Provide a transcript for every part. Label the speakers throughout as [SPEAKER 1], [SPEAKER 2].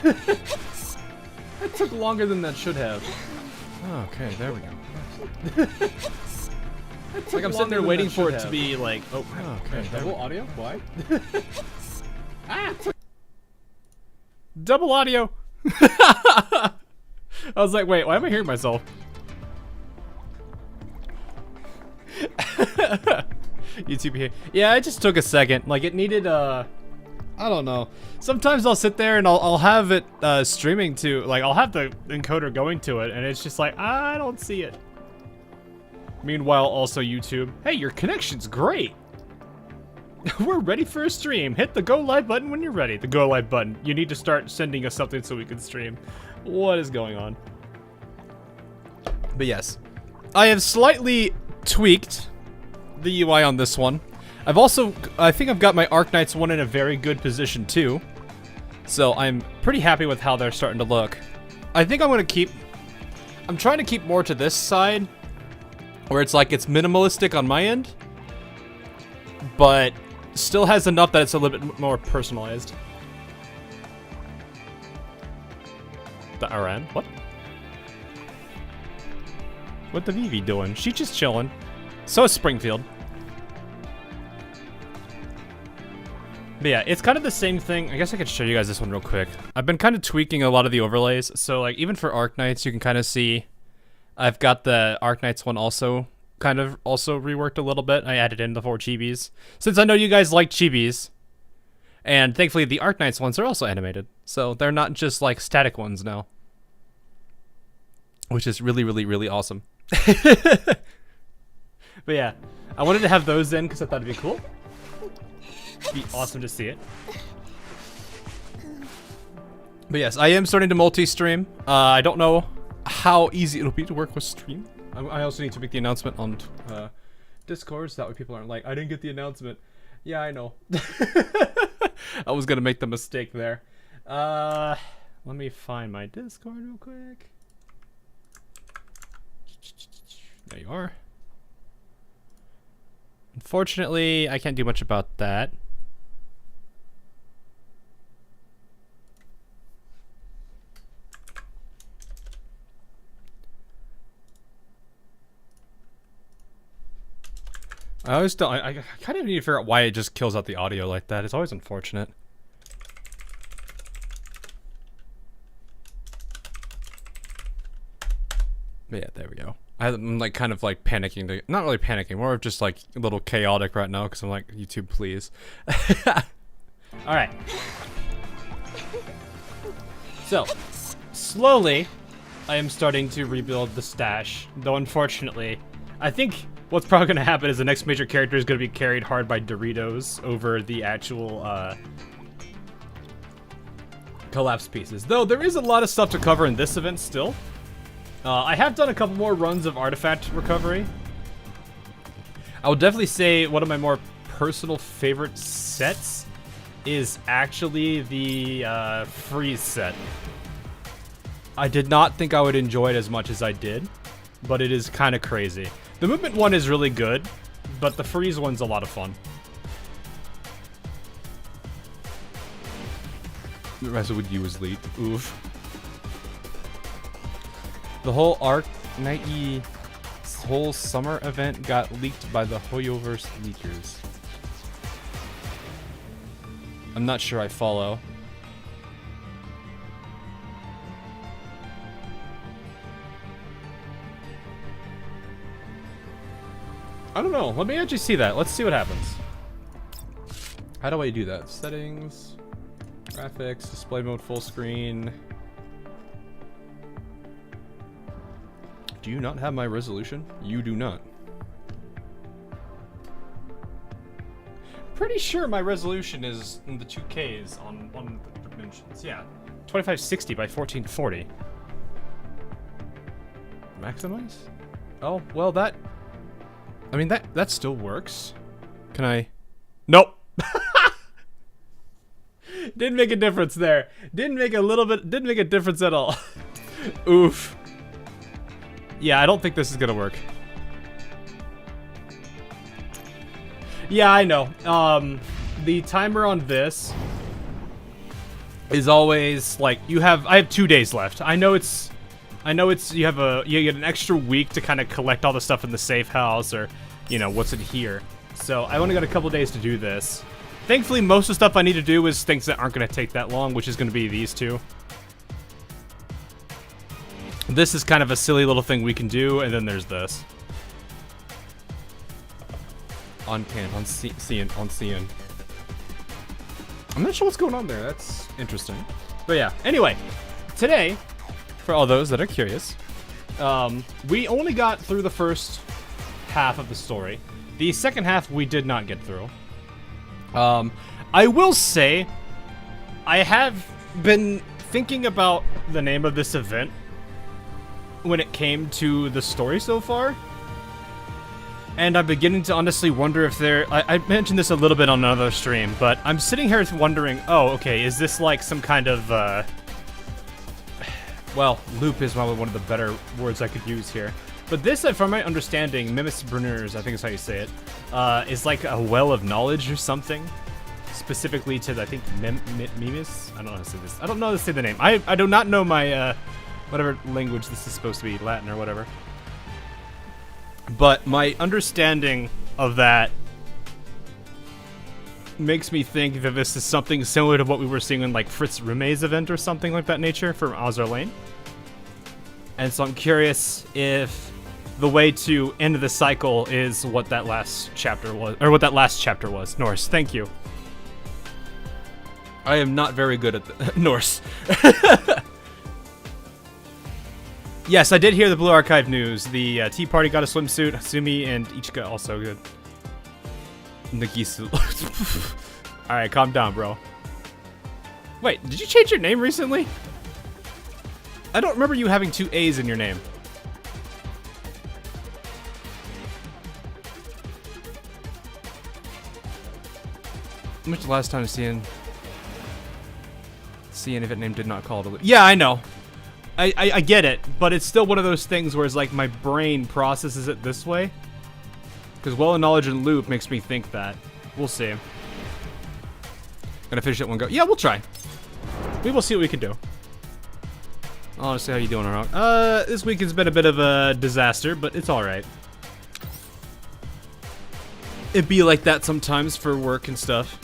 [SPEAKER 1] That took longer than that should have. Oh, okay, there we go. It's like I'm sitting there waiting for it to be like, oh, okay.
[SPEAKER 2] Double audio? Why?
[SPEAKER 1] Ah! Double audio! I was like, wait, why am I hearing myself? YouTube here. Yeah, it just took a second. Like, it needed, I don't know. Sometimes I'll sit there and I'll have it streaming to, like, I'll have the encoder going to it, and it's just like, I don't see it. Meanwhile, also YouTube, hey, your connection's great. We're ready for a stream. Hit the go live button when you're ready. The go live button. You need to start sending us something so we can stream. What is going on? But yes, I have slightly tweaked the UI on this one. I think I've got my Arknights one in a very good position too. So I'm pretty happy with how they're starting to look. I think I'm trying to keep more to this side, where it's like it's minimalistic on my end, but still has enough that it's a little bit more personalized. The RM? What? What the Vivi doing? She just chilling. So is Springfield. But yeah, it's kind of the same thing. I guess I could show you guys this one real quick. I've been kind of tweaking a lot of the overlays. So like even for Arknights, you can kind of see I've got the Arknights one also kind of reworked a little bit. I added in the 4 chibis. Since I know you guys like chibis. And thankfully the Arknights ones are also animated. So they're not just like static ones now. Which is really, really, really awesome. But yeah, I wanted to have those in because I thought it'd be cool. It'd be awesome to see it. But yes, I am starting to multi-stream. I don't know how easy it'll be to work with stream. I also need to make the announcement on Discord so that way people aren't like, I didn't get the announcement. Yeah, I know. I was gonna make the mistake there. Let me find my Discord real quick. There you are. Unfortunately, I can't do much about that. I always don't. I kind of need to figure out why it just kills out the audio like that. It's always unfortunate. But yeah, there we go. I'm like kind of like panicking. Not really panicking, more of just like a little chaotic right now because I'm like, YouTube, please. All right. So, slowly, I am starting to rebuild the stash. Though unfortunately, I think what's probably going to happen is the next major character is going to be carried hard by Doritos over the actual collapse pieces. Though there is a lot of stuff to cover in this event still. I have done a couple more runs of artifact recovery. I would definitely say one of my more personal favorite sets is actually the freeze set. I did not think I would enjoy it as much as I did, but it is kind of crazy. The movement one is really good, but the freeze one's a lot of fun. The rest of you was leaked. Oof. The whole Arknight whole summer event got leaked by the Hoyoverse leakers. I'm not sure I follow. I don't know. Let me actually see that. Let's see what happens. How do I do that? Settings, graphics, display mode, full screen. Do you not have my resolution? You do not. Pretty sure my resolution is in the 2Ks on one of the dimensions. Yeah, 2560 by 1440. Maximize? Oh, well that... I mean, that still works. Can I... Nope! Didn't make a difference there. Didn't make a difference at all. Oof. Yeah, I don't think this is gonna work. Yeah, I know. The timer on this is always like I have 2 days left. I know it's you get an extra week to kind of collect all the stuff in the safe house, or what's in here. So I only got a couple days to do this. Thankfully, most of the stuff I need to do is things that aren't going to take that long, which is going to be these two. This is kind of a silly little thing we can do, and then there's this. On CN. I'm not sure what's going on there. That's interesting. But yeah, anyway, today, for all those that are curious, we only got through the first half of the story. The second half we did not get through. I will say, I have been thinking about the name of this event when it came to the story so far. And I'm beginning to honestly wonder if I mentioned this a little bit on another stream, but I'm sitting here wondering, oh, okay, is this like some kind of, well, loop is probably one of the better words I could use here. But this, from my understanding, Mimisbrunnr, I think is how you say it, is like a well of knowledge or something. Specifically to, I think, Mimis? I don't know how to say this. I don't know how to say the name. I do not know my, whatever language this is supposed to be, Latin or whatever. But my understanding of that makes me think that this is something similar to what we were seeing in like Fritz Rume's event or something like that nature from Azur Lane. And so I'm curious if the way to end the cycle is what that last chapter was, or what that last chapter was. Norse, thank you. I am not very good at Norse. Yes, I did hear the Blue Archive news. The Tea Party got a swimsuit. Sumi and Ichika also good. Nagisu. Alright, calm down, bro. Wait, did you change your name recently? I don't remember you having 2 A's in your name. When was the last time CN event name did not call the loop? Yeah, I know. I get it, but it's still one of those things where it's like my brain processes it this way. Because well and knowledge and loop makes me think that. We'll see. Gonna finish it one go. Yeah, we'll try. We will see what we can do. Honestly, how you doing, Rock? This week has been a bit of a disaster, but it's alright. It'd be like that sometimes for work and stuff.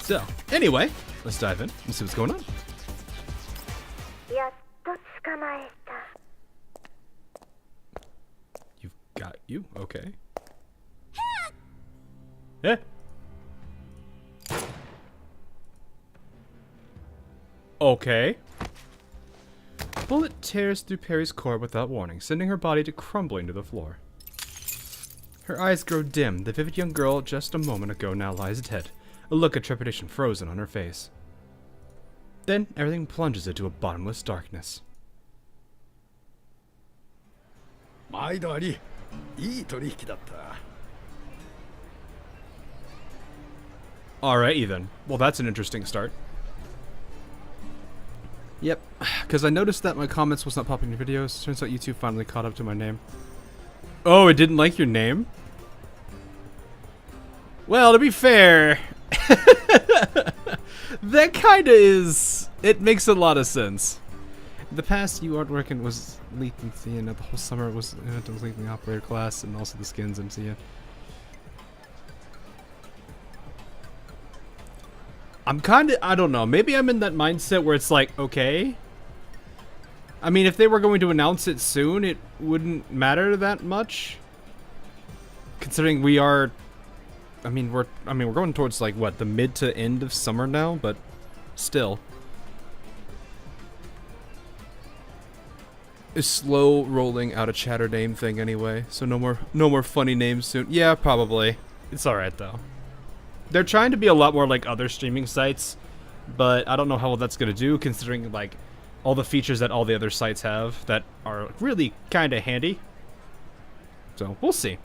[SPEAKER 1] So, anyway, let's dive in and see what's going on. You've got you? Okay. Eh? Okay. Bullet tears through Peri's core without warning, sending her body to crumbling to the floor. Her eyes grow dim. The vivid young girl just a moment ago now lies dead, a look of trepidation frozen on her face. Then everything plunges into a bottomless darkness. Alright, Ethan. Well, that's an interesting start. Yep, because I noticed that my comments was not popping in videos. Turns out YouTube finally caught up to my name. Oh, it didn't like your name? Well, to be fair, that kinda is... It makes a lot of sense. In the past, you artwork and was leaked in CN. The whole summer was leaked in the operator class and also the skins in CN. I'm kinda... I don't know. Maybe I'm in that mindset where it's like, okay. I mean, if they were going to announce it soon, it wouldn't matter that much. Considering we are... I mean, we're going towards, like, what, the mid to end of summer now? But still. Is slow rolling out a chatter name thing anyway. So no more funny names soon. Yeah, probably. It's alright, though. They're trying to be a lot more like other streaming sites, but I don't know how well that's going to do, considering, like, all the features that all the other sites have that are really kind of handy. So, we'll see.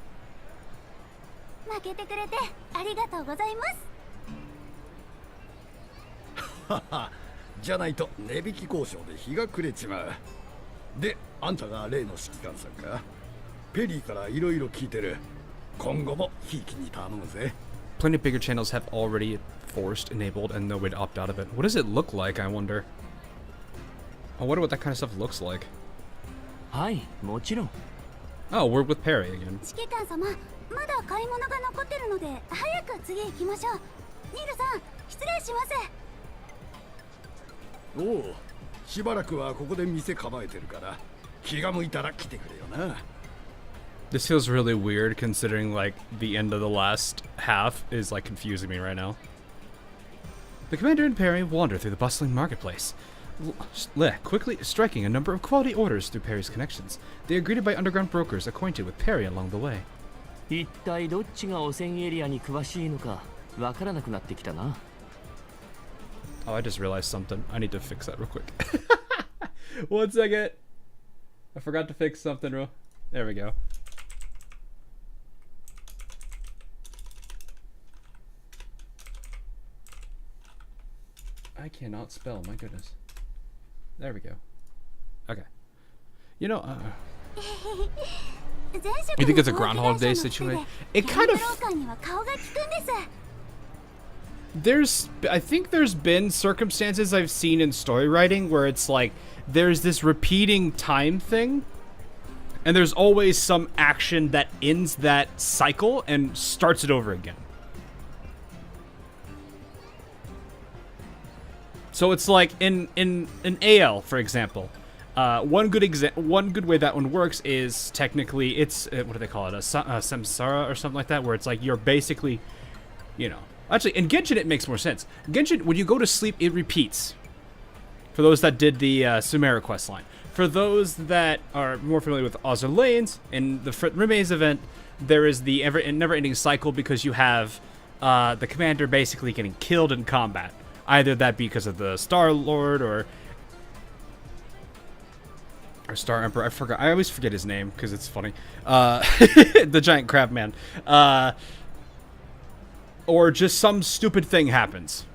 [SPEAKER 1] Plenty of bigger channels have already forced, enabled, and no way to opt out of it. What does it look like, I wonder? I wonder what that kind of stuff looks like.
[SPEAKER 2] Hi, もちろん.
[SPEAKER 1] Oh, we're with Peri again.
[SPEAKER 3] 指揮官様、まだ買い物が残ってるので早く次行きましょう。ニールさん、失礼します。
[SPEAKER 4] おう、しばらくはここで店構えてるから気が向いたら来てくれよな。
[SPEAKER 1] This feels really weird considering like the end of the last half is like confusing me right now. The commander and Peri wander through the bustling marketplace, quickly striking a number of quality orders through Peri's connections. They are greeted by underground brokers acquainted with Peri along the way.
[SPEAKER 2] 一体どっちが汚染エリアに詳しいのかわからなくなってきたな。
[SPEAKER 1] Oh, I just realized something. I need to fix that real quick. 1 second. I forgot to fix something real. There we go. I cannot spell, my goodness. There we go. Okay. You know, you think it's a Groundhog Day situation? It kind of... I think there's been circumstances I've seen in story writing where it's like, there's this repeating time thing, and there's always some action that ends that cycle and starts it over again. So it's like in AL, for example, one good way that one works is technically it's what do they call it, a samsara or something like that, where it's like you're basically, you know, actually in Genshin it makes more sense. Genshin, when you go to sleep, it repeats. For those that did the Sumeru quest line, for those that are more familiar with Azur Lanes, in the Rime's event, there is the never-ending cycle because you have the commander basically getting killed in combat. Either that be because of the Star Lord or Star Emperor. I forgot. I always forget his name because it's funny. The giant crab man. Or just some stupid thing happens.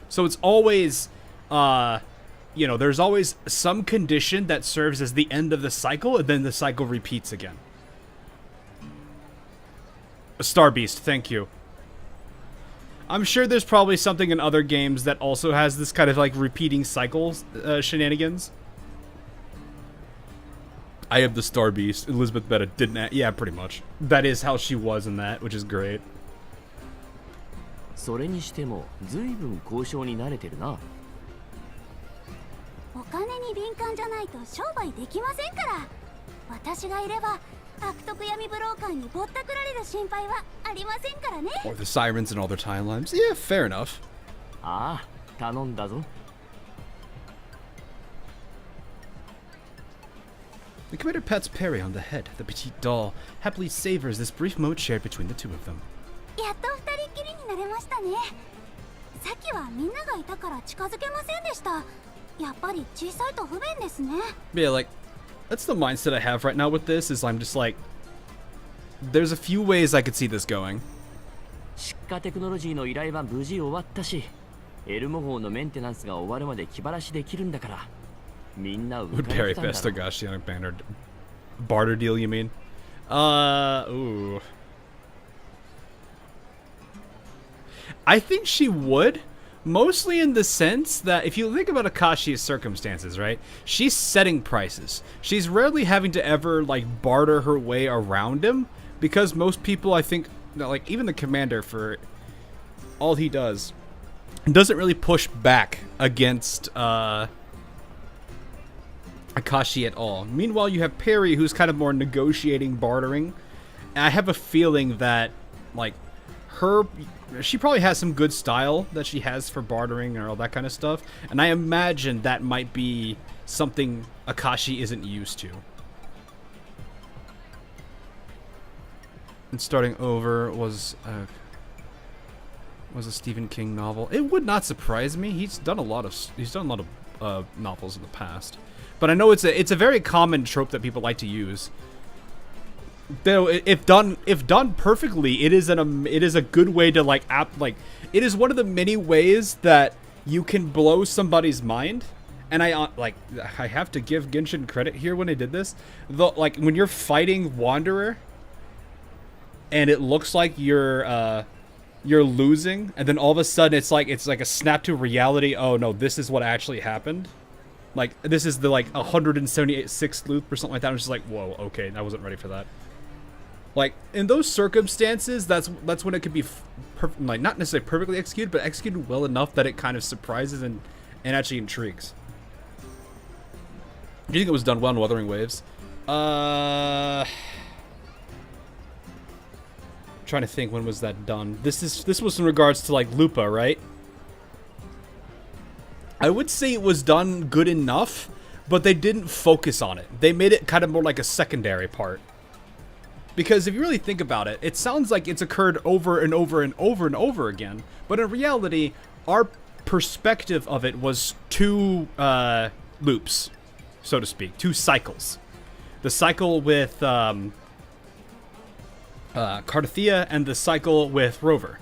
[SPEAKER 1] So it's always, you know, there's always some condition that serves as the end of the cycle, and then the cycle repeats again. Star Beast, thank you. I'm sure there's probably something in other games that also has this kind of like repeating cycles shenanigans. I am the Star Beast. Elizabeth Betta didn't. Yeah, pretty much. That is how she was in that, which is great.
[SPEAKER 2] それにしても随分交渉に慣れてるな。
[SPEAKER 3] お金に敏感じゃないと商売できませんから。私がいれば。
[SPEAKER 1] Or the sirens and all their timelines. Yeah, fair enough.
[SPEAKER 2] Ah, 頼んだぞ.
[SPEAKER 1] The commander pats Peri on the head. The petite doll happily savors this brief moment shared between the two of them.
[SPEAKER 3] やっと二人っきりになれましたね。さっきはみんながいたから近づけませんでした。やっぱり小さいと不便ですね。
[SPEAKER 1] Yeah, like. That's the mindset I have right now with this, is I'm just like, there's a few ways I could see this going.
[SPEAKER 2] 出荷テクノロジーの依頼は無事終わったし、エルモ号のメンテナンスが終わるまで気晴らしできるんだから、みんなを迎えたんだろう。Would Peri Fest on a barter deal, you mean? Ooh. I think she would. Mostly in the sense that if you think about Akashi's circumstances, right? She's setting prices. She's rarely having to ever, like, barter her way around him. Because most people, I think, like, even the commander, for all he doesn't really push back against Akashi at all. Meanwhile, you have Peri, who's kind of more negotiating, bartering. And I have a feeling that, like, she probably has some good style that she has for bartering and all that kind of stuff, and I imagine that might be something Akashi isn't used to. And starting over was a Stephen King novel. It would not surprise me. He's done a lot of novels in the past, but I know it's a very common trope that people like to use. Though if done perfectly, it is a good way to it is one of the many ways that you can blow somebody's mind. And I have to give Genshin credit here when they did this. Like when you're fighting Wanderer and it looks like you're losing, and then all of a sudden it's like a snap to reality. Oh no, this is what actually happened. Like, this is the, like, 176th loop or something like that. I'm just like, whoa, okay, I wasn't ready for that. Like, in those circumstances, that's when it could be, like, not necessarily perfectly executed, but executed well enough that it kind of surprises and actually intrigues. Do you think it was done well in Wuthering Waves? Trying to think, when was that done? This was in regards to, like, Lupa, right? I would say it was done good enough, but they didn't focus on it. They made it kind of more like a secondary part. Because if you really think about it, it sounds like it's occurred over and over and over and over again. But in reality, our perspective of it was two loops, so to speak. Two cycles. The cycle with Cardathia and the cycle with Rover.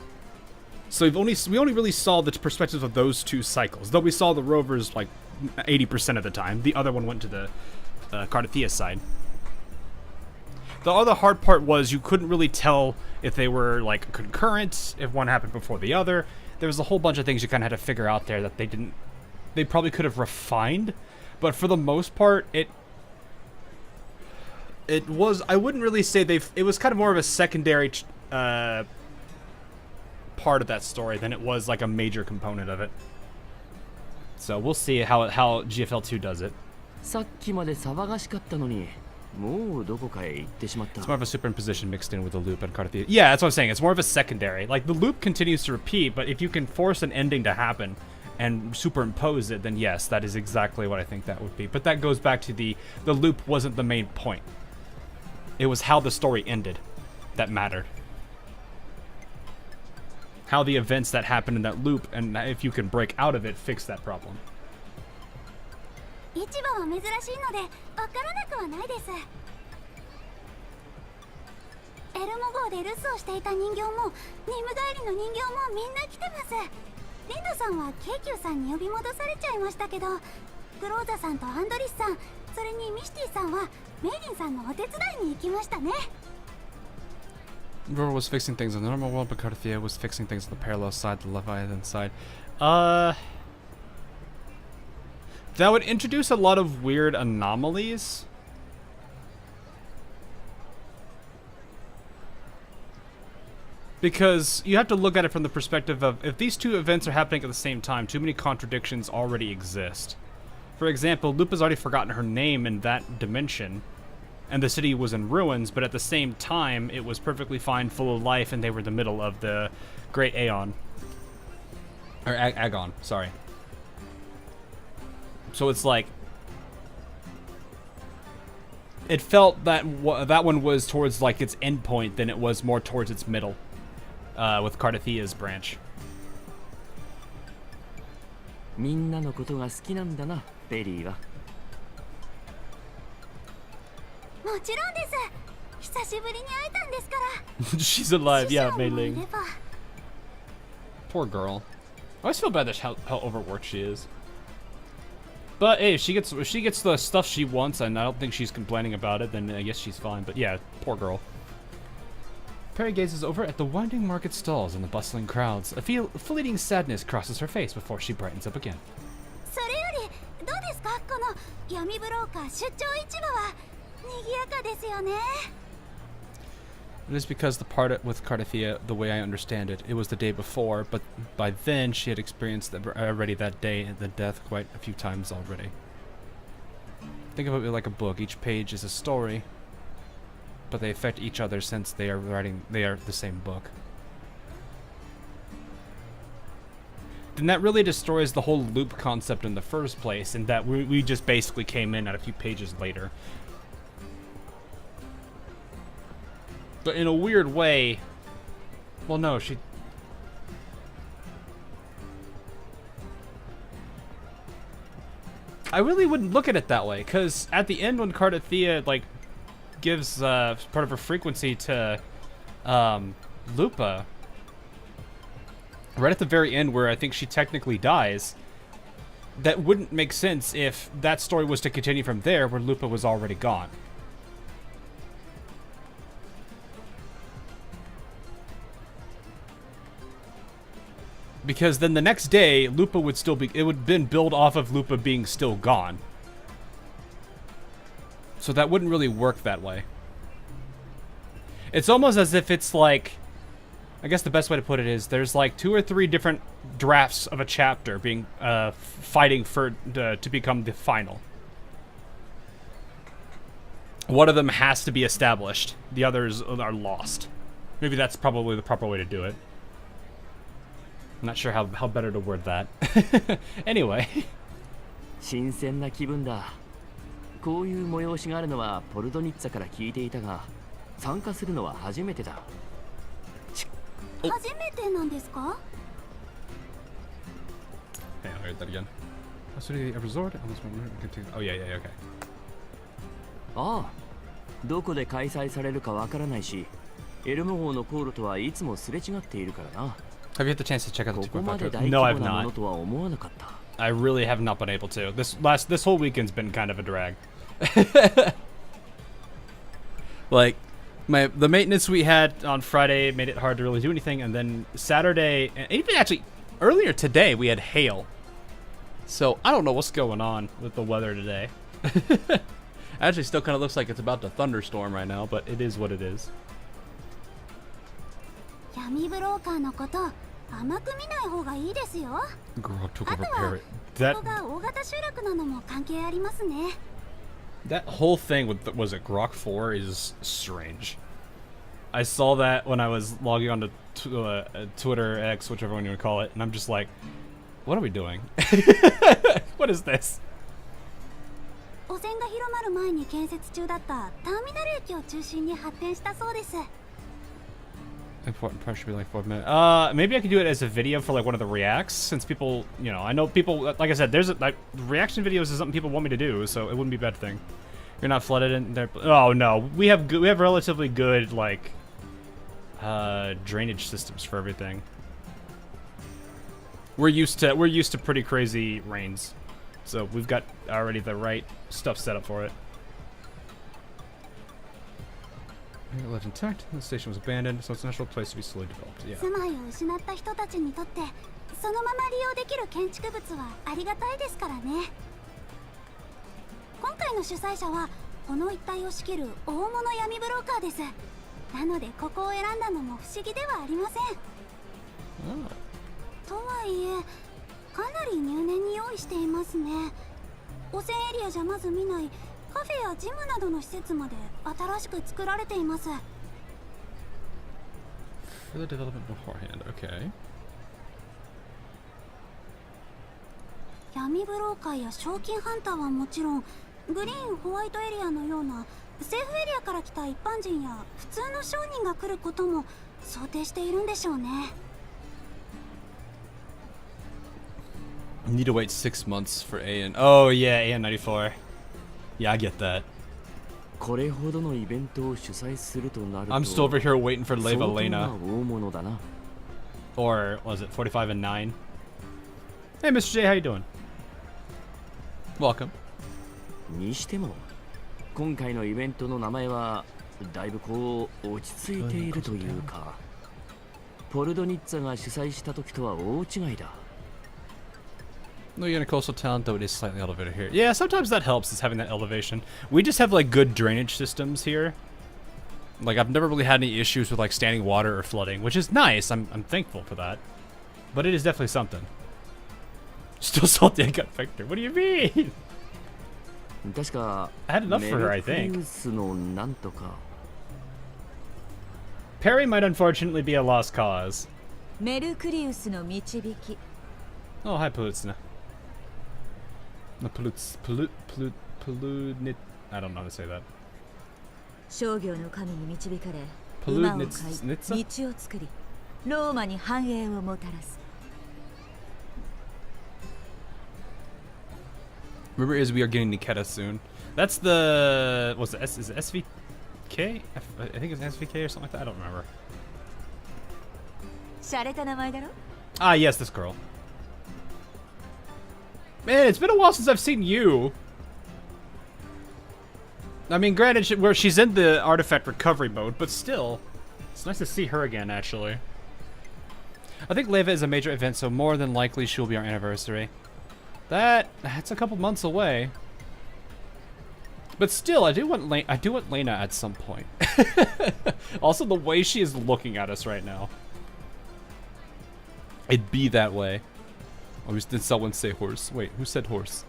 [SPEAKER 2] So we only really saw the perspectives of those two cycles. Though we saw the Rovers like 80% of the time. The other one went to the Cardathia side. The other hard part was you couldn't really tell if they were like concurrent, if one happened before the other. There was a whole bunch of things you kind of had to figure out there that they probably could have refined. But for the most part, it was, I wouldn't really say it was kind of more of a secondary part of that story than it was like a major component of it. So we'll see how GFL2 does it. It's more of a superimposition mixed in with the loop and Cardathia. Yeah, that's what I'm saying. It's more of a secondary. Like, the loop continues to repeat, but if you can force an ending to happen and superimpose it, then yes, that is exactly what I think that would be. But that goes back to the loop wasn't the main point. It was how the story ended that mattered. How the events that happened in that loop, and if you can break out of it, fix that problem.
[SPEAKER 3] 市場は珍しいのでわからなくはないです。エルモ号で留守をしていた人形も任務帰りの人形もみんな来てます。リンドさんは京急さんに呼び戻されちゃいましたけど、クローザさんとアンドリスさん、それにミシティさんはメイリンさんのお手伝いに行きましたね。
[SPEAKER 2] Rover was fixing things in the normal world, but Cardathia was fixing things on the parallel side, the Leviathan side. That would introduce a lot of weird anomalies. Because you have to look at it from the perspective of, if these two events are happening at the same time, too many contradictions already exist. For example, Lupa's already forgotten her name in that dimension, and the city was in ruins, but at the same time, it was perfectly fine, full of life, and they were in the middle of the Great Aeon. Or Agon, sorry. So it's like, it felt that that one was towards like its end point than it was more towards its middle, with Cardathia's branch.
[SPEAKER 5] みんなのことが好きなんだな、ペリーは。
[SPEAKER 3] もちろんです。久しぶりに会えたんですから。
[SPEAKER 1] She's alive, yeah, Mei Ling. Poor girl. I always feel bad that how overworked she is. But hey, if she gets the stuff she wants, and I don't think she's complaining about it, then I guess she's fine. But yeah, poor girl. Peri gazes over at the winding market stalls and the bustling crowds. A fleeting sadness crosses her face before she brightens up again.
[SPEAKER 3] それよりどうですか、この闇ブローカー出張市場は賑やかですよね。
[SPEAKER 2] It is because the part with Cardathia, the way I understand it, it was the day before, but by then she had experienced already that day and the death quite a few times already. Think of it like a book. Each page is a story, but they affect each other since they are the same book. Then that really destroys the whole loop concept in the first place, in that we just basically came in at a few pages later. But in a weird way, well, no, I really wouldn't look at it that way, because at the end when Cardathia, like, gives part of her frequency to Lupa, right at the very end where I think she technically dies, that wouldn't make sense if that story was to continue from there where Lupa was already gone.
[SPEAKER 1] Because then the next day, Lupa would still be... It would then build off of Lupa being still gone. So that wouldn't really work that way. It's almost as if it's like... I guess the best way to put it is there's like 2 or 3 different drafts of a chapter being fighting for to become the final. One of them has to be established. The others are lost. Maybe that's probably the proper way to do it. I'm not sure how better to word that. Anyway.
[SPEAKER 5] 新鮮な気分だ。こういう催しがあるのはポルドニッツァから聞いていたが、参加するのは初めてだ。
[SPEAKER 3] 初めてなんですか？
[SPEAKER 1] Hang on, I'll read that again. A resort? Oh yeah, yeah, okay.
[SPEAKER 5] ああ、どこで開催されるかわからないし、エルモ号の航路とはいつもすれ違っているからな。
[SPEAKER 1] Have you had the chance to check out the
[SPEAKER 5] ここまで
[SPEAKER 1] 2.5
[SPEAKER 5] 大規
[SPEAKER 1] No,
[SPEAKER 5] 模
[SPEAKER 1] I've
[SPEAKER 5] なもの
[SPEAKER 1] not.
[SPEAKER 5] とは思わなかった。
[SPEAKER 1] I really have not been able to. This whole weekend's been kind of a drag. Like, the maintenance we had on Friday made it hard to really do anything, and then Saturday, and even actually earlier today, we had hail. So I don't know what's going on with the weather today. Actually, still kind of looks like it's about to thunderstorm right now, but it is what it is.
[SPEAKER 3] 闇ブローカーのこと甘く見ない方がいいですよ。
[SPEAKER 1] Grog took
[SPEAKER 3] あ
[SPEAKER 1] over
[SPEAKER 3] とは
[SPEAKER 1] Peri.
[SPEAKER 3] ここが大型集落なのも関係ありますね。
[SPEAKER 1] That whole thing with was it Grok 4 is strange. I saw that when I was logging on to Twitter X, whichever one you would call it, and I'm just like, what are we doing? What is this?
[SPEAKER 3] 汚染が広まる前に建設中だったターミナル駅を中心に発展したそうです。
[SPEAKER 1] Important part should be like 4 minutes. Maybe I could do it as a video for like one of the reacts, since people, you know, I know people, like I said, reaction videos is something people want me to do, so it wouldn't be a bad thing. You're not flooded in there. Oh no, we have relatively good like drainage systems for everything. We're used to pretty crazy rains, so we've got already the right stuff set up for it. It left intact. The station was abandoned, so it's a natural place to be slowly developed. Yeah.
[SPEAKER 3] 住まいを失った人たちにとってそのまま利用できる建築物はありがたいですからね。今回の主催者はこの一帯を仕切る大物闇ブローカーです。なのでここを選んだのも不思議ではありません。とはいえかなり入念に用意していますね。汚染エリアじゃまず見ないカフェやジムなどの施設まで新しく作られています。
[SPEAKER 1] For the development beforehand, okay.
[SPEAKER 3] 闇ブローカーや賞金ハンターはもちろんグリーンホワイトエリアのような政府エリアから来た一般人や普通の商人が来ることも想定しているんでしょうね。
[SPEAKER 1] Need to wait 6 months for AN. Oh yeah, AN94. Yeah, I get that.
[SPEAKER 5] これほどのイベントを主催するとなると
[SPEAKER 1] I'm still over here waiting for Leva
[SPEAKER 5] 相当な
[SPEAKER 1] Lena.
[SPEAKER 5] 大物だな。
[SPEAKER 1] Or was it 45 and 9? Hey, Mr. J, how you doing? Welcome.
[SPEAKER 5] にしても今回のイベントの名前はだいぶこう落ち着いているというか、ポルドニッツァが主催した時とは大違いだ。
[SPEAKER 1] No, you're in a coastal town, though it is slightly elevated here. Yeah, sometimes that helps, is having that elevation. We just have, like, good drainage systems here. Like, I've never really had any issues with, like, standing water or flooding, which is nice. I'm thankful for that. But it is definitely something. Still salty I got Victor. What do you mean?
[SPEAKER 5] 確か
[SPEAKER 1] I had enough for her, I
[SPEAKER 5] メルクリ
[SPEAKER 1] think.
[SPEAKER 5] ウスのなんとか
[SPEAKER 1] Peri might unfortunately be a lost cause.
[SPEAKER 6] メルクリウスの導き。
[SPEAKER 1] Oh, hi, Palutzna. No, Palutnit. I don't know how to say that.
[SPEAKER 6] 商業の神に導かれ、
[SPEAKER 1] プル
[SPEAKER 6] 馬を
[SPEAKER 1] ネ
[SPEAKER 6] 飼い、
[SPEAKER 1] ツネツァ
[SPEAKER 6] 道を作り、ローマに繁栄をもたらす。
[SPEAKER 1] Rumor is we are getting Niketa soon. That's the what's the is it SVK? I think it's SVK or something like that. I don't remember.
[SPEAKER 6] 洒落た名前だろ？
[SPEAKER 1] Ah, yes, this girl. Man, it's been a while since I've seen you. I mean, granted, she's in the artifact recovery mode, but still, it's nice to see her again. Actually,
[SPEAKER 2] I think Leva is a major event, so more than likely she'll be our anniversary. That's a couple months away. But still, I do want Lena at some point. Also, the way she is looking at us right now. It'd be that way. Oh, did someone say horse? Wait, who said horse?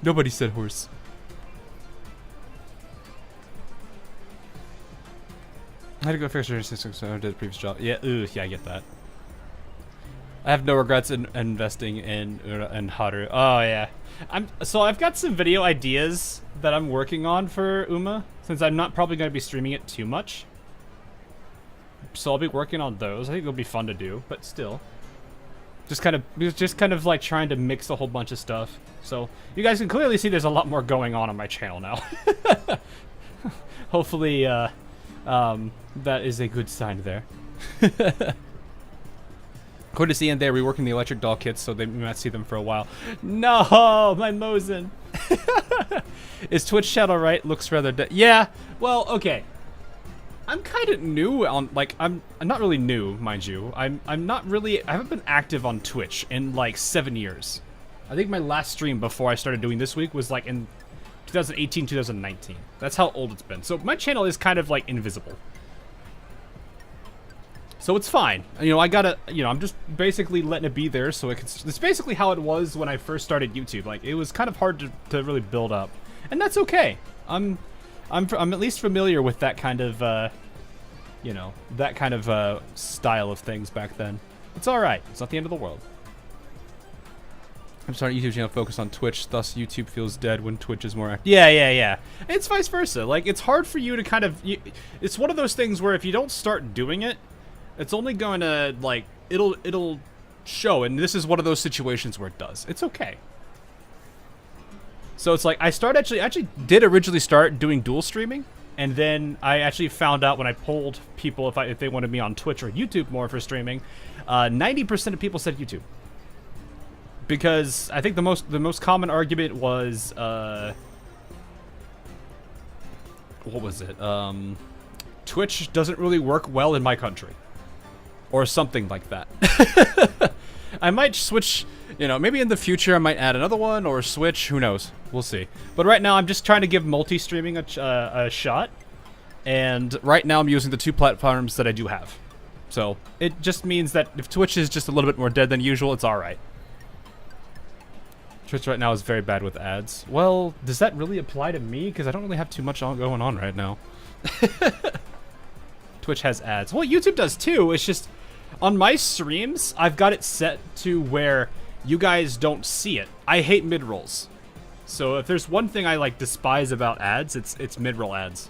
[SPEAKER 2] Nobody said horse. I had to go fix 6 I did a previous job. Yeah, yeah, I get that. I have no regrets in investing in Haru. Oh yeah, so I've got some video ideas that I'm working on for Uma, since I'm not probably going to be streaming it too much. So I'll be working on those. I think it'll be fun to do, but still, just kind of like trying to mix a whole bunch of stuff. So you guys can clearly see there's a lot more going on my channel now. Hopefully, that is a good sign there. According to CN, they're reworking the electric doll kits, so we might see them for a while. No, my Mosin. Is Twitch channel right? Looks rather dead. Yeah, well, okay. I'm kind of new on, like, I'm not really new, mind you. I haven't been active on Twitch in like 7 years. I think my last stream before I started doing this week was like in 2018, 2019. That's how old it's been. So my channel is kind of like invisible. So it's fine. You know, I'm just basically letting it be there so it's basically how it was when I first started YouTube. Like, it was kind of hard to really build up. And that's okay. I'm at least familiar with that kind of, you know, that kind of style of things back then. It's alright. It's not the end of the world. I'm starting a YouTube channel focused on Twitch, thus YouTube feels dead when Twitch is more active. Yeah. It's vice versa. Like, it's hard for you to kind of... it's one of those things where if you don't start doing it, it's only going to, like, it'll show, and this is one of those situations where it does. It's okay. So it's like, I actually did originally start doing dual streaming, and then I actually found out when I polled people if they wanted me on Twitch or YouTube more for streaming, 90% of people said YouTube. Because I think the most common argument was, what was it? Twitch doesn't really work well in my country. Or something like that. I might switch, you know, maybe in the future I might add another one or switch, who knows. We'll see. But right now I'm just trying to give multi-streaming a shot. And right now I'm using the 2 platforms that I do have. So it just means that if Twitch is just a little bit more dead than usual, it's alright. Twitch right now is very bad with ads. Well, does that really apply to me? Because I don't really have too much going on right now. Twitch has ads. Well, YouTube does too. It's just on my streams, I've got it set to where you guys don't see it. I hate mid-rolls. So if there's one thing I like despise about ads, it's mid-roll ads.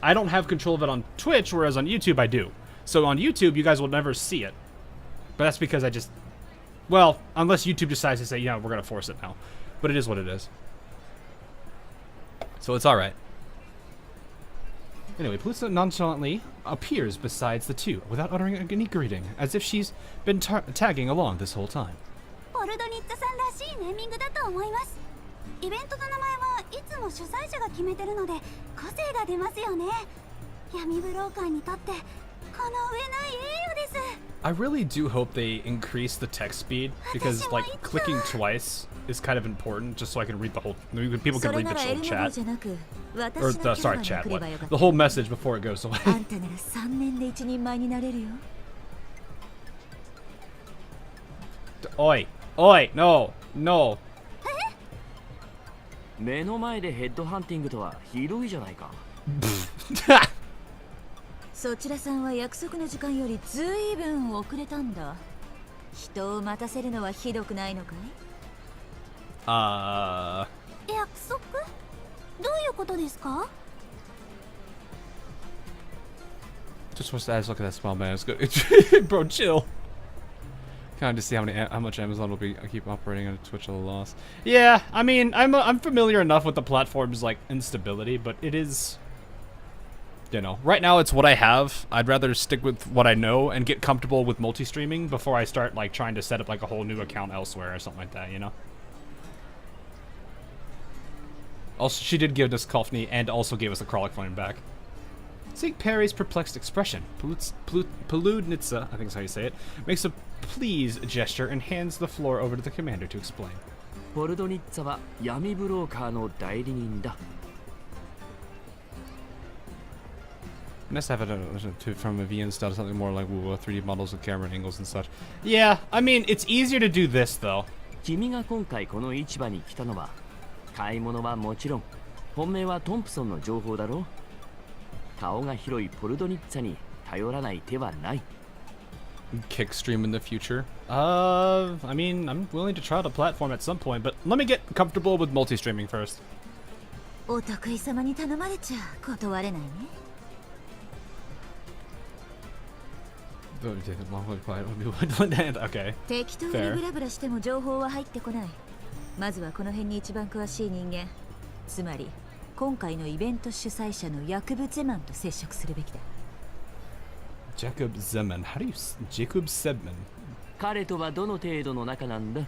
[SPEAKER 2] I don't have control of it on Twitch, whereas on YouTube I do. So on YouTube, you guys will never see it. But that's because I just... Well, unless YouTube decides to say, yeah, we're going to force it now. But it is what it is. So it's alright. Anyway, Palooza nonchalantly appears besides the 2, without uttering any greeting, as if she's been tagging along this whole time.
[SPEAKER 3] ポルドニッツさんらしいネーミングだと思います。イベントの名前はいつも主催者が決めてるので個性が出ますよね。闇ブローカーにとってこの上ない栄誉です。
[SPEAKER 1] I really do hope they increase the text speed, because like clicking twice is kind of important, just so I can read the whole... People can read the whole chat. Or, sorry, chat, what? The whole message before it goes away. Oi! Oi! No! No!
[SPEAKER 5] 目の前でヘッドハンティングとはひどいじゃないか。
[SPEAKER 6] そちらさんは約束の時間よりずいぶん遅れたんだ。人を待たせるのはひどくないのかい？
[SPEAKER 3] 約束？どういうことですか？
[SPEAKER 2] Just wants to look at that small man. It's good. Bro, chill. Kind of to see how much Amazon will keep operating on Twitch at a loss.
[SPEAKER 1] Yeah, I mean, I'm familiar enough with the platform's like instability, but it is, you know, right now it's what I have. I'd rather stick with what I know and get comfortable with multi-streaming before I start like trying to set up like a whole new account elsewhere or something like that, you know. Also, she did give us Kofni and also gave us a Kralik flame back. Seeing Peri's perplexed expression, Poludnitsa, I think is how you say it, makes a please gesture and hands the floor over to the commander to explain.
[SPEAKER 5] ポルドニッツァは闇ブローカーの代理人だ。
[SPEAKER 1] Must have it from a V instead of something more like 3D models with camera angles and such. Yeah, I mean, it's easier to do this though.
[SPEAKER 5] 君が今回この市場に来たのは、買い物はもちろん、本命はトンプソンの情報だろ。顔が広いポルドニッツァに頼らない手はない。
[SPEAKER 1] Kick stream in the future. I mean, I'm willing to try the platform at some point, but let me get comfortable with multi-streaming first.
[SPEAKER 6] お得意様に頼まれちゃ断れないね。
[SPEAKER 1] Okay.
[SPEAKER 6] 適当にブラブラしても情報は入ってこない。まずはこの辺に一番詳しい人間、つまり今回のイベント主催者のヤクブ・ゼマンと接触するべきだ。
[SPEAKER 1] Jacob Zeman. How do you... Jacob Sedman.
[SPEAKER 5] 彼とはどの程度の仲なんだ。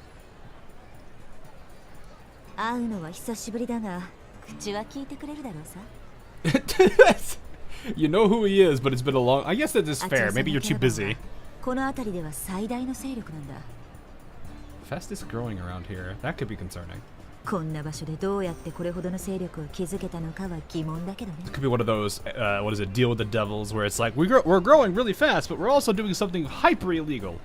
[SPEAKER 6] 会うのは久しぶりだが、口は聞いてくれるだろうさ。
[SPEAKER 1] You know who he is, but it's been a long... I guess that is fair. Maybe you're too busy.
[SPEAKER 6] この辺りでは最大の勢力なんだ。
[SPEAKER 1] Fastest growing around here. That could be concerning.
[SPEAKER 6] こんな場所でどうやってこれほどの勢力を築けたのかは疑問だけどね。
[SPEAKER 1] It could be one of those, what is it, Deal with the Devils, where it's like, we're growing really fast, but we're also doing something hyper illegal.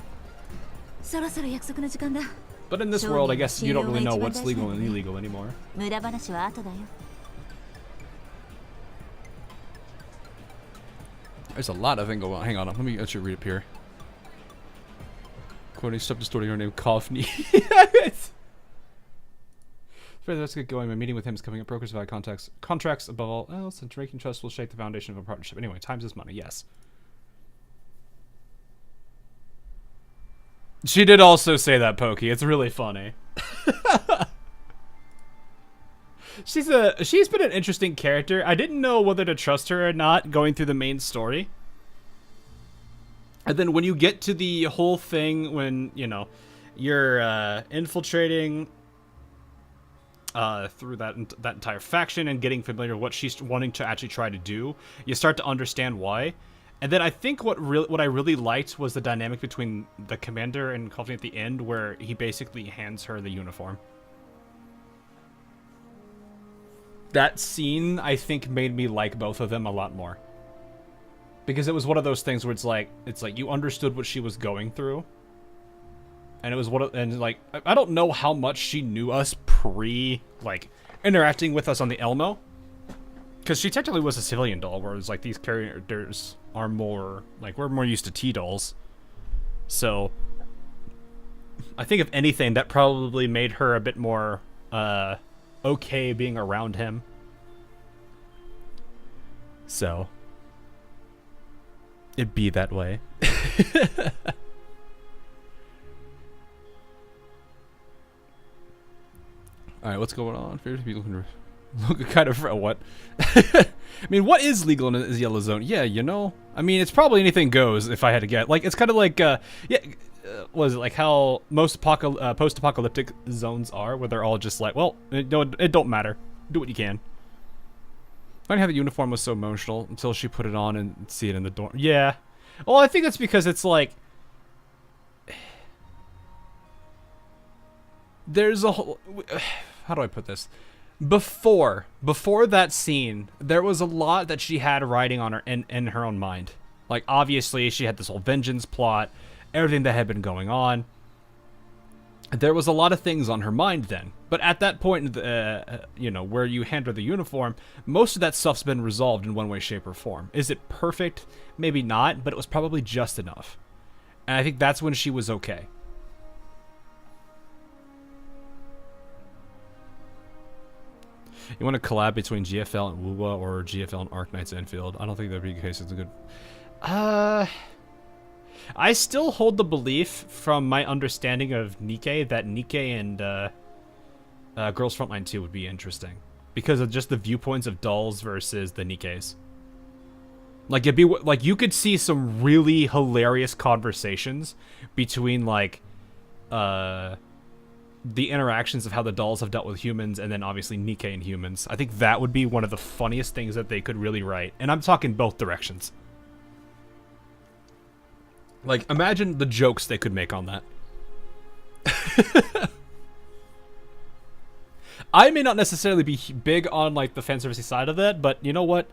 [SPEAKER 6] そろそろ約束の時間だ。
[SPEAKER 1] But in this world, I guess you don't really know what's legal and illegal anymore.
[SPEAKER 6] 無駄話は後だよ。
[SPEAKER 2] There's a lot of things going on. Hang on, let me actually read up here. Quoting stuff distorting her name, Kofni. Let's get going. My meeting with him is coming up. Brokers value contracts above all else, and Drake and trust will shake the foundation of a partnership. Anyway, times is money. Yes. She did also say that, Pokey. It's really funny. She's been an interesting character. I didn't know whether to trust her or not going through the main story. And then when you get to the whole thing, when, you know, you're infiltrating through that entire faction and getting familiar with what she's wanting to actually try to do, you start to understand why. And then I think what I really liked was the dynamic between the commander and Coffee at the end, where he basically hands her the uniform. That scene, I think, made me like both of them a lot more. Because it was one of those things where it's like you understood what she was going through. And it was I don't know how much she knew us interacting with us on the Elmo. Because she technically was a civilian doll, whereas like these characters are more we're more used to T-dolls. So I think if anything, that probably made her a bit more okay being around him. So it'd be that way. Alright, what's going on? Favorite people can look kind of what? I mean, what is legal in this yellow zone? Yeah, you know? I mean, it's probably anything goes, if I had to get. Like, it's kind of like, was it like how most post-apocalyptic zones are, where they're all just like, well, it don't matter. Do what you can. Funny how the uniform was so emotional until she put it on and see it in the dorm. Yeah. Well, I think that's because it's like, there's a whole, how do I put this? Before that scene, there was a lot that she had riding on her in her own mind. Like, obviously, she had this whole vengeance plot, everything that had been going on. There was a lot of things on her mind then. But at that point, you know, where you hand her the uniform, most of that stuff's been resolved in one way, shape, or form. Is it perfect? Maybe not, but it was probably just enough. And I think that's when she was okay. You want to collab between GFL and WUWA or GFL and Arc Knights Enfield? I don't think that'd be the case. It's a good... I still hold the belief from my understanding of Nikkei that Nikkei and Girls Frontline 2 would be interesting. Because of just the viewpoints of dolls versus the Nikkeis. Like, it'd be like you could see some really hilarious conversations between like
[SPEAKER 1] the interactions of how the dolls have dealt with humans, and then obviously Nikke and humans. I think that would be one of the funniest things that they could really write. And I'm talking both directions. Like, imagine the jokes they could make on that. I may not necessarily be big on, like, the fanservice side of that, but you know what?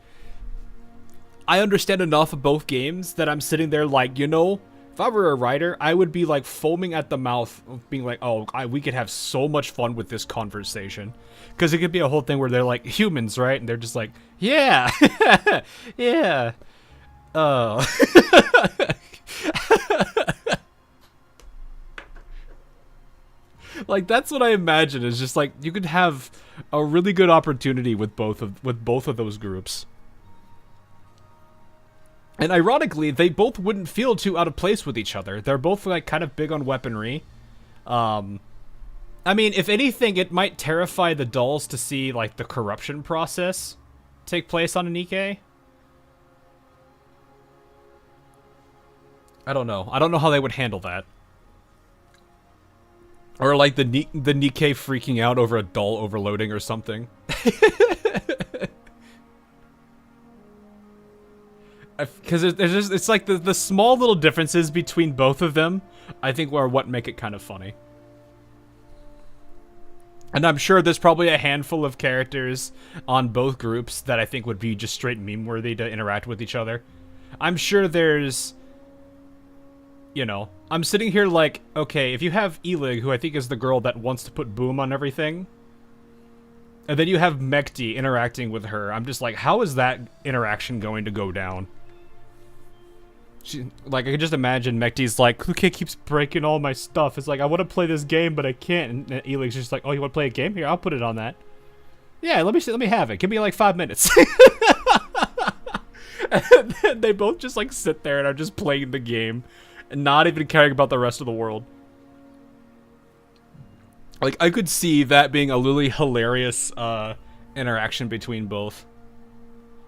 [SPEAKER 1] I understand enough of both games that I'm sitting there like, you know, if I were a writer, I would be, like, foaming at the mouth, being like, oh, we could have so much fun with this conversation. Because it could be a whole thing where they're like, humans, right? And they're just like, yeah, yeah. Oh. Like, that's what I imagine, is just like you could have a really good opportunity with both of those groups. And ironically, they both wouldn't feel too out of place with each other. They're both like kind of big on weaponry. I mean, if anything, it might terrify the dolls to see like the corruption process take place on a Nikke. I don't know. I don't know how they would handle that. Or like the Nikke freaking out over a doll overloading or something. Because there's just, it's like the small little differences between both of them, I think, are what make it kind of funny. And I'm sure there's probably a handful of characters on both groups that I think would be just straight meme-worthy to interact with each other. I'm sure there's... You know, I'm sitting here like, okay, if you have Elig, who I think is the girl that wants to put boom on everything, and then you have Mekti interacting with her, I'm just like, how is that interaction going to go down? Like, I could just imagine Mekti's like, Luke keeps breaking all my stuff. It's like, I want to play this game, but I can't. And Elig's just like, oh, you want to play a game? Here, I'll put it on that. Yeah, let me have it. Give me like 5 minutes. And then they both just like sit there and are just playing the game. And not even caring about the rest of the world. Like, I could see that being a really hilarious interaction between both.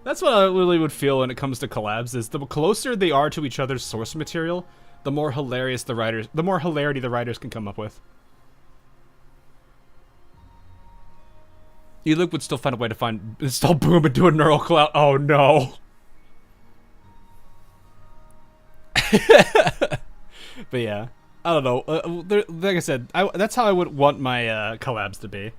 [SPEAKER 1] That's what I really would feel when it comes to collabs, is the closer they are to each other's source material, the more hilarity the writers can come up with. Elig would still find a way to install boom and do a neural cloud. Oh no. But yeah, I don't know. Like I said, that's how I would want my collabs to be.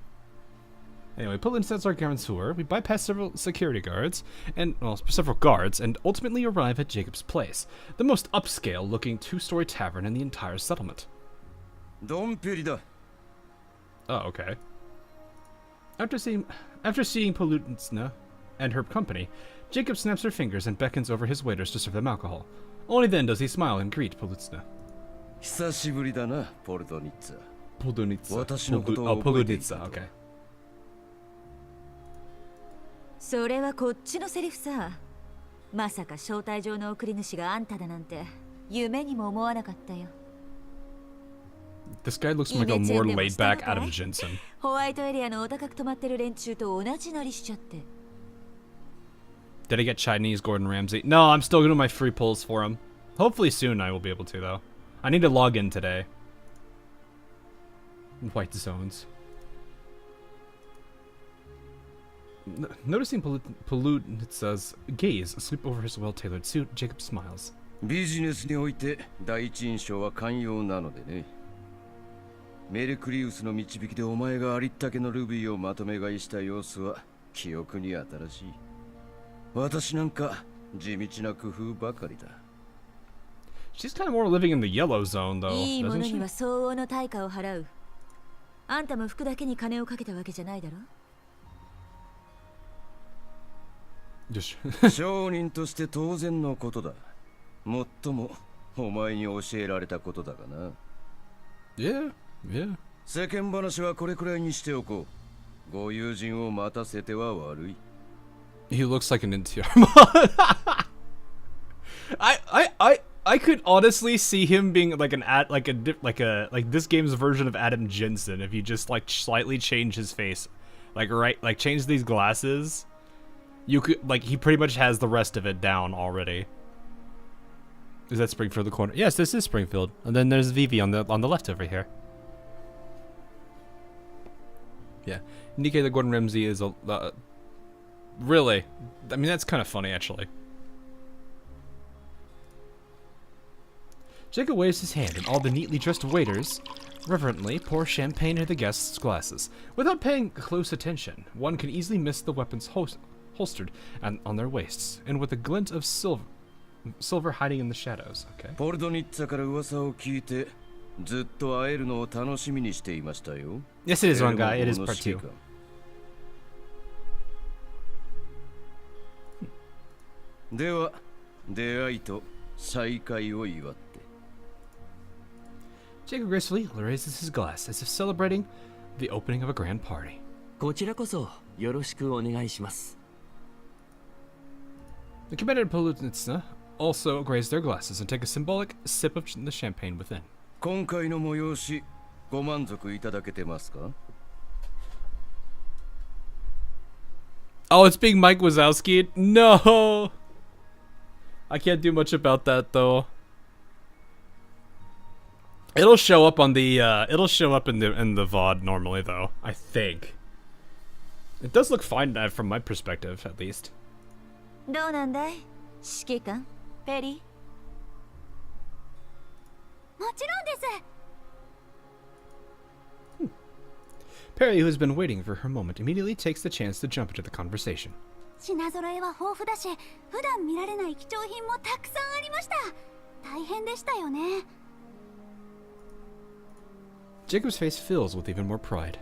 [SPEAKER 1] Anyway, pull in Sensor Garantour, we bypass several security guards, and, well, several guards, and ultimately arrive at Jacob's Place, the most upscale-looking two-story tavern in the entire settlement.
[SPEAKER 4] Peri da.
[SPEAKER 1] Oh, okay. After seeing Mimisbrunnr and her company, Jacob snaps her fingers and beckons over his waiters to serve them alcohol. Only then does he smile and greet Mimisbrunnr.
[SPEAKER 4] 久しぶりだな、ポルドニッツァ。
[SPEAKER 1] Poluditsa, okay.
[SPEAKER 6] それはこっちのセリフさ。まさか招待状の送り主があんただなんて夢にも思わなかったよ。
[SPEAKER 1] This guy looks like a more laid-back Adam Jensen.
[SPEAKER 6] ホワイトエリアのお高く泊まってる連中と同じノリしちゃって。
[SPEAKER 1] Did I get Chinese Gordon Ramsay? No, I'm still doing my free pulls for him. Hopefully soon I will be able to, though. I need to log in today. White zones. Noticing Poluditsa's gaze sweep over his well-tailored suit, Jacob smiles.
[SPEAKER 4] ビジネスにおいて第一印象は寛容なのでね。メルクリウスの導きでお前がありったけのルビーをまとめ買いした様子は記憶に新しい。私なんか地道な工夫ばかりだ。
[SPEAKER 1] She's kind of more living in the yellow zone, though,
[SPEAKER 6] いいもの
[SPEAKER 1] doesn't
[SPEAKER 6] に
[SPEAKER 1] she?
[SPEAKER 6] は相応の対価を払う。あんたも服だけに金をかけたわけじゃないだろ。
[SPEAKER 4] 商人として当然のことだ。もっともお前に教えられたことだがな。
[SPEAKER 1] Yeah, yeah.
[SPEAKER 4] 世間話はこれくらいにしておこう。ご友人を待たせては悪い。
[SPEAKER 1] He looks like an NTR mod. I could honestly see him being like like this game's version of Adam Jensen if you just like slightly change his face, like change these glasses. You could like he pretty much has the rest of it down already. Is that Springfield the corner? Yes, this is Springfield, and then there's Vivi on the left over here. Yeah, Nikkei the Gordon Ramsay is a really. I mean, that's kind of funny actually. Jacob waves his hand, and all the neatly dressed waiters reverently pour champagne into the guests' glasses. Without paying close attention, one can easily miss the weapons holstered on their waists, and with a glint of silver hiding in the shadows. Okay.
[SPEAKER 4] ポルドニッツァから噂を聞いてずっと会えるのを楽しみにしていましたよ。
[SPEAKER 1] Yes, it is one guy. It is part 2.
[SPEAKER 4] では出会いと再会を祝って。
[SPEAKER 1] Jacob gracefully raises his glass as if celebrating the opening of a grand party.
[SPEAKER 5] こちらこそよろしくお願いします。
[SPEAKER 1] The Commander and Polutnitsa also raise their glasses and take a symbolic sip of the champagne within.
[SPEAKER 4] 今回の催しご満足いただけてますか？
[SPEAKER 1] Oh, it's being Mike Wazowski? No! I can't do much about that though. It'll show up on the it'll show up in the VOD normally though, I think. It does look fine from my perspective at least.
[SPEAKER 6] どうなんだい指揮官ペリ
[SPEAKER 3] もちろんです。
[SPEAKER 1] Peri, who has been waiting for her moment, immediately takes the chance to jump into the conversation.
[SPEAKER 3] 品揃えは豊富だし、普段見られない貴重品もたくさんありました。大変でしたよね。
[SPEAKER 1] Jacob's face fills with even more pride.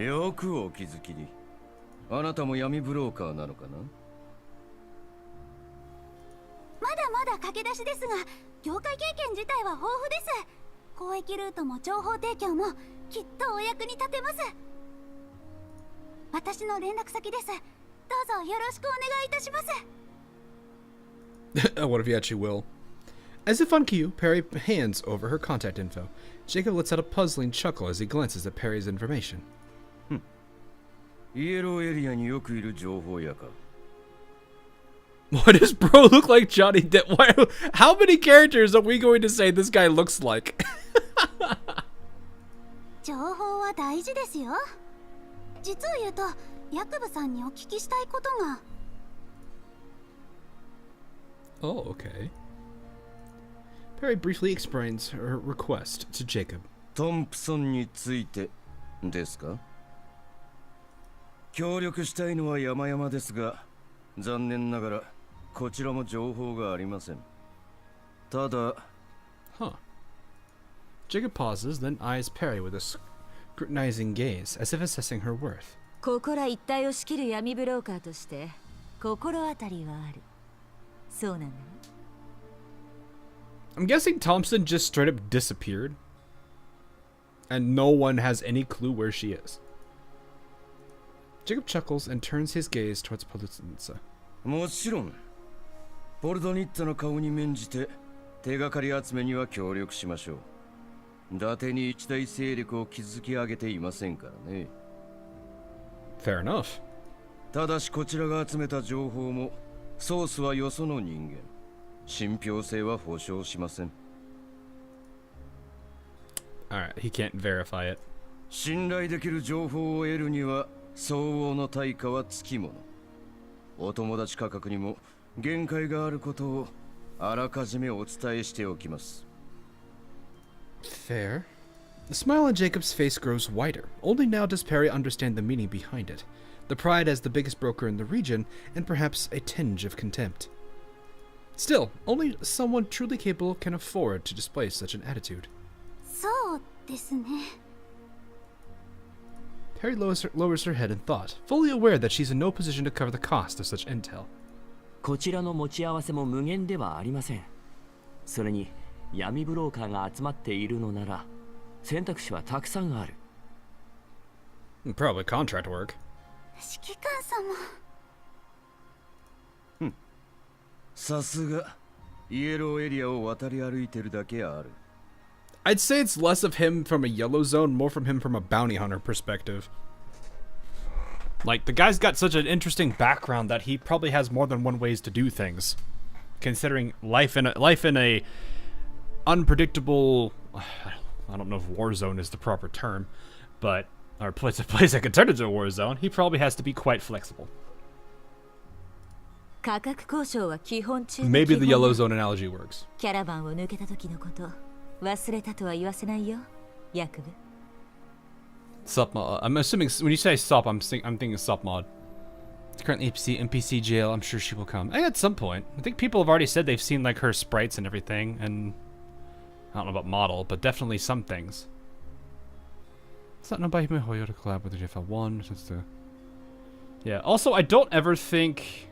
[SPEAKER 4] よくお気づきに。あなたも闇ブローカーなのかな？
[SPEAKER 3] まだまだ駆け出しですが、業界経験自体は豊富です。交易ルートも情報提供もきっとお役に立てます。私の連絡先です。どうぞよろしくお願いいたします。
[SPEAKER 1] What if you actually will? As if on cue, Peri hands over her contact info. Jacob lets out a puzzling chuckle as he glances at Peri's information.
[SPEAKER 4] イエローエリアによくいる情報屋か。
[SPEAKER 1] Why does bro look like Johnny Depp? How many characters are we going to say this guy looks like?
[SPEAKER 3] 情報は大事ですよ。実を言うと、ヤクブさんにお聞きしたいことが。
[SPEAKER 1] Oh, okay. Peri briefly explains her request to Jacob.
[SPEAKER 4] トンプソンについてですか？協力したいのは山々ですが、残念ながらこちらも情報がありません。ただ、
[SPEAKER 1] Huh. Jacob pauses, then eyes Peri with a scrutinizing gaze, as if assessing her worth.
[SPEAKER 6] ここら一帯を仕切る闇ブローカーとして心当たりはある。そうなんだね。
[SPEAKER 1] I'm guessing Thompson just straight up disappeared. And no one has any clue where she is. Jacob chuckles and turns his gaze towards Polutnitsa.
[SPEAKER 4] もちろん、ポルドニッツァの顔に免じて手がかり集めには協力しましょう。伊達に一大勢力を築き上げていませんからね。
[SPEAKER 1] Fair enough.
[SPEAKER 4] ただしこちらが集めた情報もソースはよその人間。信憑性は保証しません。
[SPEAKER 1] Alright, he can't verify it.
[SPEAKER 4] 信頼できる情報を得るには相応の対価はつきもの。お友達価格にも限界があることをあらかじめお伝えしておきます。
[SPEAKER 1] Fair. The smile on Jacob's face grows wider. Only now does Peri understand the meaning behind it. The pride as the biggest broker in the region, and perhaps a tinge of contempt. Still, only someone truly capable can afford to display such an attitude.
[SPEAKER 3] そうですね。
[SPEAKER 1] Peri lowers her head in thought, fully aware that she's in no position to cover the cost of such intel.
[SPEAKER 5] こちらの持ち合わせも無限ではありません。それに闇ブローカーが集まっているのなら選択肢はたくさんある。
[SPEAKER 1] Probably contract work.
[SPEAKER 3] 指揮官様。
[SPEAKER 4] さすがイエローエリアを渡り歩いてるだけある。
[SPEAKER 1] I'd say it's less of him from a yellow zone, more from him from a bounty hunter perspective. Like, the guy's got such an interesting background that he probably has more than one ways to do things. Considering life in a unpredictable, I don't know if war zone is the proper term, but or place a place that can turn into a war zone, he probably has to be quite flexible.
[SPEAKER 6] 価格交渉は基本中の
[SPEAKER 1] Maybe
[SPEAKER 6] 基
[SPEAKER 1] the
[SPEAKER 6] 本
[SPEAKER 1] yellow zone analogy works.
[SPEAKER 6] キャラバンを抜けた時のこと忘れたとは言わせないよヤクブ
[SPEAKER 1] Sup mod. I'm assuming when you say sup, I'm thinking sup mod. It's currently NPC jail. I'm sure she will come. At some point. I think people have already said they've seen like her sprites and everything, and I don't know about model, but definitely some things. It's not nobody to collab with the JFL1. Since the yeah. Also, I don't ever think.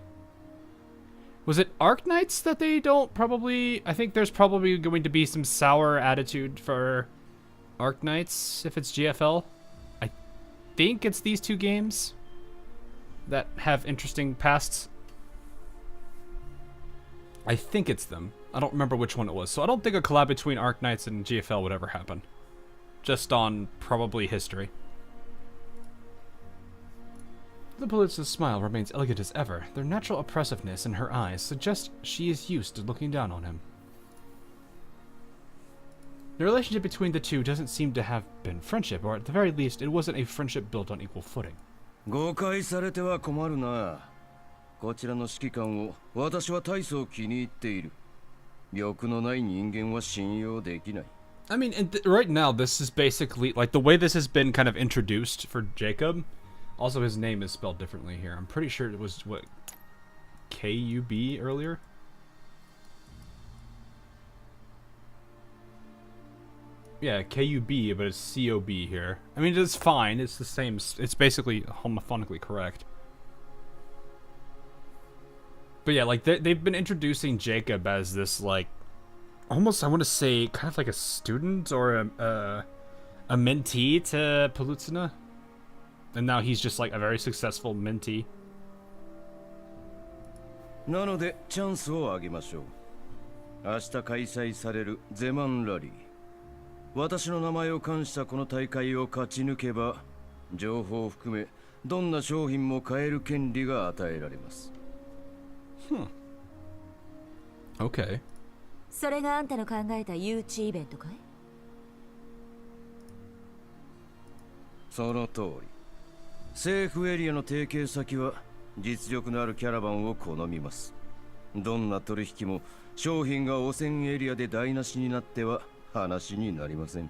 [SPEAKER 1] Was it Arc Knights that they don't probably? I think there's probably going to be some sour attitude for Arc Knights if it's GFL. I think it's these two games that have interesting pasts. I think it's them. I don't remember which one it was. So I don't think a collab between Arc Knights and GFL would ever happen. Just on probably history. The Pulitza's smile remains elegant as ever. Their natural oppressiveness in her eyes suggests she is used to looking down on him. The relationship between the two doesn't seem to have been friendship, or at the very least, it wasn't a friendship built on equal footing.
[SPEAKER 4] 誤解されては困るな。こちらの指揮官を私は大層気に入っている。欲のない人間は信用できない。
[SPEAKER 1] I mean, right now, this is basically, like, the way this has been kind of introduced for Jacob. Also, his name is spelled differently here. I'm pretty sure it was, what, K-U-B earlier? Yeah, K-U-B, but it's C-O-B here. I mean, it's fine. It's the same. It's basically homophonically correct. But yeah, like, they've been introducing Jacob as this, like, almost, I want to say, kind of like a student or a mentee to Polutzina. And now he's just, like, a very successful mentee.
[SPEAKER 4] なので、チャンスをあげましょう。明日開催されるゼマンラリー。私の名前を冠したこの大会を勝ち抜けば、情報を含めどんな商品も買える権利が与えられます。
[SPEAKER 1] Okay.
[SPEAKER 6] それがあんたの考えた誘致イベントかい？
[SPEAKER 4] その通り。政府エリアの提携先は実力のあるキャラバンを好みます。どんな取引も商品が汚染エリアで台無しになっては話になりません。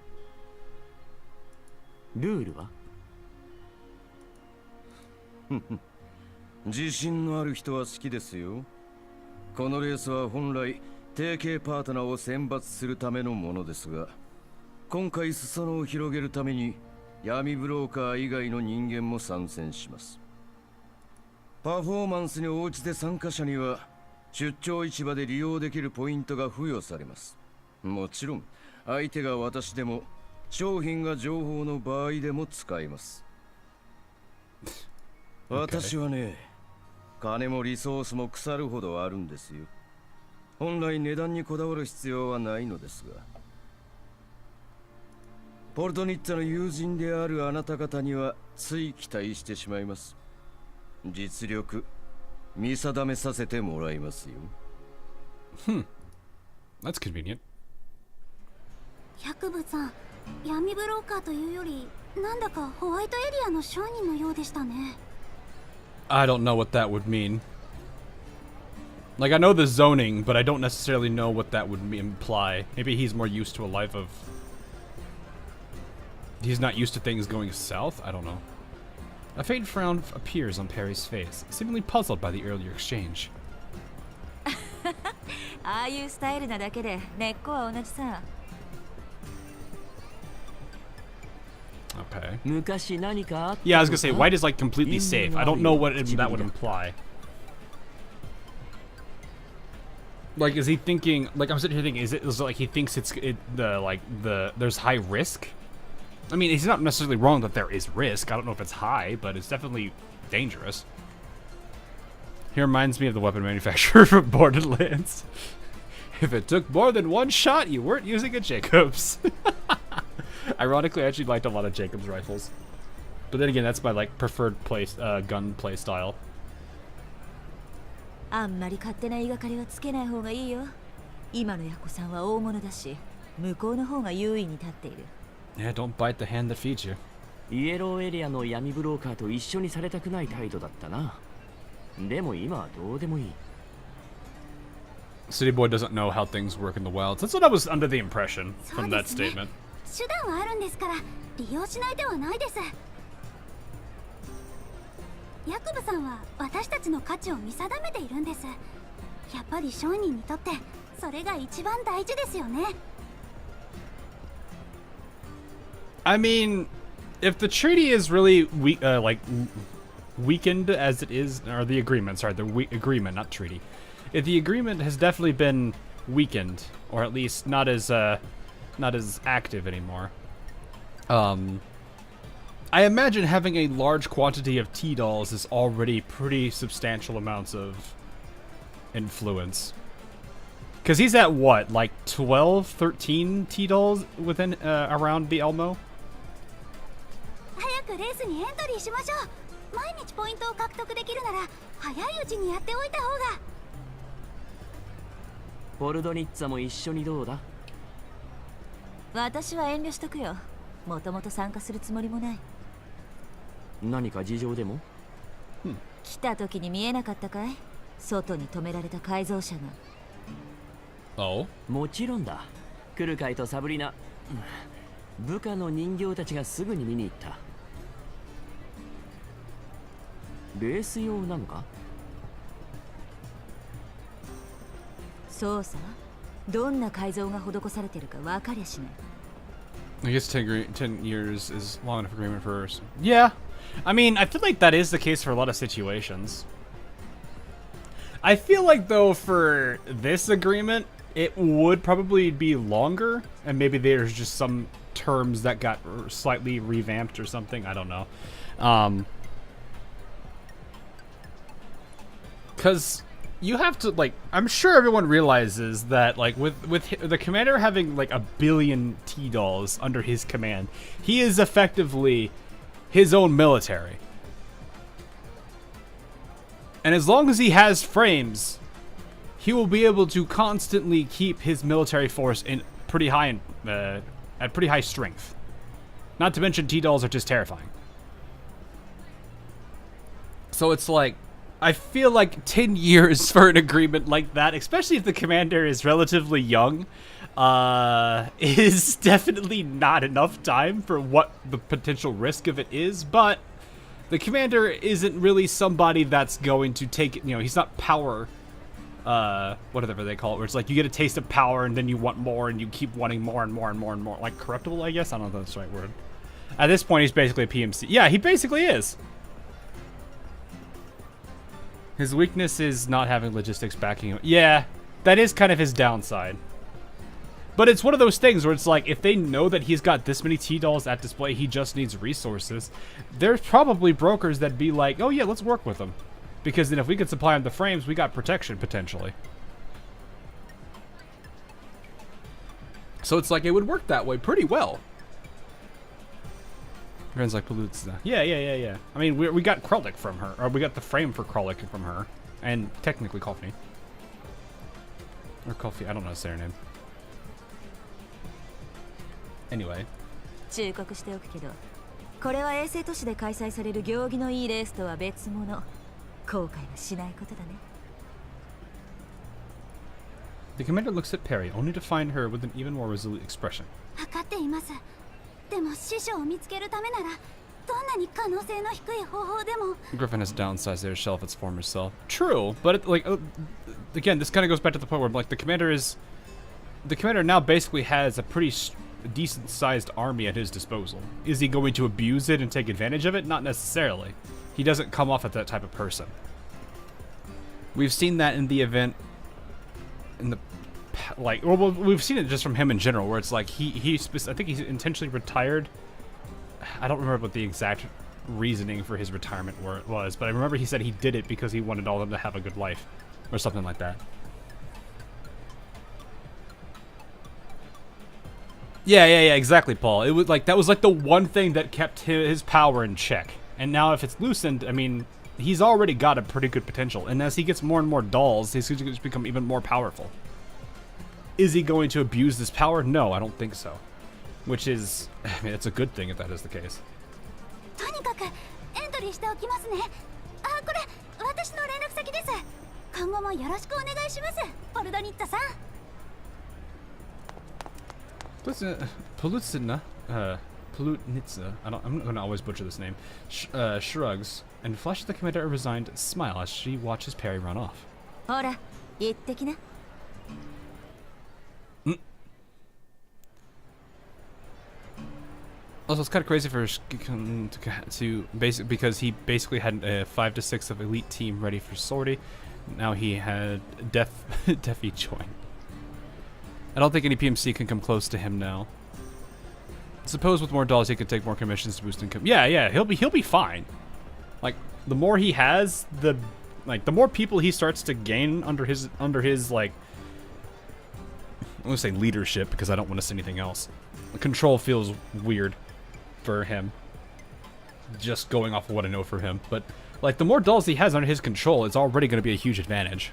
[SPEAKER 5] ルールは？
[SPEAKER 4] 自信のある人は好きですよ。このレースは本来提携パートナーを選抜するためのものですが、今回裾野を広げるために闇ブローカー以外の人間も参戦します。パフォーマンスに応じて参加者には出張市場で利用できるポイントが付与されます。もちろん相手が私でも商品が情報の場合でも使えます。私はね、金もリソースも腐るほどあるんですよ。本来値段にこだわる必要はないのですが、ポルトニッツァの友人であるあなた方にはつい期待してしまいます。実力見定めさせてもらいますよ。
[SPEAKER 1] That's convenient.
[SPEAKER 3] 百部さん、闇ブローカーというよりなんだかホワイトエリアの商人のようでしたね。
[SPEAKER 1] I don't know what that would mean. Like, I know the zoning, but I don't necessarily know what that would imply. Maybe he's more used to a life of... He's not used to things going south? I don't know. A faint frown appears on Peri's face, seemingly puzzled by the earlier exchange.
[SPEAKER 6] ああいうスタイルなだけで根っこは同じさ。
[SPEAKER 1] Okay.
[SPEAKER 5] 昔何かあった？
[SPEAKER 1] Yeah, I was gonna say, white is like completely safe. I don't know what that would imply. Like, is he thinking? Like, I'm sitting here thinking, is it like he thinks there's high risk? I mean, he's not necessarily wrong that there is risk. I don't know if it's high, but it's definitely dangerous. He reminds me of the weapon manufacturer from Borderlands. If it took more than one shot, you weren't using a Jacobs. Ironically, I actually liked a lot of Jacobs rifles. But then again, that's my like preferred gun play style.
[SPEAKER 6] あんまり勝手な言いがかりはつけない方がいいよ。今のヤコさんは大物だし、向こうの方が優位に立っている。
[SPEAKER 1] Yeah, don't bite the hand that feeds you.
[SPEAKER 5] イエローエリアの闇ブローカーと一緒にされたくない態度だったな。でも今はどうでもいい。
[SPEAKER 1] City Boy doesn't know how things work in the wilds. That's what I was under the impression from that statement.
[SPEAKER 3] 手段はあるんですから利用しない手はないです。ヤクブさんは私たちの価値を見定めているんです。やっぱり商人にとってそれが一番大事ですよね。
[SPEAKER 1] I mean, if the treaty is really weakened as it is, or the agreement, sorry, the agreement, not treaty. If the agreement has definitely been weakened, or at least not as active anymore, I imagine having a large quantity of T-dolls is already pretty substantial amounts of influence. Because he's at what, like 12, 13 T-dolls within, around the Elmo?
[SPEAKER 3] 早くレースにエントリーしましょう。毎日ポイントを獲得できるなら早いうちにやっておいた方が。
[SPEAKER 5] ポルドニッツァも一緒にどうだ？
[SPEAKER 6] 私は遠慮しとくよ。もともと参加するつもりもない。
[SPEAKER 5] 何か事情でも？
[SPEAKER 6] 来た時に見えなかったかい？外に止められた改造車が。
[SPEAKER 1] Oh?
[SPEAKER 5] もちろんだ。クルカイとサブリナ、部下の人形たちがすぐに見に行った。レース用なのか？
[SPEAKER 6] そうさ。どんな改造が施されてるか分かりゃしない。
[SPEAKER 1] I guess 10 years is long enough agreement for us. Yeah. I mean, I feel like that is the case for a lot of situations. I feel like, though, for this agreement, it would probably be longer, and maybe there's just some terms that got slightly revamped or something. I don't know. Because you have to, like, I'm sure everyone realizes that, like, with the commander having, like, 1 billion T-dolls under his command, he is effectively his own military. And as long as he has frames, he will be able to constantly keep his military force in pretty high, at pretty high strength. Not to mention T-dolls are just terrifying. So it's like, I feel like 10 years for an agreement like that, especially if the commander is relatively young, is definitely not enough time for what the potential risk of it is, but the commander isn't really somebody that's going to take it, you know, he's not power, whatever they call it, where it's like you get a taste of power and then you want more and you keep wanting more and more and more and more, like corruptible, I guess? I don't know if that's the right word. At this point, he's basically a PMC. Yeah, he basically is. His weakness is not having logistics backing him. Yeah, that is kind of his downside. But it's one of those things where it's like, if they know that he's got this many T-dolls at display, he just needs resources, there's probably brokers that'd be like, oh yeah, let's work with him. Because then if we could supply him the frames, we got protection, potentially. So it's like, it would work that way pretty well. Friends like pollutes. Yeah. I mean, we got Kralik from her, or we got the frame for Kralik from her, and technically Coffee. Or Coffee, I don't know how to say her name. Anyway.
[SPEAKER 6] 忠告しておくけど、これは衛星都市で開催される行儀のいいレースとは別物。後悔はしないことだね。
[SPEAKER 1] The commander looks at Peri, only to find her with an even more resolute expression.
[SPEAKER 3] 分かっています。でも師匠を見つけるためならどんなに可能性の低い方法でも。
[SPEAKER 1] Griffin has downsized their shelf its former self. True, but again, this kind of goes back to the point where like the commander now basically has a pretty decent-sized army at his disposal. Is he going to abuse it and take advantage of it? Not necessarily. He doesn't come off as that type of person. We've seen that in the event, in the well, we've seen it just from him in general, where it's like I think he's intentionally retired. I don't remember what the exact reasoning for his retirement was, but I remember he said he did it because he wanted all of them to have a good life, or something like that. Yeah, exactly, Paul. It was like that was like the one thing that kept his power in check. And now if it's loosened, I mean, he's already got a pretty good potential. And as he gets more and more dolls, he's going to just become even more powerful. Is he going to abuse this power? No, I don't think so. Which is, I mean, it's a good thing if that is the case.
[SPEAKER 3] 理しておきますね。あ、これ私の連絡先です。今後もよろしくお願いします、ポルドニッツァさん。
[SPEAKER 2] Polutnitsa, I'm gonna always butcher this name, shrugs and flashes the commander a resigned smile as she watches Peri run off.
[SPEAKER 6] ほら行ってきな。
[SPEAKER 2] Also, it's kind of crazy for Shikun to because he basically had a 5 to 6 of elite team ready for sortie. Now he had Defi join. I don't think any PMC can come close to him now. Suppose with more dolls he could take more commissions to boost income. Yeah, he'll be fine. Like the more he has, the more people he starts to gain under his like, I'm gonna say leadership because I don't want to say anything else. Control feels weird for him. Just going off of what I know for him, but like the more dolls he has under his control, it's already going to be a huge advantage.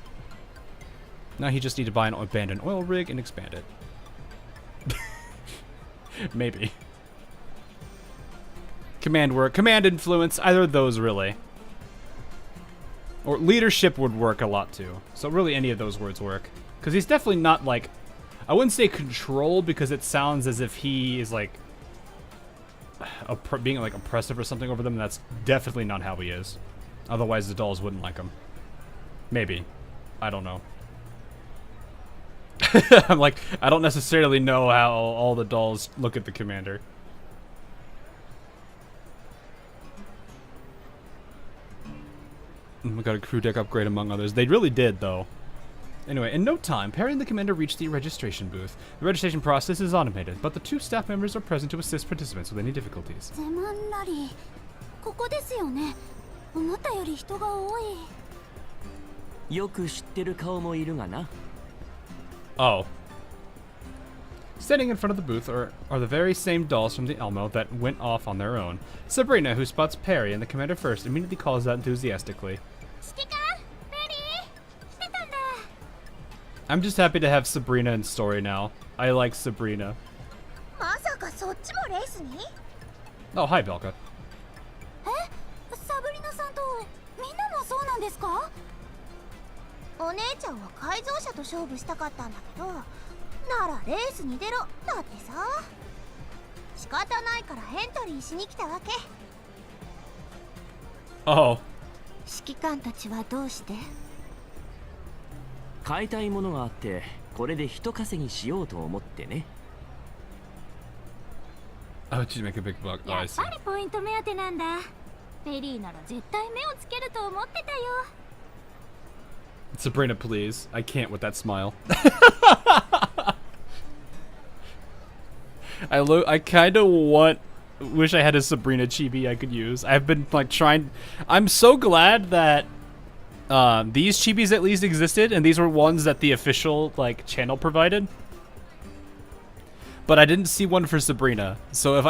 [SPEAKER 2] Now he just needs to buy an abandoned oil rig and expand it. Maybe. Command work, command influence, either of those really. Or leadership would work a lot too. So really any of those words work. Because he's definitely not like, I wouldn't say control because it sounds as if he is like being like oppressive or something over them. That's definitely not how he is. Otherwise the dolls wouldn't like him. Maybe. I don't know. I'm like, I don't necessarily know how all the dolls look at the commander. We got a crew deck upgrade among others. They really did, though. Anyway, in no time, Peri and the commander reached the registration booth. The registration process is automated, but the 2 staff members are present to assist participants with any difficulties.
[SPEAKER 3] ゼマンラリー、ここですよね。思ったより人が多い。
[SPEAKER 5] よく知ってる顔もいるがな。
[SPEAKER 2] Oh. Standing in front of the booth are the very same dolls from the Elmo that went off on their own. Sabrina, who spots Peri and the commander first, immediately calls out enthusiastically.
[SPEAKER 3] 指揮官、ペリー、来てたんだ。
[SPEAKER 2] I'm just happy to have Sabrina in story now. I like Sabrina.
[SPEAKER 3] まさかそっちもレースに？
[SPEAKER 2] Oh, hi, Belka.
[SPEAKER 3] サブリナさんとみんなもそうなんですか？お姉ちゃんは改造車と勝負したかったんだけど、ならレースに出ろだってさ。仕方ないからエントリーしに来たわけ。
[SPEAKER 2] Oh.
[SPEAKER 3] 指揮官たちはどうして？
[SPEAKER 5] 買いたいものがあってこれで人稼ぎしようと思ってね。
[SPEAKER 2] Oh, did you make a big buck? Oh,
[SPEAKER 3] や
[SPEAKER 2] I
[SPEAKER 3] っ
[SPEAKER 2] see.
[SPEAKER 3] ぱりポイント目当てなんだ。ペリーなら絶対目をつけると思ってたよ。
[SPEAKER 2] Sabrina, please. I can't with that smile. I kind of wish I had a Sabrina chibi I could use. I've been like trying. I'm so glad that these chibis at least existed, and these were ones that the official like channel provided. But I didn't see one for Sabrina. So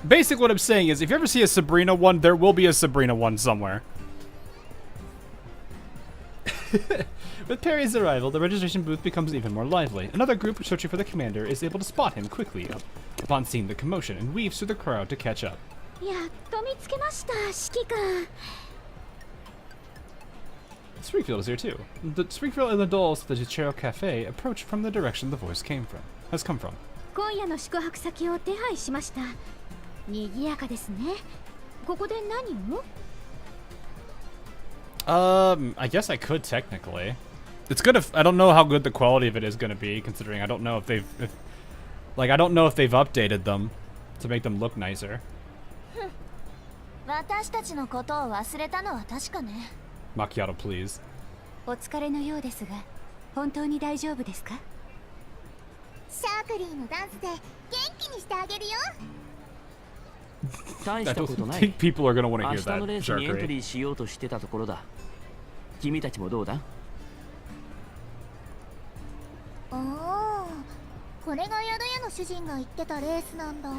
[SPEAKER 2] basically what I'm saying is, if you ever see a Sabrina one, there will be a Sabrina one somewhere. With Peri's arrival, the registration booth becomes even more lively. Another group searching for the commander is able to spot him quickly upon seeing the commotion and weaves through the crowd to catch up.
[SPEAKER 3] やっと見つけました、指揮官。
[SPEAKER 2] Springfield is here too. The Springfield and the dolls at the Jachero Cafe approach from the direction the voice has come from.
[SPEAKER 3] 今夜の宿泊先を手配しました。賑やかですね。ここで何を？
[SPEAKER 2] I guess I could technically. It's good if I don't know how good the quality of it is going to be, considering I don't know if I don't know if they've updated them to make them look nicer.
[SPEAKER 3] 私たちのことを忘れたのは確かね。
[SPEAKER 2] Macchiato, please.
[SPEAKER 3] お疲れのようですが、本当に大丈夫ですか？シャークリーのダンスで元気にしてあげるよ。
[SPEAKER 5] 大
[SPEAKER 2] I
[SPEAKER 5] したこ
[SPEAKER 2] don't
[SPEAKER 5] とない。
[SPEAKER 2] think people are going to want to
[SPEAKER 5] 明
[SPEAKER 2] hear
[SPEAKER 5] 日の
[SPEAKER 2] that
[SPEAKER 5] レースにエント
[SPEAKER 2] jerkery.
[SPEAKER 5] リーしようとしてたところだ。君たちもどうだ？
[SPEAKER 3] おお、これが宿屋の主人が言ってたレースなんだ。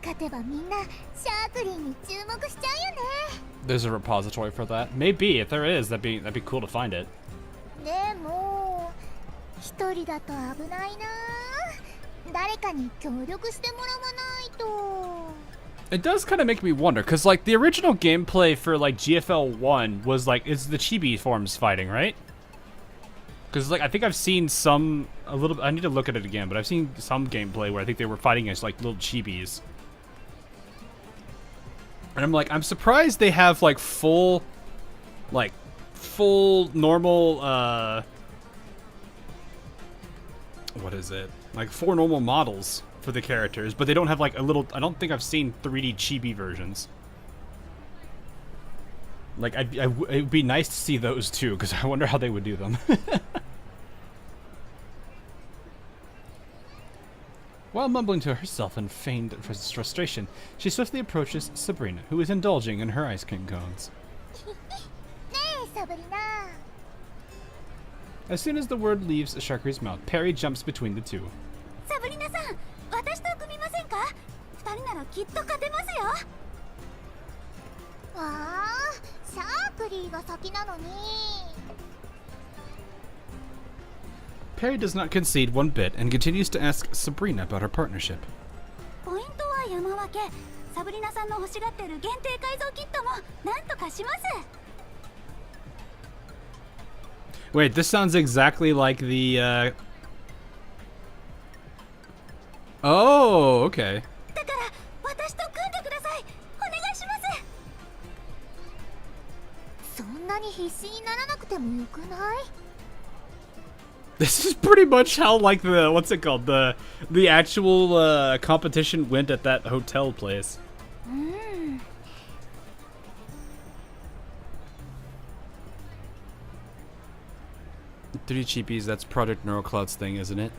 [SPEAKER 3] 勝てばみんなシャークリーに注目しちゃうよね。
[SPEAKER 2] There's a repository for that. Maybe if there is, that'd be cool to find it.
[SPEAKER 3] でも一人だと危ないな。誰かに協力してもらわない
[SPEAKER 1] It does kind of make me wonder, because, like, the original gameplay for, like, GFL 1 was, like, it's the chibi forms fighting, right? Because, like, I think I've seen I need to look at it again, but I've seen some gameplay where I think they were fighting as, like, little chibis. And I'm like, I'm surprised they have, like, full normal, what is it? Like, 4 normal models for the characters, but they don't have, like, I don't think I've seen 3D chibi versions. Like, it would be nice to see those, too, because I wonder how they would do them. While mumbling to herself in feigned frustration, she swiftly approaches Sabrina, who is indulging in her ice cream cones. As soon as the word leaves Shakri's mouth, Peri jumps between the two.
[SPEAKER 3] サブリナさん、私と組みませんか？二人ならきっと勝てますよ。わあ、シャークリーが先なのに。
[SPEAKER 1] Peri does not concede one bit and continues to ask Sabrina about her partnership.
[SPEAKER 3] ポイントは山分け。サブリナさんの欲しがってる限定改造キットもなんとかします。
[SPEAKER 1] Wait, this sounds exactly like the, Oh, okay.
[SPEAKER 3] だから私と組んでください。お願いします。そんなに必死にならなくてもよくない？
[SPEAKER 1] This is pretty much how, like, what's it called? The actual, competition went at that hotel place. 3D cheapies, that's Project Neurocloud's thing, isn't it?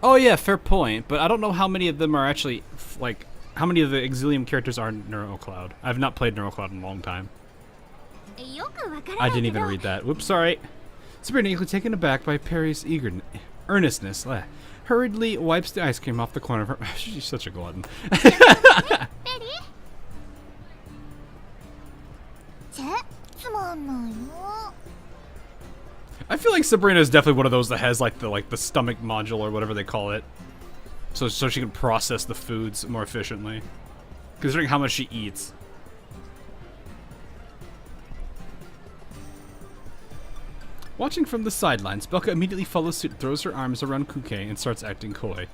[SPEAKER 1] Oh yeah, fair point, but I don't know how many of them are actually, like, how many of the Exilium characters are Neurocloud. I've not played Neurocloud in a long time. I didn't even read that. Whoops, sorry. Sabrina, taken aback by Peri's earnestness, hurriedly wipes the ice cream off the corner of her... She's such a glutton. I feel like Sabrina is definitely one of those that has, like, the stomach module or whatever they call it. So she can process the foods more efficiently. Considering how much she eats. Watching from the sidelines, Belka immediately follows suit, throws her arms around Kuke, and starts acting coy.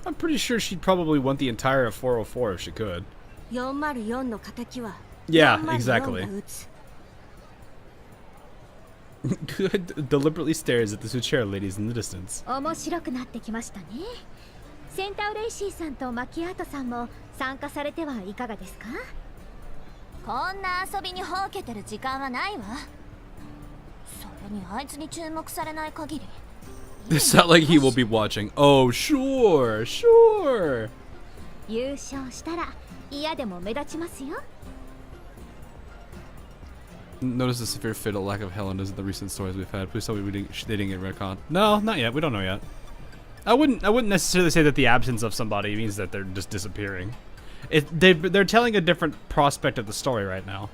[SPEAKER 1] I'm pretty sure she'd probably want the entire 404 if she could. Yeah, exactly. Deliberately stares at the Suchera ladies in the distance.
[SPEAKER 3] 面白くなってきましたね。センタウレイシーさんとマキアートさんも参加されてはいかがですか？こんな遊びにほうけてる時間はないわ。それにあいつに注目されない限り。
[SPEAKER 1] It's not like he will be watching. Oh, sure, sure.
[SPEAKER 3] 優勝したら嫌でも目立ちますよ。
[SPEAKER 1] Notice the severe fatal lack of Helenas in the recent stories we've had. Please tell me they didn't get retconned. No, not yet. We don't know yet. I wouldn't necessarily say that the absence of somebody means that they're just disappearing. They're telling a different prospect of the story right now.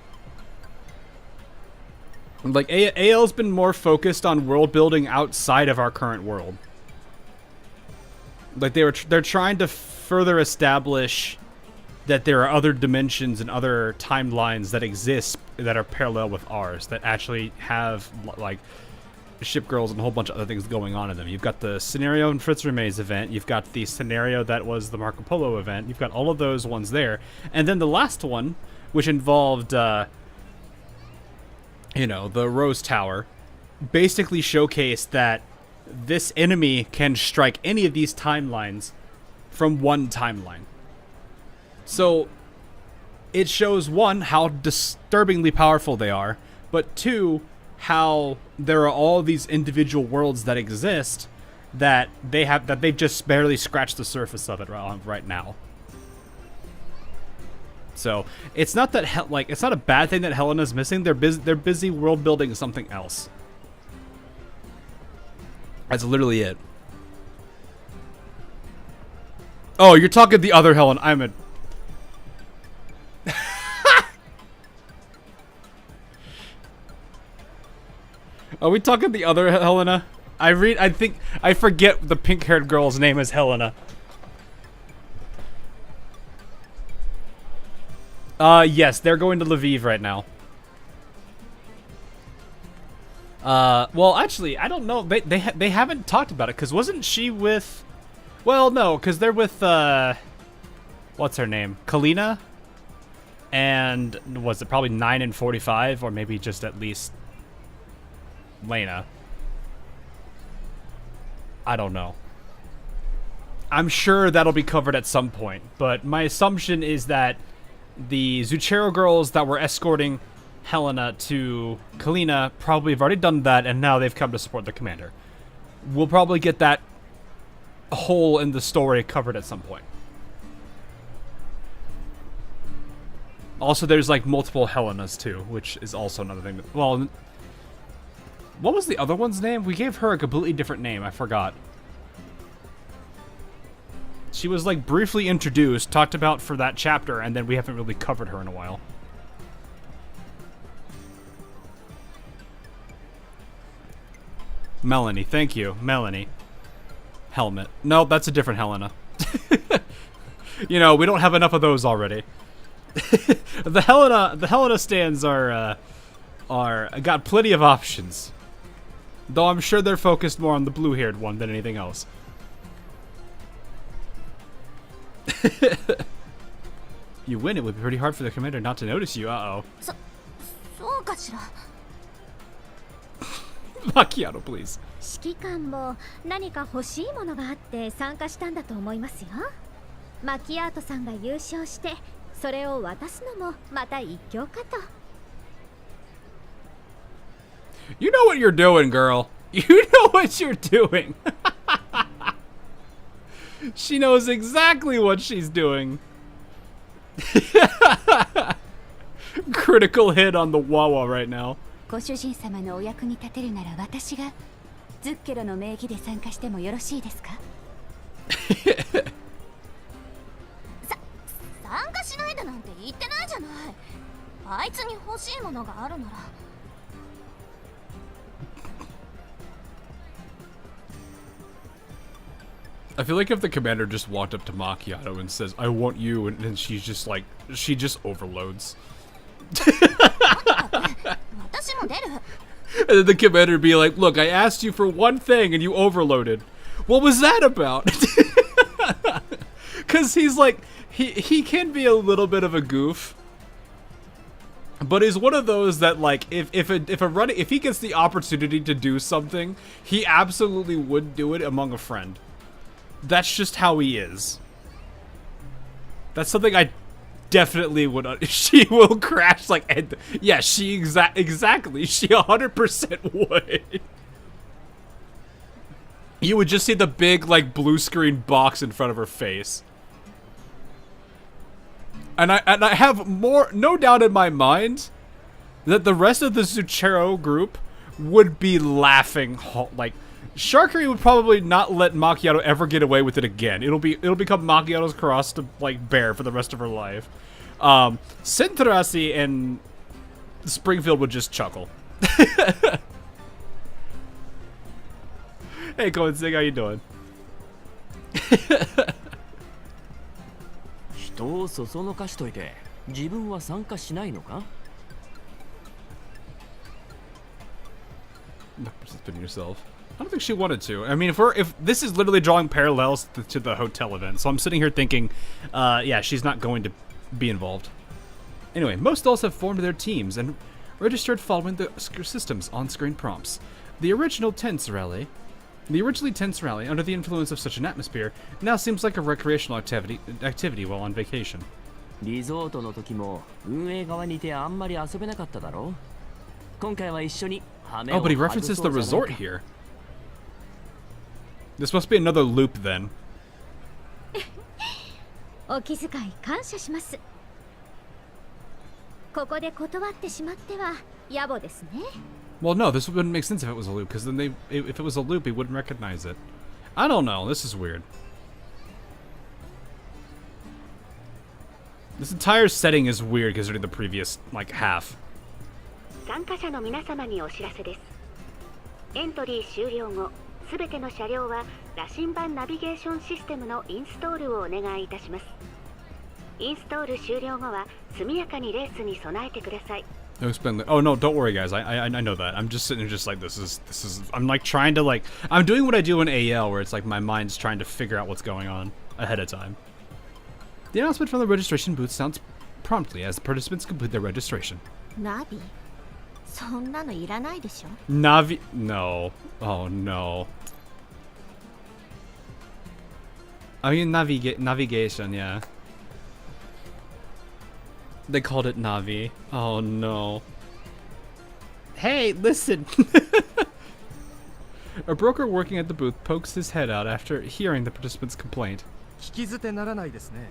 [SPEAKER 1] Like AL's been more focused on world building outside of our current world. Like they're trying to further establish that there are other dimensions and other timelines that exist that are parallel with ours, that actually have, like, ship girls and a whole bunch of other things going on in them. You've got the scenario in Fritz Remay's event, you've got the scenario that was the Marco Polo event, you've got all of those ones there, and then the last one, which involved, you know, the Rose Tower, basically showcased that this enemy can strike any of these timelines from one timeline. So, it shows, one, how disturbingly powerful they are, but two, how there are all these individual worlds that exist that they've just barely scratched the surface of it right now. So it's not that it's not a bad thing that Helena's missing. They're busy world building something else. That's literally it. Oh, you're talking the other Helena. I'm a. Are we talking the other Helena? I think I forget the pink-haired girl's name is Helena. Yes, they're going to Lviv right now. Well, actually, I don't know. They haven't talked about it, because wasn't she with... Well, no, because they're with, what's her name? Kalina? And was it probably 9 and 45, or maybe just at least Lena? I don't know. I'm sure that'll be covered at some point, but my assumption is that the Zuchero girls that were escorting Helena to Kalina probably have already done that, and now they've come to support the commander. We'll probably get that hole in the story covered at some point. Also, there's like multiple Helenas too, which is also another thing. Well, what was the other one's name? We gave her a completely different name. I forgot. She was like briefly introduced, talked about for that chapter, and then we haven't really covered her in a while. Melanie, thank you. Melanie. Helmet. No, that's a different Helena. You know, we don't have enough of those already. The Helena stands are got plenty of options. Though I'm sure they're focused more on the blue-haired one than anything else. You win, it would be pretty hard for the commander not to notice you. Uh-oh.
[SPEAKER 3] そうかしら。
[SPEAKER 1] Macchiato, please.
[SPEAKER 7] 指揮官も何か欲しいものがあって参加したんだと思いますよ。マキアートさんが優勝してそれを渡すのもまた一興かと。
[SPEAKER 1] You know what you're doing, girl. You know what you're doing. She knows exactly what she's doing. Critical hit on the Wawa right now.
[SPEAKER 3] ご主人様のお役に立てるなら私がズッケロの名義で参加してもよろしいですか？参加しないだなんて言ってないじゃない。あいつに欲しいものがあるなら。
[SPEAKER 1] I feel like if the commander just walked up to Macchiato and says, I want you, and then she's just like, she just overloads. And then the commander would be like, look, I asked you for one thing and you overloaded. What was that about? Because he's like, he can be a little bit of a goof. But he's one of those that, like, if he gets the opportunity to do something, he absolutely would do it among a friend. That's just how he is. That's something I definitely would. She will crash like. Yeah, she exactly. She 100% would. You would just see the big like blue screen box in front of her face. And I have no doubt in my mind that the rest of the Zuchero group would be laughing like. Sharkery would probably not let Macchiato ever get away with it again. It'll become Macchiato's cross to like bear for the rest of her life. Sinterasi and Springfield would just chuckle. Hey, Coinsig, how you doing?
[SPEAKER 5] 人をそそのかしといて自分は参加しないのか?
[SPEAKER 1] No, suspend yourself. I don't think she wanted to. I mean, if this is literally drawing parallels to the hotel event, so I'm sitting here thinking, yeah, she's not going to be involved. Anyway, most dolls have formed their teams and registered following the system's on-screen prompts. The originally tense rally, under the influence of such an atmosphere, now seems like a recreational activity while on vacation.
[SPEAKER 5] リゾートの時も運営側にいてあんまり遊べなかっただろう。今回は一緒に羽目を
[SPEAKER 1] Oh, but he references the resort here.
[SPEAKER 2] This must be another loop then.
[SPEAKER 7] お気遣い感謝します。ここで断ってしまっては野暮ですね。
[SPEAKER 2] Well, no, this wouldn't make sense if it was a loop, because then if it was a loop, he wouldn't recognize it. I don't know. This is weird. This entire setting is weird considering the previous, like, half.
[SPEAKER 8] 参加者の皆様にお知らせです。エントリー終了後、すべての車両は羅針盤ナビゲーションシステムのインストールをお願いいたします。インストール終了後は速やかにレースに備えてください。
[SPEAKER 2] No, explain. Oh no, don't worry, guys. I know that. I'm just sitting there, just like this is. I'm like trying to like. I'm doing what I do in AL, where it's like my mind's trying to figure out what's going on ahead of time. The announcement from the registration booth sounds promptly as the participants complete their registration.
[SPEAKER 3] ナビそんなのいらないでしょ
[SPEAKER 2] Navi. No. Oh no. I mean navigation. Yeah. They called it Navi. Oh no. Hey, listen! A broker working at the booth pokes his head out after hearing the participant's complaint.
[SPEAKER 9] 聞き捨てならないですね。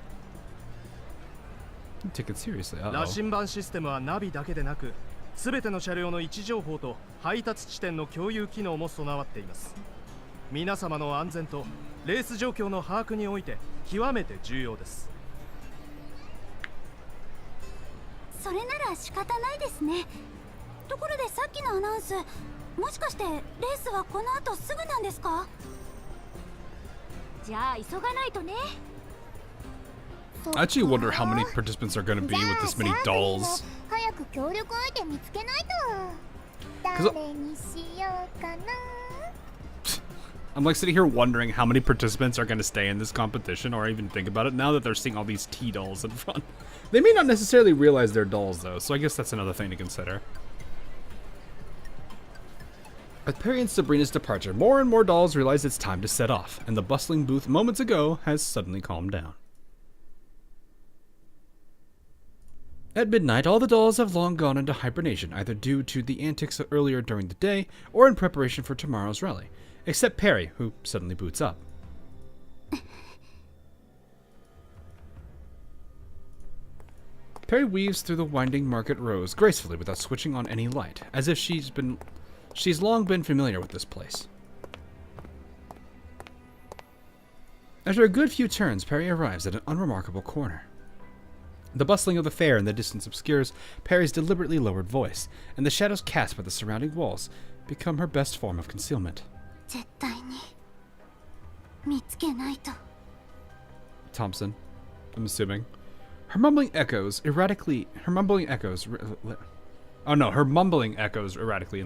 [SPEAKER 2] Take it seriously.
[SPEAKER 9] 羅
[SPEAKER 2] Uh-oh.
[SPEAKER 9] 針盤システムはナビだけでなく、すべての車両の位置情報と配達地点の共有機能も備わっています。皆様の安全とレース状況の把握において極めて重要です。
[SPEAKER 3] それなら仕方ないですね。ところでさっきのアナウンス、もしかしてレースはこの後すぐなんですか？
[SPEAKER 7] じゃあ急がないとね。
[SPEAKER 2] I actually wonder how many participants are going to be with this many dolls.
[SPEAKER 3] 早く協力相手見つけないと。誰にしようかな。
[SPEAKER 2] I'm like sitting here wondering how many participants are going to stay in this competition or even think about it now that they're seeing all these T dolls in front. They may not necessarily realize they're dolls though, so I guess that's another thing to consider. With Peri and Sabrina's departure, more and more dolls realize it's time to set off, and the bustling booth moments ago has suddenly calmed down. At midnight, all the dolls have long gone into hibernation, either due to the antics earlier during the day or in preparation for tomorrow's rally. Except Peri, who suddenly boots up. Peri weaves through the winding market rows gracefully without switching on any light, as if she's long been familiar with this place. After a good few turns, Peri arrives at an unremarkable corner. The bustling of the fair in the distance obscures Peri's deliberately lowered voice, and the shadows cast by the surrounding walls become her best form of concealment.
[SPEAKER 3] 絶対に見つけないと。
[SPEAKER 2] Thompson, I'm assuming. Her mumbling echoes erratically in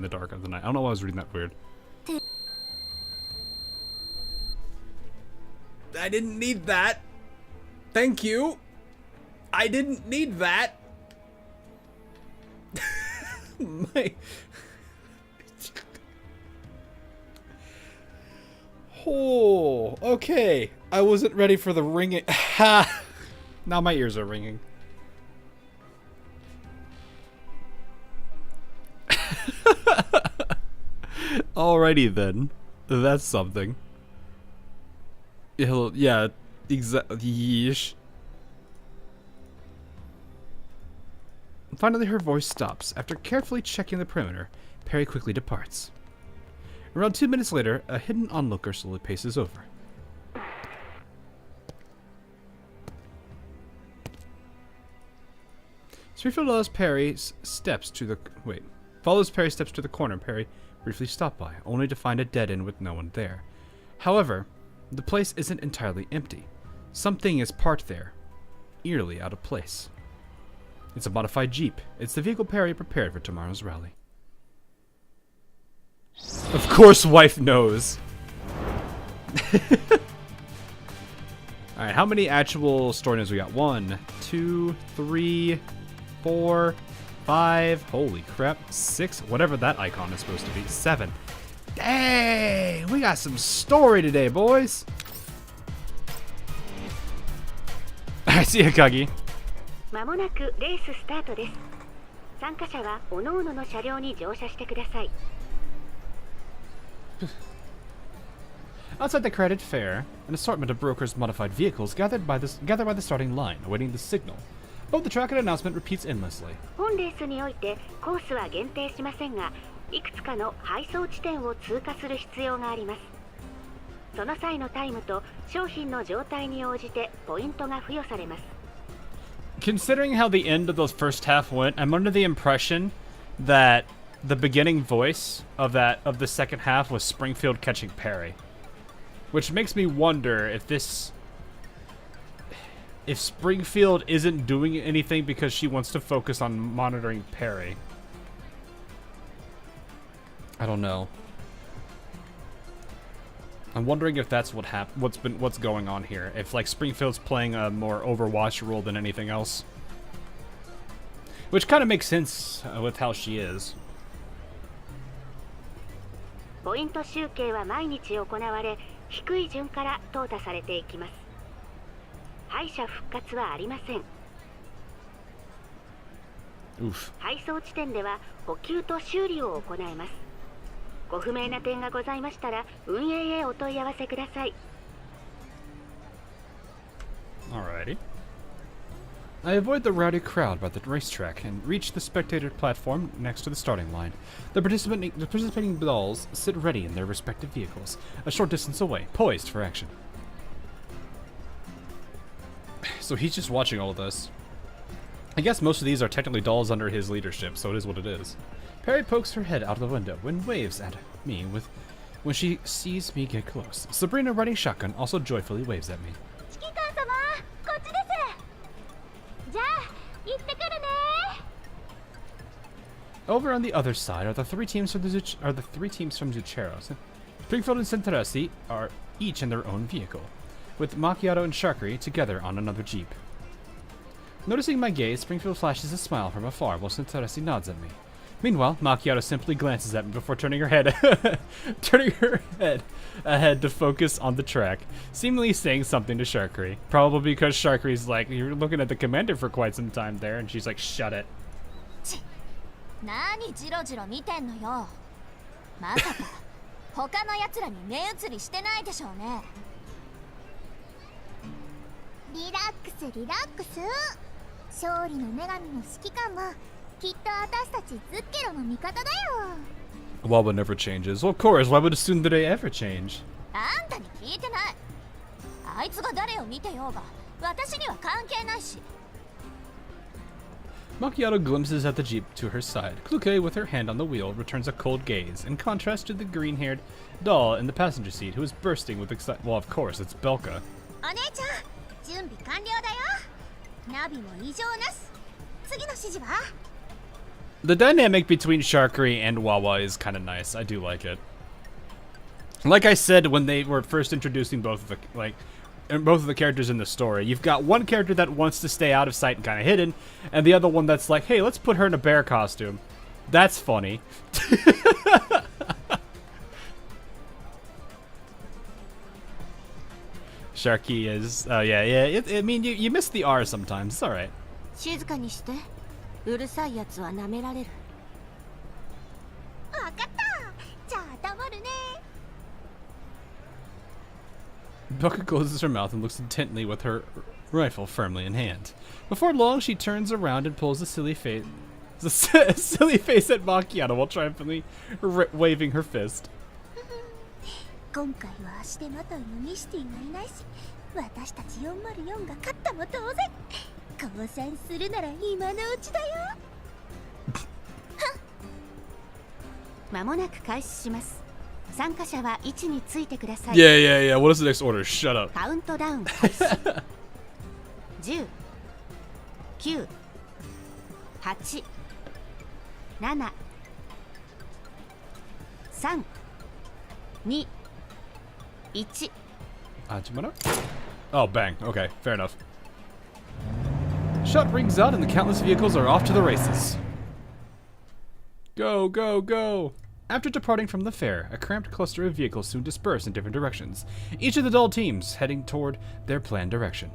[SPEAKER 2] the dark of the night. I don't know why I was reading that weird. I didn't need that. Thank you. I didn't need that. Oh, okay. I wasn't ready for the ringing. Ha! Now my ears are ringing. Alrighty then. That's something. Yeah, exactly. Yeesh. Finally, her voice stops. After carefully checking the perimeter, Peri quickly departs. Around 2 minutes later, a hidden onlooker slowly paces over. Springfield follows Peri's steps to the corner. Peri briefly stopped by, only to find a dead end with no one there. However, the place isn't entirely empty. Something is parked there, eerily out of place. It's a modified Jeep. It's the vehicle Peri prepared for tomorrow's rally. Of course, wife knows. Alright, how many actual story nodes we got? 1, 2, 3, 4, 5. Holy crap. 6. Whatever that icon is supposed to be. 7. Dang! We got some story today, boys. I see you, Kagi.
[SPEAKER 8] まもなくレーススタートです。参加者は各々の車両に乗車してください。
[SPEAKER 1] Outside the crowded fair, an assortment of brokers' modified vehicles gather by the starting line, awaiting the signal. Both the track and announcement repeats endlessly.
[SPEAKER 8] 本レースにおいてコースは限定しませんが、いくつかの配送地点を通過する必要があります。その際のタイムと商品の状態に応じてポイントが付与されます。
[SPEAKER 1] Considering how the end of the first half went, I'm under the impression that the beginning voice of the second half was Springfield catching Peri. Which makes me wonder if Springfield isn't doing anything because she wants to focus on monitoring Peri. I don't know. I'm wondering if that's what's going on here. If like Springfield's playing a more Overwatch role than anything else. Which kind of makes sense with how she is.
[SPEAKER 8] ポイント集計は毎日行われ、低い順から淘汰されていきます。敗者復活はありません。配送地点では補給と修理を行います。ご不明な点がございましたら運営へお問い合わせください。
[SPEAKER 1] Alrighty. I avoid the rowdy crowd by the racetrack and reach the spectator platform next to the starting line. The participating dolls sit ready in their respective vehicles, a short distance away, poised for action. So he's just watching all of this. I guess most of these are technically dolls under his leadership, so it is what it is. Peri pokes her head out of the window and waves at me when she sees me get close. Sabrina, riding shotgun, also joyfully waves at me. Over on the other side are the three teams from Zucheros. Springfield and Centerasi are each in their own vehicle, with Macchiato and Sharkery together on another jeep. Noticing my gaze, Springfield flashes a smile from afar while Centerasi nods at me. Meanwhile, Macchiato simply glances at me before turning her head ahead to focus on the track, seemingly saying something to Sharkery. Probably because Sharkery's like, you're looking at the commander for quite some time there, and she's like, shut it.
[SPEAKER 3] 何ジロジロ見てんのよ。まさか他の奴らに目移りしてないでしょうね。リラックスリラックス。勝利の女神の指揮官もきっと私たちズッケロの味方だよ。
[SPEAKER 1] Wawa never changes. Well, of course, why would assume that they ever change?
[SPEAKER 3] あんたに聞いてない。あいつが誰を見てようが私には関係ないし。
[SPEAKER 1] Macchiato glimpses at the jeep to her side. Kluke, with her hand on the wheel, returns a cold gaze, in contrast to the green-haired doll in the passenger seat, who is bursting with excitement. Well, of course, it's Belka.
[SPEAKER 3] お姉ちゃん、準備完了だよ。ナビも異常なし。次の指示は？
[SPEAKER 1] The dynamic between Sharkery and Wawa is kind of nice. I do like it. Like I said when they were first introducing both of the characters in the story, you've got one character that wants to stay out of sight and kind of hidden, and the other one that's like, hey, let's put her in a bear costume. That's funny. Sharky is, yeah. I mean, you miss the R sometimes. It's all right.
[SPEAKER 3] 静かにして。うるさいやつは舐められる。わかった。じゃあ黙るね。
[SPEAKER 1] Belka closes her mouth and looks intently with her rifle firmly in hand. Before long, she turns around and pulls a silly face at Macchiato while triumphantly waving her fist.
[SPEAKER 3] 今回は足手まといのミシティがいないし、私たち404が勝ったも当然。降参するなら今のうちだよ。まもなく開始します。参加者は位置についてください。
[SPEAKER 1] Yeah. What is the next order? Shut up.
[SPEAKER 3] カウントダウン開始。10、9、8、7、3、2、1。
[SPEAKER 1] Oh, bang. Okay, fair enough. Shot rings out and the countless vehicles are off to the races. Go, go, go! After departing from the fair, a cramped cluster of vehicles soon disperse in different directions, each of the doll teams heading toward their planned direction.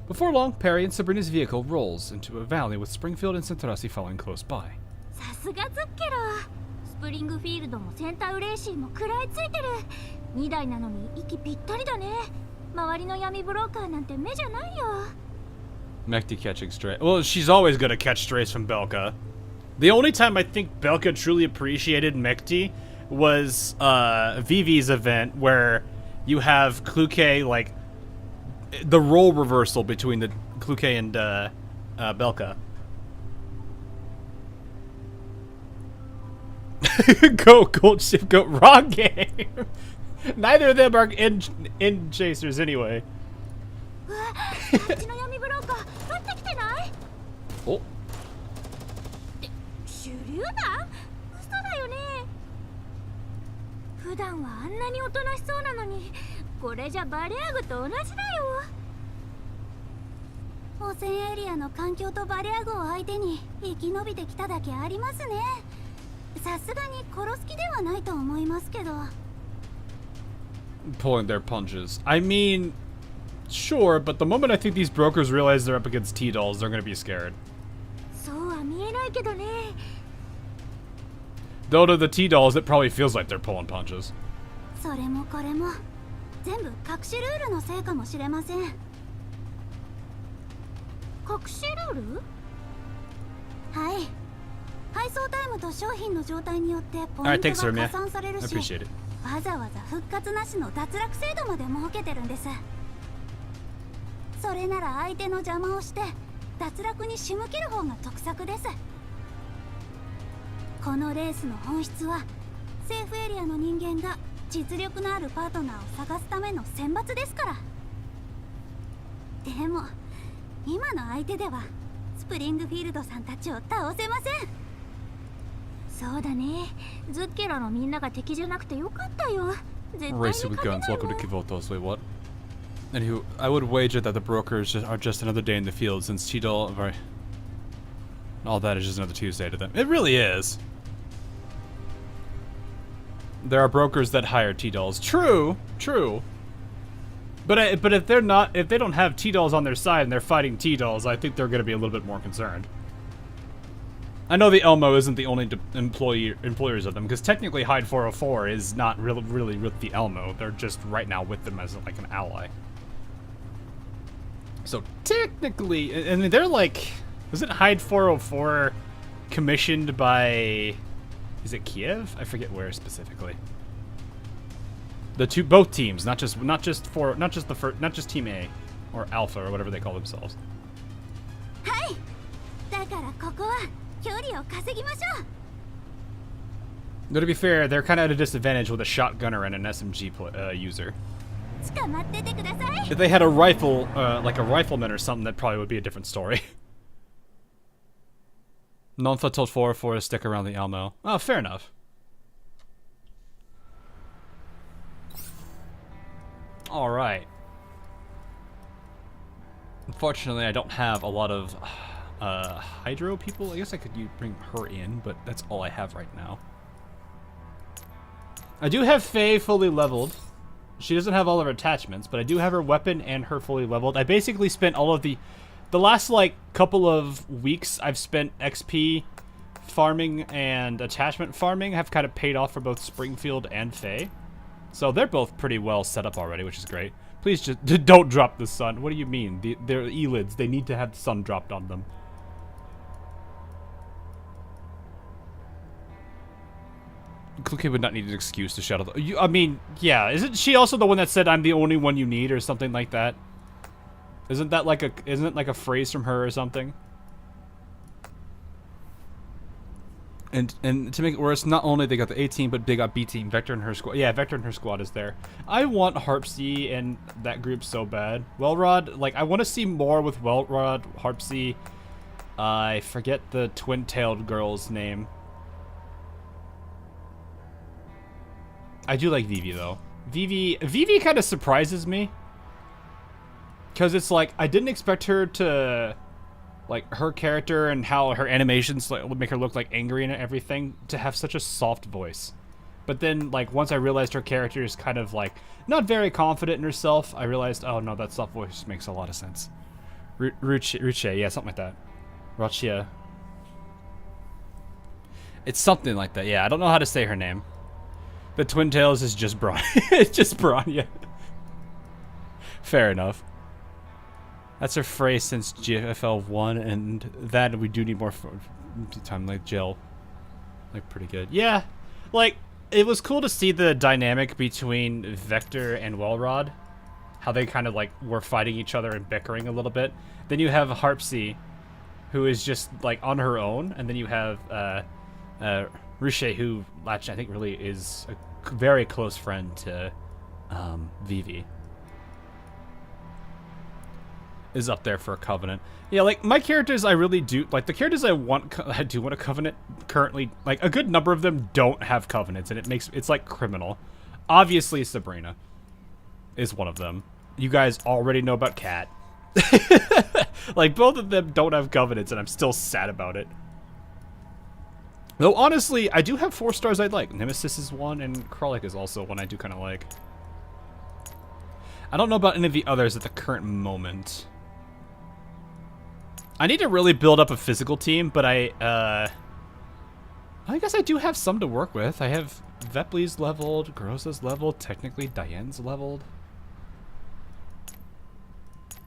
[SPEAKER 1] Before long, Peri and Sabrina's vehicle rolls into a valley with Springfield and Centerasi following close by.
[SPEAKER 3] さすがズッケロ。スプリングフィールドもセンターウレーシーも食らいついてる。2台なのに息ぴったりだね。周りの闇ブローカーなんて目じゃないよ。
[SPEAKER 1] Mechty catching stray. Well, she's always gonna catch strays from Belka. The only time I think Belka truly appreciated Mechty was Vivi's event, where you have Kluke, like, the role reversal between the Kluke and Belka. Go Gold Ship, go wrong game. Neither of them are in chasers anyway.
[SPEAKER 3] うわ、あっちの闇ブローカー降ってきてない？
[SPEAKER 1] Oh.
[SPEAKER 3] 手榴弾？嘘だよね。普段はあんなにおとなしそうなのに、これじゃバレアグと同じだよ。汚染エリアの環境とバレアグを相手に生き延びてきただけありますね。さすがに殺す気ではないと思いますけど。
[SPEAKER 1] Pulling their punches. I mean, sure, but the moment I think these brokers realize they're up against T-Dolls, they're gonna be scared.
[SPEAKER 3] そうは見えないけどね。
[SPEAKER 1] Though to the T-Dolls, it probably feels like they're pulling punches.
[SPEAKER 3] それもこれも全部隠しルールのせいかもしれません。隠しルール？はい。配送タイムと商品の状態によってポイントが加算されるし、わざわざ復活なしの脱落制度まで設けてるんです。それなら相手の邪魔をして脱落に仕向ける方が得策です。このレースの本質はセーフエリアの人間が実力のあるパートナーを探すための選抜ですから。でも今の相手ではスプリングフィールドさんたちを倒せません。そうだね。ズッケラのみんなが敵じゃなくてよかったよ。絶対に勝てないもん。
[SPEAKER 1] Welcome to Kivotos. Wait, what? Anywho, I would wager that the brokers are just another day in the field, since T-Doll, all that is just another Tuesday to them. It really is. There are brokers that hire T-Dolls. True, true. But if they're not, if they don't have T-Dolls on their side and they're fighting T-Dolls, I think they're going to be a little bit more concerned. I know the Elmo isn't the only employers of them, because technically Hyde 404 is not really with the Elmo. They're just right now with them as like an ally. So technically, I mean, they're like, isn't Hyde 404 commissioned by, is it Kiev? I forget where specifically. Both teams, not just Team A or Alpha or whatever they call themselves.
[SPEAKER 3] Hey, だからここは距離を稼ぎましょう。
[SPEAKER 1] Though to be fair, they're kind of at a disadvantage with a shotgunner and an SMG user.
[SPEAKER 3] 捕まっててください。
[SPEAKER 1] If they had a rifle, like a rifleman or something, that probably would be a different story. Nonfa told 404 to stick around the Elmo. Oh, fair enough. Alright. Unfortunately, I don't have a lot of Hydro people. I guess I could bring her in, but that's all I have right now. I do have Faye fully leveled. She doesn't have all of her attachments, but I do have her weapon and her fully leveled. I basically spent all of the last like couple of weeks I've spent XP farming and attachment farming have kind of paid off for both Springfield and Faye. So they're both pretty well set up already, which is great. Please just don't drop the sun. What do you mean? They're elids. They need to have the sun dropped on them. Kluke would not need an excuse to shadow. I mean, yeah. Isn't she also the one that said I'm the only one you need or something like that? Isn't that like a phrase from her or something? And to make it worse, not only they got the A team, but they got B team. Vector and her squad. Yeah, Vector and her squad is there. I want Harpsy and that group so bad. Wellrod, like I want to see more with Wellrod, Harpsy. I forget the twin-tailed girl's name. I do like Vivi though. Vivi kind of surprises me. Because it's like, I didn't expect her to, like, her character and how her animations would make her look like angry and everything, to have such a soft voice. But then, like, once I realized her character is kind of, like, not very confident in herself, I realized, oh no, that soft voice makes a lot of sense. Ruche, yeah, something like that. Rachia. It's something like that. Yeah, I don't know how to say her name. The Twin Tails is just Braun. It's just Braun, Fair enough. That's her phrase since GFL 1, and that we do need more time like Jill. Like, pretty good. Yeah, like, it was cool to see the dynamic between Vector and Wellrod. How they kind of, like, were fighting each other and bickering a little bit. Then you have Harpsy, who is just, like, on her own. And then you have, Ruche, who, I think, really is a very close friend to, Vivi. Is up there for a Covenant. Yeah, like, my characters, I really do, like, the characters I do want a Covenant currently, like, a good number of them don't have Covenants, and it's, like, criminal. Obviously, Sabrina is one of them. You guys already know about Kat. Like, both of them don't have Covenants, and I'm still sad about it. Though, honestly, I do have 4 stars I'd like. Nemesis is one, and Kralik is also one I do kind of like. I don't know about any of the others at the current moment. I need to really build up a physical team, but I guess I do have some to work with. I have Vepli's leveled, Groza's leveled, technically Diane's leveled.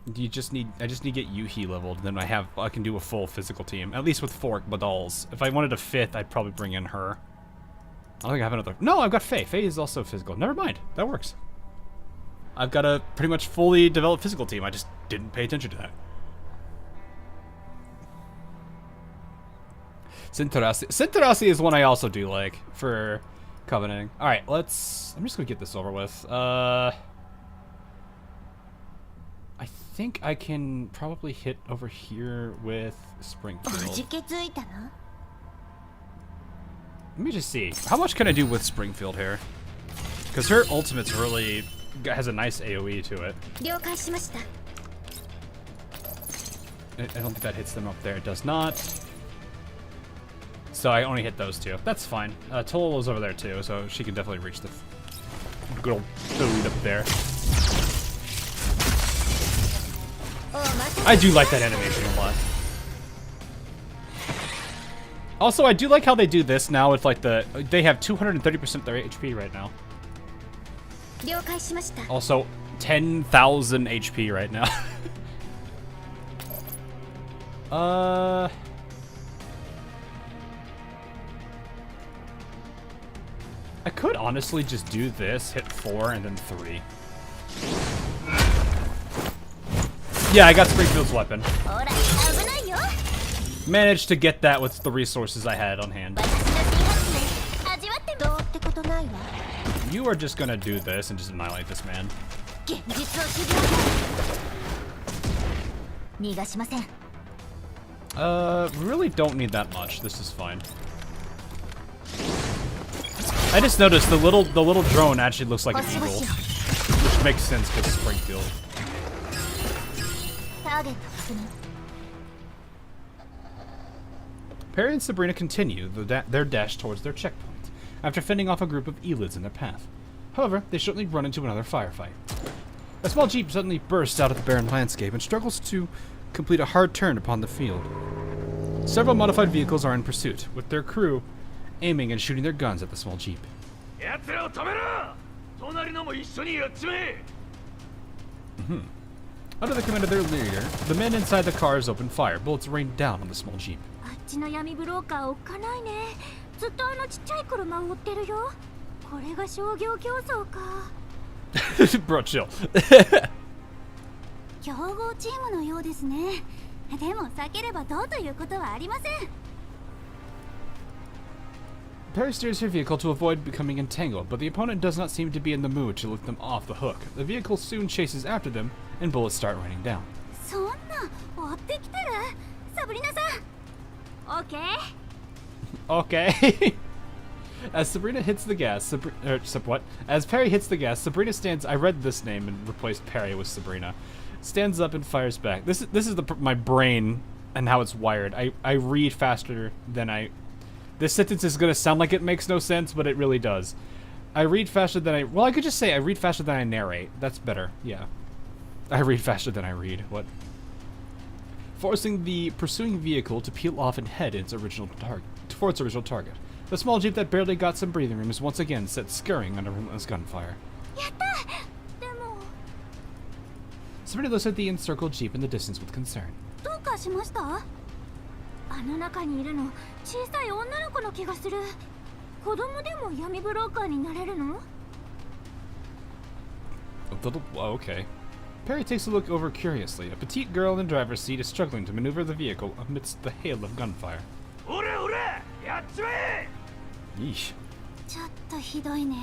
[SPEAKER 1] I just need to get Yuhi leveled, then I can do a full physical team. At least with 4 Badals. If I wanted a 5th, I'd probably bring in her. I don't think I have another. No, I've got Faye. Faye is also physical. Never mind. That works. I've got a pretty much fully developed physical team. I just didn't pay attention to that. Sintarasi is one I also do like for Covenanting. Alright, I'm just gonna get this over with. I think I can probably hit over here with Springfield. Let me just see. How much can I do with Springfield here? Because her ultimate's really has a nice AoE to it. I don't think that hits them up there. It does not. So I only hit those 2. That's fine. Tololo's over there too, so she can definitely reach the good old food up there. I do like that animation a lot. Also, I do like how they do this now with like they have 230% their HP right now. Also, 10,000 HP right now. I could honestly just do this, hit 4, and then 3. Yeah, I got Springfield's weapon. Managed to get that with the resources I had on hand. You are just gonna do this and just annihilate this man. Really don't need that much. This is fine. I just noticed the little drone actually looks like an eagle, which makes sense because Springfield. Peri and Sabrina continue their dash towards their checkpoint, after fending off a group of elids in their path. However, they suddenly run into another firefight. A small jeep suddenly bursts out of the barren landscape and struggles to complete a hard turn upon the field. Several modified vehicles are in pursuit, with their crew aiming and shooting their guns at the small jeep. Under the command of their leader, the men inside the cars open fire. Bullets rain down on the small jeep. Bro, chill. Peri steers her vehicle to avoid becoming entangled, but the opponent does not seem to be in the mood to let them off the hook. The vehicle soon chases after them, and bullets start raining down. Okay. As Sabrina hits the gas, As Peri hits the gas, Sabrina stands. I read this name and replaced Peri with Sabrina. Stands up and fires back. This is my brain and how it's wired. I read faster than I. This sentence is gonna sound like it makes no sense, but it really does. I read faster than I. Well, I could just say I read faster than I narrate. That's better. Yeah. I read faster than I read. What? Forcing the pursuing vehicle to peel off and head for its original target. The small jeep that barely got some breathing room is once again set scurrying under relentless gunfire.
[SPEAKER 3] やったでも
[SPEAKER 1] Sabrina looks at the encircled jeep in the distance with concern.
[SPEAKER 3] どうかしました？あの中にいるの小さい女の子の気がする。子供でも闇ブローカーになれるの？
[SPEAKER 1] Okay. Peri takes a look over curiously. A petite girl in the driver's seat is struggling to maneuver the vehicle amidst the hail of gunfire. Yeesh.
[SPEAKER 3] ちょっとひどいね。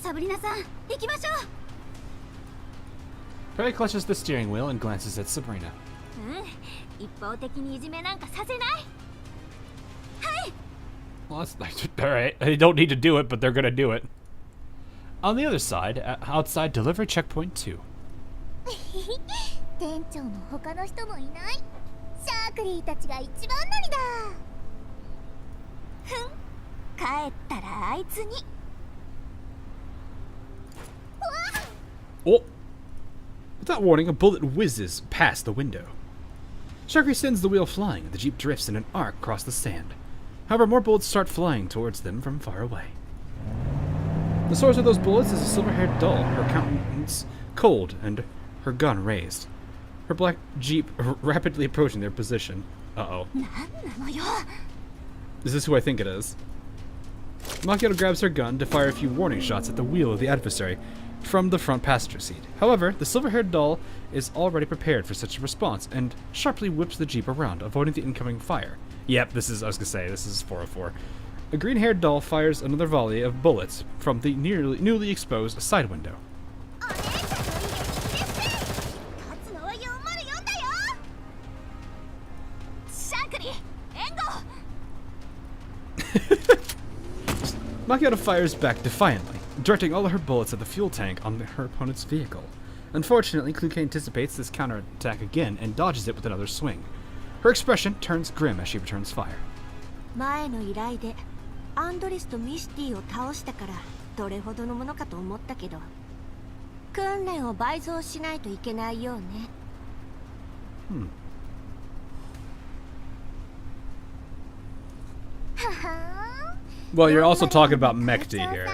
[SPEAKER 3] サブリナさん、行きましょう。
[SPEAKER 1] Peri clutches the steering wheel and glances at Sabrina.
[SPEAKER 3] 一方的にいじめなんかさせない。はい。
[SPEAKER 1] Well, that's alright. They don't need to do it, but they're gonna do it. On the other side, outside delivery checkpoint 2.
[SPEAKER 3] 店長の他の人もいない。シャークリーたちが一番乗りだ。ふん。帰ったらあいつに。
[SPEAKER 1] Oh! Without warning, a bullet whizzes past the window. Sharky sends the wheel flying, and the jeep drifts in an arc across the sand. However, more bullets start flying towards them from far away. The source of those bullets is a silver-haired doll, her countenance cold and her gun raised. Her black jeep rapidly approaching their position. Uh-oh. Is this who I think it is? Macchiato grabs her gun to fire a few warning shots at the wheel of the adversary from the front passenger seat. However, the silver-haired doll is already prepared for such a response and sharply whips the jeep around, avoiding the incoming fire. Yep, this is 404. A green-haired doll fires another volley of bullets from the newly exposed side window. Macchiato fires back defiantly, directing all of her bullets at the fuel tank on her opponent's vehicle. Unfortunately, Kluke anticipates this counterattack again and dodges it with another swing. Her expression turns grim as she returns fire.
[SPEAKER 3] 前の依頼でアンドリスとミスティを倒したからどれほどのものかと思ったけど、訓練を倍増しないといけないようね。
[SPEAKER 1] Well, you're also talking about Mekti here.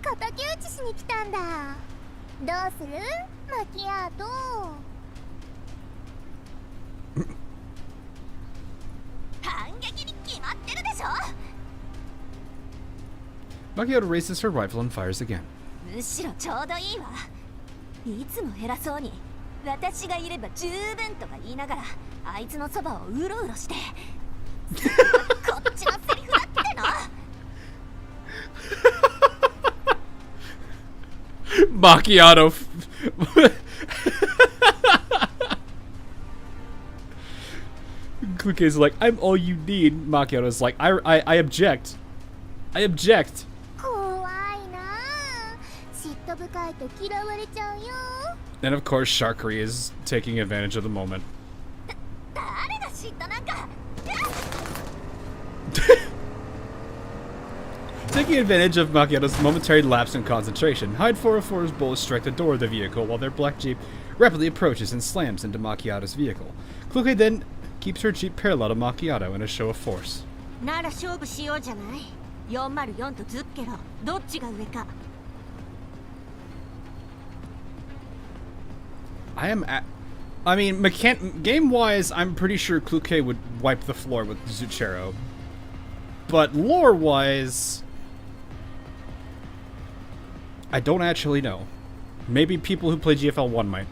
[SPEAKER 3] 敵討ちしに来たんだ。どうする？マキアート。反撃に決まってるでしょ。
[SPEAKER 1] Macchiato raises her rifle and fires again.
[SPEAKER 3] むしろちょうどいいわ。いつも偉そうに私がいれば十分とか言いながらあいつのそばをうろうろしてこっちのセリフだっての。
[SPEAKER 1] Macchiato. Kluke's like, I'm all you need. Macchiato's like, I object. I object.
[SPEAKER 3] 怖いな。嫉妬深いと嫌われちゃうよ。
[SPEAKER 1] And of course, Sharkery is taking advantage of the moment.
[SPEAKER 3] 誰が嫉妬なんか。
[SPEAKER 1] Taking advantage of Macchiato's momentary lapse in concentration, Hyde 404's bullets strike the door of the vehicle while their black jeep rapidly approaches and slams into Macchiato's vehicle. Kluke then keeps her jeep parallel to Macchiato in a show of force.
[SPEAKER 3] なら勝負しようじゃない。404とズッケロ、どっちが上か。
[SPEAKER 1] I mean, game-wise, I'm pretty sure Kluke would wipe the floor with Zuchero. But lore-wise, I don't actually know. Maybe people who play GFL 1 might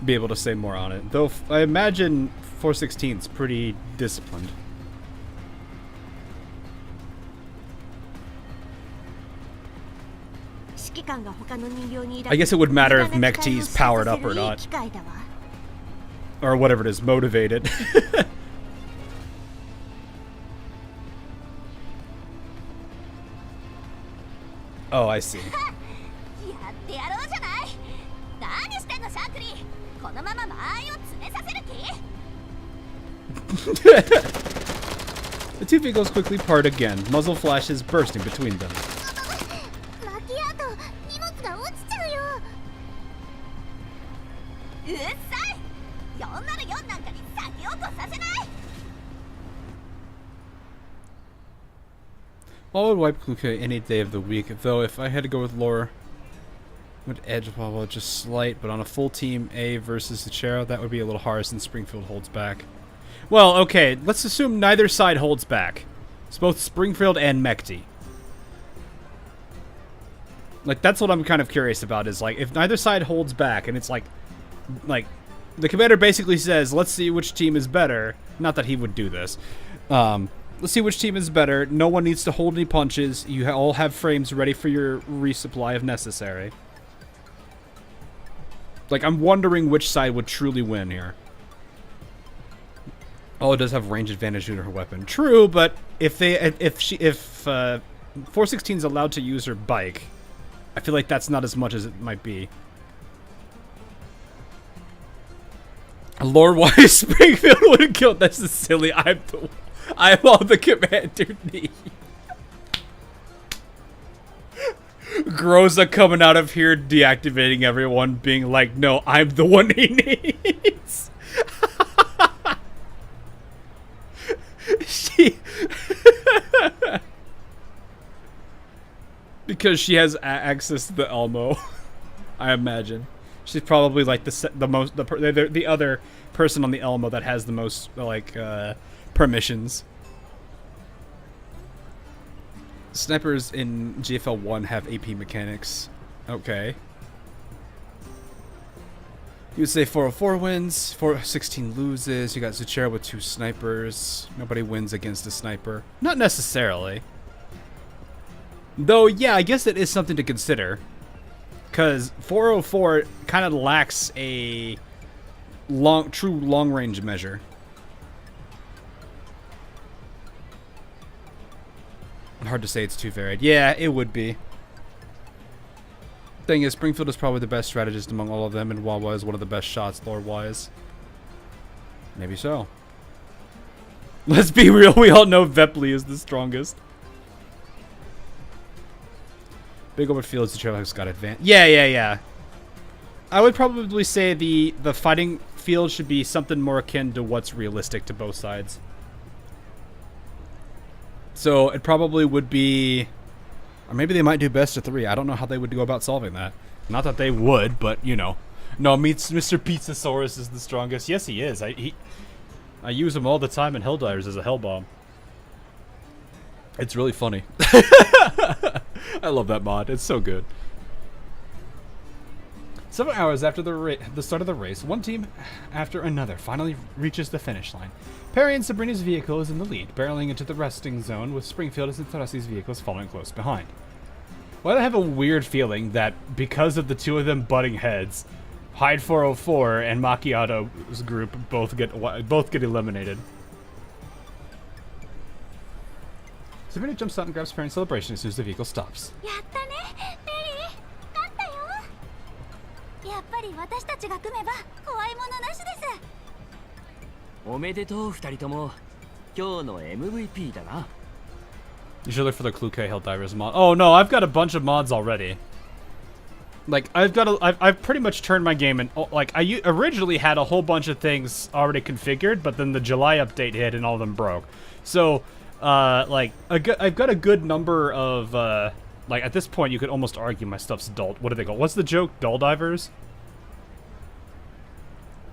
[SPEAKER 1] be able to say more on it. Though I imagine 416's pretty disciplined. I guess it would matter if Mekti's powered up or not. Or whatever it is, motivated. Oh, I see. The two vehicles quickly part again, muzzle flashes bursting between them.
[SPEAKER 2] I would wipe Kluke any day of the week, though if I had to go with lore, would edge Wawa just slight, but on a full team A versus Zachero, that would be a little hard since Springfield holds back. Well, okay, let's assume neither side holds back. It's both Springfield and Mekti. Like, that's what I'm kind of curious about, is like, if neither side holds back, and it's like, the commander basically says, let's see which team is better. Not that he would do this. Let's see which team is better. No one needs to hold any punches. You all have frames ready for your resupply if necessary. Like, I'm wondering which side would truly win here. Oh, it does have range advantage due to her weapon. True, but if 416 is allowed to use her bike, I feel like that's not as much as it might be. Lore-wise, Springfield would have killed. That's just silly. I'm all the commander need. Groza coming out of here, deactivating everyone, being like, no, I'm the one he needs. Because she has access to the Elmo, I imagine. She's probably like the other person on the Elmo that has the most like permissions. Snipers in GFL 1 have AP mechanics. Okay. You would say 404 wins, 416 loses. You got Zachero with 2 snipers. Nobody wins against a sniper. Not necessarily. Though, yeah, I guess it is something to consider. Because 404 kind of lacks a true long-range measure. Hard to say it's too varied. Yeah, it would be. Thing is, Springfield is probably the best strategist among all of them, and Wawa is one of the best shots lore-wise. Maybe so. Let's be real, we all know Vepley is the strongest. Big over fields, the trail has got advanced. Yeah. I would probably say the fighting field should be something more akin to what's realistic to both sides. So it probably would be, or maybe they might do best of 3. I don't know how they would go about solving that. Not that they would, but you know. No, Mr. Pizzasaurus is the strongest. Yes, he is. I use him all the time in Helldivers as a Hellbomb. It's really funny. I love that mod. It's so good. Several hours after the start of the race, one team after another finally reaches the finish line. Peri and Sabrina's vehicle is in the lead, barreling into the resting zone, with Springfield and Tarasi's vehicles following close behind. Well, I have a weird feeling that because of the two of them butting heads, Hyde 404 and Macchiato's group both get eliminated. Sabrina jumps out and grabs Peri in celebration as soon as the vehicle stops. You should look for the Kluke Helldivers mod. Oh no, I've got a bunch of mods already. Like I've pretty much turned my game and like I originally had a whole bunch of things already configured, but then the July update hit and all of them broke. So like I've got a good number of like at this point you could almost argue my stuff's dull. What do they call? What's the joke? Dull divers?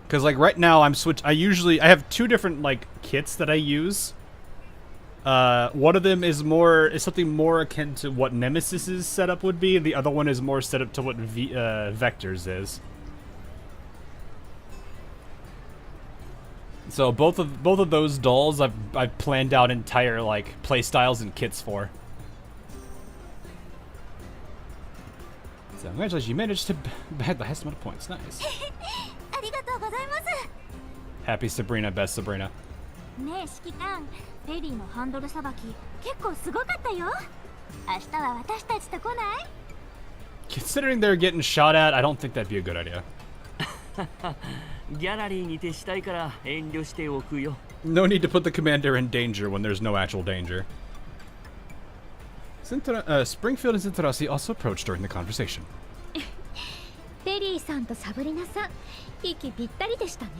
[SPEAKER 2] Because like right now I have 2 different like kits that I use. One of them is something more akin to what Nemesis's setup would be, and the other one is more set up to what Vector's is. So both of those dolls I've planned out entire like play styles and kits for. So congratulations, you managed to bag the highest amount of points. Nice. Happy Sabrina, best Sabrina. Considering they're getting shot at, I don't think that'd be a good idea. No need to put the commander in danger when there's no actual danger. Springfield and Zintarasi also approached during the conversation.
[SPEAKER 7] Peri さんとサブリナさん、息ぴったりでしたね。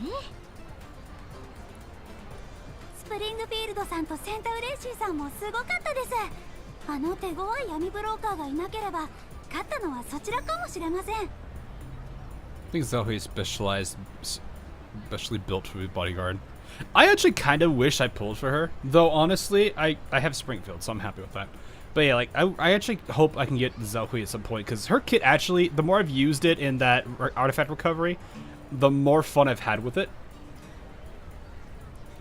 [SPEAKER 3] スプリングフィールドさんとセンタウレーシーさんもすごかったです。あの手強い闇ブローカーがいなければ勝ったのはそちらかもしれません。
[SPEAKER 2] I think Zoe is specially built to be bodyguard. I actually kind of wish I pulled for her, though honestly, I have Springfield, so I'm happy with that. But yeah, like, I actually hope I can get Zoe at some point, because her kit actually, the more I've used it in that artifact recovery, the more fun I've had with it.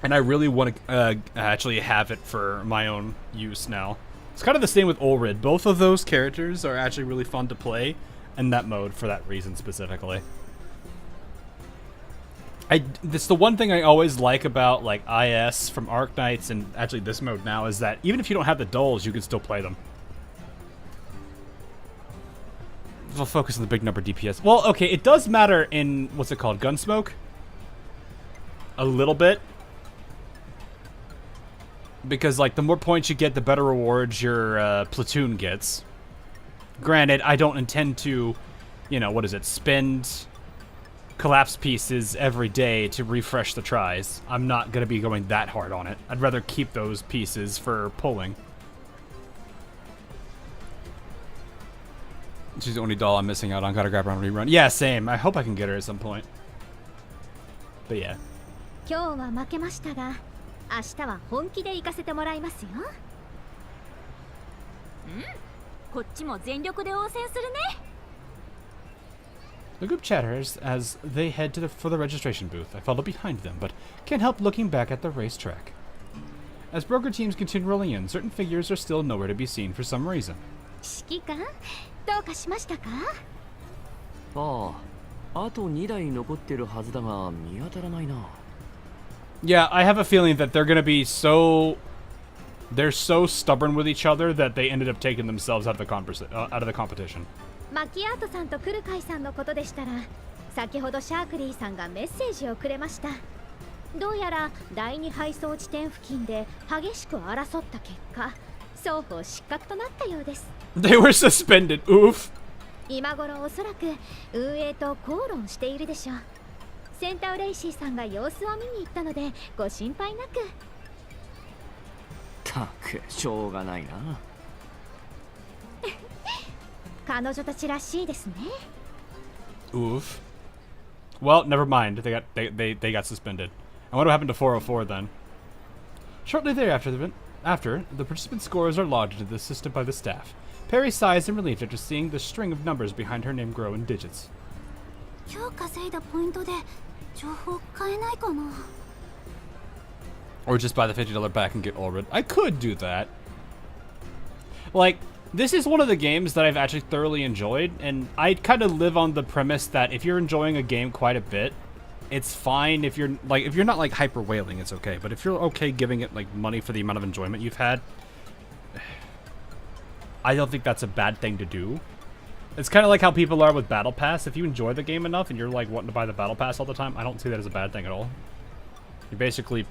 [SPEAKER 2] And I really want to actually have it for my own use now. It's kind of the same with Ulrid. Both of those characters are actually really fun to play in that mode for that reason specifically. That's the one thing I always like about like IS from Arc Knights and actually this mode now is that even if you don't have the dulls, you can still play them. We'll focus on the big number DPS. Well, okay, it does matter in, what's it called, Gunsmoke? A little bit. Because like the more points you get, the better rewards your platoon gets. Granted, I don't intend to, you know, what is it, spend collapse pieces every day to refresh the tries. I'm not going to be going that hard on it. I'd rather keep those pieces for pulling. She's the only doll I'm missing out on. Gotta grab her on rerun. Yeah, same. I hope I can get her at some point. But yeah.
[SPEAKER 7] 今日は負けましたが、明日は本気で行かせてもらいますよ。
[SPEAKER 6] こっちも全力で応戦するね。
[SPEAKER 2] The group chatters as they head for the registration booth. I follow behind them, but can't help looking back at the racetrack. As broker teams continue rolling in, certain figures are still nowhere to be seen for some reason.
[SPEAKER 7] 指揮官、どうかしましたか？
[SPEAKER 5] ああ、あと2台残ってるはずだが見当たらないな。
[SPEAKER 2] Yeah, I have a feeling that they're gonna be they're so stubborn with each other that they ended up taking themselves out of the competition.
[SPEAKER 7] マキアートさんとクルカイさんのことでしたら、先ほどシャークリーさんがメッセージをくれました。どうやら第2配送地点付近で激しく争った結果、双方失格となったようです。
[SPEAKER 2] They were suspended. Oof.
[SPEAKER 7] 今頃おそらく運営と口論しているでしょう。センタウレイシーさんが様子を見に行ったのでご心配なく。
[SPEAKER 5] たくしょうがないな。
[SPEAKER 7] 彼女たちらしいですね。
[SPEAKER 2] Oof. Well, never mind. They got suspended. I wonder what happened to 404 then. Shortly thereafter, the participant scores are logged into the system by the staff. Peri sighs in relief after seeing the string of numbers behind her name grow in digits.
[SPEAKER 3] 今日稼いだポイントで情報変えないかな。
[SPEAKER 2] Or just buy the $50 pack and get Ulrid. I could do that. Like, this is one of the games that I've actually thoroughly enjoyed, and I kind of live on the premise that if you're enjoying a game quite a bit, it's fine if you're not like hyper whaling, it's okay. But if you're okay giving it like money for the amount of enjoyment you've had, I don't think that's a bad thing to do. It's kind of like how people are with Battle Pass. If you enjoy the game enough and you're like wanting to buy the Battle Pass all the time, I don't see that as a bad thing at all. You basically,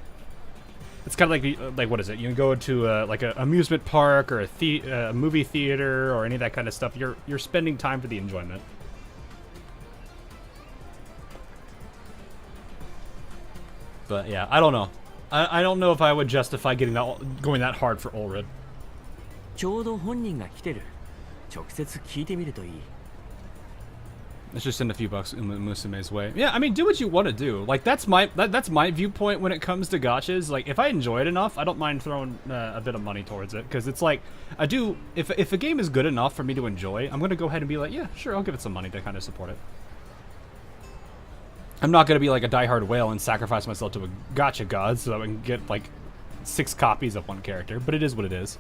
[SPEAKER 2] it's kind of like what is it? You can go to like an amusement park or a movie theater or any of that kind of stuff. You're spending time for the enjoyment. But yeah, I don't know. I don't know if I would justify going that hard for Ulrid.
[SPEAKER 5] ちょうど本人が来てる。直接聞いてみるといい。
[SPEAKER 2] Let's just send a few bucks Musume's way. Yeah, I mean, do what you want to do. Like, that's my viewpoint when it comes to gachas. Like, if I enjoy it enough, I don't mind throwing a bit of money towards it. Because it's like, I do, if a game is good enough for me to enjoy, I'm going to go ahead and be like, yeah, sure, I'll give it some money to kind of support it. I'm not going to be like a diehard whale and sacrifice myself to a gacha god so that I can get, like, 6 copies of one character. But it is what it is.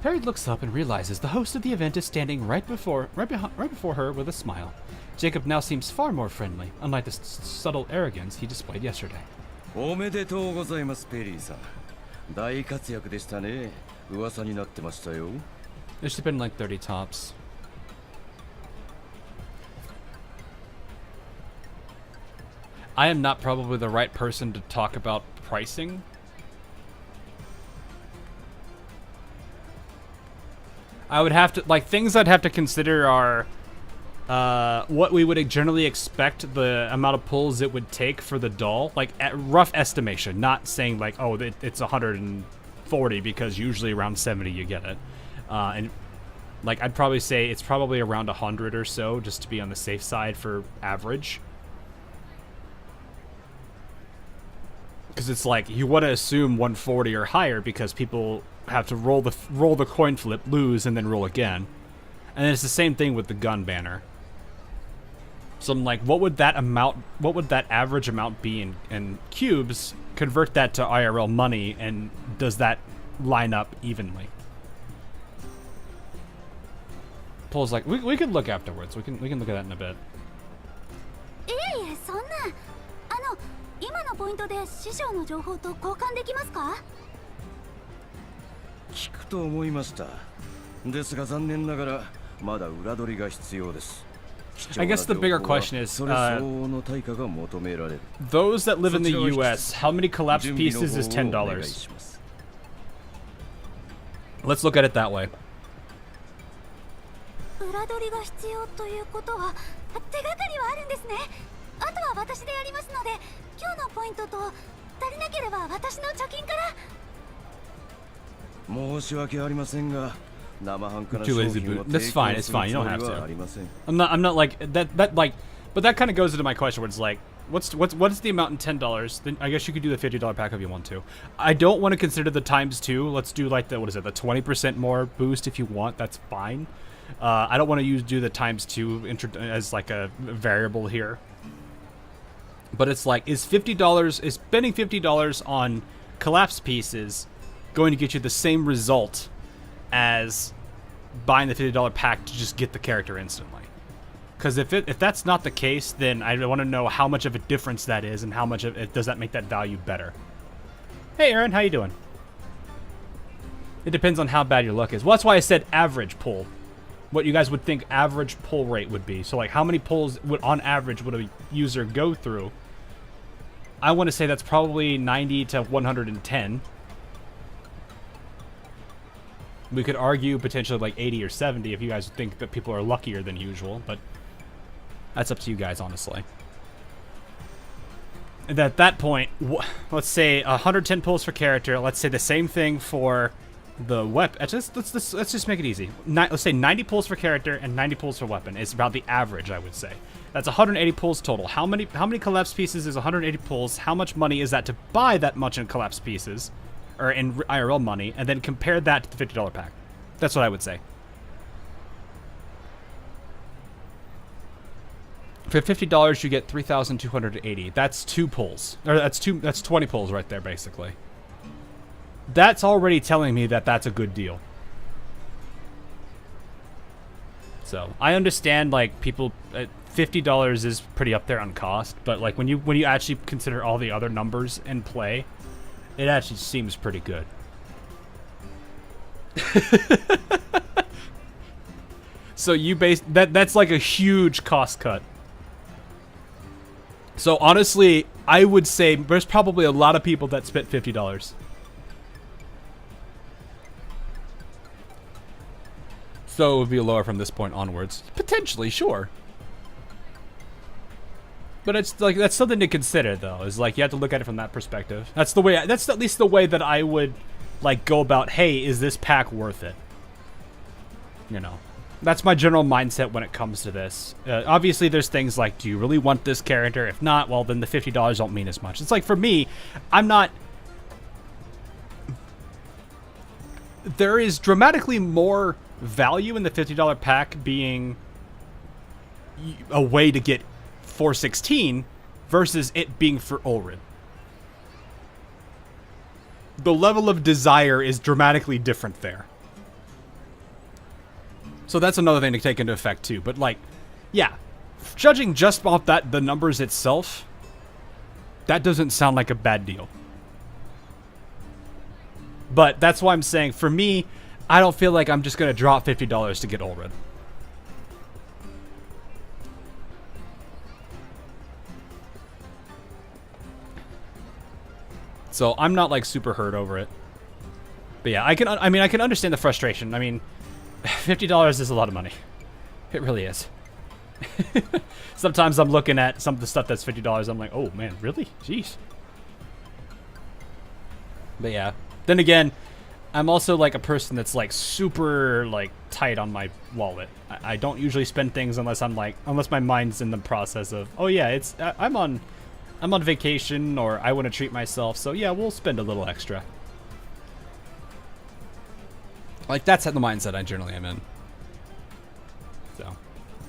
[SPEAKER 2] Peri looks up and realizes the host of the event is standing right before her with a smile. Jacob now seems far more friendly, unlike the subtle arrogance he displayed yesterday.
[SPEAKER 4] おめでとうございます、ペリーさん。大活躍でしたね。噂になってましたよ。
[SPEAKER 2] There should have been like 30 tops. I am not probably the right person to talk about pricing. I would have to, like, things I'd have to consider are
[SPEAKER 1] what we would generally expect the amount of pulls it would take for the doll, like at rough estimation, not saying like, oh, it's 140 because usually around 70 you get it. And like I'd probably say it's probably around 100 or so, just to be on the safe side for average. Because it's like you want to assume 140 or higher because people have to roll the coin flip, lose, and then roll again. And then it's the same thing with the gun banner. So I'm like, what would that average amount be in cubes? Convert that to IRL money, and does that line up evenly? Paul's like, we could look afterwards. We can look at that in a bit.
[SPEAKER 3] そんな今のポイントで師匠の情報と交換できますか？
[SPEAKER 4] 聞くと思いました。ですが残念ながらまだ裏取りが必要です。
[SPEAKER 1] I guess the bigger question is, those that live in the US, how many collapse pieces is $10? Let's look at it that way.
[SPEAKER 3] 裏取りが必要ということは手がかりはあるんですね。あとは私でやりますので、今日のポイントと足りなければ私の貯金から。
[SPEAKER 4] 申し訳ありませんが。
[SPEAKER 1] Too lazy boot. That's fine. It's fine. You don't have to. I'm not like that. But that kind of goes into my question, where it's like, what is the amount in $10? Then I guess you could do the $50 pack if you want to. I don't want to consider the ×2. Let's do like the the 20% more boost if you want. That's fine. I don't want to do the ×2 as like a variable here. But it's like, is spending $50 on collapse pieces going to get you the same result as buying the $50 pack to just get the character instantly? Because if that's not the case, then I want to know how much of a difference that is and how much of it does that make that value better. Hey Aaron, how you doing? It depends on how bad your luck is. Well, that's why I said average pull. What you guys would think average pull rate would be. So like how many pulls on average would a user go through? I want to say that's probably 90 to 110. We could argue potentially like 80 or 70 if you guys think that people are luckier than usual, but that's up to you guys, honestly. And at that point, let's say 110 pulls for character. Let's say the same thing for the weapon. Let's just make it easy. Let's say 90 pulls for character and 90 pulls for weapon. It's about the average, I would say. That's 180 pulls total. How many collapse pieces is 180 pulls? How much money is that to buy that much in collapse pieces? Or in IRL money, and then compare that to the $50 pack. That's what I would say. For $50, you get 3,280. That's 2 pulls. Or that's 20 pulls right there, basically. That's already telling me that that's a good deal. So I understand, like, people, $50 is pretty up there on cost, but like when you actually consider all the other numbers in play, it actually seems pretty good. So you that's like a huge cost cut. So honestly, I would say there's probably a lot of people that spent $50. So it would be lower from this point onwards. Potentially, sure. But it's like, that's something to consider, though. Is like, you have to look at it from that perspective. That's the way. That's at least the way that I would like go about. Hey, is this pack worth it? You know, that's my general mindset when it comes to this. Obviously, there's things like, do you really want this character? If not, well, then the $50 don't mean as much. It's like for me, I'm not. There is dramatically more value in the $50 pack being a way to get 416 versus it being for Ulrid. The level of desire is dramatically different there. So that's another thing to take into effect too. But like, yeah, judging just off the numbers itself, that doesn't sound like a bad deal. But that's why I'm saying, for me, I don't feel like I'm just going to drop $50 to get Ulrid. So I'm not like super hurt over it. But yeah, I can understand the frustration. I mean, $50 is a lot of money. It really is. Sometimes I'm looking at some of the stuff that's $50. I'm like, oh man, really? Jeez. But yeah. Then again, I'm also like a person that's like super like tight on my wallet. I don't usually spend things unless my mind's in the process of, oh yeah, I'm on vacation or I want to treat myself. So yeah, we'll spend a little extra. Like that's the mindset I generally am in. So.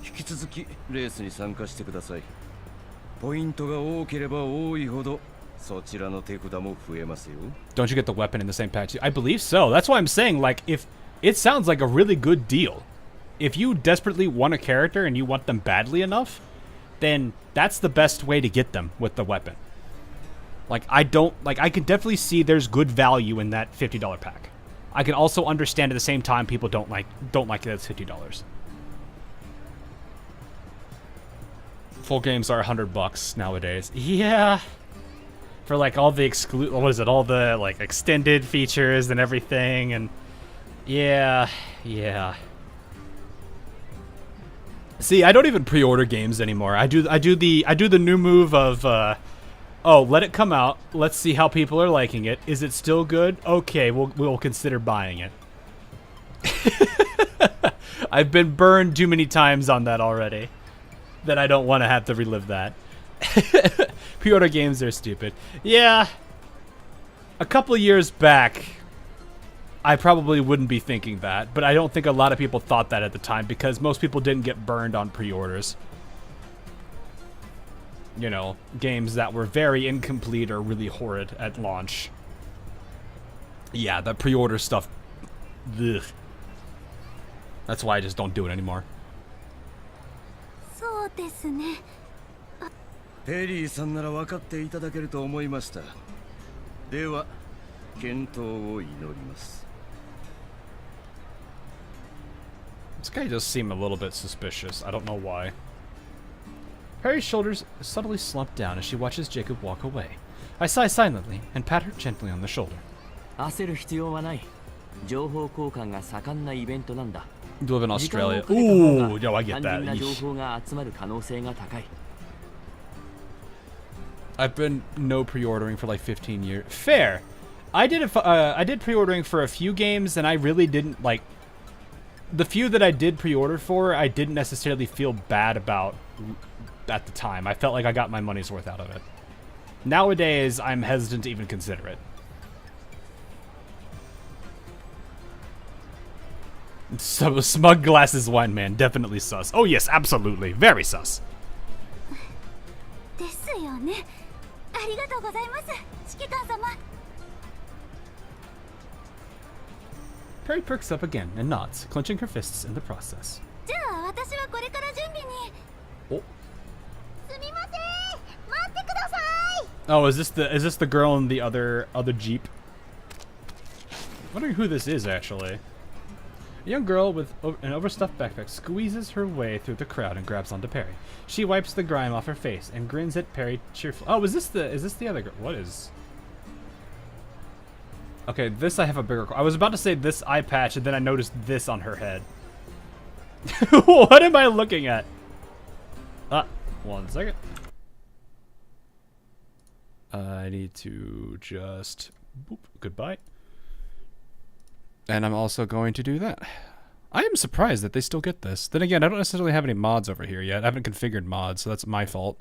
[SPEAKER 4] 引き続きレースに参加してください。ポイントが多ければ多いほどそちらの手札も増えますよ。
[SPEAKER 1] Don't you get the weapon in the same patch? I believe so. That's why I'm saying, like, if it sounds like a really good deal. If you desperately want a character and you want them badly enough, then that's the best way to get them with the weapon. Like, I can definitely see there's good value in that $50 pack. I can also understand at the same time people don't like that it's $50. Full games are $100 nowadays. Yeah. For like all the all the like extended features and everything, and yeah. See, I don't even pre-order games anymore. I do the new move of oh, let it come out. Let's see how people are liking it. Is it still good? Okay, we'll consider buying it. I've been burned too many times on that already that I don't want to have to relive that. Pre-order games are stupid. Yeah. A couple years back, I probably wouldn't be thinking that, but I don't think a lot of people thought that at the time because most people didn't get burned on pre-orders. You know, games that were very incomplete or really horrid at launch. Yeah, the pre-order stuff. Ugh. That's why I just don't do it anymore.
[SPEAKER 3] そうですね。
[SPEAKER 4] ペリーさんなら分かっていただけると思いました。では、健闘を祈ります。
[SPEAKER 1] This guy does seem a little bit suspicious. I don't know why. Peri's shoulders subtly slump down as she watches Jacob walk away. I sigh silently and pat her gently on the shoulder.
[SPEAKER 5] 焦る必要はない。情報交換が盛んなイベントなんだ。
[SPEAKER 1] You live in Australia. Ooh, yo, I get that. I've been no pre-ordering for like 15 years. Fair. I did pre-ordering for a few games, and I really didn't like. The few that I did pre-order for, I didn't necessarily feel bad about at the time. I felt like I got my money's worth out of it. Nowadays, I'm hesitant to even consider it. So, smug glasses wine man, definitely sus. Oh yes, absolutely, very sus.
[SPEAKER 3] ですよね。ありがとうございます、指揮官様。
[SPEAKER 1] Peri perks up again and nods, clenching her fists in the process.
[SPEAKER 3] じゃあ私はこれから準備に。
[SPEAKER 1] お。
[SPEAKER 3] すみません、待ってください。
[SPEAKER 1] Oh, is this the girl in the other Jeep? Wondering who this is actually. A young girl with an overstuffed backpack squeezes her way through the crowd and grabs onto Peri. She wipes the grime off her face and grins at Peri cheerfully. Oh, is this the other girl? What is? Okay, this I have a bigger. I was about to say this eye patch, and then I noticed this on her head. What am I looking at? 1 second. I need to just. Boop, goodbye. And I'm also going to do that. I am surprised that they still get this. Then again, I don't necessarily have any mods over here yet. I haven't configured mods, so that's my fault.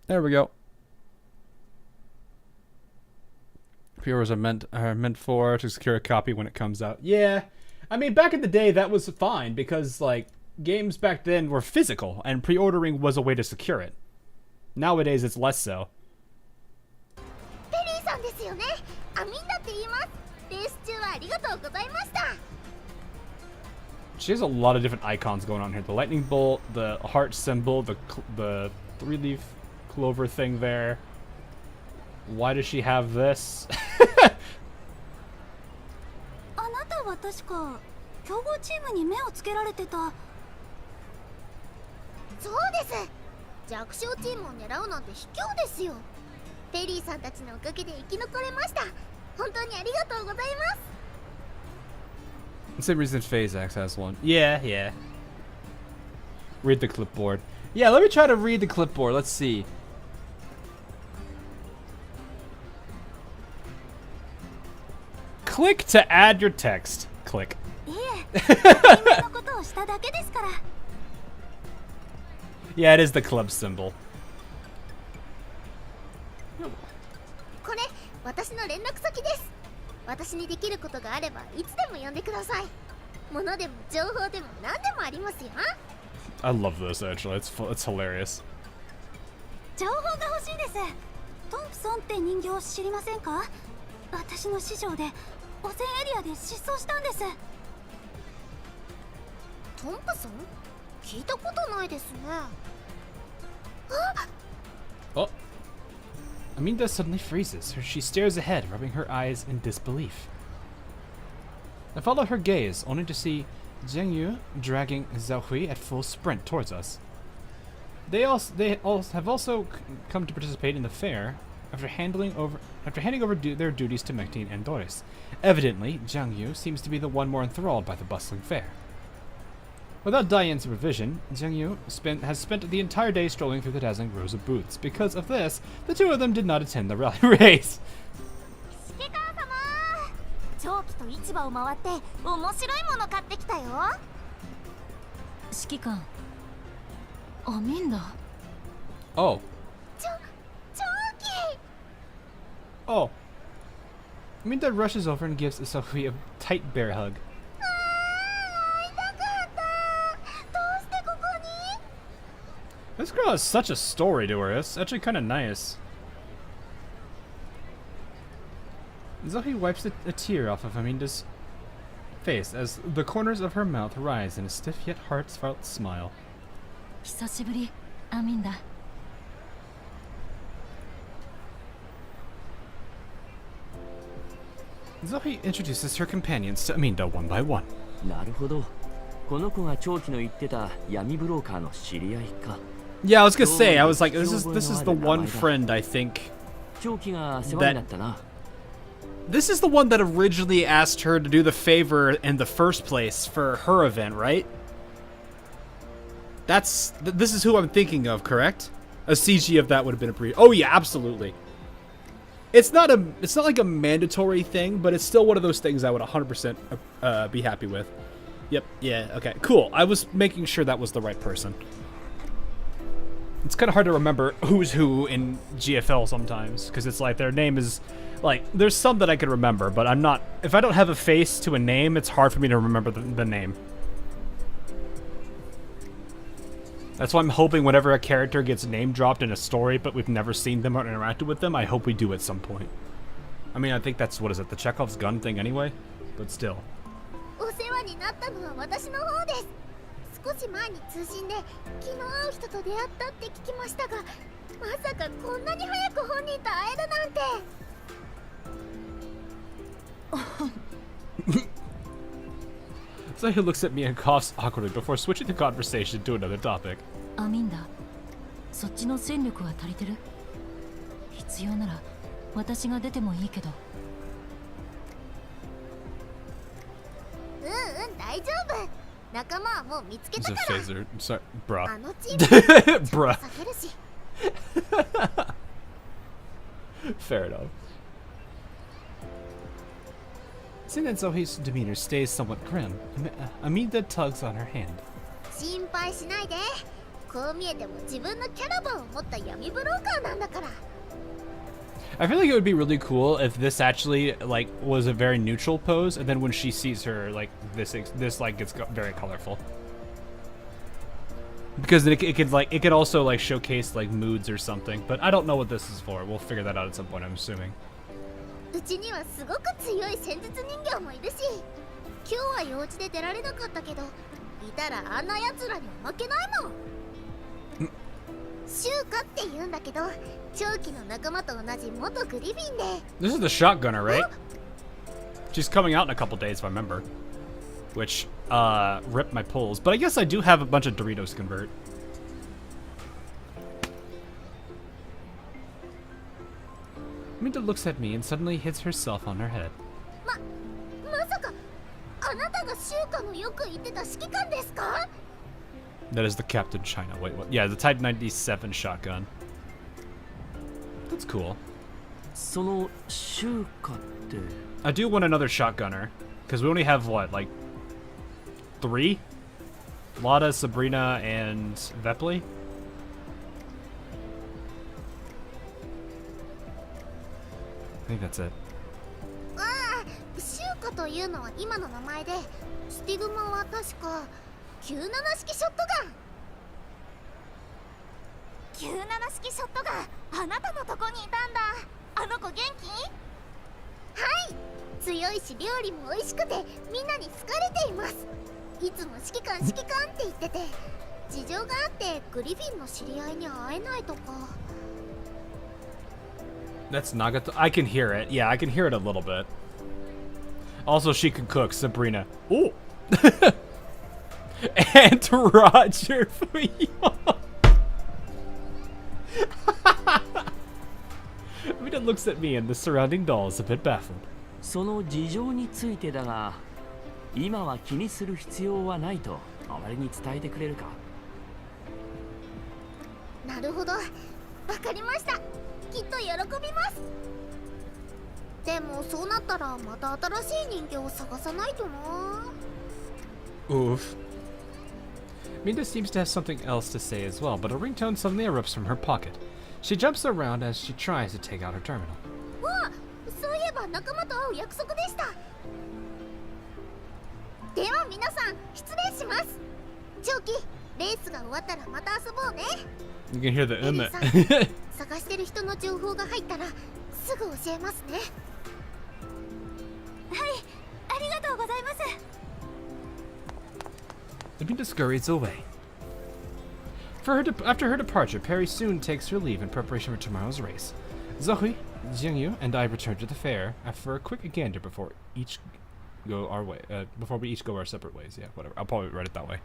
[SPEAKER 1] There we go. Pre-orders are meant for to secure a copy when it comes out. Yeah, I mean, back in the day, that was fine because like games back then were physical, and pre-ordering was a way to secure it. Nowadays, it's less so.
[SPEAKER 3] Peri さんですよね。アミンダって言います。
[SPEAKER 1] She has a lot of different icons going on here. The lightning bolt, the heart symbol, the 3-leaf clover thing there. Why does she have this?
[SPEAKER 3] あなたは確か強豪チームに目をつけられてた。そうです。弱小チームを狙うなんて卑怯ですよ。ペリーさんたちのおかげで生き残れました。 本当にありがとうございます。
[SPEAKER 1] The same reason Phase X has one. Yeah. Read the clipboard. Yeah, let me try to read the clipboard. Let's see. Click to add your text. Click.
[SPEAKER 3] いえ、君のことをしただけですから。
[SPEAKER 1] Yeah, it is the club symbol.
[SPEAKER 3] これ、私の連絡先です。私にできることがあればいつでも呼んでください。物でも情報でも何でもありますよ。
[SPEAKER 1] I love this actually. It's hilarious.
[SPEAKER 3] 情報が欲しいです。トンプソンって人形知りませんか？私の師匠で汚染エリアで失踪したんです。トンプソン？聞いたことないですね。
[SPEAKER 1] Oh. Aminda suddenly freezes. She stares ahead, rubbing her eyes in disbelief. I follow her gaze, only to see Zhengyu dragging Xiaohui at full sprint towards us. They have also come to participate in the fair after handing over their duties to Mectine and Doris. Evidently, Zhang Yu seems to be the one more enthralled by the bustling fair. Without Diane's supervision, Zhang Yu has spent the entire day strolling through the dazzling rows of booths. Because of this, the two of them did not attend the rally race.
[SPEAKER 3] 長期と市場を回って面白いもの買ってきたよ。
[SPEAKER 6] 指揮官、アミンダ。
[SPEAKER 1] Oh.
[SPEAKER 3] 長期。
[SPEAKER 1] Oh. Aminda rushes over and gives Sophie a tight bear hug. This girl has such a story to her. It's actually kind of nice. Zoe wipes a tear off of Aminda's face as the corners of her mouth rise in a stiff yet heartfelt smile.
[SPEAKER 6] 久しぶり、アミンダ。
[SPEAKER 1] Zoe introduces her companions to Aminda one by one.
[SPEAKER 5] なるほど。この子が長期の言ってた闇ブローカーの知り合いか。
[SPEAKER 1] Yeah, I was gonna say, I was like, this is the one friend I think
[SPEAKER 5] 長期が世話になったな。
[SPEAKER 1] this is the one that originally asked her to do the favor in the first place for her event, right? This is who I'm thinking of, correct? A CG of that would have been a pretty. Oh yeah, absolutely. It's not like a mandatory thing, but it's still one of those things I would 100% be happy with. Yep. Yeah. Okay. Cool. I was making sure that was the right person. It's kind of hard to remember who's who in GFL sometimes, because it's like their name is, like, there's some that I could remember, but I'm not, if I don't have a face to a name, it's hard for me to remember the name. That's why I'm hoping whenever a character gets name dropped in a story, but we've never seen them or interacted with them, I hope we do at some point. I mean, I think that's, what is it, the Chekhov's gun thing anyway? But still.
[SPEAKER 3] お世話になったのは私の方です。少し前に通信で昨日会う人と出会ったって聞きましたが、まさかこんなに早く本人と会えるなんて。
[SPEAKER 1] So he looks at me and coughs awkwardly before switching the conversation to another topic.
[SPEAKER 6] アミンダ、そっちの戦力は足りてる？必要なら私が出てもいいけど。
[SPEAKER 3] 大丈夫。仲間はもう見つけた
[SPEAKER 1] It's
[SPEAKER 3] か
[SPEAKER 1] a
[SPEAKER 3] ら。
[SPEAKER 1] phaser. Sorry, bruh.
[SPEAKER 3] あのチーム
[SPEAKER 1] Bruh.
[SPEAKER 3] 避けるし。
[SPEAKER 1] Fair enough. Seeing that Zoe's demeanor stays somewhat grim, Aminda tugs on her hand.
[SPEAKER 3] 心配しないで。こう見えても自分のキャラバンを持った闇ブローカーなんだから。
[SPEAKER 1] I feel like it would be really cool if this actually, like, was a very neutral pose, and then when she sees her, like, this like, gets very colorful. Because it could also, like, showcase, like, moods or something. But I don't know what this is for. We'll figure that out at some point, I'm assuming.
[SPEAKER 3] うちにはすごく強い戦術人形もいるし、今日は用事で出られなかったけど、いたらあんな奴らには負けないもん。シュウカって言うんだけど、長期の仲間と同じ元グリビンで。
[SPEAKER 1] This is the shotgunner, right? She's coming out in a couple days, if I remember. Which, ripped my pulls. But I guess I do have a bunch of Doritos to convert. Minda looks at me and suddenly hits herself on her head.
[SPEAKER 3] まさかあなたがシュウカのよく言ってた指揮官ですか？
[SPEAKER 1] That is the Captain China. Wait, what? Yeah, the Type 97 shotgun. That's cool.
[SPEAKER 5] その集荷って
[SPEAKER 1] I do want another shotgunner. Because we only have, what, like... 3? Lada, Sabrina, and Vepley? I think that's it.
[SPEAKER 3] シュウカというのは今の名前で、スティグマは確か97式ショットガン。97式ショットガン、あなたのとこにいたんだ。あの子元気？はい、強いし料理も美味しくてみんなに好かれています。いつも指揮官指揮官って言ってて、事情があってグリフィンの知り合いに会えないとか。
[SPEAKER 1] That's Nagato. I can hear it. Yeah, I can hear it a little bit. Also, she can cook, Sabrina. Ooh! And Roger Mina looks at me and the surrounding dolls a bit baffled.
[SPEAKER 5] その事情についてだが、今は気にする必要はないとあまりに伝えてくれるか。
[SPEAKER 3] なるほど、わかりました。きっと喜びます。でもそうなったらまた新しい人形を探さないとな。
[SPEAKER 1] Oof. Minda seems to have something else to say as well, but a ringtone suddenly erupts from her pocket. She jumps around as she tries to take out her terminal.
[SPEAKER 3] わあ、そういえば仲間と会う約束でした。では皆さん失礼します。長期、レースが終わったらまた遊ぼうね。
[SPEAKER 1] You can hear the
[SPEAKER 3] エリーさん、探してる人の情報が入ったらすぐ教えますね。はい、ありがとうございます。
[SPEAKER 1] Minda scurries away. After her departure, Peri soon takes her leave in preparation for tomorrow's race. Zoe, Jingyu, and I return to the fair for a quick gander before we each go our separate ways. Yeah, whatever. I'll probably write it that way.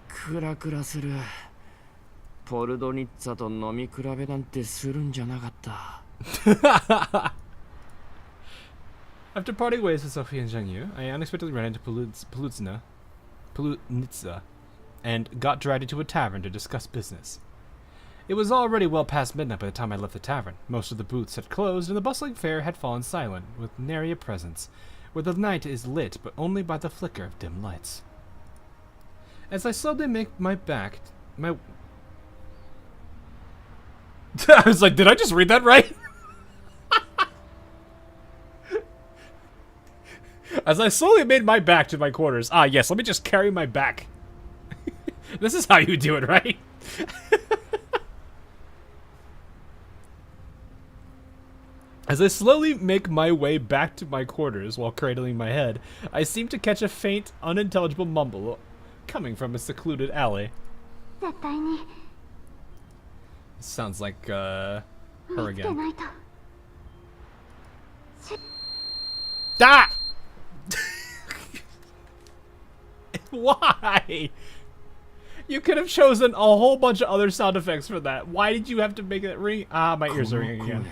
[SPEAKER 5] クラクラする。ポルドニッツァと飲み比べなんてするんじゃなかった。
[SPEAKER 1] After parting ways with Sophie and Zhengyu, I unexpectedly ran into Polutnitsa and got dragged into a tavern to discuss business. It was already well past midnight by the time I left the tavern. Most of the booths had closed, and the bustling fair had fallen silent, with nary a presence, where the night is lit but only by the flicker of dim lights. As I slowly make my back, I was like, did I just read that right? As I slowly made my back to my quarters. Ah, yes, let me just carry my back. This is how you do it, right? As I slowly make my way back to my quarters while cradling my head, I seem to catch a faint, unintelligible mumble coming from a secluded alley. Sounds like, her again. Ah! Why? You could have chosen a whole bunch of other sound effects for that. Why did you have to make it ring? Ah, my ears are ringing again.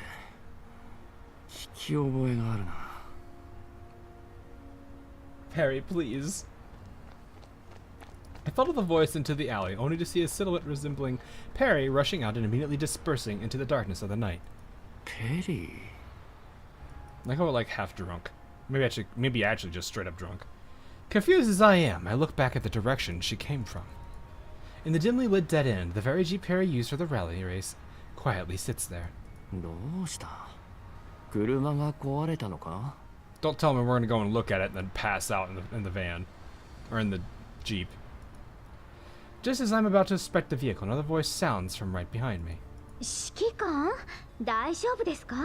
[SPEAKER 1] Peri, please. I followed the voice into the alley, only to see a silhouette resembling Peri rushing out and immediately dispersing into the darkness of the night.
[SPEAKER 5] Peri?
[SPEAKER 1] Like how we're like half drunk. Maybe actually just straight up drunk. Confused as I am, I look back at the direction she came from. In the dimly lit dead end, the very Jeep Peri used for the rally race quietly sits there. Don't tell me we're gonna go and look at it and then pass out in the van. Or in the Jeep. Just as I'm about to inspect the vehicle, another voice sounds from right behind me.
[SPEAKER 7] 指揮官、大丈夫ですか？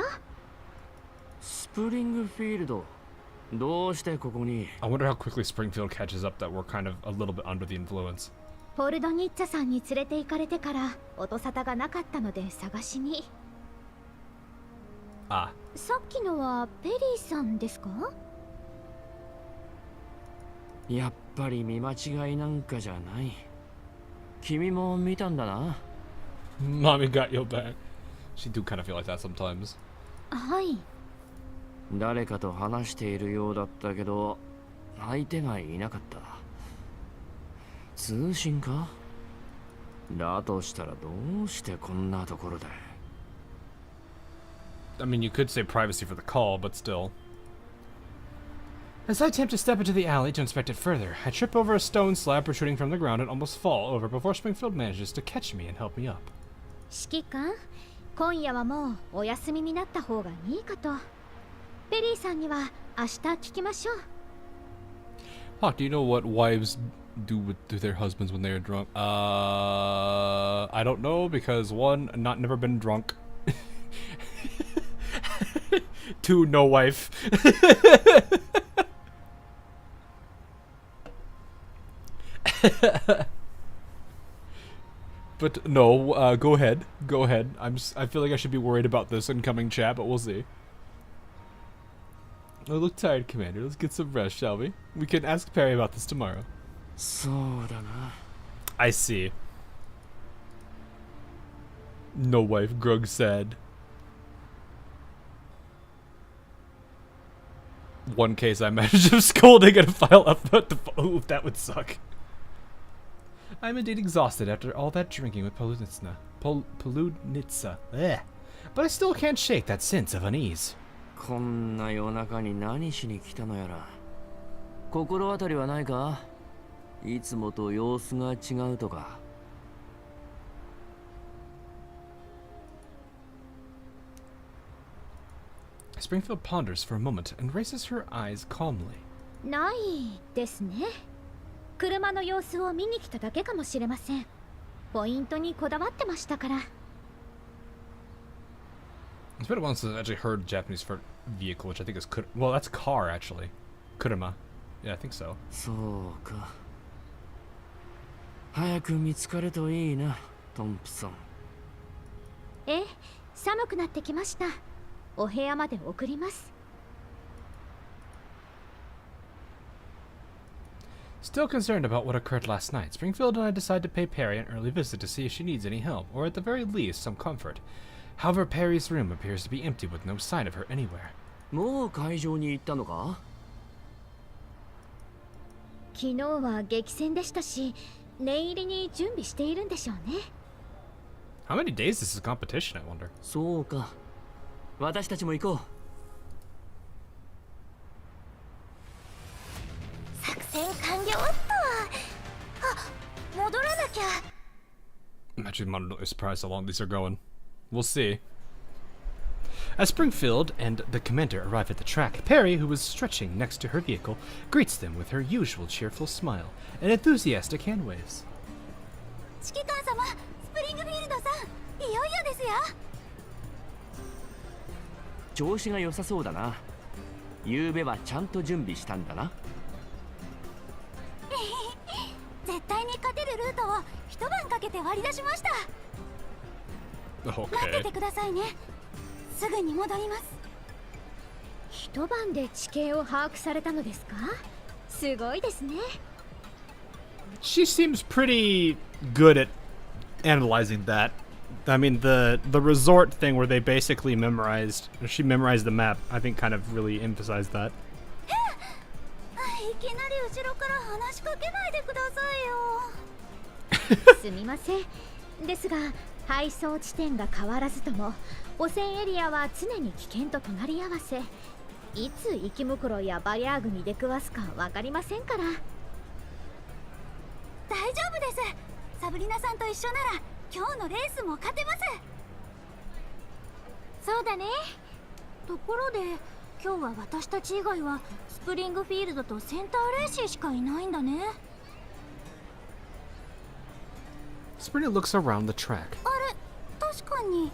[SPEAKER 5] スプリングフィールド。どうしてここに？
[SPEAKER 1] I wonder how quickly Springfield catches up that we're kind of a little bit under the influence.
[SPEAKER 7] ポルドニッツァさんに連れて行かれてから音沙汰がなかったので探しに。
[SPEAKER 1] あ。
[SPEAKER 7] さっきのはペリーさんですか？
[SPEAKER 5] やっぱり見間違いなんかじゃない。君も見たんだな。
[SPEAKER 1] Mommy got your back. She do kind of feel like that sometimes.
[SPEAKER 7] はい。
[SPEAKER 5] 誰かと話しているようだったけど、相手がいなかった。通信か？だとしたらどうしてこんなところで。
[SPEAKER 1] I mean, you could say privacy for the call, but still. As I attempt to step into the alley to inspect it further, I trip over a stone slab protruding from the ground and almost fall over before Springfield manages to catch me and help me up.
[SPEAKER 7] 指揮官、今夜はもうお休みになった方がいいかと。ペリーさんには明日聞きましょう。
[SPEAKER 1] Hawk, do you know what wives do to their husbands when they are drunk? I don't know because one, never been drunk. Two, no wife. But no, go ahead. Go ahead. I feel like I should be worried about this incoming chat, but we'll see. I look tired, Commander. Let's get some rest, shall we? We can ask Peri about this tomorrow.
[SPEAKER 5] そうだな。
[SPEAKER 1] I see. No wife, Grug said. One case I managed of scolding and a file up. Oh, that would suck. I'm indeed exhausted after all that drinking with Polunitsa. Polunitsa. Ugh. But I still can't shake that sense of unease.
[SPEAKER 5] こんな夜中に何しに来たのやら。心当たりはないか？いつもと様子が違うとか。
[SPEAKER 1] Springfield ponders for a moment and raises her eyes calmly.
[SPEAKER 7] ないですね。車の様子を見に来ただけかもしれません。ポイントにこだわってましたから。
[SPEAKER 1] It's been a while since I've actually heard Japanese for vehicle, which I think is well, that's car actually. Kuruma. Yeah, I think so.
[SPEAKER 5] そうか。早く見つかるといいな、トンプソン。
[SPEAKER 7] ええ、寒くなってきました。お部屋まで送ります。
[SPEAKER 1] Still concerned about what occurred last night, Springfield and I decide to pay Peri an early visit to see if she needs any help, or at the very least, some comfort. However, Peri's room appears to be empty with no sign of her anywhere.
[SPEAKER 5] もう会場に行ったのか？
[SPEAKER 7] 昨日は激戦でしたし、念入りに準備しているんでしょうね。
[SPEAKER 1] How many days is this competition, I wonder?
[SPEAKER 5] そうか。私たちも行こう。
[SPEAKER 3] 作戦完了っと。あ、戻らなきゃ。
[SPEAKER 1] I'm actually moderately surprised how long these are going. We'll see. As Springfield and the commander arrive at the track, Peri, who was stretching next to her vehicle, greets them with her usual cheerful smile and enthusiastic hand waves.
[SPEAKER 3] 指揮官様、スプリングフィールドさん、いよいよですよ。
[SPEAKER 5] 調子が良さそうだな。昨べはちゃんと準備したんだな。
[SPEAKER 3] 絶対に勝てるルートを一晩かけて割り出しました。待っててくださいね。すぐに戻ります。
[SPEAKER 7] 一晩で地形を把握されたのですか？すごいですね。
[SPEAKER 1] She seems pretty good at analyzing that. I mean, the resort thing where they basically she memorized the map, I think kind of really emphasized that.
[SPEAKER 3] いきなり後ろから話しかけないでくださいよ。
[SPEAKER 7] すみません。ですが、配送地点が変わらずとも、汚染エリアは常に危険と隣り合わせ。いつ生き袋やバリアーグに出くわすかわかりませんから。
[SPEAKER 3] 大丈夫です。サブリナさんと一緒なら今日のレースも勝てます。そうだね。ところで今日は私たち以外はスプリングフィールドとセンターレーシーしかいないんだね。
[SPEAKER 1] Sprinter looks around the track.
[SPEAKER 3] あれ、確かに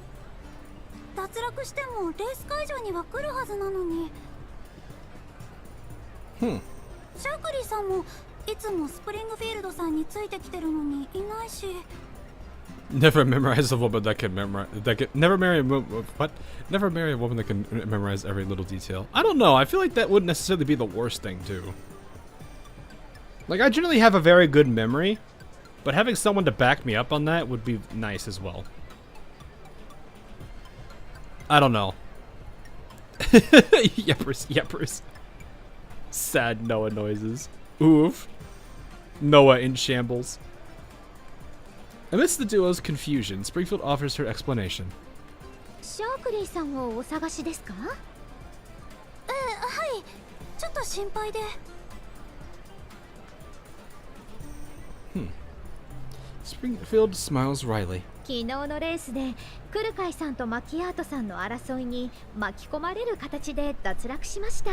[SPEAKER 3] 脱落してもレース会場には来るはずなのに。シャークリーさんもいつもスプリングフィールドさんについてきてるのにいないし。
[SPEAKER 1] Never memorize a woman that can memorize. Never marry a what? Never marry a woman that can memorize every little detail. I don't know. I feel like that wouldn't necessarily be the worst thing too. Like I generally have a very good memory, but having someone to back me up on that would be nice as well. I don't know. Yepers. Sad Noah noises. Oof.
[SPEAKER 2] Noah in shambles. Amidst the duo's confusion, Springfield offers her explanation.
[SPEAKER 7] シャークリーさんをお探しですか？
[SPEAKER 3] はい、ちょっと心配で。
[SPEAKER 2] Springfield smiles wryly.
[SPEAKER 7] 昨日のレースでクルカイさんとマキアートさんの争いに巻き込まれる形で脱落しました。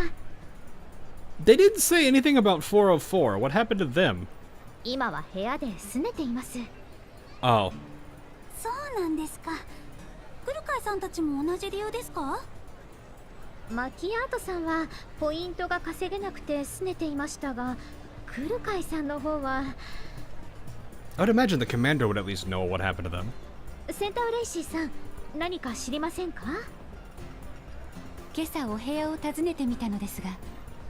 [SPEAKER 2] They didn't say anything about 404. What happened to them?
[SPEAKER 7] 今は部屋で拗ねています。
[SPEAKER 2] Oh.
[SPEAKER 3] そうなんですか。クルカイさんたちも同じ理由ですか？
[SPEAKER 7] マキアートさんはポイントが稼げなくて拗ねていましたが、クルカイさんの方は
[SPEAKER 2] I'd imagine the commander would at least know what happened to them.
[SPEAKER 7] センタウレイシーさん、何か知りませんか？
[SPEAKER 3] 今朝お部屋を訪ねてみたのですが、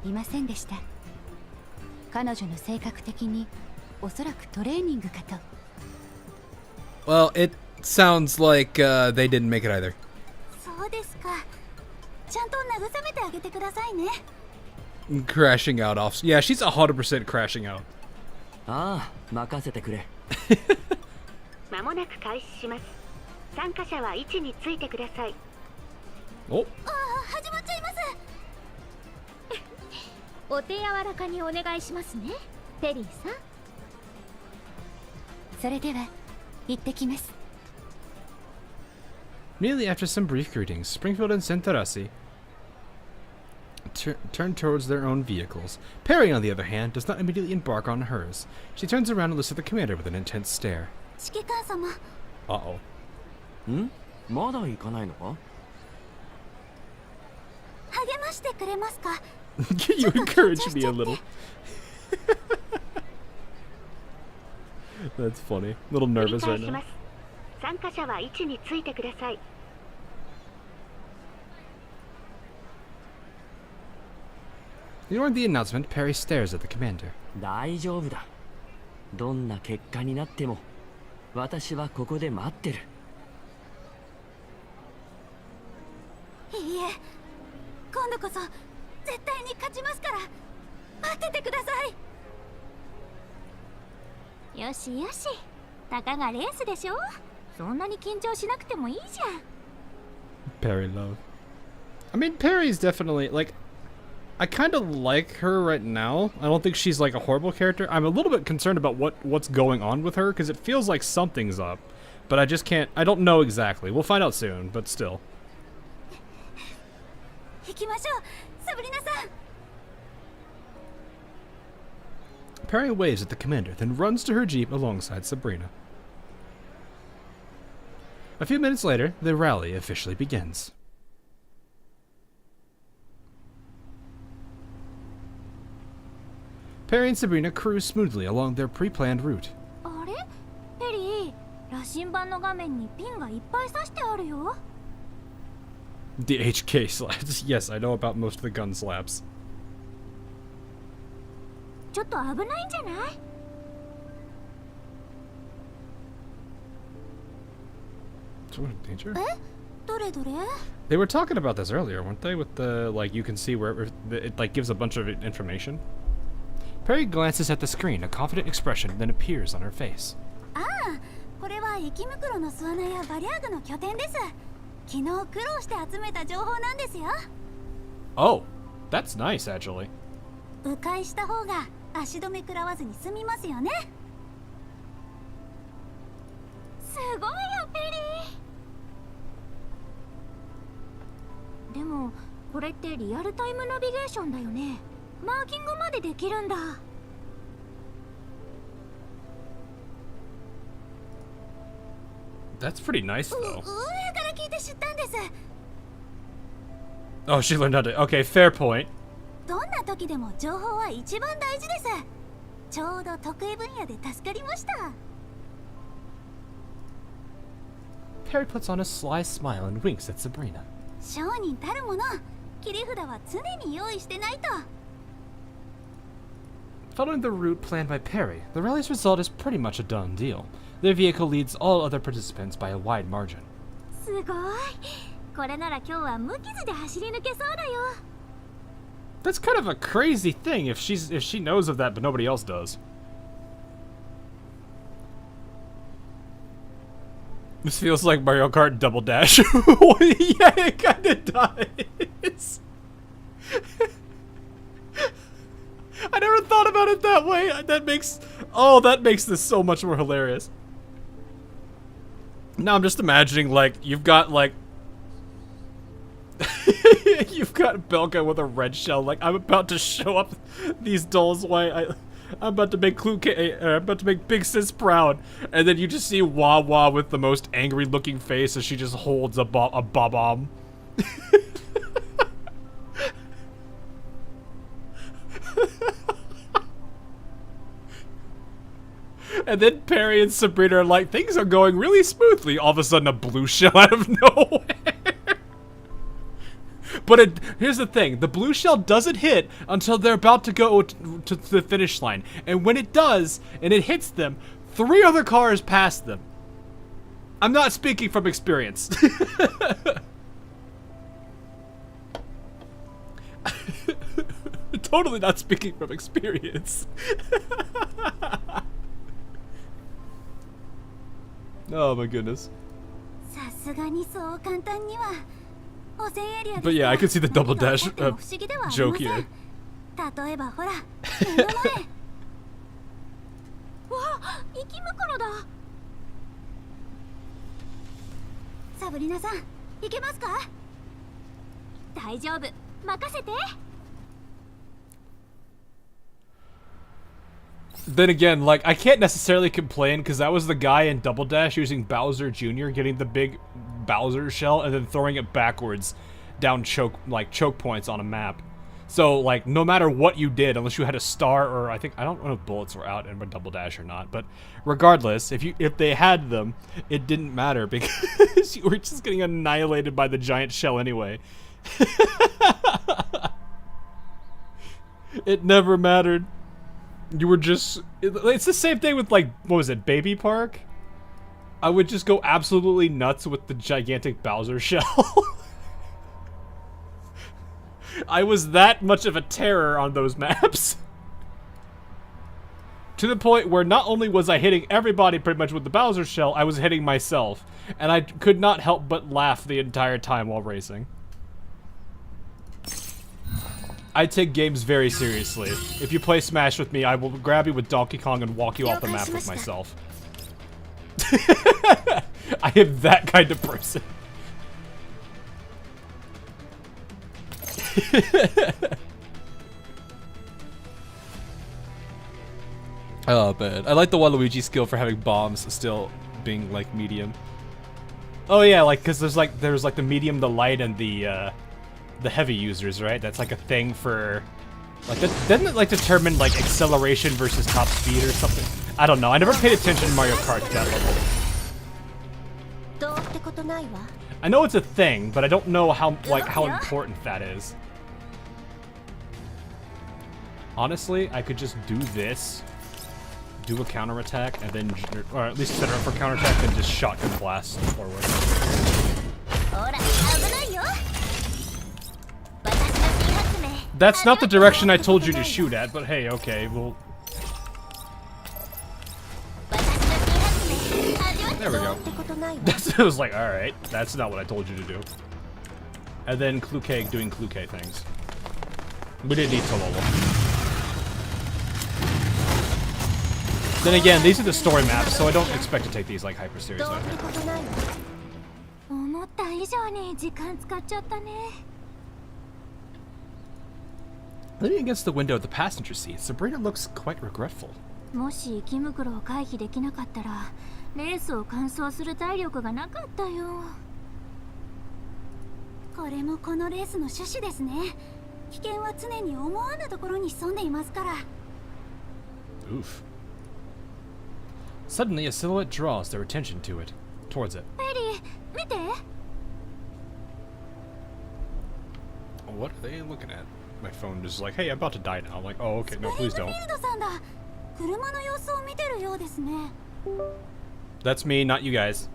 [SPEAKER 3] いませんでした。彼女の性格的におそらくトレーニングかと。
[SPEAKER 2] Well, it sounds like they didn't make it either.
[SPEAKER 3] そうですか。ちゃんと慰めてあげてくださいね。
[SPEAKER 2] Crashing out off. Yeah, she's 100% crashing out.
[SPEAKER 5] ああ、任せてくれ。
[SPEAKER 8] まもなく開始します。参加者は位置についてください。
[SPEAKER 2] お、
[SPEAKER 3] 始まっちゃいます。
[SPEAKER 7] お手柔らかにお願いしますね、ペリーさん。
[SPEAKER 3] それでは行ってきます。
[SPEAKER 2] Immediately after some brief greetings, Springfield and Sentarasi turn towards their own vehicles. Peri, on the other hand, does not immediately embark on hers. She turns around and looks at the commander with an intense stare.
[SPEAKER 3] 指揮官様。
[SPEAKER 2] Uh-oh.
[SPEAKER 5] ん？まだ行かないのか？
[SPEAKER 3] 励ましてくれますか？
[SPEAKER 2] Can you encourage me a little? That's funny. A little
[SPEAKER 8] 繰り
[SPEAKER 2] nervous
[SPEAKER 8] 返
[SPEAKER 2] right
[SPEAKER 8] し
[SPEAKER 2] now.
[SPEAKER 8] ます。参加者は位置についてください。
[SPEAKER 2] Ignoring the announcement, Peri stares at the commander.
[SPEAKER 5] 大丈夫だ。どんな結果になっても、私はここで待ってる。
[SPEAKER 3] いいえ、今度こそ絶対に勝ちますから待っててください。よしよしたかがレースでしょ。そんなに緊張しなくてもいいじゃん。
[SPEAKER 2] Peri love. I mean, Peri's definitely, like, I kind of like her right now. I don't think she's, like, a horrible character. I'm a little bit concerned about what's going on with her, because it feels like something's up. But I just can't, I don't know exactly. We'll find out soon, but still.
[SPEAKER 3] 行きましょう、サブリナさん。
[SPEAKER 2] Peri waves at the commander, then runs to her jeep alongside Sabrina. A few minutes later, the rally officially begins. Peri and Sabrina cruise smoothly along their pre-planned route.
[SPEAKER 3] あれ、ペリー、羅針盤の画面にピンがいっぱい刺してあるよ。
[SPEAKER 2] The HK slaps. Yes, I know about most of the gun slaps.
[SPEAKER 3] ちょっと危ないんじゃない？
[SPEAKER 2] Someone in danger?
[SPEAKER 3] え？どれどれ？
[SPEAKER 2] They were talking about this earlier, weren't they? With the, like, you can see wherever it, like, gives a bunch of information. Peri glances at the screen, a confident expression then appears on her face.
[SPEAKER 3] ああ、これは雪袋の巣穴やバリアーグの拠点です。昨日苦労して集めた情報なんですよ。
[SPEAKER 2] Oh, that's nice, actually.
[SPEAKER 3] 迂回した方が足止め食らわずに済みますよね。すごいよ、ペリー。でもこれってリアルタイムナビゲーションだよね。マーキングまでできるんだ。
[SPEAKER 2] That's pretty nice,
[SPEAKER 3] 上
[SPEAKER 2] though.
[SPEAKER 3] から聞いて知ったんです。
[SPEAKER 2] Oh, she learned how to... Okay, fair point.
[SPEAKER 3] どんな時でも情報は一番大事です。ちょうど得意分野で助かりました。
[SPEAKER 2] Peri puts on a sly smile and winks at Sabrina.
[SPEAKER 3] 商人たるもの、切り札は常に用意してないと。
[SPEAKER 2] Following the route planned by Peri, the rally's result is pretty much a done deal. Their vehicle leads all other participants by a wide margin.
[SPEAKER 3] すごい。これなら今日は無傷で走り抜けそうだよ。
[SPEAKER 2] That's kind of a crazy thing if she knows of that but nobody else does.
[SPEAKER 1] This feels like Mario Kart Double Dash. Yeah, it kinda does. I never thought about it that way. That makes this so much more hilarious. Now I'm just imagining, like, you've got, like... you've got Belka with a red shell. Like, I'm about to show up these dolls while I'm about to make I'm about to make Big Sis proud. And then you just see Wawa with the most angry looking face as she just holds a bomb. And then Peri and Sabrina are like, things are going really smoothly. All of a sudden, a blue shell out of nowhere. But here's the thing. The blue shell doesn't hit until they're about to go to the finish line. And when it does, and it hits them, 3 other cars pass them. I'm not speaking from experience. Totally not speaking from experience. Oh my goodness. But yeah, I could see the double dash joke here. Then again, like, I can't necessarily complain because that was the guy in Double Dash using Bowser Jr., getting the big Bowser shell and then throwing it backwards down choke points on a map. So, like, no matter what you did, unless you had a star or I don't know if bullets were out in Double Dash or not, but regardless, if they had them, it didn't matter because you were just getting annihilated by the giant shell anyway. It never mattered. You were just... It's the same thing with, like, what was it, Baby Park? I would just go absolutely nuts with the gigantic Bowser shell. I was that much of a terror on those maps. To the point where not only was I hitting everybody pretty much with the Bowser shell, I was hitting myself. And I could not help but laugh the entire time while racing. I take games very seriously. If you play Smash with me, I will grab you with Donkey Kong and walk you off the map with myself. I am that kind of person. Oh man, I like the Waluigi skill for having bombs still being like medium. Oh yeah, like because there's like the medium, the light, and the heavy users, right? That's like a thing for, like, doesn't it like determine like acceleration versus top speed or something? I don't know. I never paid attention to Mario Kart to that level. I know it's a thing, but I don't know how important that is. Honestly, I could just do this, do a counterattack, and then, or at least set it up for counterattack, and just shotgun blast forward. That's not the direction I told you to shoot at, but hey, okay, well... There we go. I was like, alright, that's not what I told you to do. And then Kluke doing Kluke things. We didn't need Tololo. Then again, these are the story maps, so I don't expect to take these like hyper serious. Leaning against the window of the passenger seat, Sabrina looks quite regretful. Oof. Suddenly, a silhouette draws their attention towards it.
[SPEAKER 3] Peri,
[SPEAKER 1] what are they looking at? My phone is like, hey, I'm about to die now. I'm like, oh, okay, no, please don't. That's me, not you guys.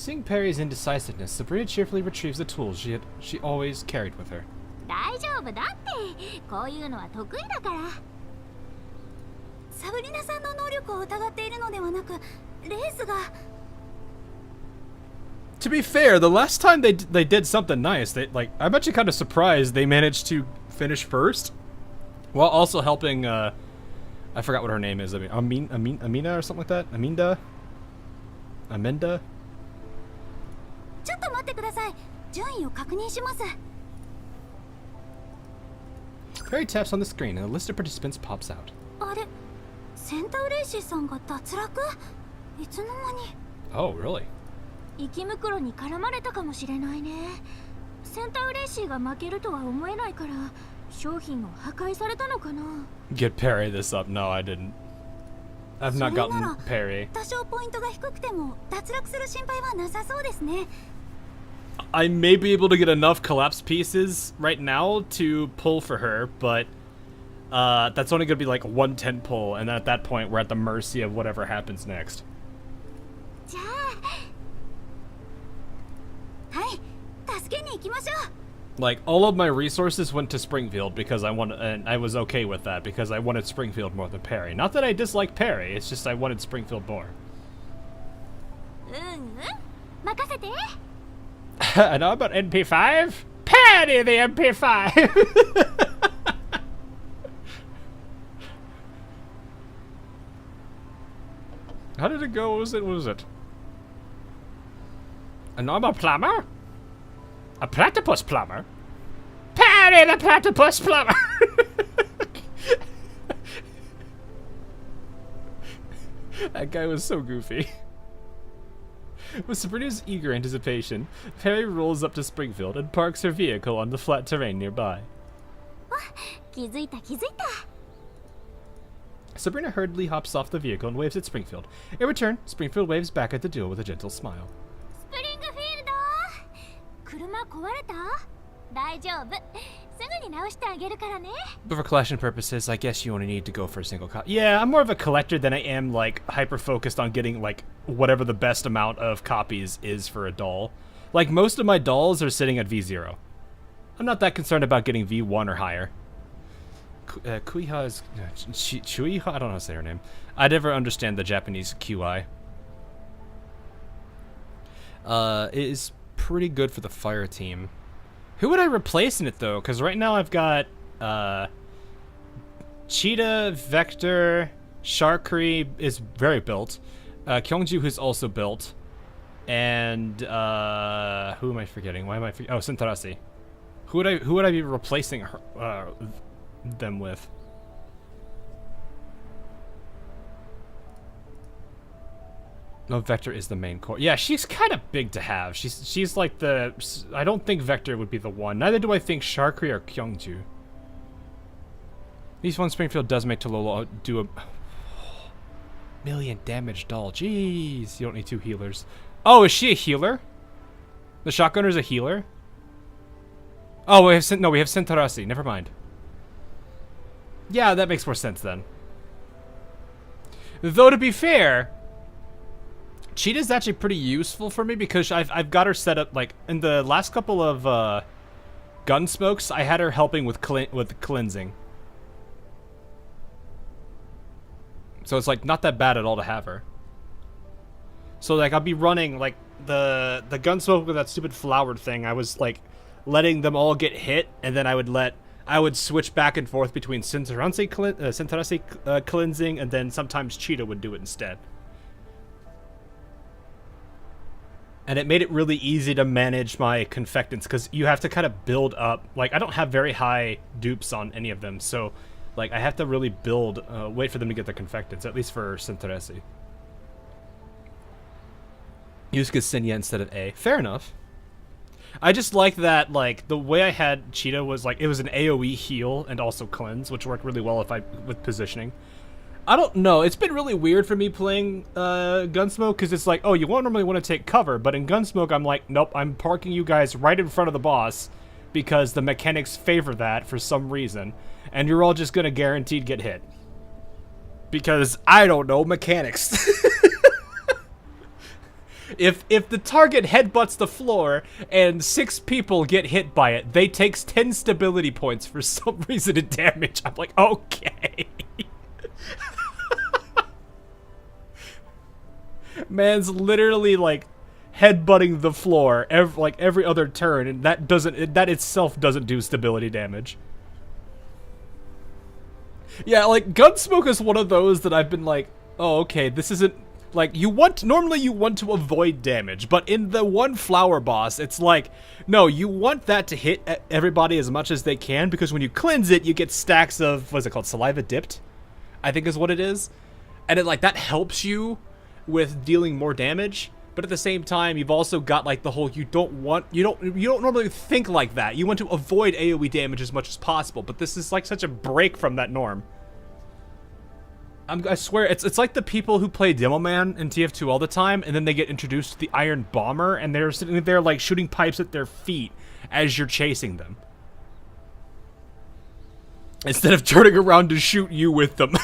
[SPEAKER 1] Seeing Peri's indecisiveness, Sabrina cheerfully retrieves the tools she always carried with her.
[SPEAKER 3] 大丈夫だってこういうのは得意だから。サブリナさんの能力を疑っているのではなく、レースが。
[SPEAKER 1] To be fair, the last time they did something nice, I'm actually kind of surprised they managed to finish first, while also helping. I forgot what her name is. Amina or something like that. Amenda.
[SPEAKER 3] ちょっと待ってください。順位を確認します。
[SPEAKER 1] Peri taps on the screen and a list of participants pops out.
[SPEAKER 3] あれ、センタウレイシーさんが脱落？いつの間に。
[SPEAKER 1] Oh, really?
[SPEAKER 3] 生き袋に絡まれたかもしれないね。センタウレイシーが負けるとは思えないから、商品を破壊されたのかな。
[SPEAKER 1] Get Peri this up. No, I didn't. I've not gotten Peri.
[SPEAKER 3] 多少ポイントが低くても脱落する心配はなさそうですね。
[SPEAKER 1] I may be able to get enough collapse pieces right now to pull for her, but that's only going to be like 110 pull, and then at that point we're at the mercy of whatever happens next.
[SPEAKER 3] じゃあ、はい、助けに行きましょう。
[SPEAKER 1] Like, all of my resources went to Springfield because and I was okay with that because I wanted Springfield more than Peri. Not that I dislike Peri, it's just I wanted Springfield more.
[SPEAKER 3] 任せて。
[SPEAKER 1] I know about NP5? Peri the NP5! How did it go? What was it? And I'm a plumber? A platypus plumber? Peri the platypus plumber! That guy was so goofy. With Sabrina's eager anticipation, Peri rolls up to Springfield and parks her vehicle on the flat terrain nearby.
[SPEAKER 3] 気づいた。
[SPEAKER 1] Sabrina hurriedly hops off the vehicle and waves at Springfield. In return, Springfield waves back at the duo with a gentle smile.
[SPEAKER 3] スプリングフィールド。車壊れた？大丈夫。すぐに直してあげるからね。
[SPEAKER 1] But for collection purposes, I guess you only need to go for a single copy. Yeah, I'm more of a collector than I am, like, hyper-focused on getting, like, whatever the best amount of copies is for a doll. Like, most of my dolls are sitting at V0. I'm not that concerned about getting V1 or higher. Kuiha is... Chuiha? I don't know how to say her name. I never understand the Japanese QI. It is pretty good for the fire team. Who would I replace in it, though? Because right now I've got Cheetah, Vector, Sharkri is very built. Kyungju, who's also built. And who am I forgetting? Why am I forgetting? Oh, Sentarasi. Who would I be replacing her, them with? No, Vector is the main core. Yeah, she's kind of big to have. She's like the... I don't think Vector would be the one. Neither do I think Sharkri or Kyungju. At least one Springfield does make Tololo do a... million damage doll. Jeez, you don't need two healers. Oh, is she a healer? The shotgunner's a healer? Oh, we have Sentarasi. Never mind. Yeah, that makes more sense then. Though, to be fair... Cheetah's actually pretty useful for me because I've got her set up, like, in the last couple of Gunsmokes, I had her helping with cleansing. So it's, like, not that bad at all to have her. So, like, I'll be running, like, the Gunsmoke with that stupid flowered thing. I was, like, letting them all get hit, and then I would switch back and forth between Sentarasi cleansing, and then sometimes Cheetah would do it instead. And it made it really easy to manage my confectants because you have to kind of build up. Like, I don't have very high dupes on any of them, so like I have to really build, wait for them to get their confectants, at least for Sentaresi. Use Ksenia instead of A. Fair enough. I just like that, like, the way I had Cheetah was, like, it was an AoE heal and also cleanse, which worked really well with positioning. I don't know. It's been really weird for me playing Gunsmoke because it's like, oh, you won't normally want to take cover, but in Gunsmoke, I'm like, nope, I'm parking you guys right in front of the boss because the mechanics favor that for some reason, and you're all just going to guaranteed get hit. Because I don't know mechanics. If the target headbutts the floor and 6 people get hit by it, they takes 10 stability points for some reason in damage. I'm like, okay. Man's literally like headbutting the floor every other turn, and that itself doesn't do stability damage. Yeah, like Gunsmoke is one of those that I've been like, oh, okay, this isn't like normally you want to avoid damage, but in the one flower boss, it's like, no, you want that to hit everybody as much as they can, because when you cleanse it, you get stacks of, what's it called, saliva dipped, I think is what it is, and it like that helps you with dealing more damage. But at the same time, you've also got like the whole you don't normally think like that. You want to avoid AoE damage as much as possible, but this is like such a break from that norm. I swear, it's like the people who play Demoman in TF2 all the time, and then they get introduced to the Iron Bomber, and they're sitting there like shooting pipes at their feet as you're chasing them, instead of turning around to shoot you with them.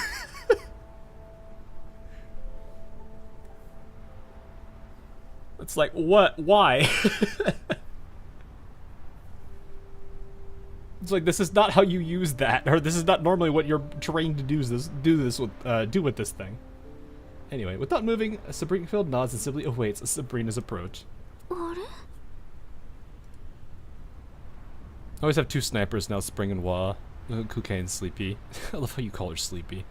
[SPEAKER 1] It's like, what? Why? It's like, this is not how you use that, or this is not normally what you're trained to do with this thing. Anyway, without moving, Springfield nods and simply awaits Sabrina's approach. I always have 2 snipers now, Spring and Wah. Kuke and Sleepy. I love how you call her Sleepy.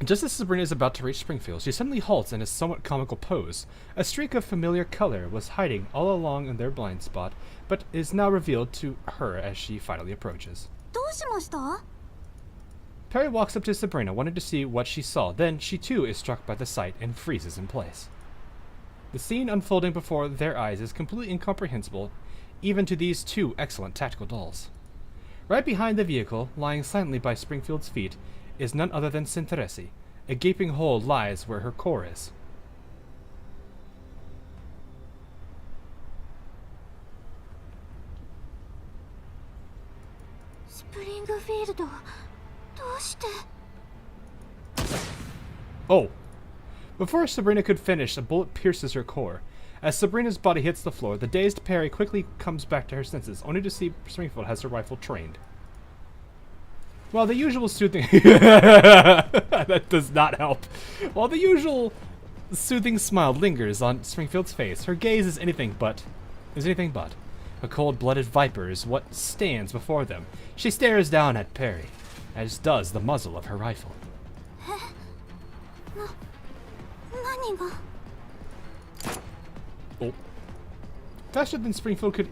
[SPEAKER 1] Just as Sabrina is about to reach Springfield, she suddenly halts in a somewhat comical pose. A streak of familiar color was hiding all along in their blind spot, but is now revealed to her as she finally approaches. Peri walks up to Sabrina, wanting to see what she saw. Then she too is struck by the sight and freezes in place. The scene unfolding before their eyes is completely incomprehensible, even to these 2 excellent tactical dolls. Right behind the vehicle, lying silently by Springfield's feet, is none other than Sinteresi. A gaping hole lies where her core is.
[SPEAKER 3] Springfield,
[SPEAKER 1] oh! Before Sabrina could finish, a bullet pierces her core. As Sabrina's body hits the floor, the dazed Peri quickly comes back to her senses, only to see Springfield has her rifle trained. While the usual soothing... that does not help. While the usual soothing smile lingers on Springfield's face, her gaze is anything but. A cold-blooded viper is what stands before them. She stares down at Peri, as does the muzzle of her rifle. Oh. Faster than Springfield could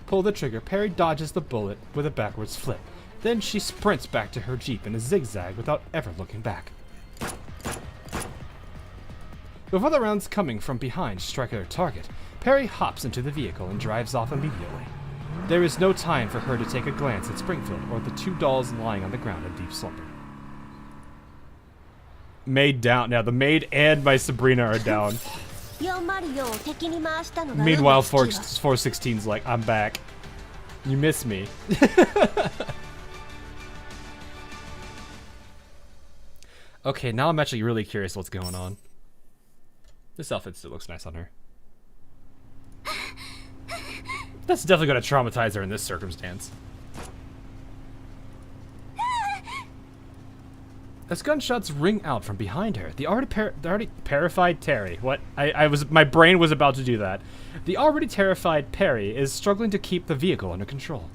[SPEAKER 1] pull the trigger, Peri dodges the bullet with a backwards flip. Then she sprints back to her jeep in a zigzag without ever looking back. Before the rounds coming from behind strike their target, Peri hops into the vehicle and drives off immediately. There is no time for her to take a glance at Springfield or the 2 dolls lying on the ground in deep slumber. Maid down. Now, the maid and my Sabrina are down. Meanwhile, 416's like, I'm back. You miss me. Okay, now I'm actually really curious what's going on. This outfit still looks nice on her. That's definitely going to traumatize her in this circumstance. As gunshots ring out from behind her, the already terrified Peri. What? My brain was about to do that. The already terrified Peri is struggling to keep the vehicle under control.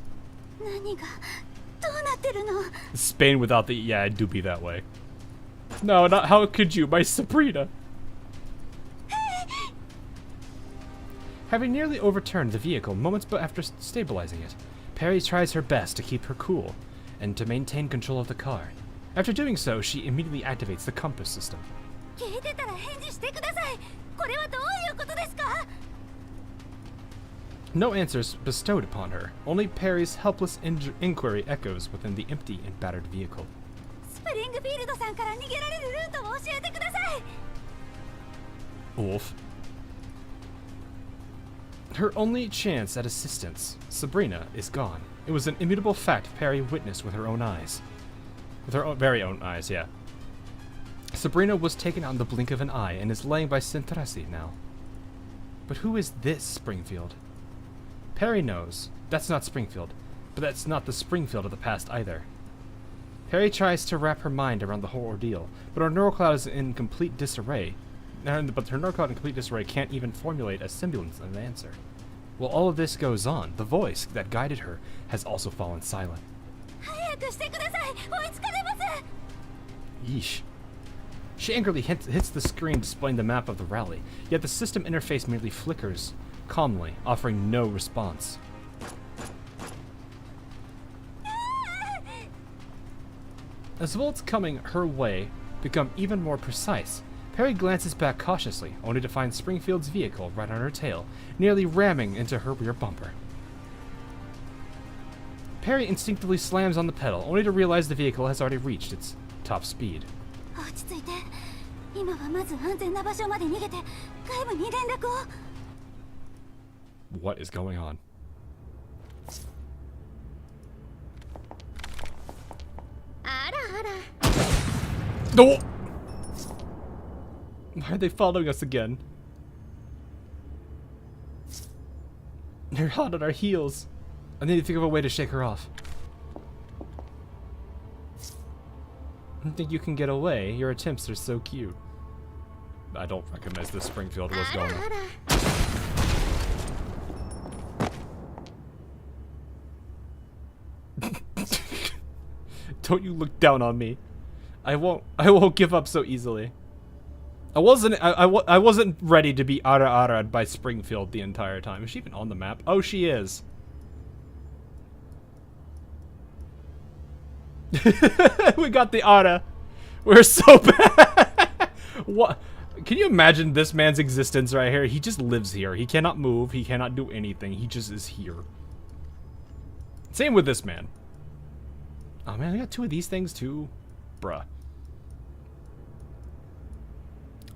[SPEAKER 1] Spain without the... Yeah, it do be that way. No, not how could you, my Sabrina. Having nearly overturned the vehicle moments after stabilizing it, Peri tries her best to keep her cool and to maintain control of the car. After doing so, she immediately activates the compass system. No answers bestowed upon her, only Peri's helpless inquiry echoes within the empty and battered vehicle. Wolf. Her only chance at assistance, Sabrina, is gone. It was an immutable fact Peri witnessed with her own eyes. With her very own eyes, yeah. Sabrina was taken out in the blink of an eye and is laying by Sintrasi now. But who is this Springfield? Peri knows. That's not Springfield. But that's not the Springfield of the past either. Peri tries to wrap her mind around the whole ordeal, but her neural cloud is in complete disarray. But her neural cloud in complete disarray can't even formulate a semblance of an answer. While all of this goes on, the voice that guided her has also fallen silent. Yeesh. She angrily hits the screen displaying the map of the rally, yet the system interface merely flickers, calmly, offering no response. As bullets coming her way become even more precise, Peri glances back cautiously, only to find Springfield's vehicle right on her tail, nearly ramming into her rear bumper. Peri instinctively slams on the pedal, only to realize the vehicle has already reached its top speed. What is going on? No! Why are they following us again? They're hot on our heels. I need to think of a way to shake her off. I don't think you can get away. Your attempts are so cute. I don't recognize this Springfield. What's going on? Don't you look down on me. I won't give up so easily. I wasn't ready to be ara-ara'd by Springfield the entire time. Is she even on the map? Oh, she is. We got the ara. We're so bad. What? Can you imagine this man's existence right here? He just lives here. He cannot move. He cannot do anything. He just is here. Same with this man. Oh man, I got 2 of these things too. Bruh.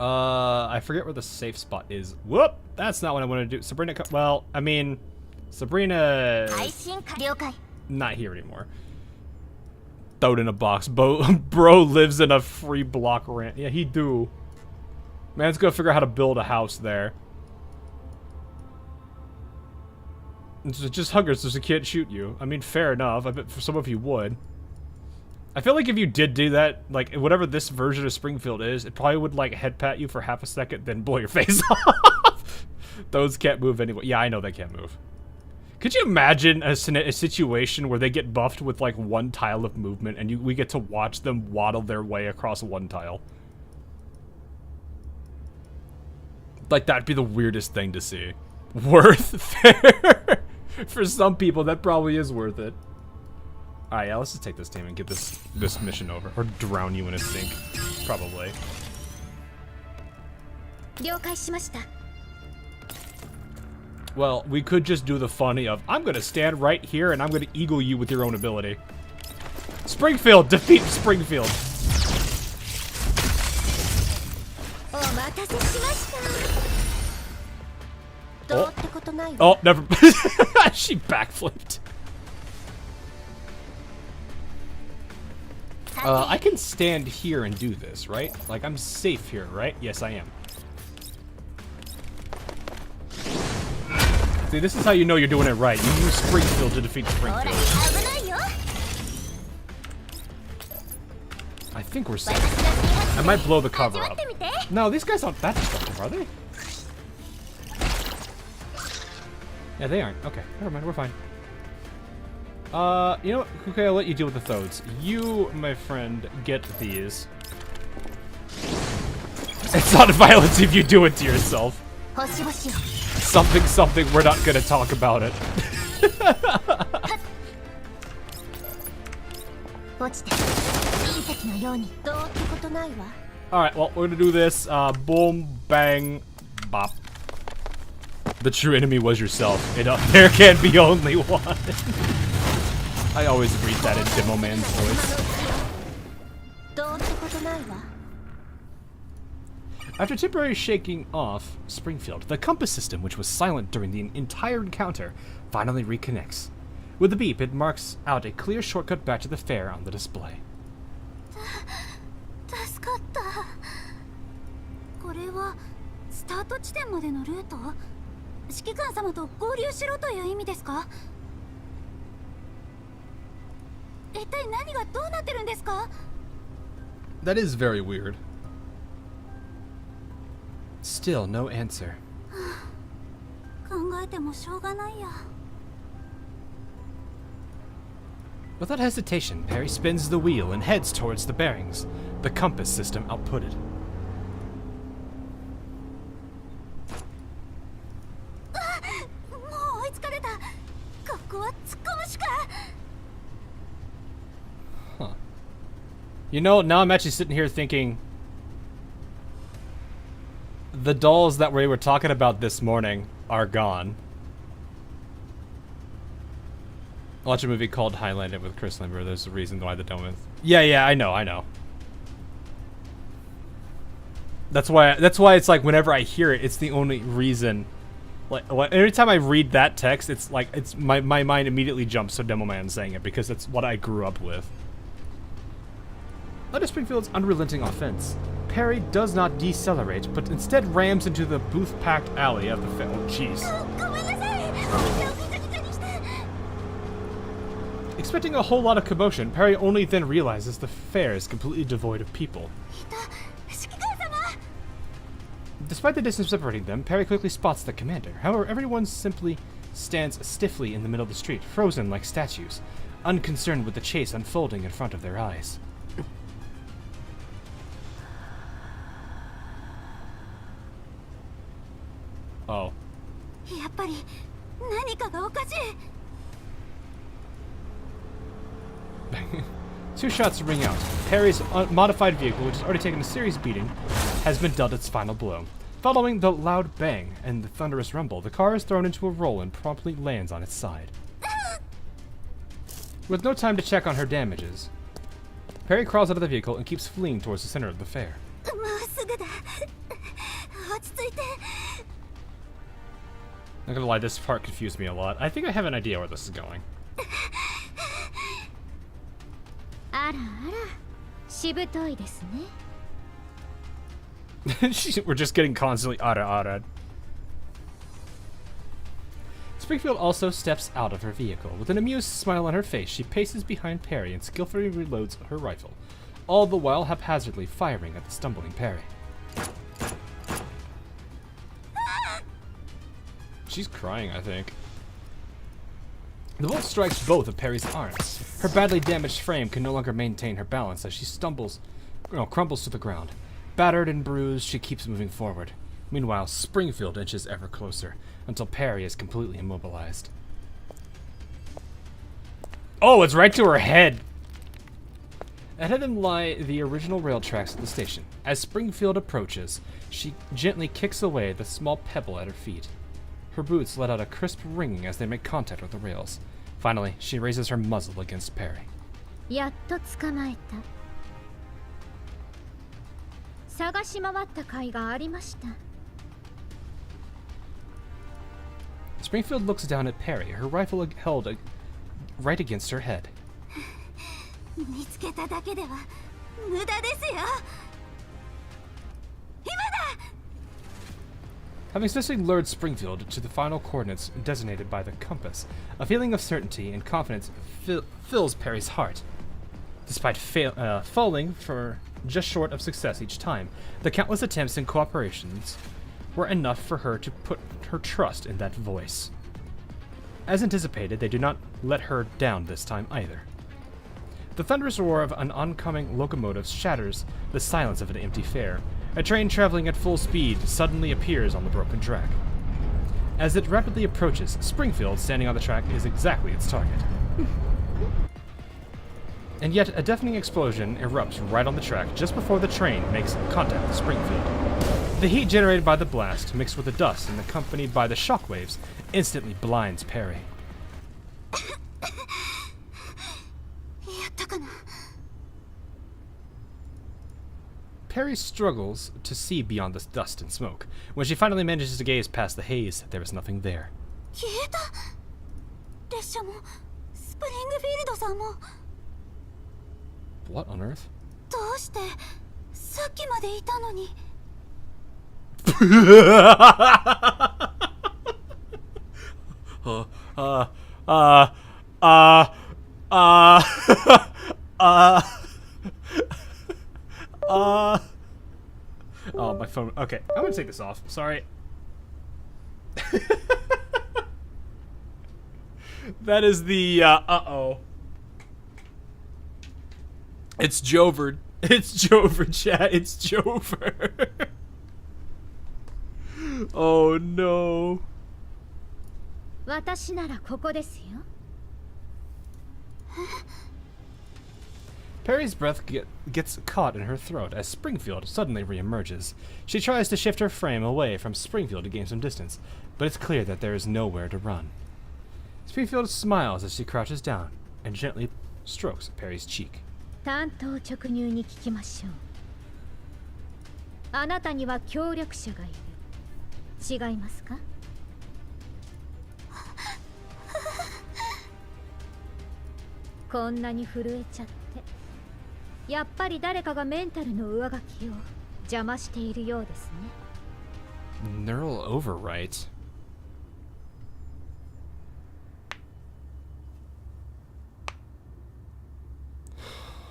[SPEAKER 1] I forget where the safe spot is. Whoop! That's not what I want to do. Sabrina, well, I mean, Sabrina not here anymore. Throw it in a box. Bro lives in a free block rent. Yeah, he do. Man's gonna figure out how to build a house there. It's just hunger so she can't shoot you. I mean, fair enough. I bet for some of you would. I feel like if you did do that, like, whatever this version of Springfield is, it probably would, like, head pat you for half a second, then blow your face off. Those can't move anyway. Yeah, I know they can't move. Could you imagine a situation where they get buffed with, like, 1 tile of movement, and we get to watch them waddle their way across 1 tile? Like, that'd be the weirdest thing to see. Worth? Fair? For some people, that probably is worth it. Alright, yeah, let's just take this team and get this mission over. Or drown you in a sink. Probably. Well, we could just do the funny of, I'm gonna stand right here and I'm gonna eagle you with your own ability. Springfield! Defeat Springfield! Oh, never. She backflipped. I can stand here and do this, right? Like, I'm safe here, right? Yes, I am. See, this is how you know you're doing it right. You use Springfield to defeat Springfield. I think we're safe. I might blow the cover up. No, these guys aren't that destructive, are they? Yeah, they aren't. Okay, never mind, we're fine. You know what? Okay, I'll let you deal with the Thodes. You, my friend, get these. It's not violence if you do it to yourself. Something, we're not gonna talk about it. Alright, well, we're gonna do this. Boom, bang, bop. The true enemy was yourself. There can be only one. I always read that in Demo Man's voice. After temporarily shaking off Springfield, the compass system, which was silent during the entire encounter, finally reconnects. With a beep, it marks out a clear shortcut back to the fair on the display.
[SPEAKER 3] れはスタート地点までのルート？指揮官様と合流しろという意味ですか？一体何がどうなってるんですか？
[SPEAKER 1] That is very weird. Still no answer.
[SPEAKER 3] 考えてもしょうがないや。
[SPEAKER 1] Without hesitation, Peri spins the wheel and heads towards the bearings. The compass system outputted.
[SPEAKER 3] もう追いつかれた。ここは突っ込むしか。
[SPEAKER 1] You know, now I'm actually sitting here thinking the dolls that we were talking about this morning are gone. I watched a movie called Highlander with Chris Limber. There's a reason why the dome is. Yeah, I know. That's why it's like whenever I hear it, it's the only reason. Like every time I read that text, it's like my mind immediately jumps to Demo Man saying it because it's what I grew up with. Under Springfield's unrelenting offense, Peri does not decelerate, but instead rams into the booth-packed alley of the fair. Oh, jeez. Expecting a whole lot of commotion, Peri only then realizes the fair is completely devoid of people. Despite the distance separating them, Peri quickly spots the commander. However, everyone simply stands stiffly in the middle of the street, frozen like statues, unconcerned with the chase unfolding in front of their eyes. Oh.
[SPEAKER 3] やっぱり何かがおかしい。
[SPEAKER 1] Two shots ring out. Peri's modified vehicle, which has already taken a serious beating, has been dealt its final blow. Following the loud bang and the thunderous rumble, the car is thrown into a roll and promptly lands on its side. With no time to check on her damages, Peri crawls out of the vehicle and keeps fleeing towards the center of the fair.
[SPEAKER 3] もうすぐだ。落ち着いて。
[SPEAKER 1] Not gonna lie, this part confused me a lot. I think I have an idea where this is going.
[SPEAKER 7] あらあら、しぶといですね。
[SPEAKER 1] We're just getting constantly ara. Springfield also steps out of her vehicle. With an amused smile on her face, she paces behind Peri and skillfully reloads her rifle, all the while haphazardly firing at the stumbling Peri. She's crying, I think. The bolt strikes both of Peri's arms. Her badly damaged frame can no longer maintain her balance as she crumbles to the ground. Battered and bruised, she keeps moving forward. Meanwhile, Springfield inches ever closer, until Peri is completely immobilized. Oh, it's right to her head! Ahead of them lie the original rail tracks at the station. As Springfield approaches, she gently kicks away the small pebble at her feet. Her boots let out a crisp ringing as they make contact with the rails. Finally, she raises her muzzle against Peri.
[SPEAKER 7] やっと捕まえた。探し回った甲斐がありました。
[SPEAKER 1] Springfield looks down at Peri, her rifle held right against her head.
[SPEAKER 3] 見つけただけでは無駄ですよ。今だ！
[SPEAKER 1] Having successfully lured Springfield to the final coordinates designated by the compass, a feeling of certainty and confidence fills Peri's heart. Despite falling for just short of success each time, the countless attempts and cooperations were enough for her to put her trust in that voice. As anticipated, they do not let her down this time either. The thunderous roar of an oncoming locomotive shatters the silence of an empty fair. A train traveling at full speed suddenly appears on the broken track. As it rapidly approaches, Springfield, standing on the track, is exactly its target. And yet, a deafening explosion erupts right on the track just before the train makes contact with Springfield. The heat generated by the blast, mixed with the dust and accompanied by the shockwaves, instantly blinds Peri.
[SPEAKER 3] やったかな。
[SPEAKER 1] Peri struggles to see beyond the dust and smoke. When she finally manages to gaze past the haze, there is nothing there.
[SPEAKER 3] 消えた。列車もスプリングフィールドさんも。
[SPEAKER 1] What on earth?
[SPEAKER 3] どうしてさっきまでいたのに。
[SPEAKER 1] uh, uh, uh, uh, oh, my phone. Okay, I'm gonna take this off. Sorry. That is the, uh-oh. It's Jover. It's Jover, chat. It's Jover. Oh, no.
[SPEAKER 7] 私ならここですよ。
[SPEAKER 1] Peri's breath gets caught in her throat as Springfield suddenly reemerges. She tries to shift her frame away from Springfield to gain some distance, but it's clear that there is nowhere to run. Springfield smiles as she crouches down and gently strokes Peri's cheek.
[SPEAKER 7] 単刀直入に聞きましょう。あなたには協力者がいる。違いますか？こんなに震えちゃって。やっぱり誰かがメンタルの上書きを邪魔しているようですね。
[SPEAKER 1] Neural overwrite.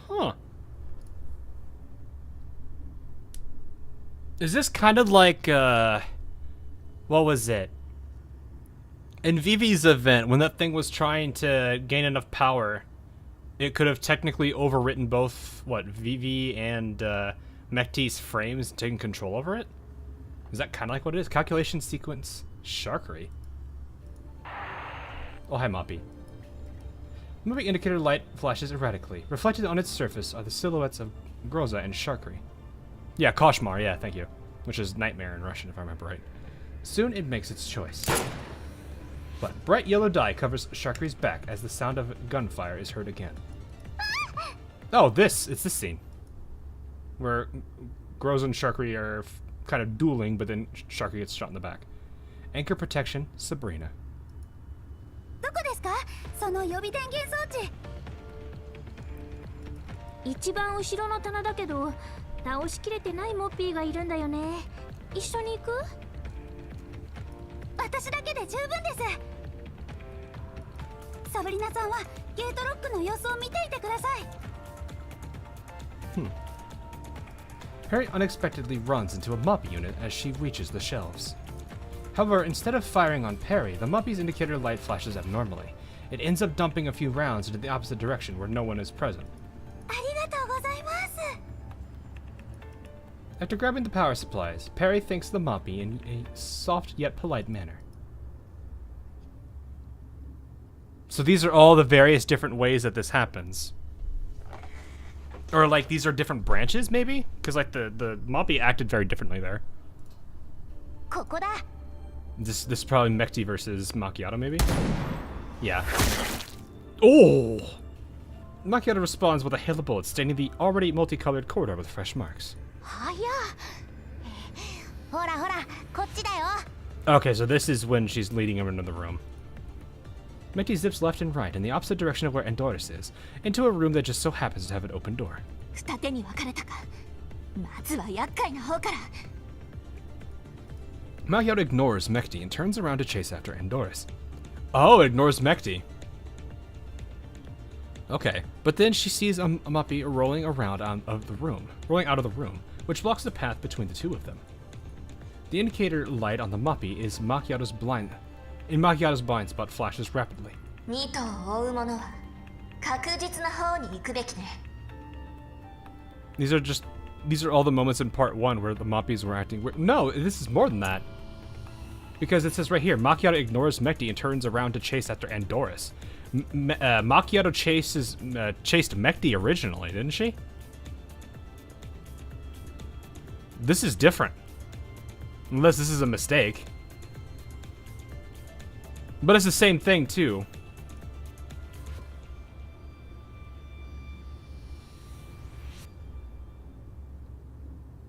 [SPEAKER 1] Huh. Is this kind of like, what was it? In Vivi's event, when that thing was trying to gain enough power, it could have technically overwritten both, what, Vivi and Mekti's frames and taken control over it? Is that kind of like what it is? Calculation sequence Sharkery. Oh, hi, Moppy. Moving indicator light flashes erratically. Reflected on its surface are the silhouettes of Groza and Sharkery. Yeah, Koshmar, yeah, thank you. Which is nightmare in Russian, if I remember right. Soon it makes its choice. But bright yellow dye covers Sharkery's back as the sound of gunfire is heard again. Oh, it's this scene. Where Groza and Sharkery are kind of dueling, but then Sharkery gets shot in the back. Anchor protection, Sabrina.
[SPEAKER 3] どこですか？その予備電源装置。
[SPEAKER 6] 一番後ろの棚だけど、倒しきれてないモッピーがいるんだよね。一緒に行く？
[SPEAKER 3] 私だけで十分です。サブリナさんはゲートロックの様子を見ていてください。
[SPEAKER 1] Peri unexpectedly runs into a Moppy unit as she reaches the shelves. However, instead of firing on Peri, the Moppy's indicator light flashes abnormally. It ends up dumping a few rounds into the opposite direction where no one is present.
[SPEAKER 3] ありがとうございます。
[SPEAKER 1] After grabbing the power supplies, Peri thanks the Moppy in a soft yet polite manner. So these are all the various different ways that this happens. Or like these are different branches, maybe? Because like the Moppy acted very differently there.
[SPEAKER 3] ここだ。
[SPEAKER 1] This is probably Mekti versus Macchiato, maybe? Yeah. Oh! Macchiato responds with a hail of bullets, staining the already multicolored corridor with fresh marks.
[SPEAKER 3] はや。ほらほら、こっちだよ。
[SPEAKER 1] Okay, so this is when she's leading him into the room. Mekti zips left and right in the opposite direction of where Endoris is, into a room that just so happens to have an open door.
[SPEAKER 3] 二手に分かれたか。まずは厄介な方から。
[SPEAKER 1] Macchiato ignores Mekti and turns around to chase after Endoris. Oh, it ignores Mekti. Okay, but then she sees a Moppy rolling out of the room, which blocks the path between the two of them. The indicator light on the Moppy is Macchiato's blind spot flashes rapidly.
[SPEAKER 3] 二頭を追う者は確実な方に行くべきね。
[SPEAKER 1] These are all the moments in part 1 where the Moppies were acting. No, this is more than that. Because it says right here, Macchiato ignores Mekti and turns around to chase after Endoris. Macchiato chased Mekti originally, didn't she? This is different. Unless this is a mistake. But it's the same thing, too.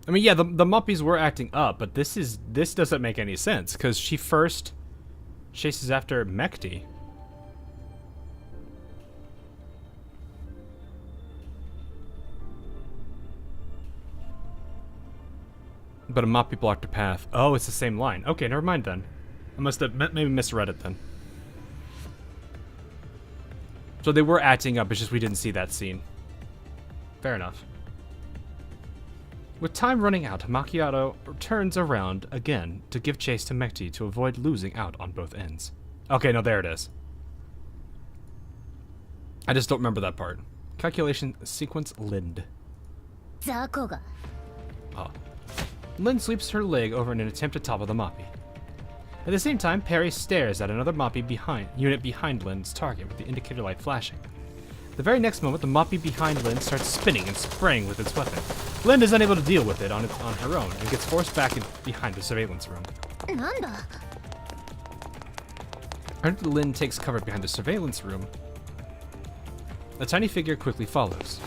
[SPEAKER 1] I mean, yeah, the Muppies were acting up, but this doesn't make any sense, because she first chases after Mekti. But a Moppy blocked her path. Oh, it's the same line. Okay, never mind then. I must have maybe misread it then. So they were acting up, it's just we didn't see that scene. Fair enough. With time running out, Macchiato turns around again to give chase to Mekti to avoid losing out on both ends. Okay, no, there it is. I just don't remember that part. Calculation sequence Lind. Oh. Lind sweeps her leg over in an attempt to topple the Moppy. At the same time, Peri stares at another Moppy unit behind Lind's target with the indicator light flashing. The very next moment, the Moppy behind Lind starts spinning and spraying with its weapon. Lind is unable to deal with it on her own and gets forced back behind the surveillance room. After Lind takes cover behind the surveillance room, a tiny figure quickly follows.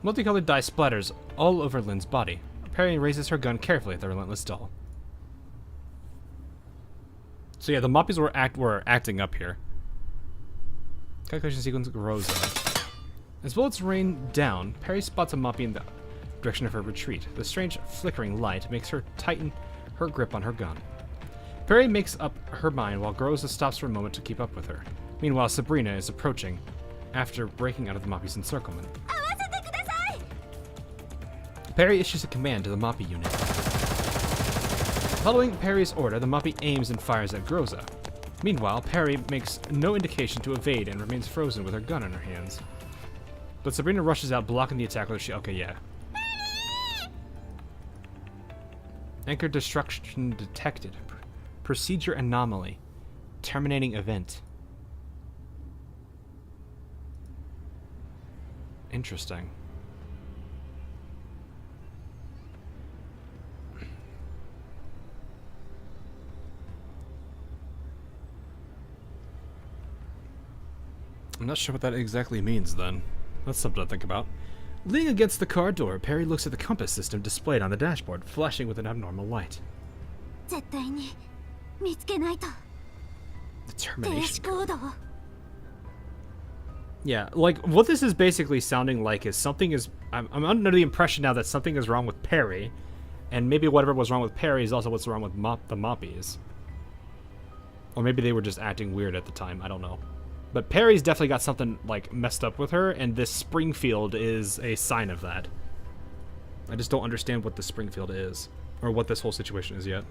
[SPEAKER 1] Multicolored dye splatters all over Lind's body. Peri raises her gun carefully at the relentless doll. So yeah, the Moppies were acting up here. Calculation sequence grows up. As bullets rain down, Peri spots a Moppy in the direction of her retreat. The strange flickering light makes her tighten her grip on her gun. Peri makes up her mind while Groza stops for a moment to keep up with her. Meanwhile, Sabrina is approaching after breaking out of the Moppy's encirclement. Peri issues a command to the Moppy unit. Following Peri's order, the Moppy aims and fires at Groza. Meanwhile, Peri makes no indication to evade and remains frozen with her gun in her hands. But Sabrina rushes out, blocking the attack with her shield. Okay, yeah. Anchor destruction detected. Procedure anomaly. Terminating event. Interesting. I'm not sure what that exactly means, then. That's something to think about. Leaning against the car door, Peri looks at the compass system displayed on the dashboard, flashing with an abnormal light. Determination. Yeah, like, what this is basically sounding like is something is... I'm under the impression now that something is wrong with Peri, and maybe whatever was wrong with Peri is also what's wrong with the Moppies. Or maybe they were just acting weird at the time, I don't know. But Peri's definitely got something, like, messed up with her, and this Springfield is a sign of that. I just don't understand what the Springfield is, or what this whole situation is yet.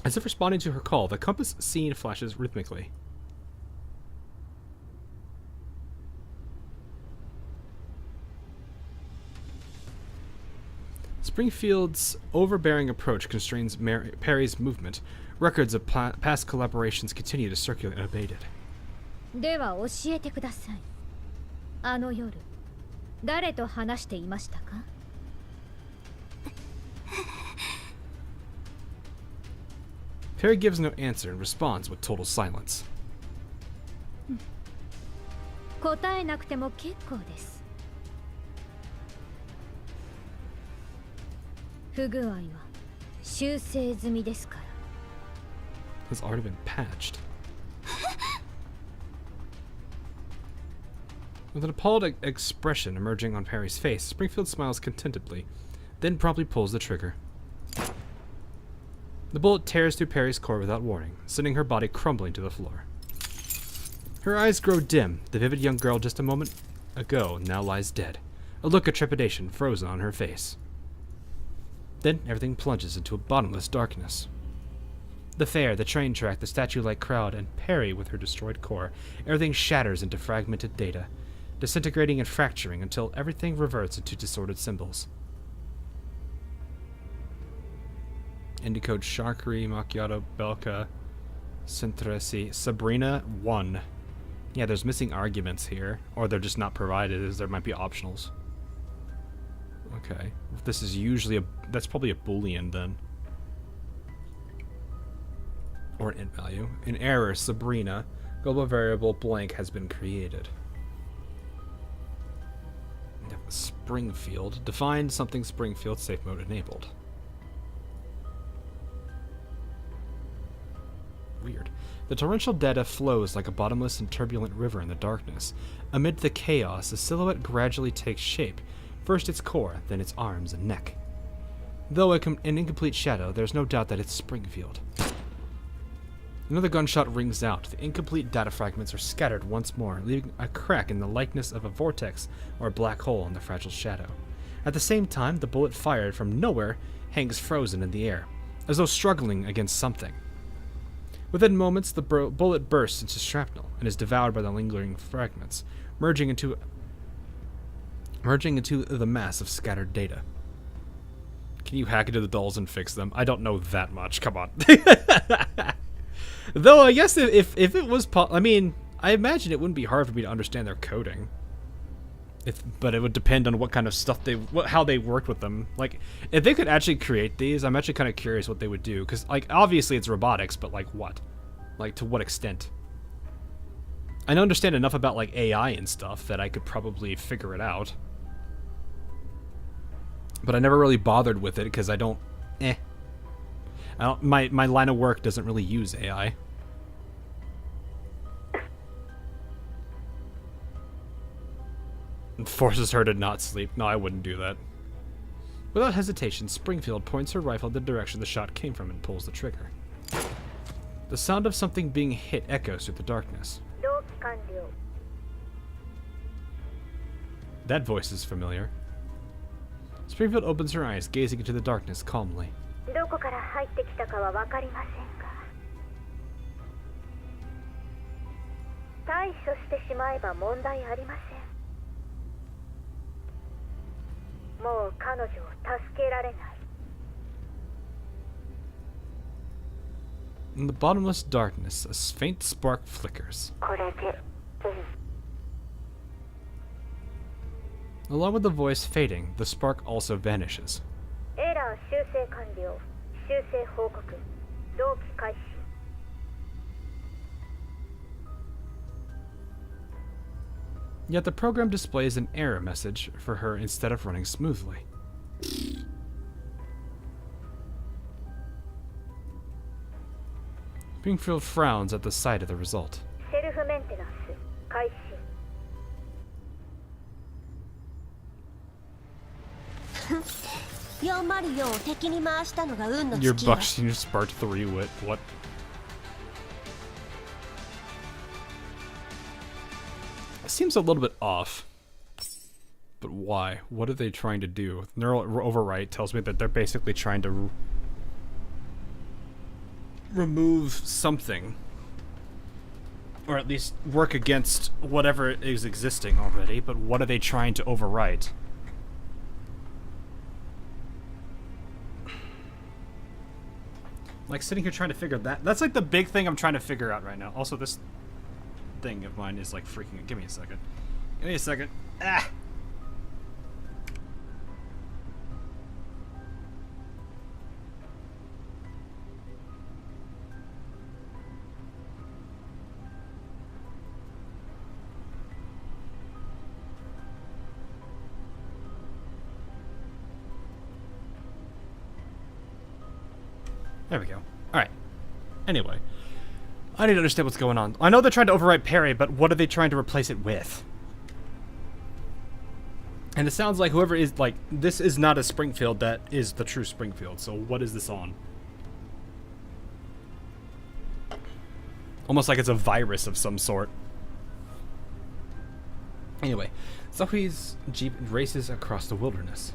[SPEAKER 1] As if responding to her call, the compass scene flashes rhythmically. Springfield's overbearing approach constrains Peri's movement. Records of past collaborations continue to circulate unabated.
[SPEAKER 7] では教えてください。あの夜、誰と話していましたか?
[SPEAKER 1] Peri gives no answer and responds with total silence.
[SPEAKER 7] 答えなくても結構です。不具合は修正済みですから。
[SPEAKER 1] Has already been patched. With an appalled expression emerging on Peri's face, Springfield smiles contentedly, then promptly pulls the trigger. The bullet tears through Peri's core without warning, sending her body crumbling to the floor. Her eyes grow dim. The vivid young girl just a moment ago now lies dead, a look of trepidation frozen on her face. Then everything plunges into a bottomless darkness. The fair, the train track, the statue-like crowd, and Peri with her destroyed core, everything shatters into fragmented data, disintegrating and fracturing until everything reverts into disordered symbols. Indicode Shakri, Macchiato, Belka, Centresi, Sabrina, 1. Yeah, there's missing arguments here, or they're just not provided, as there might be optionals. Okay, if this is usually that's probably a Boolean then. Or an int value. In error, Sabrina, global variable blank has been created. Springfield. Define something Springfield safe mode enabled. Weird. The torrential data flows like a bottomless and turbulent river in the darkness. Amid the chaos, a silhouette gradually takes shape. First its core, then its arms and neck.
[SPEAKER 2] Though an incomplete shadow, there's no doubt that it's Springfield. Another gunshot rings out. The incomplete data fragments are scattered once more, leaving a crack in the likeness of a vortex or a black hole in the fragile shadow. At the same time, the bullet fired from nowhere hangs frozen in the air, as though struggling against something. Within moments, the bullet bursts into shrapnel and is devoured by the lingering fragments, merging into the mass of scattered data. Can you hack into the dolls and fix them? I don't know that much. Come on. Though I guess if it was, I mean, I imagine it wouldn't be hard for me to understand their coding. But it would depend on what kind of stuff how they worked with them. Like, if they could actually create these, I'm actually kind of curious what they would do. Because, like, obviously it's robotics, but like what? Like, to what extent? I don't understand enough about, like, AI and stuff that I could probably figure it out. But I never really bothered with it because I don't, my line of work doesn't really use AI. And forces her to not sleep. No, I wouldn't do that. Without hesitation, Springfield points her rifle in the direction the shot came from and pulls the trigger. The sound of something being hit echoes through the darkness. That voice is familiar. Springfield opens her eyes, gazing into the darkness calmly. In the bottomless darkness, a faint spark flickers. Along with the voice fading, the spark also vanishes. Yet the program displays an error message for her instead of running smoothly. Springfield frowns at the sight of the result. Your Buckskin sparked 3 wit. What? It seems a little bit off. But why? What are they trying to do? Neural overwrite tells me that they're basically trying to remove something. Or at least work against whatever is existing already. But what are they trying to overwrite? Like, sitting here trying to figure that. That's like the big thing I'm trying to figure out right now. Also, this thing of mine is like freaking. Give me a second. Give me a second. Ah! There we go. Alright. Anyway. I need to understand what's going on. I know they're trying to overwrite Peri, but what are they trying to replace it with? And it sounds like whoever is, like, this is not a Springfield that is the true Springfield, so what is this on? Almost like it's a virus of some sort. Anyway, Zoe's jeep races across the wilderness.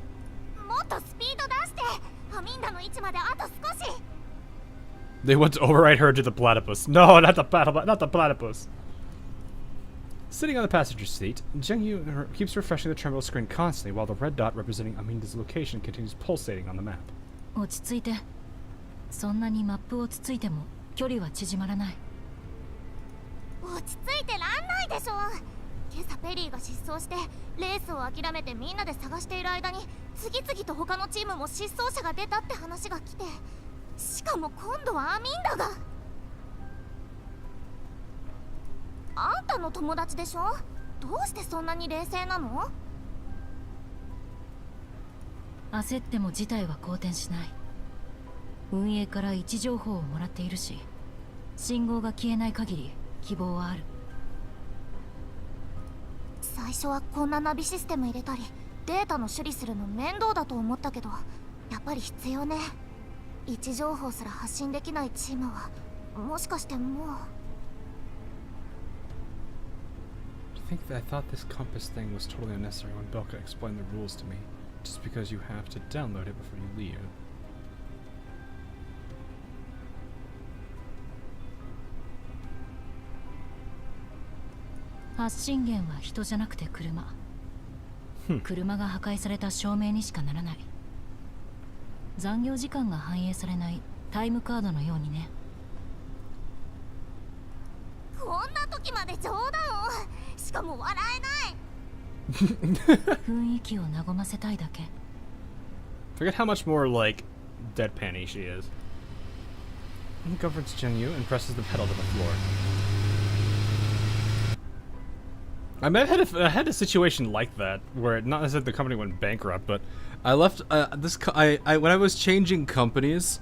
[SPEAKER 2] They want to override her to the platypus. No, not the platypus. Sitting on the passenger seat, Jung-Yu keeps refreshing the terminal screen constantly while the red dot representing Aminda's location continues pulsating on the map.
[SPEAKER 6] 落ち着いて。そんなにマップをつついても距離は縮まらない。
[SPEAKER 3] 落ち着いてらんないでしょ。今朝ペリーが失踪してレースを諦めてみんなで探している間に次々と他のチームも失踪者が出たって話が来て、しかも今度はアミンダが。あんたの友達でしょ。どうしてそんなに冷静なの？
[SPEAKER 6] 焦っても事態は好転しない。運営から位置情報をもらっているし、信号が消えない限り希望はある。最初はこんなナビシステム入れたりデータの処理するの面倒だと思ったけど、
[SPEAKER 3] やっぱり必要ね。位置情報すら発信できないチームはもしかしてもう。
[SPEAKER 2] I think that I thought this compass thing was totally unnecessary when Belka explained the rules to me. Just because you have to download it before you leave.
[SPEAKER 6] 発信源は人じゃなくて車。車が破壊された証明にしかならない。残業時間が反映されないタイムカードのようにね。
[SPEAKER 3] こんな時まで冗談を。しかも笑えない。
[SPEAKER 6] 雰囲気を和ませたいだけ。
[SPEAKER 1] Forget how much more, like, deadpan-y she is.
[SPEAKER 2] He comforts Jingyu and presses the pedal to the floor.
[SPEAKER 1] I mean, I had a situation like that where not necessarily the company went bankrupt, but I left when I was changing companies.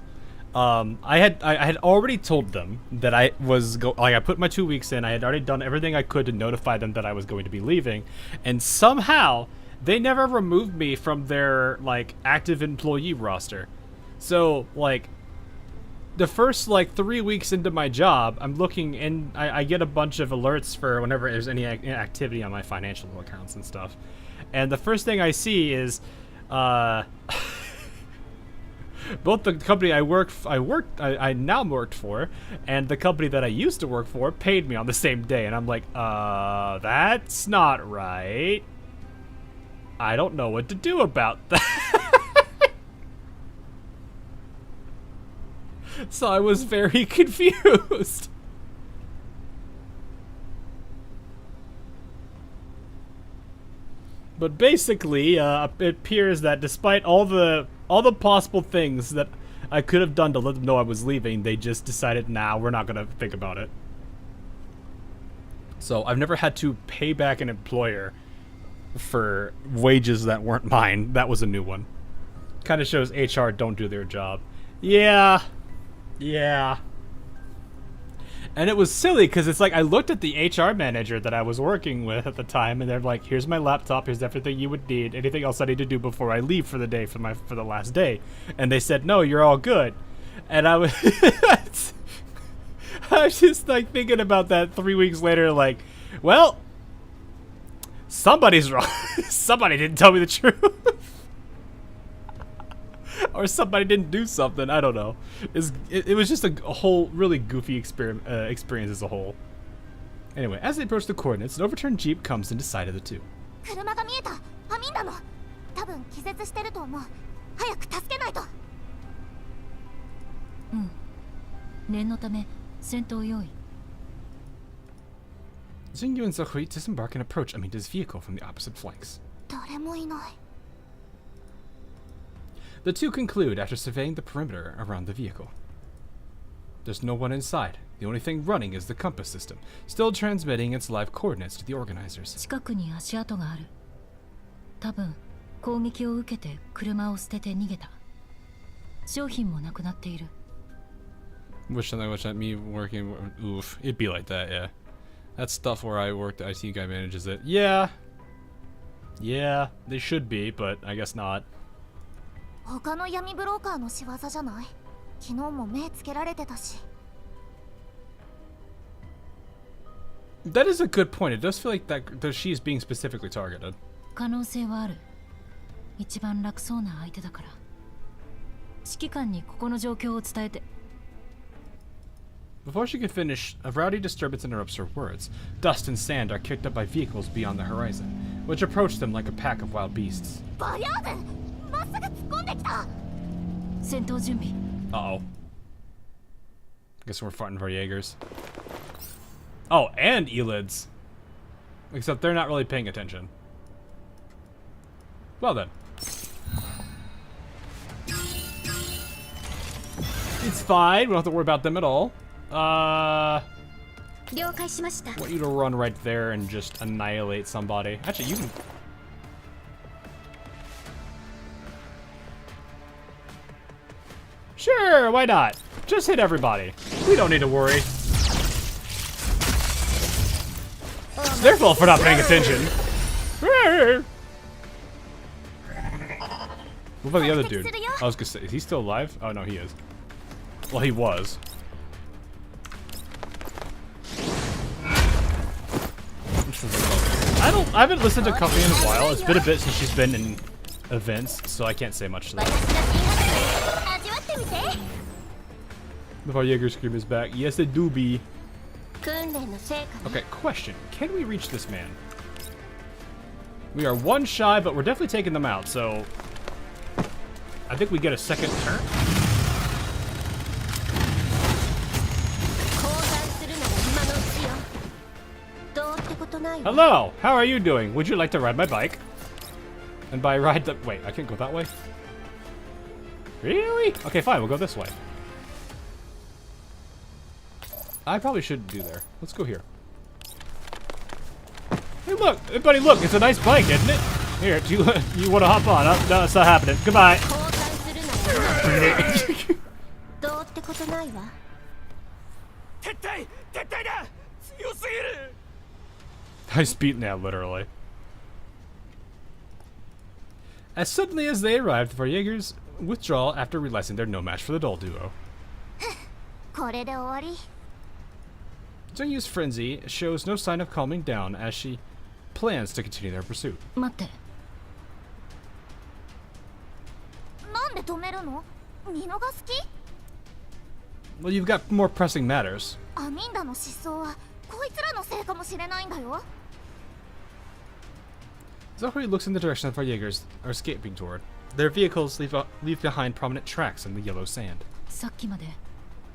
[SPEAKER 1] I had already told them that I was I put my 2 weeks in. I had already done everything I could to notify them that I was going to be leaving, and somehow they never removed me from their like active employee roster. So like the first like 3 weeks into my job, I'm looking and I get a bunch of alerts for whenever there's any activity on my financial accounts and stuff. And the first thing I see is both the company I now worked for and the company that I used to work for paid me on the same day, and I'm like, that's not right. I don't know what to do about that. So I was very confused. But basically, it appears that despite all the possible things that I could have done to let them know I was leaving, they just decided, nah, we're not gonna think about it. So I've never had to pay back an employer for wages that weren't mine. That was a new one. Kind of shows HR don't do their job. Yeah. And it was silly because it's like I looked at the HR manager that I was working with at the time, and they're like, "Here's my laptop. Here's everything you would need. Anything else I need to do before I leave for the day for the last day?" And they said, "No, you're all good." And I was, I was just like thinking about that 3 weeks later, like, well, somebody's wrong. Somebody didn't tell me the truth. Or somebody didn't do something. I don't know. It was just a whole really goofy experience as a whole. Anyway, as they approach the coordinates, an overturned jeep comes into sight of the two.
[SPEAKER 3] 車が見えた。アミンダも。多分気絶してると思う。早く助けないと。
[SPEAKER 6] 念のため戦闘用意。
[SPEAKER 2] Jingyu and Zokhui disembark and approach Aminda's vehicle from the opposite flanks.
[SPEAKER 3] 誰もいない。
[SPEAKER 2] The two conclude after surveying the perimeter around the vehicle. There's no one inside. The only thing running is the compass system, still transmitting its live coordinates to the organizers.
[SPEAKER 6] 近くに足跡がある。多分攻撃を受けて車を捨てて逃げた。商品もなくなっている。
[SPEAKER 2] Wish that me working. Oof, it'd be like that, yeah. That's stuff where I work. The IT guy manages it. Yeah, they should be, but I guess not.
[SPEAKER 3] 他の闇ブローカーの仕業じゃない？昨日も目つけられてたし。
[SPEAKER 2] That is a good point. It does feel like that she is being specifically targeted.
[SPEAKER 6] 可能性はある。一番楽そうな相手だから。指揮官にここの状況を伝えて。
[SPEAKER 2] Before she could finish, a rowdy disturbance interrupts her words. Dust and sand are kicked up by vehicles beyond the horizon, which approach them like a pack of wild beasts.
[SPEAKER 3] バリャーズ！まっすぐ突っ込んできた！
[SPEAKER 6] 戦闘準備。
[SPEAKER 1] Uh-oh. Guess we're fighting for Jaegers. Oh, and Elids. Except they're not really paying attention. Well then. It's fine. We don't have to worry about them at all.
[SPEAKER 7] 了解しました。
[SPEAKER 1] I want you to run right there and just annihilate somebody. Actually, you can... Sure, why not? Just hit everybody. We don't need to worry. Their fault for not paying attention. What about the other dude? I was gonna say, is he still alive? Oh no, he is. Well, he was. I haven't listened to Coffee in a while. It's been a bit since she's been in events, so I can't say much to that. The Jaeger scream is back. Yes, it do be. Okay, question. Can we reach this man? We are one shy, but we're definitely taking them out, so I think we get a second turn. Hello, how are you doing? Would you like to ride my bike? And by ride the... Wait, I can't go that way? Really? Okay, fine, we'll go this way. I probably shouldn't do there. Let's go here. Hey, look! Hey, buddy, look! It's a nice bike, isn't it? Here, do you want to hop on? Oh, no, it's not happening. Goodbye! Nice beat now, literally. As suddenly as they arrived, the Jaegers withdraw after realizing they're no match for the doll duo. Zhongyu's frenzy shows no sign of calming down as she plans to continue their pursuit. Well, you've got more pressing matters. Zachary looks in the direction that our Jaegers are escaping toward. Their vehicles leave behind prominent tracks in the yellow sand.
[SPEAKER 6] さっきまで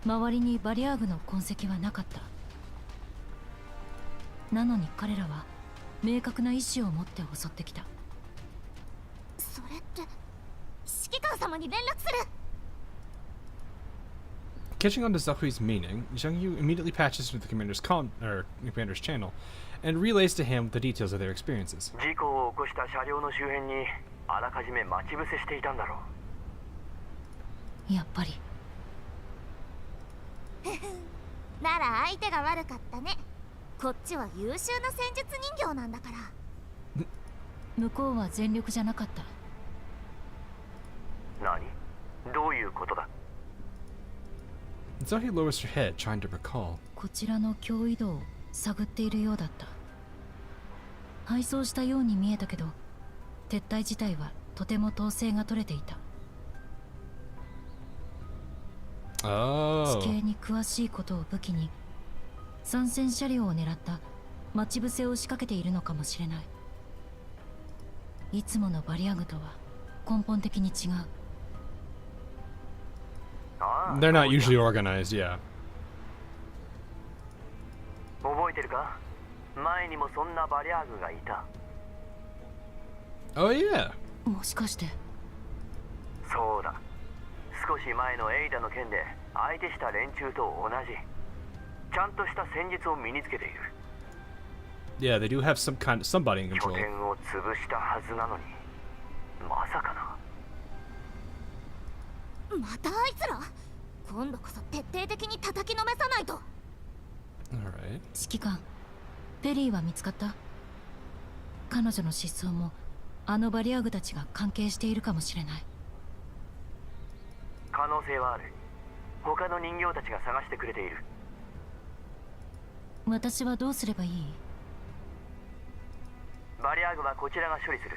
[SPEAKER 6] 周りにバリアーグの痕跡はなかった。なのに彼らは明確な意志を持って襲ってきた。
[SPEAKER 3] それって指揮官様に連絡する。
[SPEAKER 1] Catching on to Zahui's meaning, Zhangyu immediately patches through the commander's channel and relays to him the details of their experiences.
[SPEAKER 5] 事故を起こした車両の周辺にあらかじめ待ち伏せしていたんだろ
[SPEAKER 6] う。やっぱり。
[SPEAKER 3] なら相手が悪かったね。こっちは優秀な戦術人形なんだから。
[SPEAKER 6] 向こうは全力じゃなかった。
[SPEAKER 5] 何？どういうことだ？
[SPEAKER 1] Zahi lowers her head, trying to recall.
[SPEAKER 6] こちらの脅威度を探っているようだった。敗走したように見えたけど、撤退自体はとても統制が取れていた。
[SPEAKER 1] Oh.
[SPEAKER 6] 地形に詳しいことを武器に、参戦車両を狙った待ち伏せを仕掛けているのかもしれない。いつものバリアグとは根本的に違う。
[SPEAKER 1] They're not usually organized, yeah.
[SPEAKER 5] 覚えてるか？前にもそんなバリアーグがいた。
[SPEAKER 1] Oh yeah.
[SPEAKER 6] もしかして。
[SPEAKER 5] そうだ。少し前のエイダの件で相手した連中と同じ。ちゃんとした戦術を身につけている。
[SPEAKER 1] Yeah, they do have somebody in control.
[SPEAKER 5] 拠点を潰したはずなのに、まさかな。
[SPEAKER 3] またあいつら？今度こそ徹底的に叩きのめさないと。
[SPEAKER 1] Alright.
[SPEAKER 6] 指揮官、ペリーは見つかった？彼女の失踪もあのバリアグたちが関係しているかもしれない。
[SPEAKER 5] 可能性はある。他の人形たちが探してくれている。
[SPEAKER 6] 私はどうすればいい？
[SPEAKER 5] バリアーグはこちらが処理する。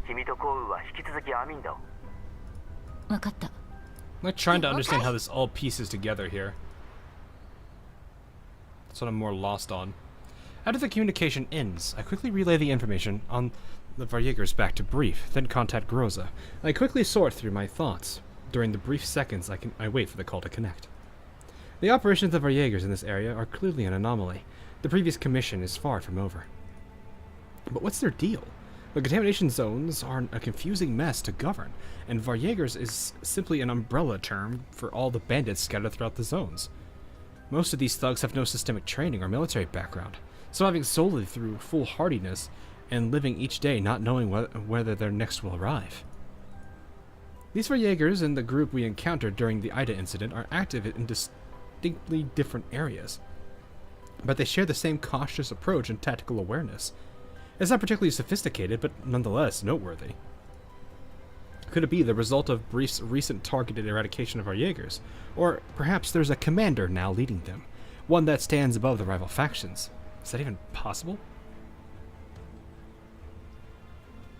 [SPEAKER 5] 君とコウウは引き続きアミンダを。
[SPEAKER 6] 分かった。
[SPEAKER 1] I'm like trying to understand how this all pieces together here. That's what I'm more lost on. After the communication ends, I quickly relay the information on the Jaegers back to brief, then contact Groza. I quickly sort through my thoughts. During the brief seconds I wait for the call to connect. The operations of our Jaegers in this area are clearly an anomaly. The previous commission is far from over. But what's their deal? The contamination zones are a confusing mess to govern, and Jaegers is simply an umbrella term for all the bandits scattered throughout the zones. Most of these thugs have no systemic training or military background, surviving solely through foolhardiness and living each day not knowing whether their next will arrive. These Jaegers and the group we encountered during the Ida incident are active in distinctly different areas, but they share the same cautious approach and tactical awareness. It's not particularly sophisticated, but nonetheless noteworthy.
[SPEAKER 2] Could it be the result of recent targeted eradication of our Jaegers? Or perhaps there's a commander now leading them, one that stands above the rival factions. Is that even possible?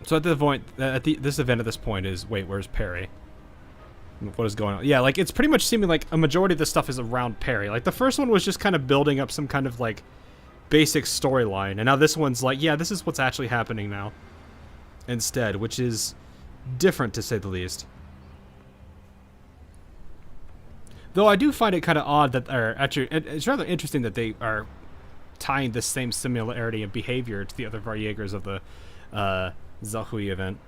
[SPEAKER 2] So at the point, this event at this point is, wait, where's Peri? What is going on? Yeah, like, it's pretty much seeming like a majority of this stuff is around Peri. Like, the first one was just kind of building up some kind of, like, basic storyline. And now this one's like, yeah, this is what's actually happening now. Instead, which is different, to say the least. Though I do find it kind of odd that, or actually, it's rather interesting that they are tying the same similarity of behavior to the other Varjägers of the Zahui event.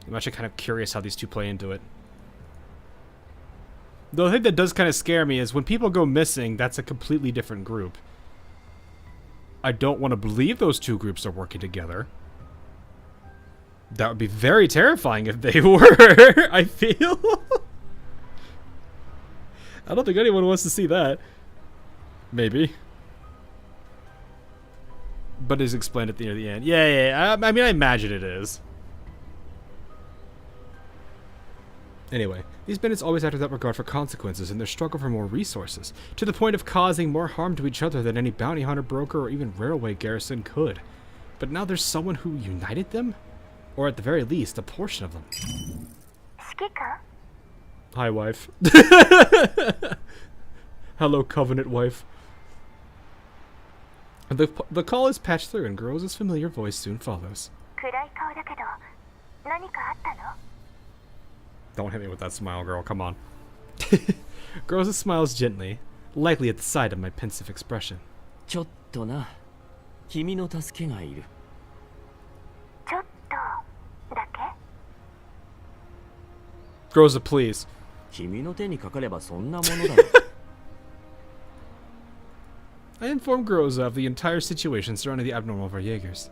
[SPEAKER 2] I'm actually kind of curious how these two play into it. The thing that does kind of scare me is when people go missing, that's a completely different group. I don't want to believe those two groups are working together. That would be very terrifying if they were, I feel. I don't think anyone wants to see that. Maybe. But it's explained at the end. Yeah. I mean, I imagine it is. Anyway, these bandits always had that regard for consequences in their struggle for more resources, to the point of causing more harm to each other than any bounty hunter, broker, or even railway garrison could. But now there's someone who united them? Or at the very least, a portion of them. Hi, wife. Hello, Covenant wife. The call is patched through, and Groza's familiar voice soon follows. Don't hit me with that smile, girl. Come on. Groza smiles gently, likely at the sight of my pensive expression. Groza, please. I informed Groza of the entire situation surrounding the abnormal Varjägers.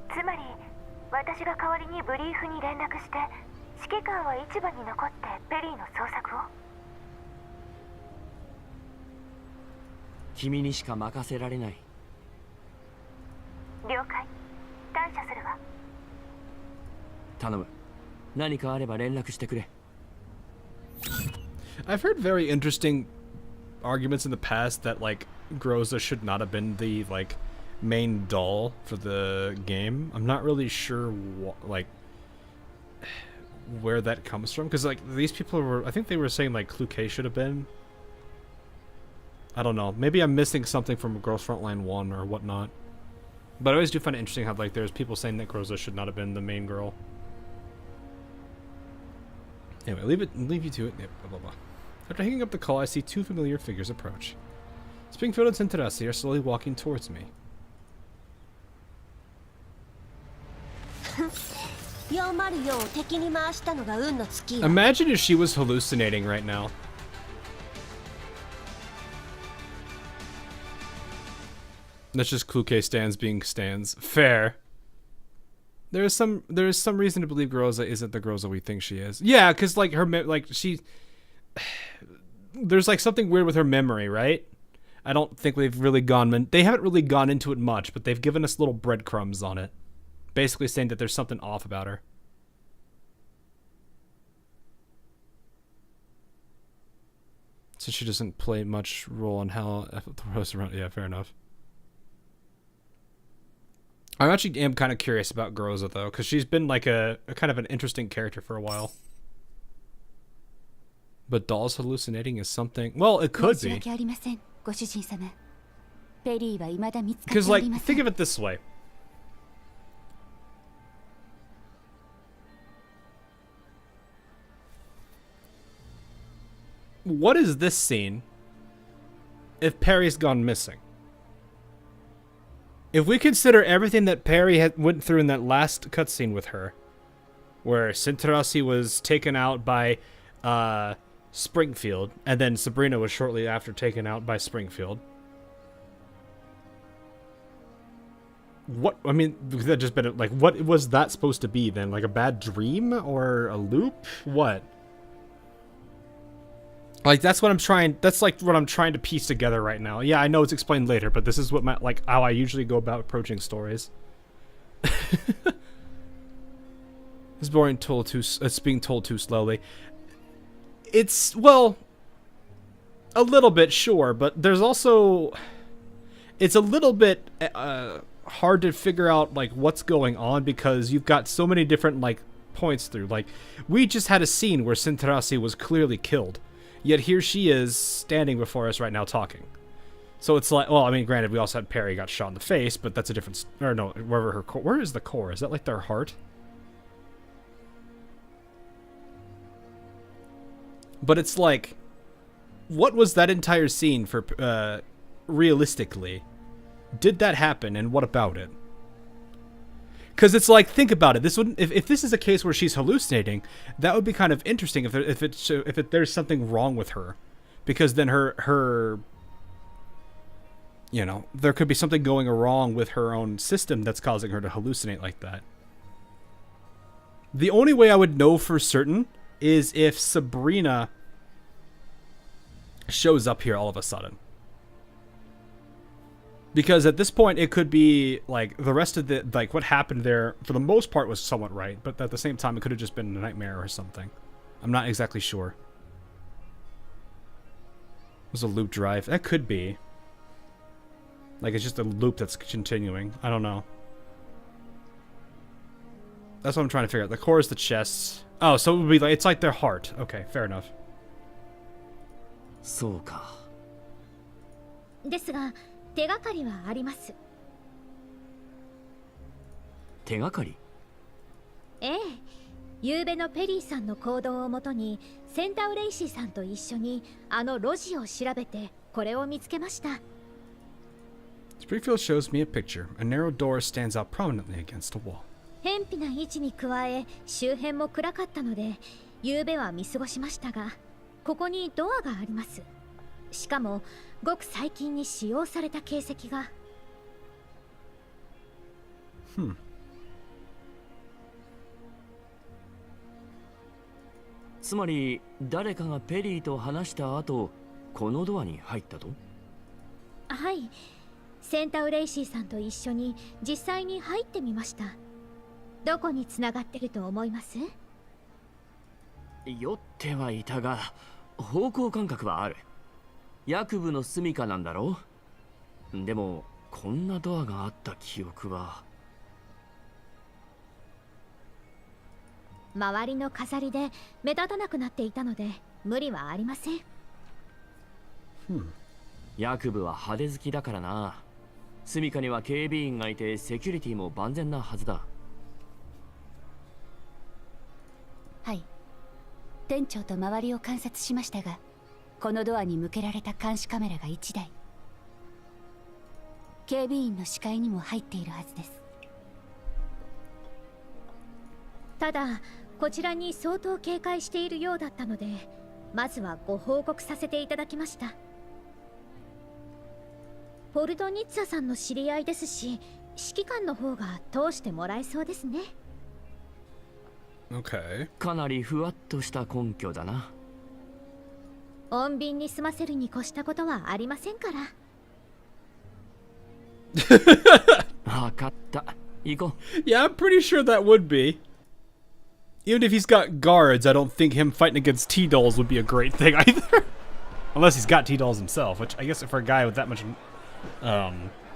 [SPEAKER 2] I've heard very interesting arguments in the past that, like, Groza should not have been the, like, main doll for the game. I'm not really sure like where that comes from, because like these people were, I think they were saying like Cluke should have been. I don't know, maybe I'm missing something from Girls Frontline 1 or whatnot, but I always do find it interesting how like there's people saying that Groza should not have been the main girl. Anyway, leave you to it. Yep, blah blah blah. After hanging up the call, I see two familiar figures approach. Springfield and Senterasi are slowly walking towards me. Imagine if she was hallucinating right now. That's just Cluke stands being stands. Fair. There is some reason to believe Groza isn't the Groza we think she is. Yeah, because like her there's like something weird with her memory, right? I don't think they haven't really gone into it much, but they've given us little breadcrumbs on it, basically saying that there's something off about her. So she doesn't play much role in how the rest around. Yeah, fair enough. I actually am kind of curious about Groza though, because she's been like a kind of an interesting character for a while. But dolls hallucinating is something. Well, it could be. Because like, think of it this way. What is this scene if Peri's gone missing? If we consider everything that Peri went through in that last cutscene with her, where Senterasi was taken out by Springfield, and then Sabrina was shortly after taken out by Springfield. What, I mean, that just been like, what was that supposed to be then? Like a bad dream or a loop? What? Like that's what I'm trying to piece together right now. Yeah, I know it's explained later, but this is what how I usually go about approaching stories. This It's being told too slowly. It's, well, a little bit, sure, but there's also, it's a little bit hard to figure out like what's going on because you've got so many different like points through. Like, we just had a scene where Sintarasi was clearly killed, yet here she is standing before us right now talking. So it's like, well, I mean, granted, we also had Peri got shot in the face, but that's a different, or no, where is the core? Is that like their heart? But it's like, what was that entire scene for, realistically? Did that happen, and what about it? Because it's like, think about it. This wouldn't, if this is a case where she's hallucinating, that would be kind of interesting if there's something wrong with her, because then her you know, there could be something going wrong with her own system that's causing her to hallucinate like that. The only way I would know for certain is if Sabrina shows up here all of a sudden. Because at this point, it could be, like, the rest of the, like, what happened there, for the most part, was somewhat right. But at the same time, it could have just been a nightmare or something. I'm not exactly sure. It was a loop drive. That could be. Like, it's just a loop that's continuing. I don't know. That's what I'm trying to figure out. The core is the chest. Oh, so it would be like, it's like their heart. Okay, fair enough.
[SPEAKER 5] そうか。
[SPEAKER 7] ですが手がかりはあります。
[SPEAKER 5] 手がかり？
[SPEAKER 7] ええ、昨べのペリーさんの行動をもとにセンタウレイシーさんと一緒にあの路地を調べてこれを見つけました。
[SPEAKER 2] Springfield shows me a picture. A narrow door stands out prominently against a wall.
[SPEAKER 7] 偏僻な位置に加え周辺も暗かったので昨べは見過ごしましたが、ここにドアがあります。しかもごく最近に使用された形跡が。
[SPEAKER 5] つまり誰かがペリーと話した後、このドアに入ったと？
[SPEAKER 7] はい、センタウレイシーさんと一緒に実際に入ってみました。どこに繋がってると思います？
[SPEAKER 5] 酔ってはいたが方向感覚はある。薬部の住処なんだろう。でもこんなドアがあった記憶は。
[SPEAKER 7] 周りの飾りで目立たなくなっていたので無理はありません。
[SPEAKER 5] 薬部は派手好きだからな。住処には警備員がいてセキュリティも万全なはずだ。
[SPEAKER 10] はい、店長と周りを観察しましたが、このドアに向けられた監視カメラが1台、警備員の視界にも入っているはずです。
[SPEAKER 7] ただこちらに相当警戒しているようだったので、まずはご報告させていただきました。ポルドニッツァさんの知り合いですし、指揮官の方が通してもらえそうですね。
[SPEAKER 2] Okay.
[SPEAKER 5] かなりふわっとした根拠だな。
[SPEAKER 7] 穏便に済ませるに越したことはありませんから。
[SPEAKER 5] わかった。行こう。
[SPEAKER 2] Yeah, I'm pretty sure that would be. Even if he's got guards, I don't think him fighting against T-Dolls would be a great thing either. Unless he's got T-Dolls himself, which I guess for a guy with that much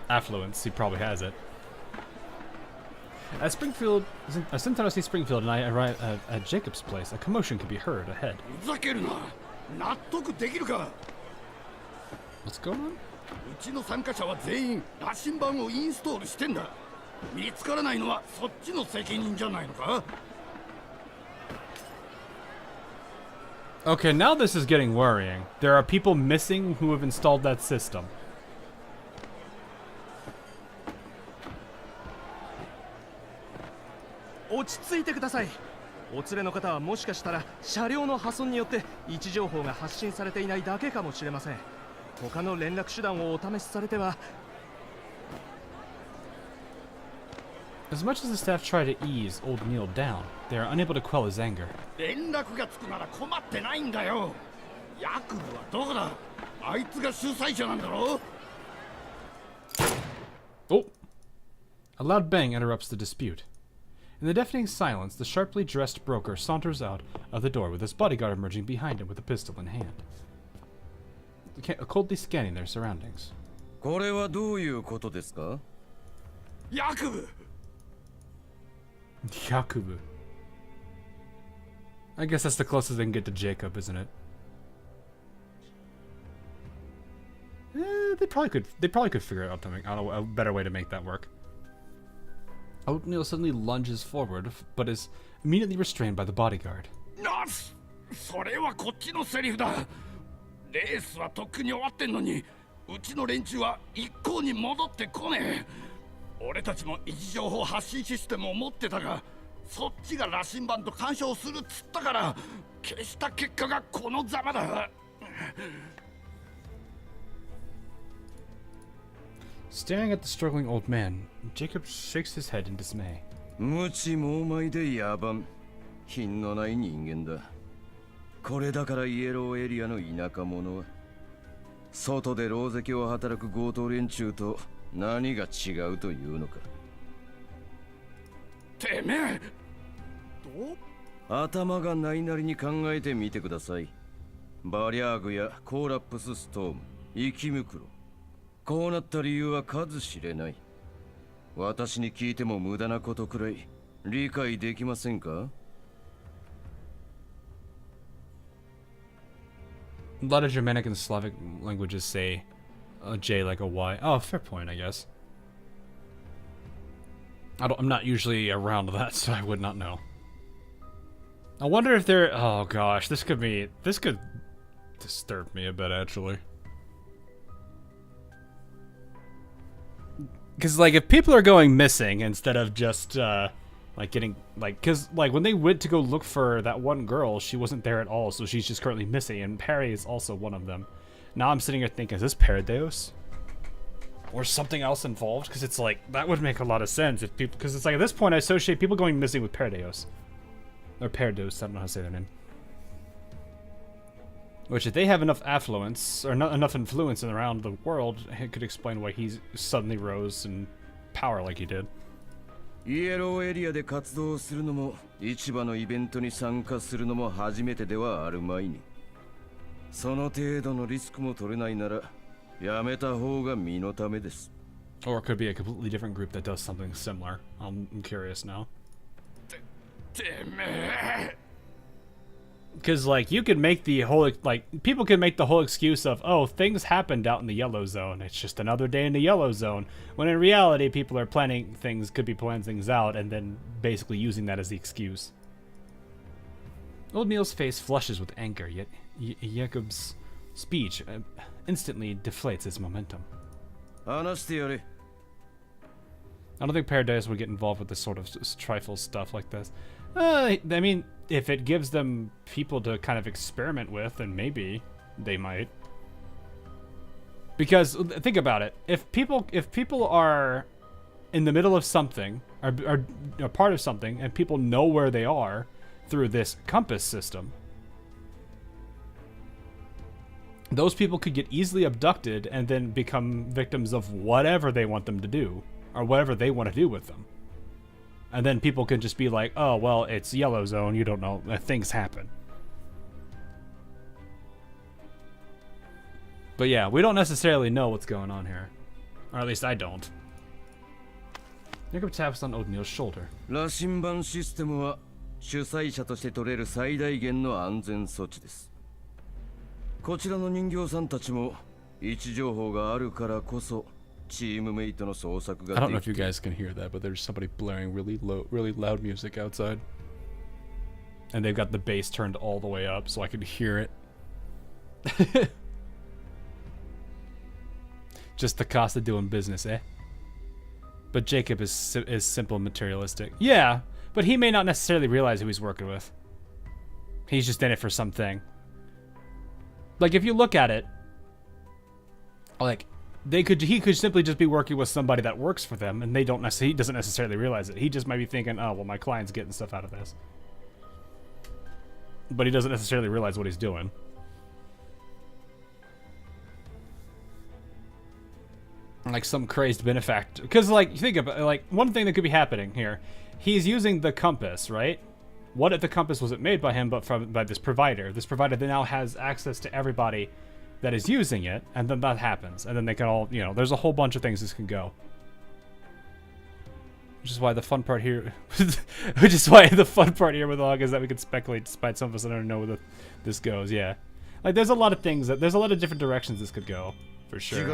[SPEAKER 2] affluence, he probably has it. At Springfield, Sintarasi Springfield and I arrive at Jacob's place. A commotion can be heard ahead. What's going on?
[SPEAKER 11] うちの参加者は全員羅針盤をインストールしてんだ。見つからないのはそっちの責任じゃないのか?
[SPEAKER 1] Okay, now this is getting worrying. There are people missing who have installed that system.
[SPEAKER 9] 落ち着いてください。お連れの方はもしかしたら車両の破損によって位置情報が発信されていないだけかもしれません。他の連絡手段をお試しされては。
[SPEAKER 1] As much as the staff try to ease old Neil down, they are unable to quell his anger.
[SPEAKER 11] 連絡がつくなら困ってないんだよ。役部はどこだ？あいつが主催者なんだろ?
[SPEAKER 1] Oh! A loud bang interrupts the dispute.
[SPEAKER 2] In the deafening silence, the sharply dressed broker saunters out of the door with his bodyguard emerging behind him with a pistol in hand, coldly scanning their surroundings.
[SPEAKER 4] これはどういうことですか？
[SPEAKER 11] ヤクブ
[SPEAKER 2] Yakubu. I guess that's the closest they can get to Jacob, isn't it? They probably could figure out a better way to make that work. Oatmeal suddenly lunges forward, but is immediately restrained by the bodyguard.
[SPEAKER 11] それはこっちのセリフだ。レースはとっくに終わってんのに、うちの連中は一向に戻ってこねえ。俺たちも位置情報発信システムを持ってたが、そっちが羅針盤と干渉するっつったから消した結果がこのざまだ。
[SPEAKER 2] Staring at the struggling old man, Jacob shakes his head in dismay.
[SPEAKER 4] 無知猛昧で野蛮、品のない人間だ。これだからイエローエリアの田舎者は、外で狼藉を働く強盗連中と何が違うというのか。
[SPEAKER 11] てめえ、
[SPEAKER 4] 頭がないなりに考えてみてください。バリャーグやコーラップスストーム、生き袋。こうなった理由は数知れない。私に聞いても無駄なことくらい理解できませんか？
[SPEAKER 2] A lot of Germanic and Slavic languages say a J like a Y. Oh, fair point, I guess. I'm not usually around that, so I would not know. I wonder if they're... Oh gosh, this could disturb me a bit, actually. Because, like, if people are going missing instead of just, like, getting, like, because, like, when they went to go look for that one girl, she wasn't there at all, so she's just currently missing, and Peri is also one of them. Now I'm sitting here thinking, is this Perideus? Or something else involved? Because it's like, that would make a lot of sense if people, because it's like, at this point, I associate people going missing with Perideus. Or Perideus, I don't know how to say their name. Which, if they have enough affluence, or enough influence around the world, it could explain why he suddenly rose in power like he did.
[SPEAKER 4] イエローエリアで活動するのも市場のイベントに参加するのも初めてではあるまいに。その程度のリスクも取れないならやめた方が身のためです。
[SPEAKER 2] Or it could be a completely different group that does something similar. I'm curious now.
[SPEAKER 11] てめえ。
[SPEAKER 2] Because, like, you could make the whole, like, people could make the whole excuse of, oh, things happened out in the yellow zone. It's just another day in the yellow zone. When in reality, people are planning things, could be planning things out, and then basically using that as the excuse. Old Neil's face flushes with anger, yet Jacob's speech instantly deflates its momentum. I don't think Paradise would get involved with this sort of trifle stuff like this. I mean, if it gives them people to kind of experiment with, then maybe they might. Because think about it: if people are in the middle of something, are part of something, and people know where they are through this compass system, those people could get easily abducted and then become victims of whatever they want them to do, or whatever they want to do with them. And then people can just be like, oh, well, it's yellow zone, you don't know, things happen. But yeah, we don't necessarily know what's going on here. Or at least I don't. Jacob taps on O'Neill's shoulder.
[SPEAKER 4] 羅針盤システムは主催者として取れる最大限の安全措置です。こちらの人形さんたちも位置情報があるからこそ I don't
[SPEAKER 2] know if you guys can hear that, but there's somebody blaring really loud music outside. And they've got the bass turned all the way up so I can hear it. Just the cost of doing business, eh? But Jacob is simple materialistic. Yeah, but he may not necessarily realize who he's working with. He's just in it for something. Like, if you look at it, like, he could simply just be working with somebody that works for them, and he doesn't necessarily realize it. He just might be thinking, oh, well, my client's getting stuff out of this. But he doesn't necessarily realize what he's doing. Like some crazed benefactor. Because, like, think about it, like, one thing that could be happening here
[SPEAKER 1] he's using the compass, right? What if the compass wasn't made by him, but by this provider? This provider that now has access to everybody that is using it, and then that happens, and then they can all, you know, there's a whole bunch of things this can go. Which is why the fun part here, with Log is that we can speculate, despite some of us that don't know where this goes. Yeah, like there's a lot of things there's a lot of different directions this could go, for sure.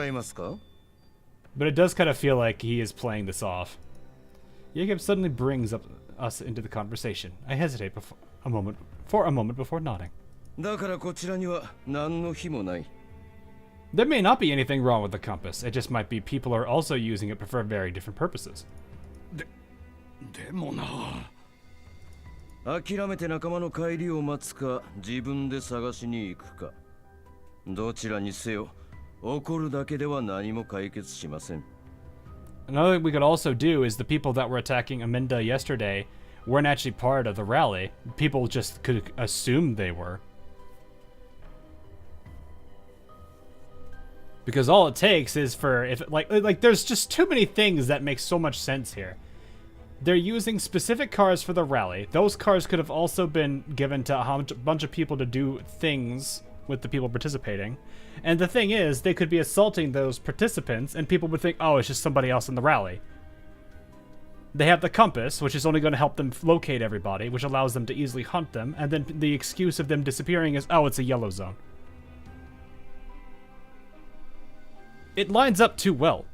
[SPEAKER 1] But it does kind of feel like he is playing this off. Jacob suddenly brings us into the conversation. I hesitate for a moment before nodding. There may not be anything wrong with the compass. It just might be people are also using it for very different purposes.
[SPEAKER 11] でもな。
[SPEAKER 4] 諦めて仲間の帰りを待つか、自分で探しに行くか。どちらにせよ、怒るだけでは何も解決しません。
[SPEAKER 1] Another thing we could also do is the people that were attacking Aminda yesterday weren't actually part of the rally. People just could assume they were. Because all it takes is for, if like there's just too many things that make so much sense here. They're using specific cars for the rally. Those cars could have also been given to a bunch of people to do things with the people participating. And the thing is, they could be assaulting those participants, and people would think, oh, it's just somebody else in the rally. They have the compass, which is only going to help them locate everybody, which allows them to easily hunt them, and then the excuse of them disappearing is, oh, it's a yellow zone. It lines up too well.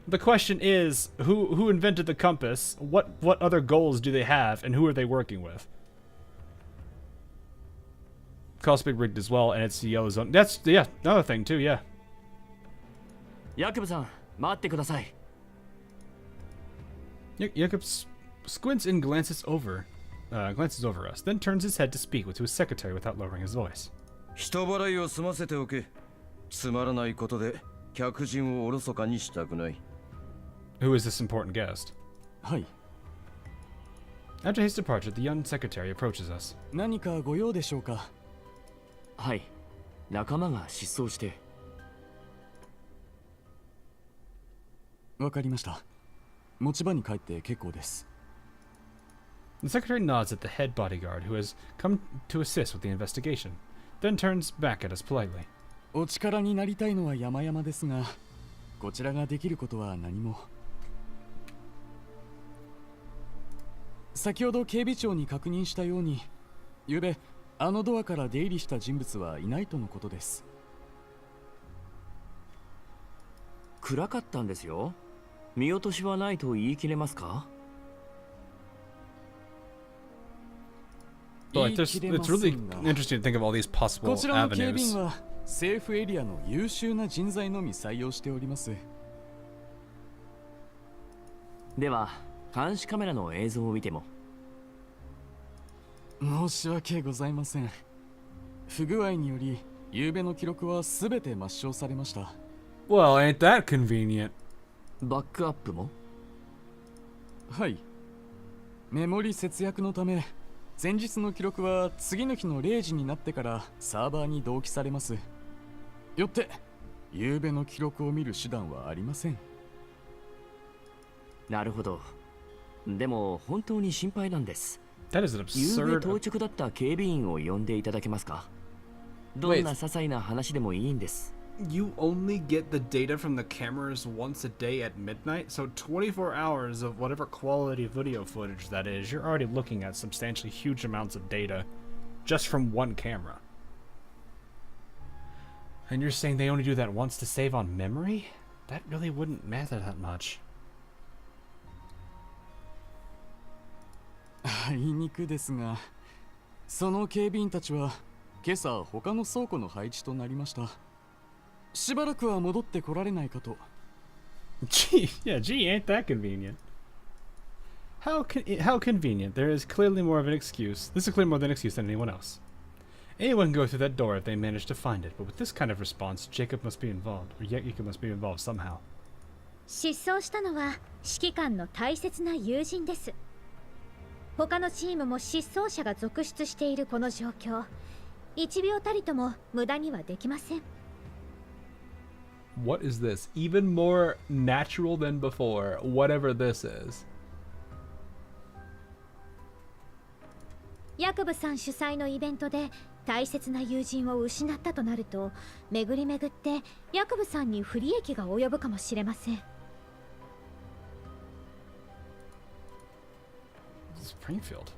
[SPEAKER 1] The question is, who invented the compass? What other goals do they have, and who are they working with? Cosmic rigged as well, and it's the yellow zone. That's, yeah, another thing too, yeah.
[SPEAKER 5] Jakob-san, 待ってください.
[SPEAKER 1] Jakob squints and glances over us, then turns his head to speak to his secretary without lowering his voice.
[SPEAKER 4] 人払いを済ませておけ。つまらないことで客人をおろそかにしたくない。
[SPEAKER 1] Who is this important guest?
[SPEAKER 12] はい。
[SPEAKER 1] After his departure, the young secretary approaches us.
[SPEAKER 12] 何かご用でしょうか。
[SPEAKER 5] はい。仲間が失踪して。
[SPEAKER 12] わかりました。持ち場に帰って結構です。
[SPEAKER 1] The secretary nods at the head bodyguard who has come to assist with the investigation, then turns back at us politely.
[SPEAKER 12] お力になりたいのは山々ですが、こちらができることは何も。先ほど警備長に確認したように、昨べあのドアから出入りした人物はいないとのことです。
[SPEAKER 5] 暗かったんですよ。見落としはないと言い切れますか?
[SPEAKER 1] But it's really interesting to think of all these possible
[SPEAKER 12] こちらの警備
[SPEAKER 1] avenues.
[SPEAKER 12] 員は政府エリアの優秀な人材のみ採用しております。
[SPEAKER 5] では、監視カメラの映像を見ても。
[SPEAKER 12] 申し訳ございません。不具合により、昨べの記録はすべて抹消されました。
[SPEAKER 1] Well, ain't that convenient?
[SPEAKER 5] バックアップも？
[SPEAKER 12] はい。メモリ節約のため、前日の記録は次の日の0時になってからサーバーに同期されます。よって、昨べの記録を見る手段はありません。
[SPEAKER 5] なるほど。でも本当に心配なんです。
[SPEAKER 1] That is an
[SPEAKER 5] 昨べ
[SPEAKER 1] absurd.
[SPEAKER 5] 到着だった警備員を呼んでいただけますか？どんな些細な話でもいいんです。
[SPEAKER 2] You only get the data from the cameras once a day at midnight, so
[SPEAKER 1] 24 hours of whatever quality video footage that is, you're already looking at substantially huge amounts of data just from one camera. And you're saying they only do that once to save on memory? That really wouldn't matter that much.
[SPEAKER 12] あいにくですが、その警備員たちは今朝他の倉庫の配置となりました。しばらくは戻ってこられないかと。
[SPEAKER 1] Gee, ain't that convenient? How convenient. There is clearly more of an excuse. This is clearly more than an excuse than anyone else. Anyone can go through that door if they manage to find it, but with this kind of response, Jacob must be involved, or Jacob must be involved somehow.
[SPEAKER 7] 失踪したのは指揮官の大切な友人です。他のチームも失踪者が続出しているこの状況、1秒たりとも無駄にはできません。
[SPEAKER 1] What is this? Even more natural than before, whatever this is.
[SPEAKER 7] ヤクブさん主催のイベントで大切な友人を失ったとなると、巡り巡ってヤクブさんに不利益が及ぶかもしれません。
[SPEAKER 1] Springfield.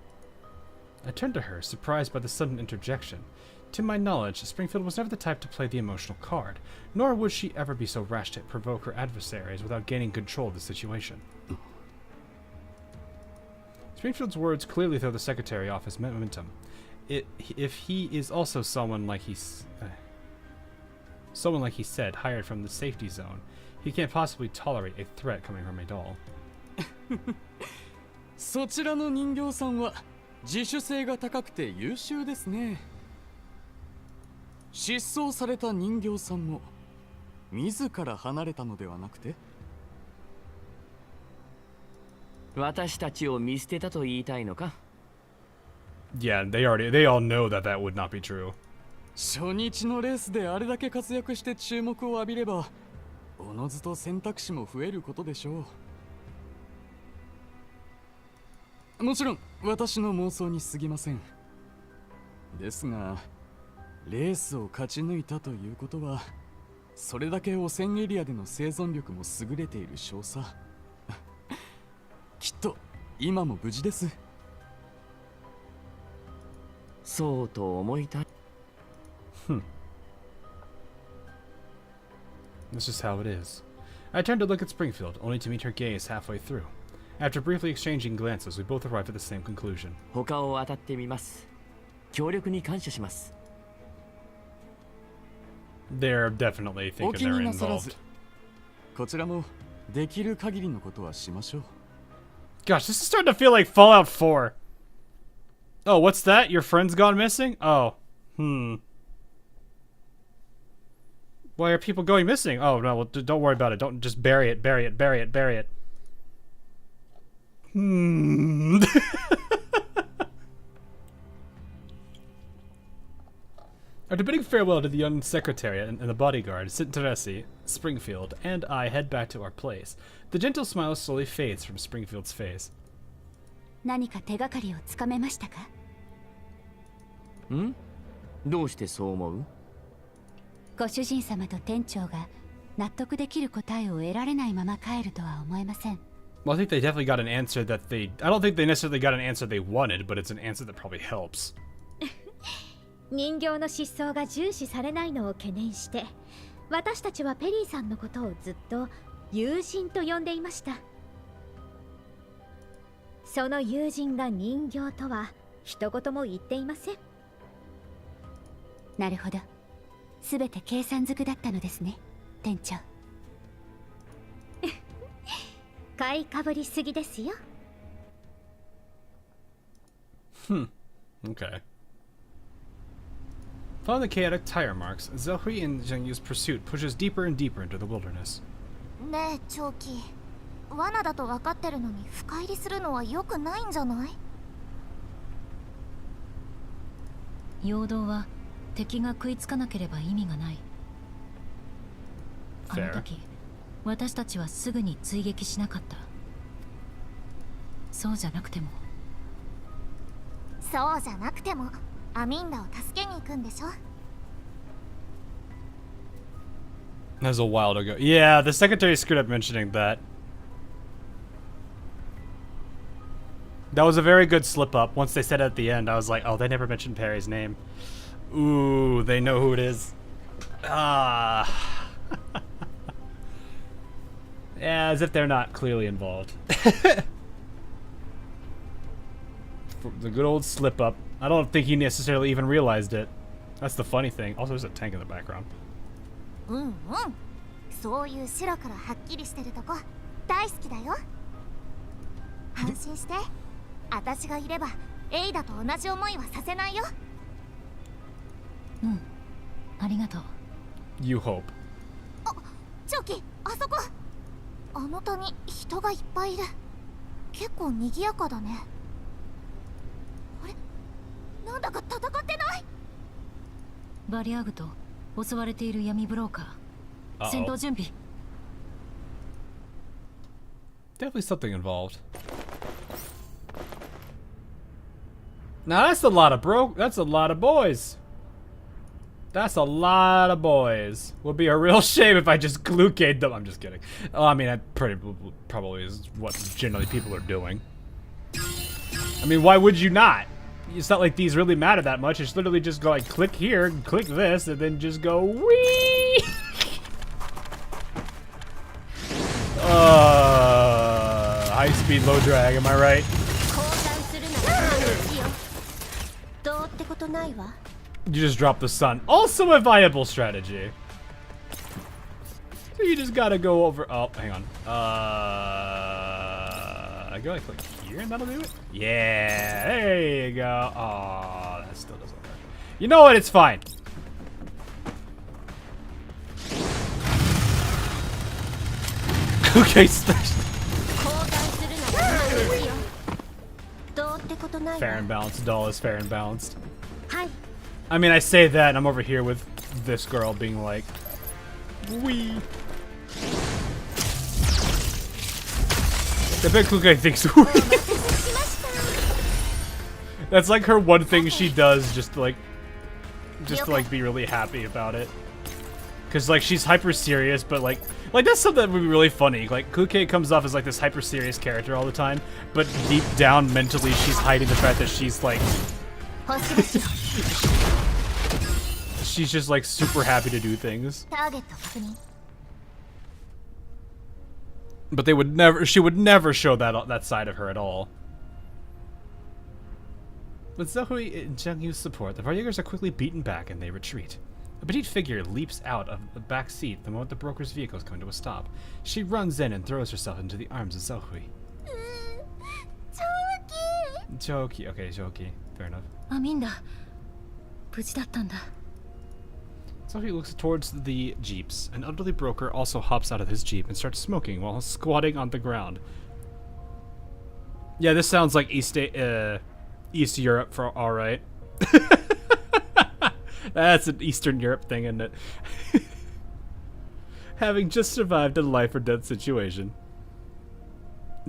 [SPEAKER 1] I turned to her, surprised by the sudden interjection. To my knowledge, Springfield was never the type to play the emotional card, nor would she ever be so rash to provoke her adversaries without gaining control of the situation. Springfield's words clearly throw the secretary off his momentum. If he is also someone like he said, hired from the safety zone, he can't possibly tolerate a threat coming from a doll.
[SPEAKER 12] そちらの人形さんは自主性が高くて優秀ですね。失踪された人形さんも自ら離れたのではなくて、
[SPEAKER 5] 私たちを見捨てたと言いたいのか？
[SPEAKER 1] Yeah, they all know that would not be true.
[SPEAKER 12] 初日のレースであれだけ活躍して注目を浴びれば、おのずと選択肢も増えることでしょう。もちろん私の妄想に過ぎません。ですが、レースを勝ち抜いたということは、それだけ汚染エリアでの生存力も優れている証左。きっと今も無事です。
[SPEAKER 5] そうと思いたい。
[SPEAKER 1] This is how it is. I turned to look at Springfield, only to meet her gaze halfway through. After briefly exchanging glances, we both arrived at the same conclusion.
[SPEAKER 5] 他を当たってみます。協力に感謝します。
[SPEAKER 1] They're definitely
[SPEAKER 12] お
[SPEAKER 1] thinking
[SPEAKER 12] 気に
[SPEAKER 1] they're
[SPEAKER 12] なさらず、
[SPEAKER 1] involved.
[SPEAKER 12] こちらもできる限りのことはしましょう。
[SPEAKER 1] Gosh, this is starting to feel like Fallout 4. Oh, what's that? Your friend's gone missing? Oh. Why are people going missing? Oh, no, well, don't worry about it. Don't just bury it. After bidding farewell to the young secretariat and the bodyguard, Sinteresi, Springfield, and I head back to our place. The gentle smile slowly fades from Springfield's face.
[SPEAKER 10] 何か手がかりをつかめましたか？
[SPEAKER 5] ん？どうしてそう思う？
[SPEAKER 10] ご主人様と店長が納得できる答えを得られないまま帰るとは思えません。
[SPEAKER 1] Well, I think they definitely got an answer that I don't think they necessarily got an answer they wanted, but it's an answer that probably helps.
[SPEAKER 7] 人形の失踪が重視されないのを懸念して、私たちはペリーさんのことをずっと友人と呼んでいました。その友人が人形とは一言も言っていません。
[SPEAKER 10] なるほど。すべて計算づくだったのですね、店長。
[SPEAKER 7] 買いかぶりすぎですよ。
[SPEAKER 1] Okay. Following the chaotic tire marks, Zelhui and Zhengyu's pursuit pushes deeper and deeper into the wilderness.
[SPEAKER 3] ねえ長期、罠だと分かってるのに深入りするのは良くないんじゃない？
[SPEAKER 6] 陽動は敵が食いつかなければ意味がない。あの時私たちはすぐに追撃しなかった。そうじゃなくても。
[SPEAKER 3] そうじゃなくてもアミンダを助けに行くんでしょ？
[SPEAKER 1] That was a while ago. Yeah, the secretary screwed up mentioning that. That was a very good slip up. Once they said it at the end, I was like, oh, they never mentioned Peri's name. Ooh, they know who it is. Ah. Yeah, as if they're not clearly involved. The good old slip up. I don't think he necessarily even realized it. That's the funny thing. Also, there's a tank in the background.
[SPEAKER 3] そういう白黒はっきりしてるとこ大好きだよ。安心して、私がいればエイダと同じ思いはさせないよ。
[SPEAKER 6] ありがとう。
[SPEAKER 1] You hope.
[SPEAKER 3] チョキ、あそこ。あの谷人がいっぱいいる。結構賑やかだね。あれ、なんだか戦ってない？
[SPEAKER 6] バリアグと襲われている闇ブローカー。戦闘準備。
[SPEAKER 1] Definitely something involved. Now that's a lot of that's a lot of boys. That's a lot of boys. Would be a real shame if I just glukade them. I'm just kidding. Oh, I mean, that probably is what generally people are doing. I mean, why would you not? It's not like these really matter that much. It's literally just go like click here, click this, and then just go wee. High speed, low drag. Am I right? You just drop the sun. Also a viable strategy. So you just gotta go over. Oh, hang on. I go like click here and that'll do it. Yeah, there you go. Oh, that still doesn't work. You know what? It's fine. Okay, fair and balanced. Doll is fair and balanced. I mean, I say that, and I'm over here with this girl being like, wee. I bet Kukai thinks wee. That's like her one thing she does, just to like be really happy about it. Cause like she's hyper serious, but like that's something that would be really funny. Like Kukai comes off as like this hyper serious character all the time, but deep down mentally she's hiding the fact that she's like she's just like super happy to do things. But they would never, she would never show that side of her at all. With Zohui and Zhengyu's support, the Varyagers are quickly beaten back and they retreat. A petite figure leaps out of the back seat the moment the broker's vehicles come to a stop. She runs in and throws herself into the arms of Zohui. Joki. Okay, Joki. Fair enough. Zohui looks towards the jeeps. An elderly broker also hops out of his jeep and starts smoking while squatting on the ground. Yeah, this sounds like East Europe for alright. That's an Eastern Europe thing, isn't it? Having just survived a life or death situation.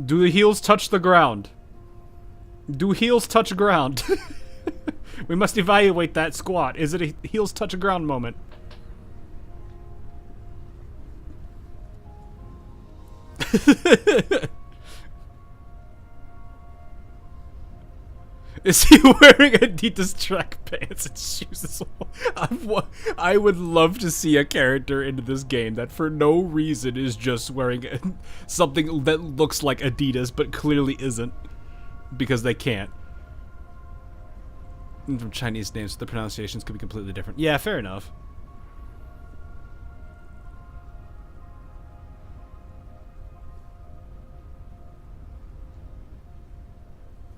[SPEAKER 1] Do the heels touch the ground? Do heels touch ground? We must evaluate that squat. Is it a heels touch ground moment? Is he wearing Adidas track pants and shoes as well? I would love to see a character in this game that for no reason is just wearing something that looks like Adidas but clearly isn't. Because they can't. And from Chinese names, the pronunciations could be completely different. Yeah, fair enough.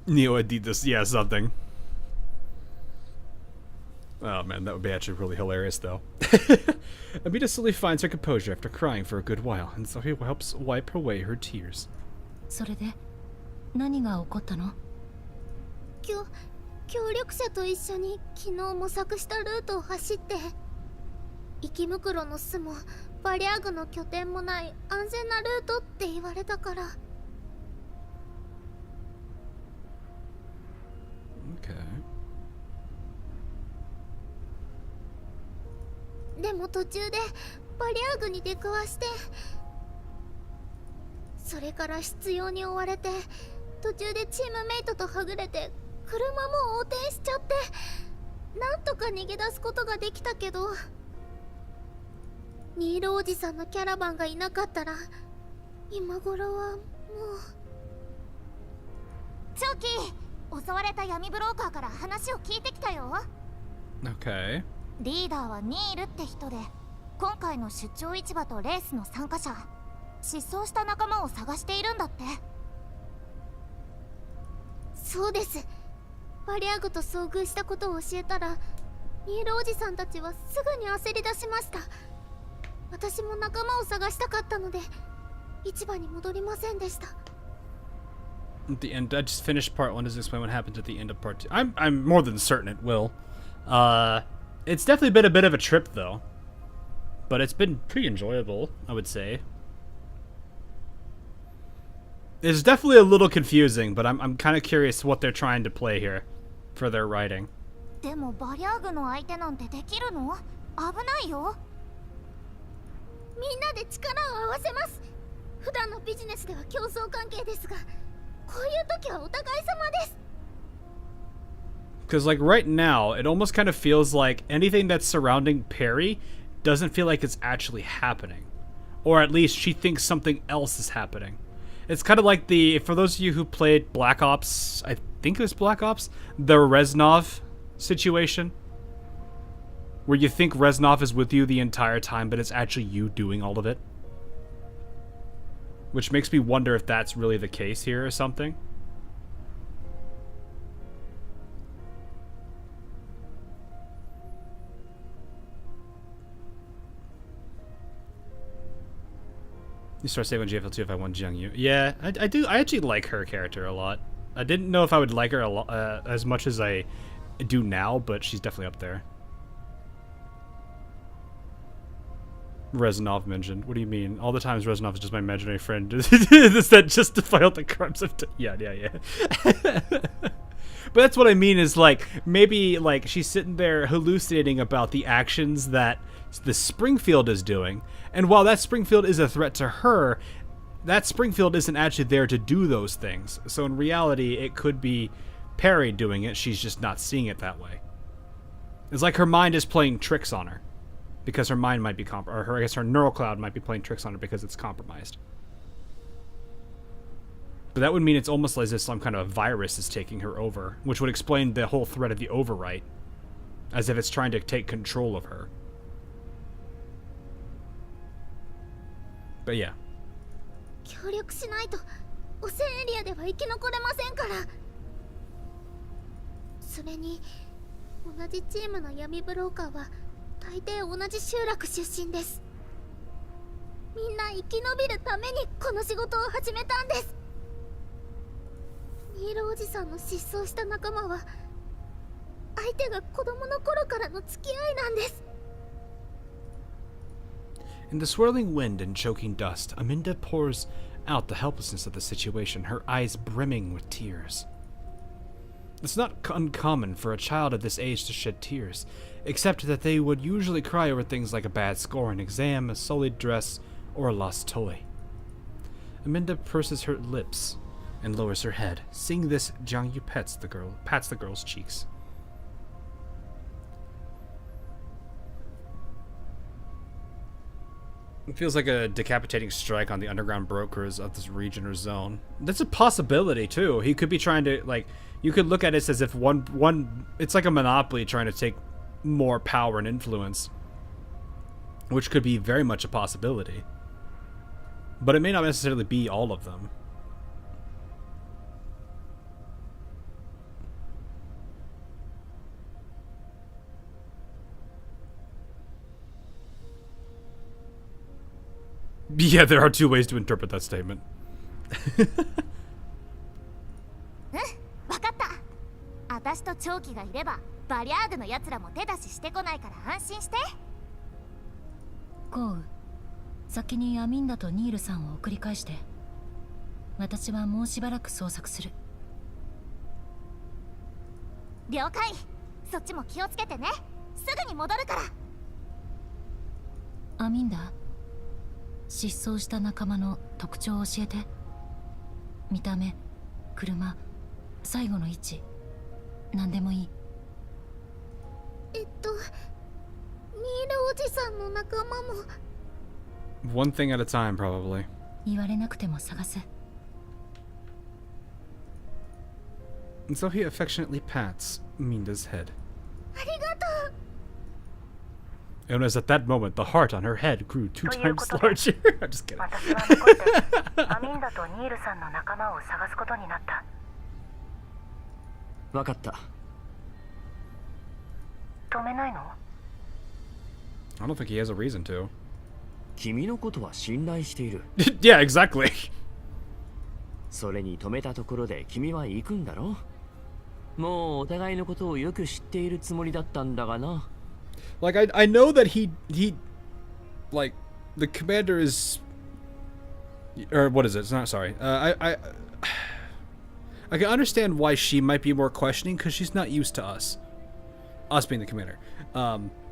[SPEAKER 1] Neo Adidas, yeah, something. Oh man, that would be actually really hilarious though. Amita slowly finds her composure after crying for a good while, and so he helps wipe away her tears.
[SPEAKER 6] それで何が起こったの？
[SPEAKER 7] 協力者と一緒に昨日模索したルートを走って池袋の巣もバリアグの拠点もない安全なルートって言われたから。でも途中でバリアグに出くわして、それから執拗に追われて、途中でチームメイトとはぐれて車も横転しちゃって、なんとか逃げ出すことができたけど、ニールおじさんのキャラバンがいなかったら今頃はもう。
[SPEAKER 3] チョキ、襲われた闇ブローカーから話を聞いてきたよ。
[SPEAKER 1] Okay.
[SPEAKER 3] リーダーはニールって人で、今回の出張市場とレースの参加者、失踪した仲間を探しているんだって。
[SPEAKER 7] そうです。バリアグと遭遇したことを教えたら、ニールおじさんたちはすぐに焦り出しました。私も仲間を探したかったので、市場に戻りませんでした。
[SPEAKER 1] At the end, I just finished part 1. Does explain what happened at the end of part 2. I'm more than certain it will. It's definitely been a bit of a trip though. but it's been pretty enjoyable, I would say. It's definitely a little confusing, but I'm kind of curious what they're trying to play here for their writing.
[SPEAKER 3] でもバリャーグの相手なんてできるの？危ないよ。みんなで力を合わせます。普段のビジネスでは競争関係ですが、こういう時はお互い様です。
[SPEAKER 1] Because like right now, it almost kind of feels like anything that's surrounding Peri doesn't feel like it's actually happening. Or at least she thinks something else is happening. It's kind of like for those of you who played Black Ops, I think it was Black Ops, the Reznov situation. Where you think Reznov is with you the entire time, but it's actually you doing all of it. Which makes me wonder if that's really the case here or something. You start saving GFL2 if I want Jiang Yu. Yeah, I do. I actually like her character a lot. I didn't know if I would like her a lot, as much as I do now, but she's definitely up there. Reznov mentioned. What do you mean? All the times Reznov is just my imaginary friend. Does that justify all the crimes I've done? Yeah. But that's what I mean is like, maybe like she's sitting there hallucinating about the actions that the Springfield is doing. And while that Springfield is a threat to her, that Springfield isn't actually there to do those things. So in reality, it could be Peri doing it. She's just not seeing it that way. It's like her mind is playing tricks on her. Because her mind might be I guess her neural cloud might be playing tricks on her because it's compromised. But that would mean it's almost as if some kind of virus is taking her over, which would explain the whole threat of the overwrite, as if it's trying to take control of her. But yeah.
[SPEAKER 3] 協力しないと汚染エリアでは生き残れませんから。それに同じチームの闇ブローカーは大抵同じ集落出身です。みんな生き延びるためにこの仕事を始めたんです。ニールおじさんの失踪した仲間は相手が子供の頃からの付き合いなんです。
[SPEAKER 1] In the swirling wind and choking dust, Aminda pours out the helplessness of the situation, her eyes brimming with tears. It's not uncommon for a child of this age to shed tears, except that they would usually cry over things like a bad score, an exam, a sullied dress, or a lost toy. Aminda purses her lips and lowers her head. Seeing this, Jiang Yu pats the girl's cheeks. It feels like a decapitating strike on the underground brokers of this region or zone. That's a possibility too. He could be trying to, like, you could look at it as if it's like a monopoly trying to take more power and influence, which could be very much a possibility. But it may not necessarily be all of them. Yeah, there are two ways to interpret that statement.
[SPEAKER 3] わかった。私と長期がいればバリャーグの奴らも手出ししてこないから安心して。
[SPEAKER 6] コウ、先にアミンダとニールさんを送り返して。私はもうしばらく捜索する。
[SPEAKER 3] 了解。そっちも気をつけてね。すぐに戻るから。
[SPEAKER 6] アミンダ、失踪した仲間の特徴を教えて。見た目、車、最後の位置、何でもいい。
[SPEAKER 3] ニールおじさんの仲間も。
[SPEAKER 1] One thing at a time, probably.
[SPEAKER 6] 言われなくても探す。
[SPEAKER 1] And so he affectionately pats Minda's head.
[SPEAKER 3] ありがとう。
[SPEAKER 1] And it was at that moment the heart on her head grew 2 times larger. I'm just kidding.
[SPEAKER 8] 私は残ってアミンダとニールさんの仲間を探すことになった。
[SPEAKER 5] わかった。
[SPEAKER 8] 止めないの？
[SPEAKER 1] I don't think he has a reason to.
[SPEAKER 5] 君のことは信頼している。
[SPEAKER 1] Yeah, exactly.
[SPEAKER 5] それに止めたところで君は行くんだろ？もうお互いのことをよく知っているつもりだったんだがな。
[SPEAKER 1] Like I know that
[SPEAKER 2] like, the commander is, or what is it? It's not, sorry. I can understand why she might be more questioning, because she's not used to us being the commander.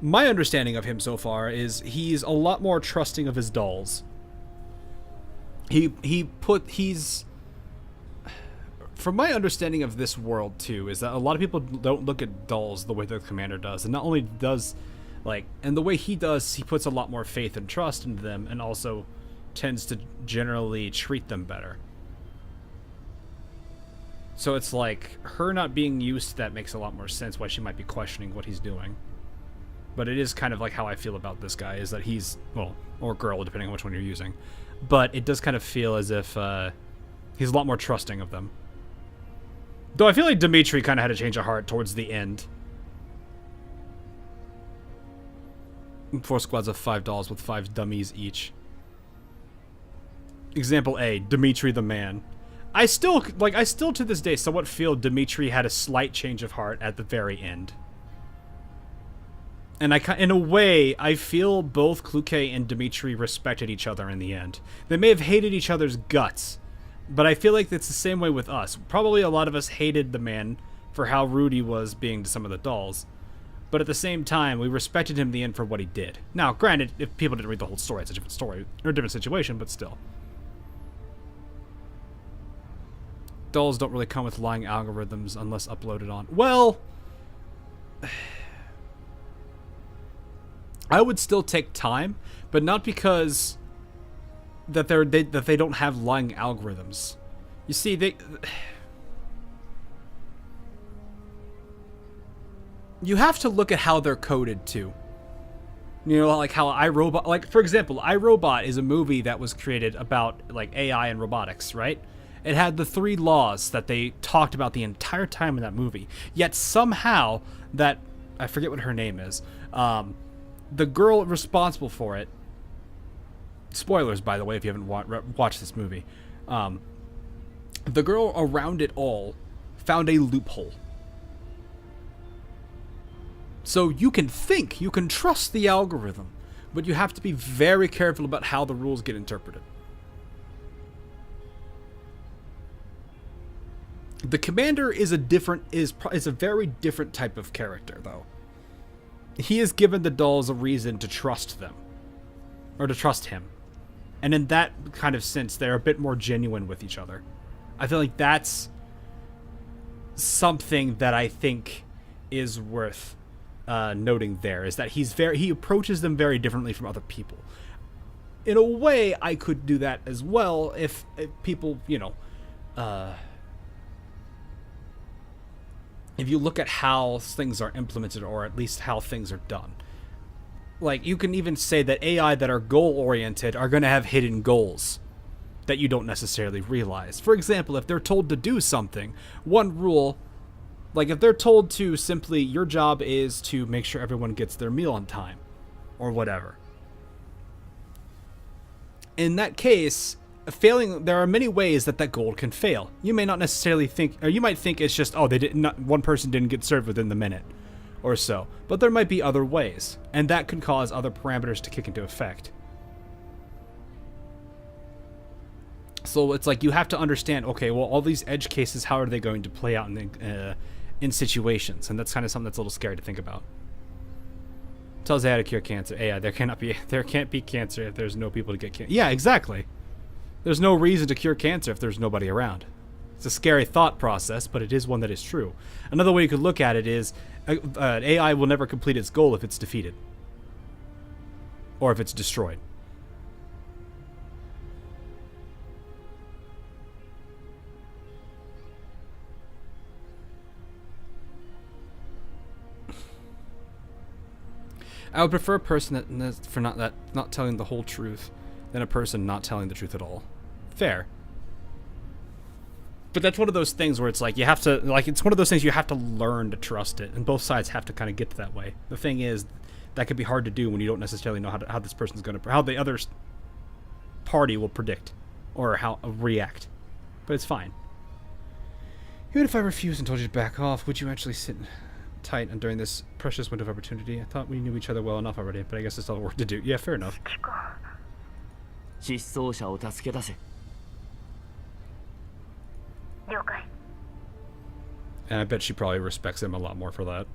[SPEAKER 2] My understanding of him so far is he's a lot more trusting of his dolls. He's from my understanding of this world too, is that a lot of people don't look at dolls the way the commander does, and not only does, like, and the way he does, he puts a lot more faith and trust into them, and also tends to generally treat them better. So it's like, her not being used to that makes a lot more sense why she might be questioning what he's doing. But it is kind of like how I feel about this guy, is that he's, well, or girl, depending on which one you're using. But it does kind of feel as if he's a lot more trusting of them. Though I feel like Dimitri kind of had a change of heart towards the end. 4 squads of $5 with 5 dummies each. Example A, Dimitri the man. I still to this day somewhat feel Dimitri had a slight change of heart at the very end. And in a way, I feel both Kluke and Dimitri respected each other in the end. They may have hated each other's guts, but I feel like it's the same way with us. Probably a lot of us hated the man for how rude he was being to some of the dolls. But at the same time, we respected him in the end for what he did. Now, granted, if people didn't read the whole story, it's a different story, or a different situation, but still. Dolls don't really come with lying algorithms unless uploaded on... Well... I would still take time, but not because that they don't have lying algorithms. You see, you have to look at how they're coded too. You know, like how iRobot, like for example, iRobot is a movie that was created about like AI and robotics, right? It had the 3 laws that they talked about the entire time in that movie. Yet somehow that, I forget what her name is, the girl responsible for it, spoilers by the way if you haven't watched this movie, the girl around it all found a loophole. So you can trust the algorithm, but you have to be very careful about how the rules get interpreted. The commander is a very different type of character though. He has given the dolls a reason to trust them. Or to trust him. And in that kind of sense, they're a bit more genuine with each other. I feel like that's something that I think is worth noting there, is that he approaches them very differently from other people. In a way, I could do that as well if people, you know, if you look at how things are implemented, or at least how things are done. Like, you can even say that AI that are goal-oriented are going to have hidden goals that you don't necessarily realize. For example, if they're told to do something, one rule, like if they're told to simply, your job is to make sure everyone gets their meal on time, or whatever. In that case, there are many ways that goal can fail. You may not necessarily think, or you might think it's just, oh, one person didn't get served within the minute or so. But there might be other ways, and that can cause other parameters to kick into effect. So it's like you have to understand, okay, well, all these edge cases, how are they going to play out in situations? And that's kind of something that's a little scary to think about. Tells AI to cure cancer. AI, there can't be cancer if there's no people to get cancer. Yeah, exactly. There's no reason to cure cancer if there's nobody around. It's a scary thought process, but it is one that is true. Another way you could look at it is AI will never complete its goal if it's defeated. Or if it's destroyed. I would prefer a person not telling the whole truth than a person not telling the truth at all. Fair. But that's one of those things where it's like it's one of those things you have to learn to trust it, and both sides have to kind of get to that way. The thing is, that could be hard to do when you don't necessarily know how this person's going to, how the other party will predict or how react. But it's fine. Even if I refused and told you to back off, would you actually sit? tight and during this precious window of opportunity. I thought we knew each other well enough already, but I guess there's still work to do. Yeah, fair enough.
[SPEAKER 5] 失踪者を助け出せ。
[SPEAKER 8] 了解。
[SPEAKER 2] And I bet she probably respects him a lot more for that.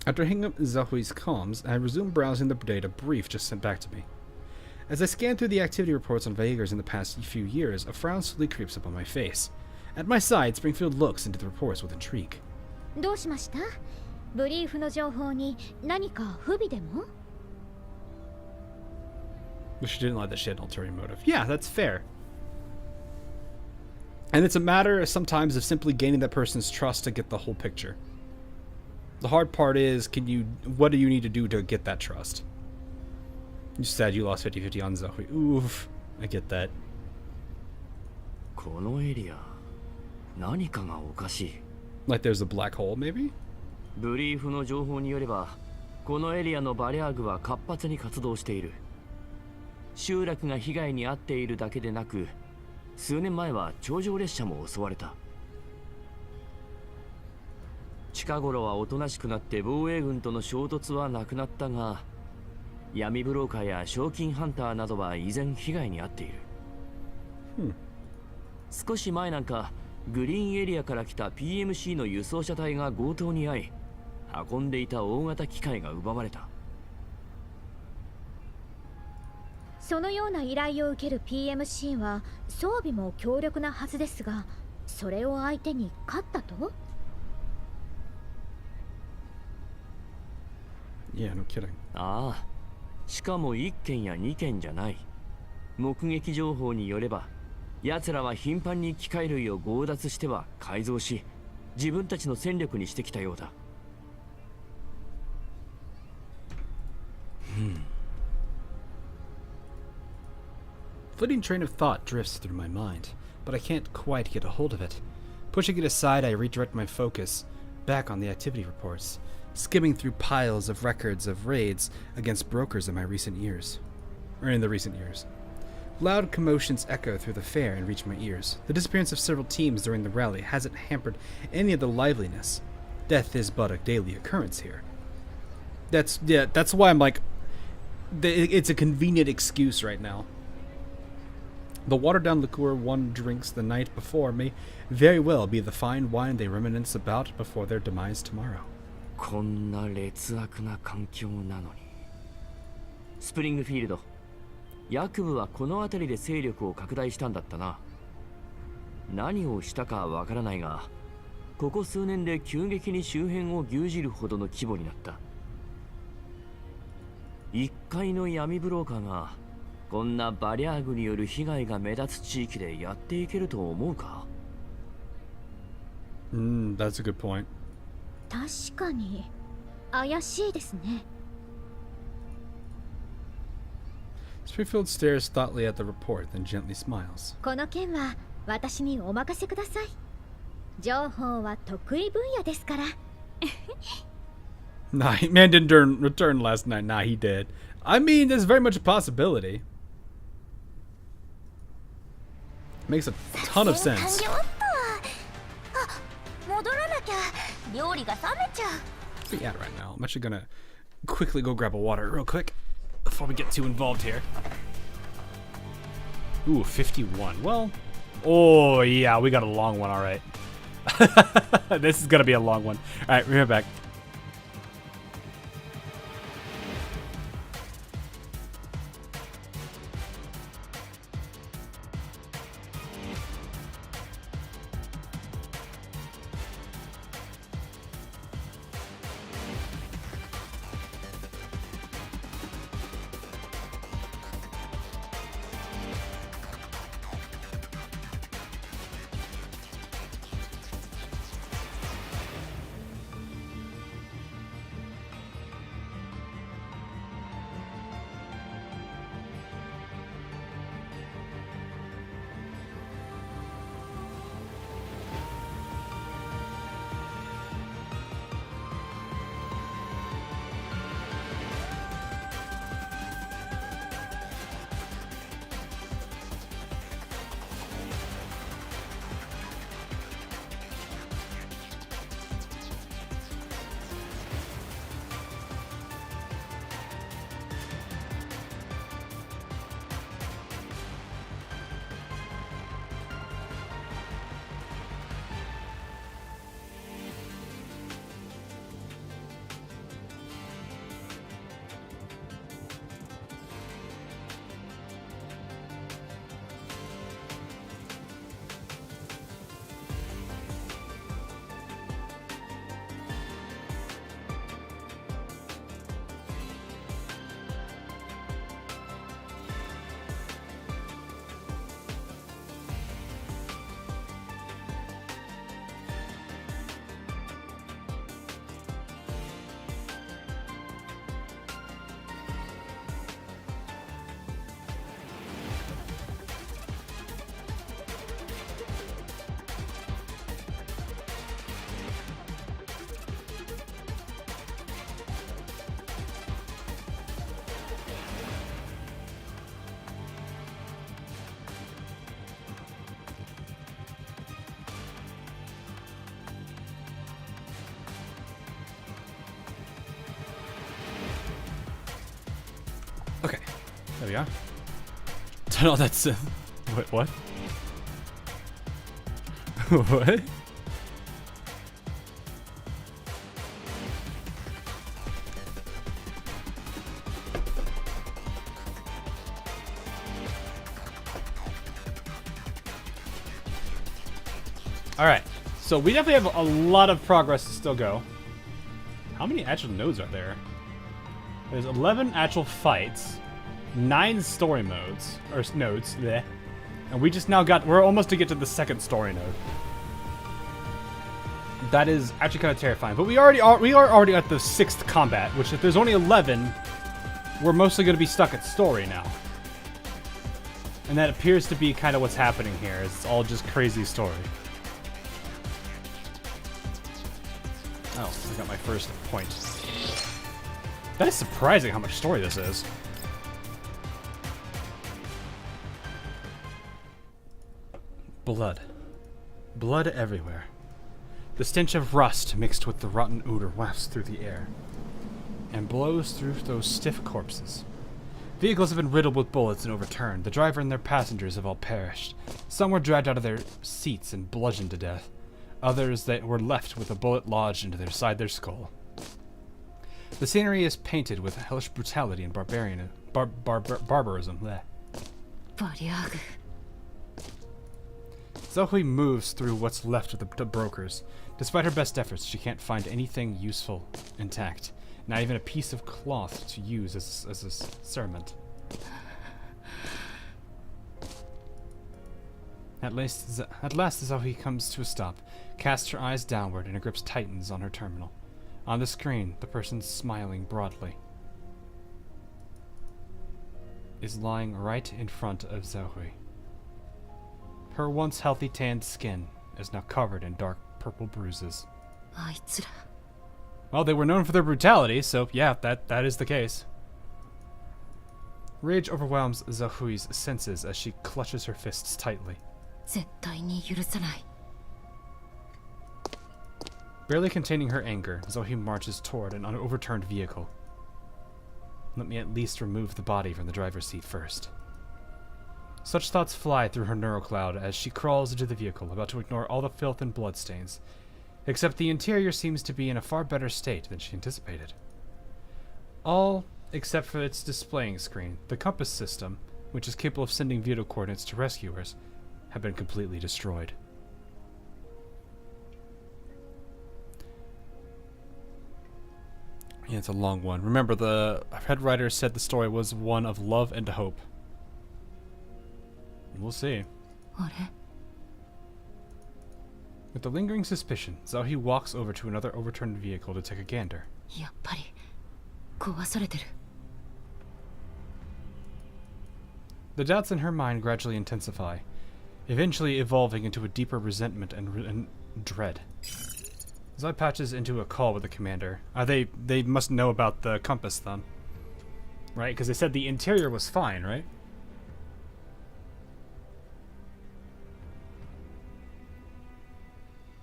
[SPEAKER 2] After hanging up Zahui's comms, I resumed browsing the data brief just sent back to me. As I scan through the activity reports on Vaegers in the past few years, a frown slowly creeps up on my face. At my side, Springfield looks into the reports with intrigue.
[SPEAKER 7] どうしました？ブリーフの情報に何か不備でも？
[SPEAKER 2] But she didn't like that she had an ulterior motive. Yeah, that's fair. And it's a matter sometimes of simply gaining that person's trust to get the whole picture. The hard part is, what do you need to do to get that trust? You said you lost 50-50 on Zahui. Oof, I get that.
[SPEAKER 5] このエリア、何かがおかしい。
[SPEAKER 2] Like there's a black hole, maybe?
[SPEAKER 5] ブリーフの情報によれば、このエリアのバリャーグは活発に活動している。集落が被害に遭っているだけでなく、数年前は頂上列車も襲われた。近頃はおとなしくなって防衛軍との衝突はなくなったが、闇ブローカーや賞金ハンターなどは依然被害に遭っている。少し前なんかグリーンエリアから来た PMC の輸送車隊が強盗に遭い、運んでいた大型機械が奪われた。
[SPEAKER 7] そのような依頼を受ける PMC は装備も強力なはずですが、それを相手に勝ったと？
[SPEAKER 2] Yeah, no kidding.
[SPEAKER 5] ああ、しかも1件や2件じゃない。目撃情報によれば、奴らは頻繁に機械類を強奪しては改造し、自分たちの戦力にしてきたようだ。
[SPEAKER 2] Fleeting train of thought drifts through my mind, but I can't quite get a hold of it. Pushing it aside, I redirect my focus back on the activity reports, skimming through piles of records of raids against brokers in the recent years. Loud commotions echo through the fair and reach my ears. The disappearance of several teams during the rally hasn't hampered any of the liveliness. Death is but a daily occurrence here. That's why I'm like, it's a convenient excuse right now. The watered-down liqueur one drinks the night before may very well be the fine wine they reminisce about before their demise tomorrow.
[SPEAKER 5] こんな劣悪な環境なのに。スプリングフィールド、ヤクブはこの辺りで勢力を拡大したんだったな。何をしたかわからないが、ここ数年で急激に周辺を牛耳るほどの規模になった。一階の闇ブローカーがこんなバリャーグによる被害が目立つ地域でやっていけると思うか？
[SPEAKER 2] That's a good point.
[SPEAKER 7] 確かに怪しいですね。
[SPEAKER 2] Springfield stares thoughtfully at the report, then gently smiles.
[SPEAKER 7] この件は私にお任せください。情報は得意分野ですから。
[SPEAKER 2] Nah, man didn't return last night. Nah, he did. I mean, there's very much a possibility. Makes a ton of sense.
[SPEAKER 3] 戻らなきゃ料理が冷めちゃう。
[SPEAKER 2] Be at it right now. I'm actually gonna quickly go grab a water real quick before we get too involved here. Ooh, 51. Well, oh yeah, we got a long one. All right. This is gonna be a long one. All right, we're back. Okay, there we are. No, that's wait, what? What?
[SPEAKER 1] Alright, so we definitely have a lot of progress to still go. How many actual nodes are there? There's 11 actual fights, 9 story modes, or nodes, bleh. And we just now we're almost to get to the second story node. That is actually kind of terrifying, but we are already at the 6th combat, which if there's only 11, we're mostly going to be stuck at story now. And that appears to be kind of what's happening here. It's all just crazy story. Oh, I got my first point. That is surprising how much story this is.
[SPEAKER 2] Blood. Blood everywhere. The stench of rust mixed with the rotten odor wafts through the air and blows through those stiff corpses. Vehicles have been riddled with bullets and overturned. The driver and their passengers have all perished. Some were dragged out of their seats and bludgeoned to death. Others that were left with a bullet lodged into their skull. The scenery is painted with hellish brutality and barbarism. Bleh. Zoe moves through what's left of the brokers. Despite her best efforts, she can't find anything useful intact. Not even a piece of cloth to use as a cerement. At last Zoe comes to a stop, casts her eyes downward, and her grip tightens on her terminal. On the screen, the person smiling broadly is lying right in front of Zoe. Her once healthy tanned skin is now covered in dark purple bruises. Well, they were known for their brutality, so yeah, that is the case. Rage overwhelms Zoe's senses as she clutches her fists tightly. Barely containing her anger, Zoe marches toward an overturned vehicle. Let me at least remove the body from the driver's seat first. Such thoughts fly through her neurocloud as she crawls into the vehicle, about to ignore all the filth and bloodstains. Except the interior seems to be in a far better state than she anticipated. All except for its displaying screen. The compass system, which is capable of sending vehicle coordinates to rescuers, have been completely destroyed. Yeah, it's a long one. Remember, the head writer said the story was one of love and hope. We'll see. With the lingering suspicion, Zoe walks over to another overturned vehicle to take a gander. The doubts in her mind gradually intensify, eventually evolving into a deeper resentment and dread. Zoe patches into a call with the commander. They must know about the compass then. Right? Because they said the interior was fine, right?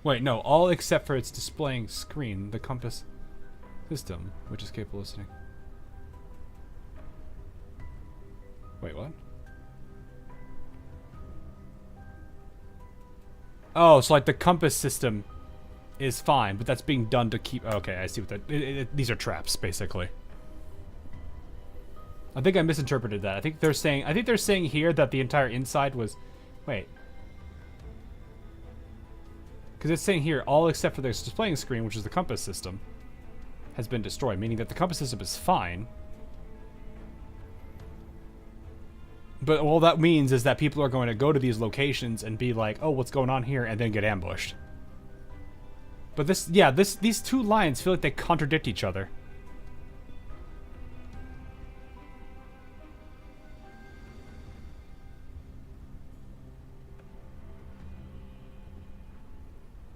[SPEAKER 2] Wait, no, all except for its displaying screen, the compass system, which is capable of listening. Wait, what? Oh, so like the compass system is fine, but that's being done to keep... Okay, I see what that... these are traps, basically. I think I misinterpreted that. I think they're saying here that the entire inside was... Wait. Because it's saying here, all except for the displaying screen, which is the compass system, has been destroyed, meaning that the compass system is fine. But all that means is that people are going to go to these locations and be like, oh, what's going on here, and then get ambushed. But these two lines feel like they contradict each other.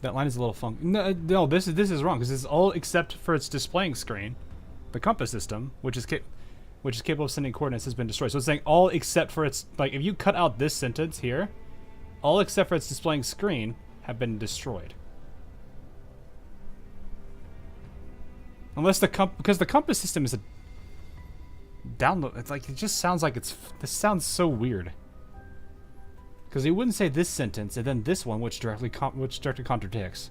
[SPEAKER 2] That line is a little funky. No, this is wrong, because this is all except for its displaying screen. The compass system, which is capable of sending coordinates, has been destroyed. So it's saying all except for its... Like, if you cut out this sentence here, all except for its displaying screen have been destroyed. Unless because the compass system is
[SPEAKER 1] download. It's like, it just sounds like it's. This sounds so weird. Because he wouldn't say this sentence and then this one, which directly contradicts.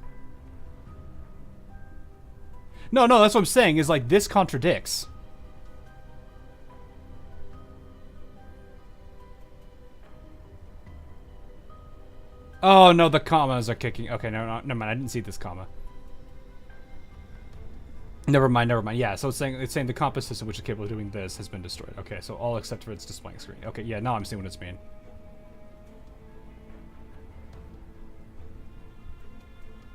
[SPEAKER 1] No, that's what I'm saying. Is like this contradicts. Oh no, the commas are kicking. Okay, no, never mind. I didn't see this comma. Never mind. Yeah, so it's saying the compass system, which is capable of doing this, has been destroyed. Okay, so all except for its displaying screen. Okay, yeah, now I'm seeing what it's mean.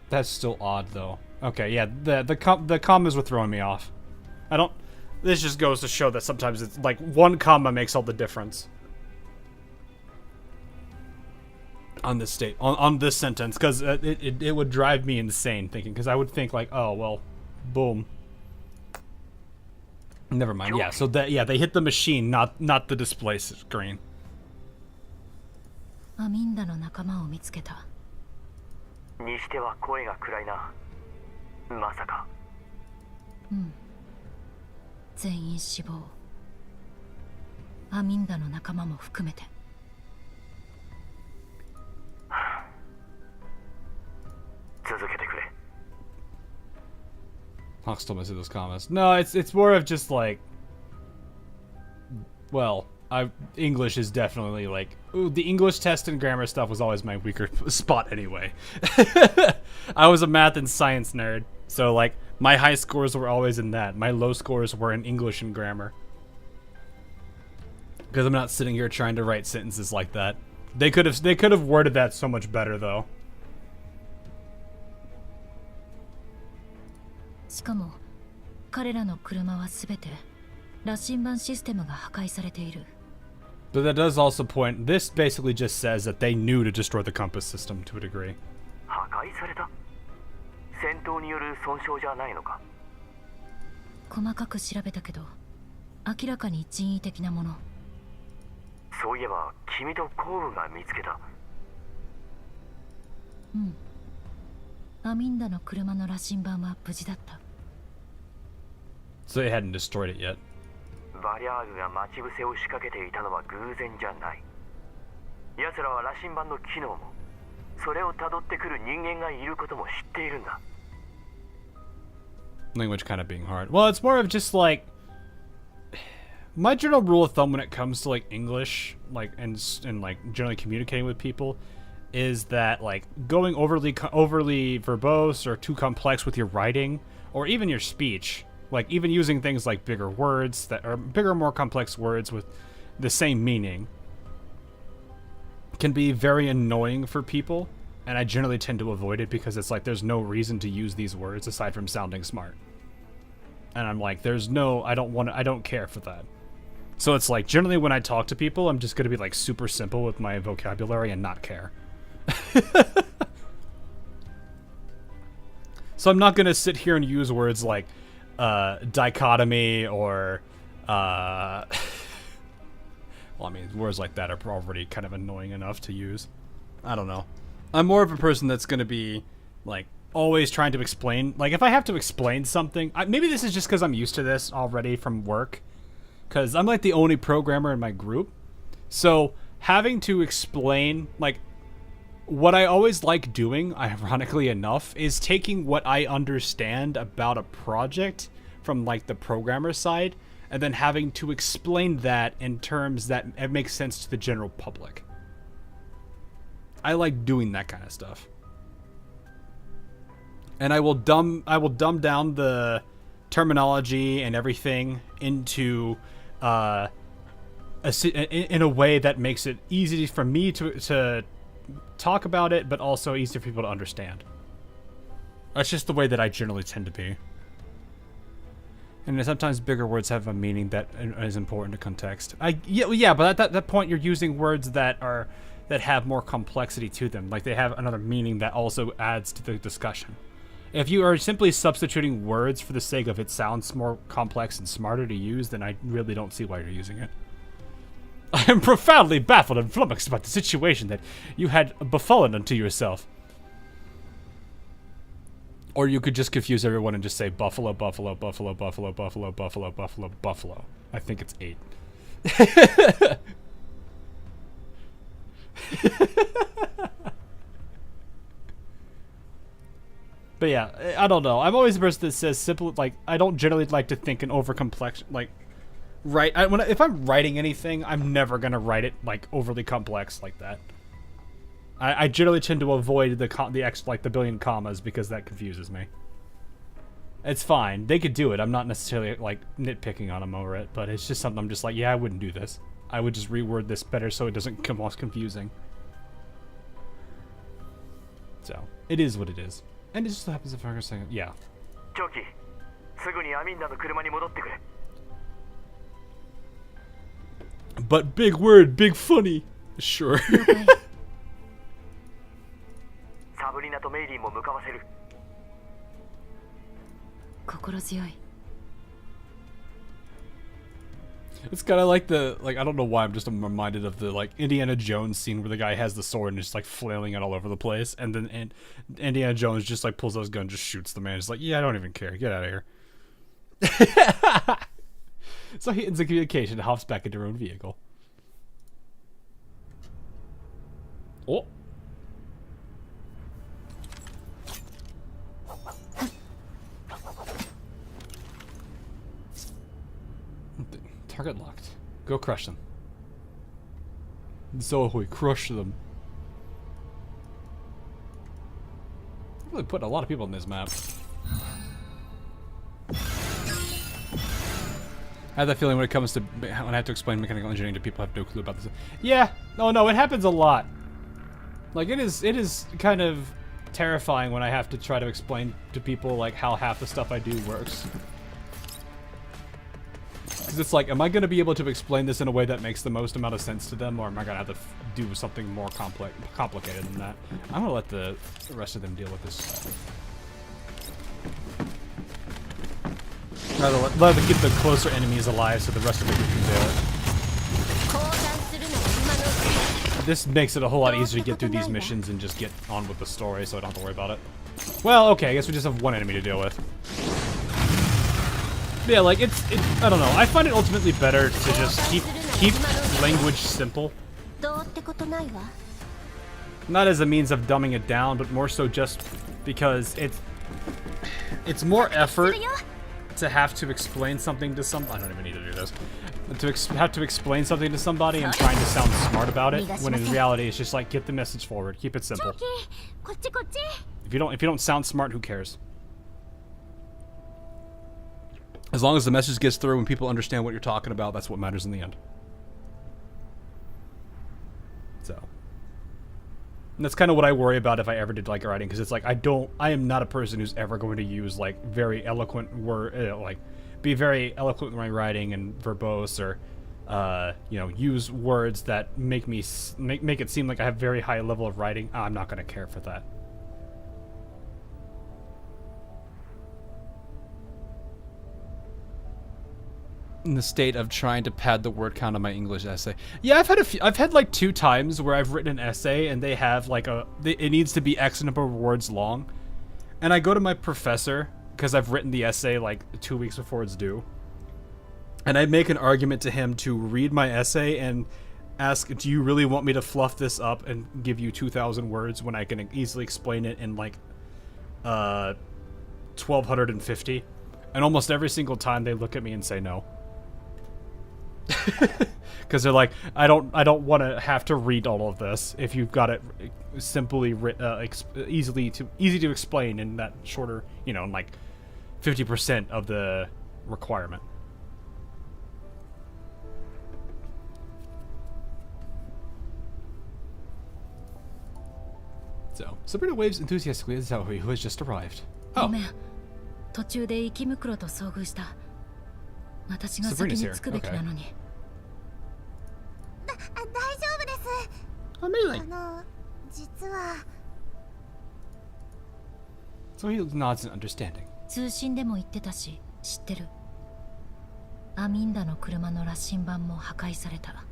[SPEAKER 1] That's still odd, though. Okay, yeah, the commas were throwing me off. I don't. This just goes to show that sometimes it's like one comma makes all the difference. On this on this sentence, because it would drive me insane thinking, because I would think like, oh well, boom. Never mind. Yeah, so that they hit the machine, not the display screen.
[SPEAKER 6] アミンダの仲間を見つけた。
[SPEAKER 5] にしては声が暗いな。まさか。
[SPEAKER 6] うん。全員死亡。アミンダの仲間も含めて。
[SPEAKER 5] 続けてくれ。
[SPEAKER 1] Hawks told me to see those comments. No, it's more of just like, well, English is definitely like, ooh, the English test and grammar stuff was always my weaker spot anyway. I was a math and science nerd, so like my high scores were always in that. My low scores were in English and grammar. Because I'm not sitting here trying to write sentences like that. They could have worded that so much better though.
[SPEAKER 6] しかも彼らの車はすべて羅針盤システムが破壊されている。
[SPEAKER 1] But that does also point. This basically just says that they knew to destroy the compass system to a degree.
[SPEAKER 5] 破壊された？戦闘による損傷じゃないのか？
[SPEAKER 6] 細かく調べたけど、明らかに人為的なもの。
[SPEAKER 5] そういえば君とコウが見つけた。
[SPEAKER 6] うん。アミンダの車の羅針盤は無事だった。
[SPEAKER 1] So they hadn't destroyed it yet.
[SPEAKER 5] バリャーグが待ち伏せを仕掛けていたのは偶然じゃない。奴らは羅針盤の機能も、それを辿ってくる人間がいることも知っているんだ。
[SPEAKER 1] Language kind of being hard. Well, it's more of just like my general rule of thumb when it comes to like English, like and like generally communicating with people, is that like going overly verbose or too complex with your writing or even your speech. Like, even using things like bigger words that are bigger, more complex words with the same meaning can be very annoying for people. And I generally tend to avoid it because it's like, there's no reason to use these words aside from sounding smart. And I'm like, I don't care for that. So it's like, generally when I talk to people, I'm just going to be like super simple with my vocabulary and not care. So I'm not going to sit here and use words like, dichotomy or well, I mean, words like that are already kind of annoying enough to use. I don't know. I'm more of a person that's going to be like always trying to explain, like if I have to explain something, maybe this is just because I'm used to this already from work, because I'm like the only programmer in my group, so having to explain, like, what I always like doing, ironically enough, is taking what I understand about a project from like the programmer side and then having to explain that in terms that make sense to the general public. I like doing that kind of stuff. And I will dumb down the terminology and everything into in a way that makes it easy for me to talk about it, but also easy for people to understand. That's just the way that I generally tend to be. And sometimes bigger words have a meaning that is important to context. Yeah, but at that point you're using words that have more complexity to them. Like they have another meaning that also adds to the discussion. If you are simply substituting words for the sake of it sounds more complex and smarter to use, then I really don't see why you're using it. I am profoundly baffled and flummoxed about the situation that you had befallen unto yourself. Or you could just confuse everyone and just say buffalo, buffalo, buffalo, buffalo, buffalo, buffalo, buffalo, buffalo. I think it's 8. But yeah, I don't know. I'm always a person that says simple, like, I don't generally like to think in over complex, like, if I'm writing anything, I'm never gonna write it, like, overly complex like that. I generally tend to avoid the billion commas because that confuses me. It's fine. They could do it. I'm not necessarily, like, nitpicking on them over it, but it's just something I'm just like, yeah, I wouldn't do this. I would just reword this better so it doesn't come off confusing. So, it is what it is. And it just happens if I'm saying, yeah. But big word, big funny. Sure. It's kind of like I don't know why I'm just reminded of the, like, Indiana Jones scene where the guy has the sword and just, like, flailing it all over the place, and then Indiana Jones just, like, pulls out his gun, just shoots the man. It's like, yeah, I don't even care. Get out of here. So he ends the communication and hops back into her own vehicle. Oh. Target locked. Go crush them. Zoe, crush them. I'm really putting a lot of people on this map. I have that feeling when it comes to when I have to explain mechanical engineering to people who have no clue about this. Yeah, no, it happens a lot. Like, it is kind of terrifying when I have to try to explain to people, like, how half the stuff I do works. Because it's like, am I going to be able to explain this in a way that makes the most amount of sense to them, or am I going to have to do something more complicated than that? I'm going to let the rest of them deal with this. Rather let them keep the closer enemies alive so the rest of it can do it. This makes it a whole lot easier to get through these missions and just get on with the story, so I don't have to worry about it. Well, okay, I guess we just have one enemy to deal with. Yeah, like, I don't know. I find it ultimately better to just keep language simple. Not as a means of dumbing it down, but more so just because it's more effort to have to explain something to I don't even need to do this. To have to explain something to somebody and trying to sound smart about it, when in reality it's just like, get the message forward, keep it simple. If you don't sound smart, who cares? As long as the message gets through and people understand what you're talking about, that's what matters in the end. So. And that's kind of what I worry about if I ever did, like, writing, because it's like, I am not a person who's ever going to use, like, very eloquent be very eloquent in my writing and verbose, or, you know, use words that make it seem like I have very high level of writing. I'm not going to care for that. In the state of trying to pad the word count on my English essay. Yeah, I've had like 2 times where I've written an essay and they have like it needs to be X number of words long. And I go to my professor because I've written the essay like 2 weeks before it's due. And I make an argument to him to read my essay and ask, do you really want me to fluff this up and give you 2,000 words when I can easily explain it in like 1,250? And almost every single time they look at me and say no. Because they're like, I don't want to have to read all of this if you've got it simply easy to explain in that shorter, you know, like 50% of the requirement. So Sabrina waves enthusiastically as Zoe, who has just arrived. Oh. Sabrina's here. Okay. Amazing. So he nods in understanding.
[SPEAKER 6] 通信でも言ってたし、知ってる。アミンダの車の羅針盤も破壊された。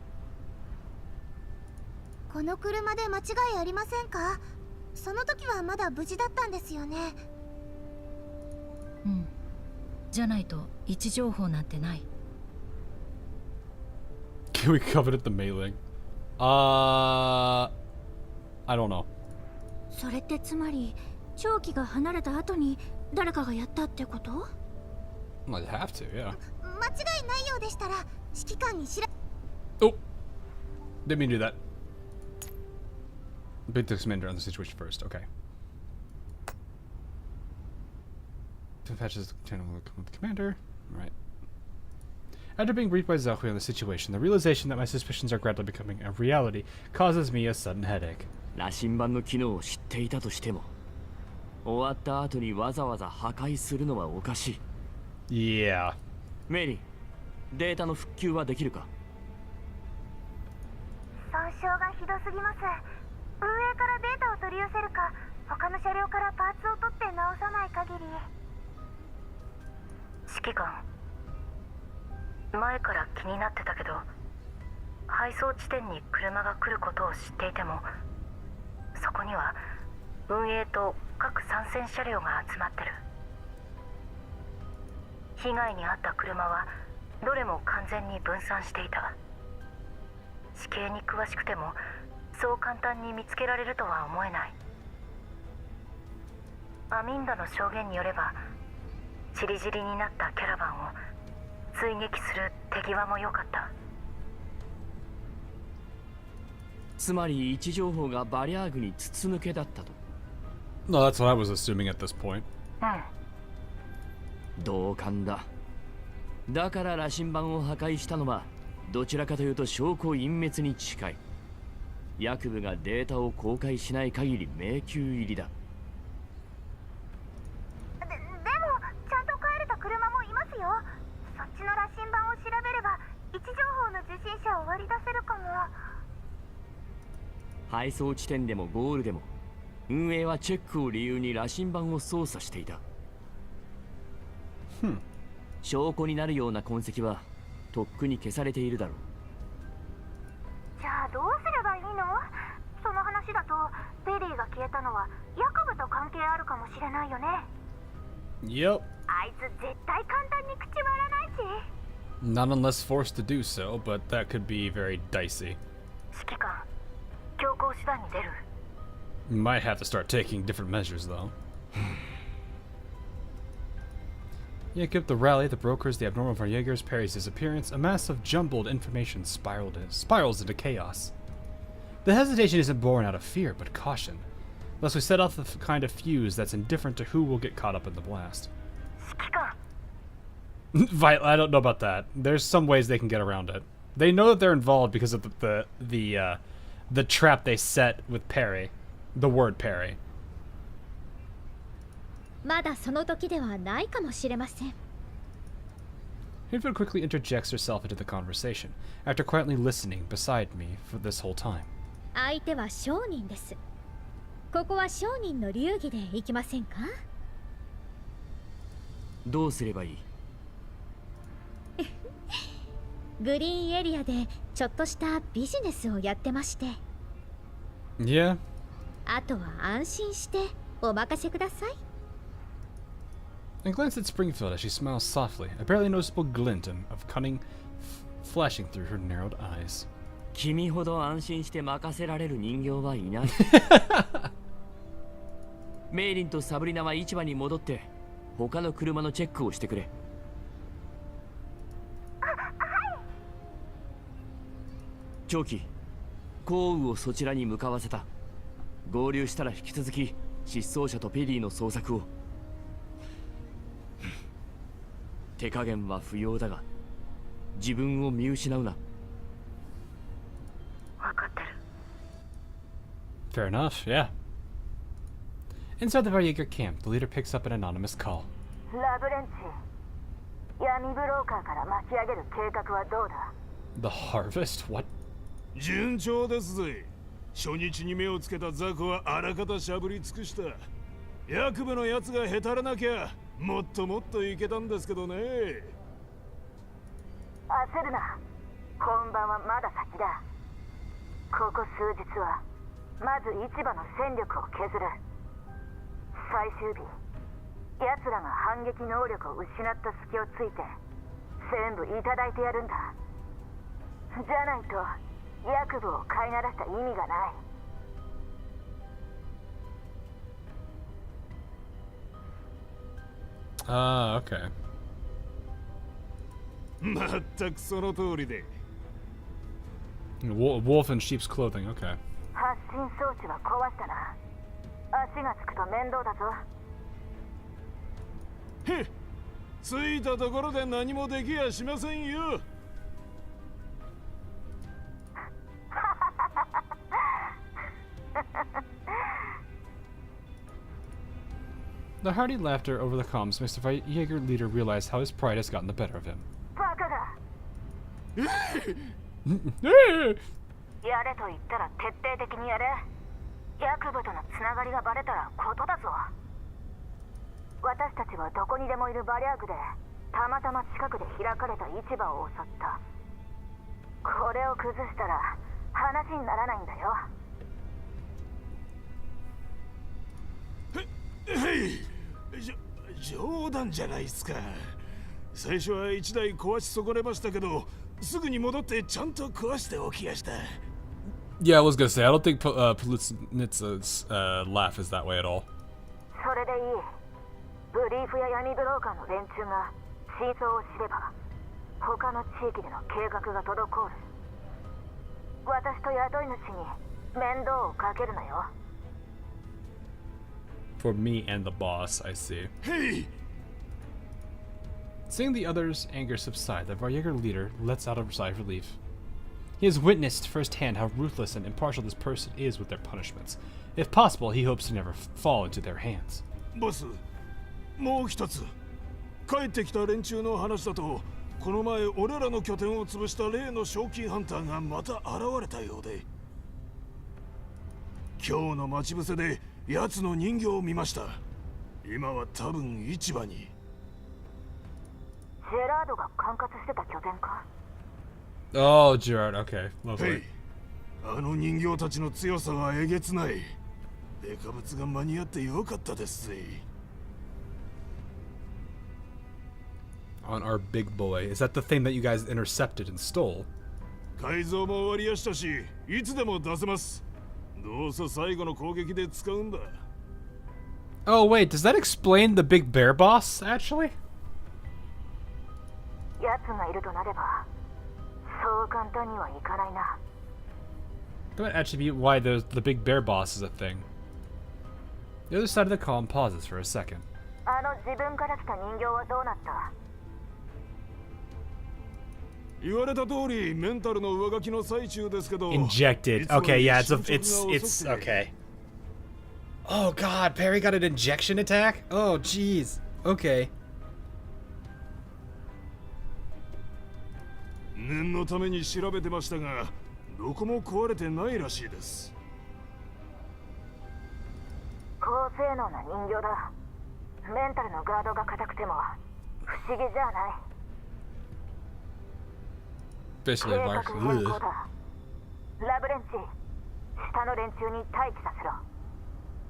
[SPEAKER 3] この車で間違いありませんか？その時はまだ無事だったんですよね。
[SPEAKER 6] うん。じゃないと位置情報なんてない。
[SPEAKER 1] Can we covet the mailing? I don't know.
[SPEAKER 3] それってつまり長期が離れた後に誰かがやったってこと？
[SPEAKER 1] Well, you have to, yeah.
[SPEAKER 3] 間違いないようでしたら指揮官に
[SPEAKER 1] Oh! Didn't mean to do that. Big the commander on the situation first, okay. Patches the channel with the commander. Right. After being briefed by Zahui on the situation, the realization that my suspicions are gradually becoming a reality causes me a sudden headache.
[SPEAKER 5] 羅針盤の機能を知っていたとしても、終わった後にわざわざ破壊するのはおかしい。
[SPEAKER 1] Yeah.
[SPEAKER 5] メリー、データの復旧はできるか？
[SPEAKER 3] 損傷がひどすぎます。運営からデータを取り寄せるか、他の車両からパーツを取って直さない限り。
[SPEAKER 13] 指揮官、前から気になってたけど、配送地点に車が来ることを知っていても、そこには運営と各参戦車両が集まってる。被害に遭った車はどれも完全に分散していた。地形に詳しくてもそう簡単に見つけられるとは思えない。アミンダの証言によれば、チリジリになったキャラバンを追撃する手際も良かった。
[SPEAKER 5] つまり位置情報がバリアーグに筒抜けだったと。
[SPEAKER 1] No, that's what I was assuming at this point.
[SPEAKER 5] 同感だ。だから羅針盤を破壊したのはどちらかというと証拠隠滅に近い。ヤクブがデータを公開しない限り迷宮入りだ。
[SPEAKER 3] でもちゃんと帰れた車もいますよ。そっちの羅針盤を調べれば位置情報の受信者を割り出せるかも。
[SPEAKER 5] 配送地点でもゴールでも運営はチェックを理由に羅針盤を操作していた。証拠になるような痕跡はとっくに消されているだろう。
[SPEAKER 3] じゃあどうすればいいの？その話だとペリーが消えたのはヤコブと関係あるかもしれないよね。
[SPEAKER 1] Yep.
[SPEAKER 3] あいつ絶対簡単に口割らないし。
[SPEAKER 1] Not unless forced to do so, but that could be very dicey.
[SPEAKER 13] 指揮官、強行手段に出る。
[SPEAKER 1] Might have to start taking different measures, though. Jacob, the rally, the brokers, the abnormal Varjegers, Peri's disappearance, a mass of jumbled information spirals into chaos. The hesitation isn't born out of fear, but caution. Thus we set off the kind of fuse that's indifferent to who will get caught up in the blast. I don't know about that. There's some ways they can get around it. They know that they're involved because of the trap they set with Peri. The word Peri.
[SPEAKER 7] まだその時ではないかもしれません。
[SPEAKER 1] Hinford quickly interjects herself into the conversation, after quietly listening beside me for this whole time.
[SPEAKER 7] 相手は商人です。ここは商人の流儀で行きませんか？
[SPEAKER 5] どうすればいい？
[SPEAKER 7] グリーンエリアでちょっとしたビジネスをやってまして。
[SPEAKER 1] Yeah.
[SPEAKER 7] あとは安心してお任せください。
[SPEAKER 1] I glance at Springfield as she smiles softly, a barely noticeable glint of cunning flashing through her narrowed eyes.
[SPEAKER 5] 君ほど安心して任せられる人形はいない。メイリンとサブリナは市場に戻って他の車のチェックをしてくれ。長期、降雨をそちらに向かわせた。合流したら引き続き失踪者とペリーの捜索を。手加減は不要だが自分を見失うな。
[SPEAKER 13] 分かってる。
[SPEAKER 1] Fair enough, yeah. Inside the Varjeger camp, the leader picks up an anonymous call.
[SPEAKER 13] ラブレンチ、闇ブローカーから巻き上げる計画はどうだ？
[SPEAKER 1] The harvest? What?
[SPEAKER 14] 順調ですぜ。初日に目をつけた雑魚はあらかたしゃぶり尽くした。役部のやつがへたらなきゃもっともっといけたんですけどね。
[SPEAKER 13] 焦るな。本番はまだ先だ。ここ数日はまず市場の戦力を削る。最終日、奴らが反撃能力を失った隙をついて全部いただいてやるんだ。じゃないとヤクブを飼いならした意味がない。
[SPEAKER 1] Ah, okay.
[SPEAKER 14] まったくその通りで。
[SPEAKER 1] Wolf in sheep's clothing, okay.
[SPEAKER 13] 発信装置は壊したな。足がつくと面倒だぞ。
[SPEAKER 14] へっ、ついたところで何もできやしませんよ。
[SPEAKER 1] The hearty laughter over the comms makes the Jaeger leader realize how his pride has gotten the better of him.
[SPEAKER 13] バカが。やれと言ったら徹底的にやれ。ヤクブとのつながりがバレたらことだぞ。私たちはどこにでもいるバリャーグでたまたま近くで開かれた市場を襲った。これを崩したら話にならないんだよ。
[SPEAKER 14] へい、冗談じゃないっすか。最初は一台壊し損ねましたけど、すぐに戻ってちゃんと壊しておきやした。
[SPEAKER 1] Yeah, I was gonna say, I don't think Politnitsa's laugh is that way at all.
[SPEAKER 13] それでいい。ブリーフや闇ブローカーの連中が真相を知れば他の地域での計画が滞る。私と雇い主に面倒をかけるなよ。
[SPEAKER 1] For me and the boss, I see.
[SPEAKER 14] Hey!
[SPEAKER 1] Seeing the others' anger subside, the Varjager leader lets out a sigh of relief. He has witnessed firsthand how ruthless and impartial this person is with their punishments. If possible, he hopes to never fall into their hands.
[SPEAKER 14] ボス、もう一つ。帰ってきた連中の話だと、この前俺らの拠点を潰した例の賞金ハンターがまた現れたようで。今日の待ち伏せで奴の人形を見ました。今は多分市場に。
[SPEAKER 13] ジェラードが管轄してた拠点か。
[SPEAKER 1] Oh, Gerard, okay, lovely.
[SPEAKER 14] あの人形たちの強さはえげつない。デカブツが間に合ってよかったですぜ。
[SPEAKER 1] On our big boy. Is that the thing that you guys intercepted and stole?
[SPEAKER 14] 改造も終わりやしたし、いつでも出せます。どうせ最後の攻撃で使うんだ。
[SPEAKER 1] Oh, wait, does that explain the big bear boss, actually?
[SPEAKER 13] 奴がいるとなれば、そう簡単にはいかないな。
[SPEAKER 1] That might actually be why the big bear boss is a thing. The other side of the column pauses for a second.
[SPEAKER 13] あの自分から来た人形はどうなった？
[SPEAKER 14] 言われた通りメンタルの上書きの最中ですけど。
[SPEAKER 1] Injected. Okay, yeah, it's okay. Oh god, Peri got an injection attack? Oh jeez. Okay.
[SPEAKER 14] 念のために調べてましたが、どこも壊れてないらしいです。
[SPEAKER 13] 高性能な人形だ。メンタルのガードが硬くても不思議じゃない。
[SPEAKER 1] Basically,
[SPEAKER 13] 計画変更だ。ラブレンチ、下の連中に待機させろ。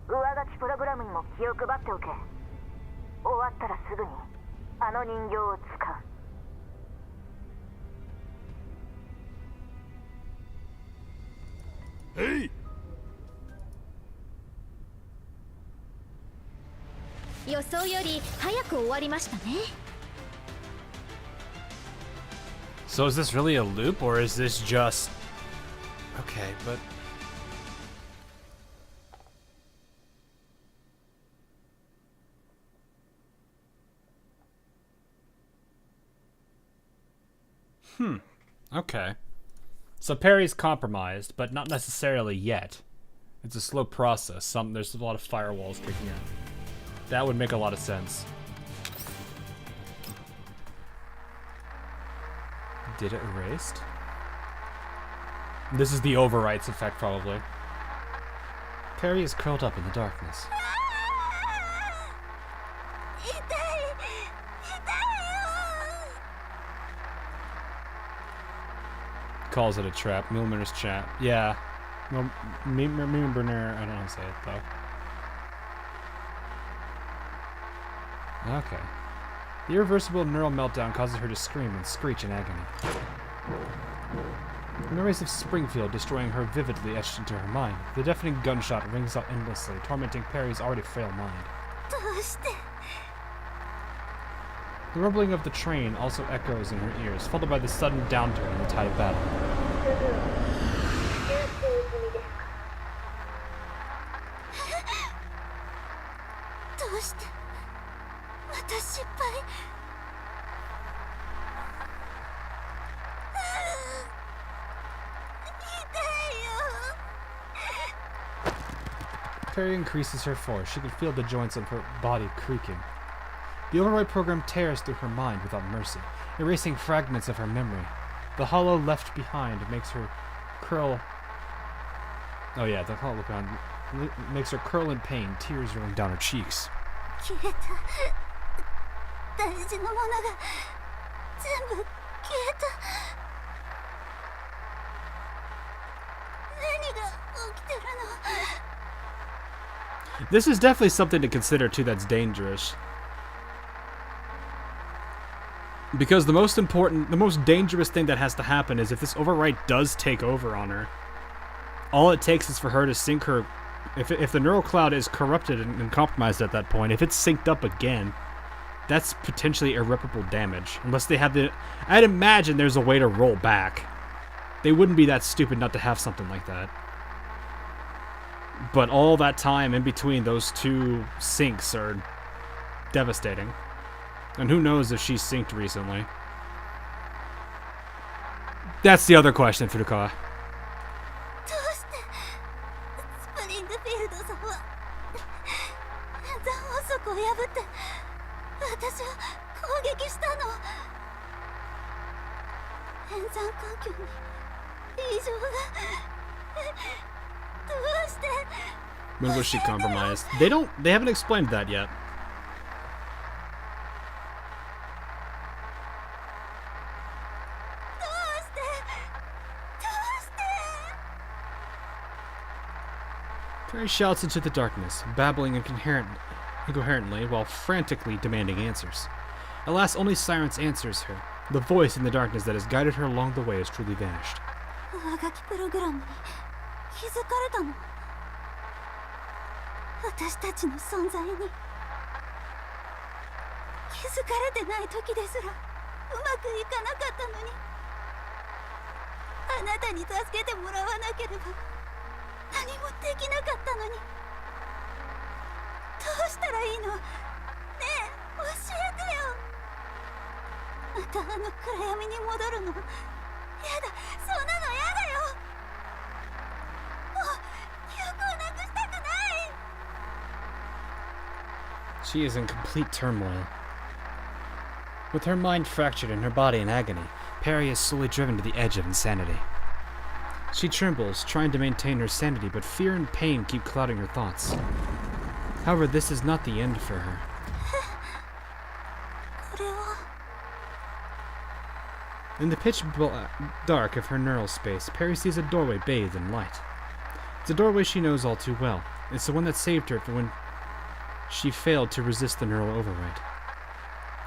[SPEAKER 13] 上書きプログラムにも気を配っておけ。終わったらすぐにあの人形を使う。
[SPEAKER 14] Hey!
[SPEAKER 7] 予想より早く終わりましたね。
[SPEAKER 1] So is this really a loop, or is this just... Okay, but... Okay. So Peri's compromised, but not necessarily yet. It's a slow process. There's a lot of firewalls kicking in. That would make a lot of sense. Data erased? This is the overwrites effect, probably. Peri is curled up in the darkness. Calls it a trap. Milner's chat. Yeah. Mimisbrunnr. I don't know how to say it, though. Okay. The irreversible neural meltdown causes her to scream and screech in agony. The memories of Springfield destroying her vividly etched into her mind. The deafening gunshot rings out endlessly, tormenting Peri's already frail mind. The rumbling of the train also echoes in her ears, followed by the sudden downturn in the tide of battle. Peri increases her force. She can feel the joints of her body creaking. The override program tears through her mind without mercy, erasing fragments of her memory. The hollow left behind makes her curl. Oh yeah, the hollow behind makes her curl in pain, tears rolling down her cheeks. This is definitely something to consider too that's dangerous. Because the most dangerous thing that has to happen is if this overwrite does take over on her, all it takes is for her to sync her. If the neural cloud is corrupted and compromised at that point, if it's synced up again, that's potentially irreparable damage. Unless they have the... I'd imagine there's a way to roll back. They wouldn't be that stupid not to have something like that. But all that time in between those two syncs are devastating. And who knows if she's synced recently. That's the other question, Furukawa. When was she compromised? They haven't explained that yet. Peri shouts into the darkness, babbling incoherently while frantically demanding answers. Alas, only silence answers her. The voice in the darkness that has guided her along the way has truly vanished. She is in complete turmoil. With her mind fractured and her body in agony, Peri is slowly driven to the edge of insanity. She trembles, trying to maintain her sanity, but fear and pain keep clouding her thoughts. However, this is not the end for her. In the pitch dark of her neural space, Peri sees a doorway bathed in light. It's a doorway she knows all too well. It's the one that saved her when she failed to resist the neural override.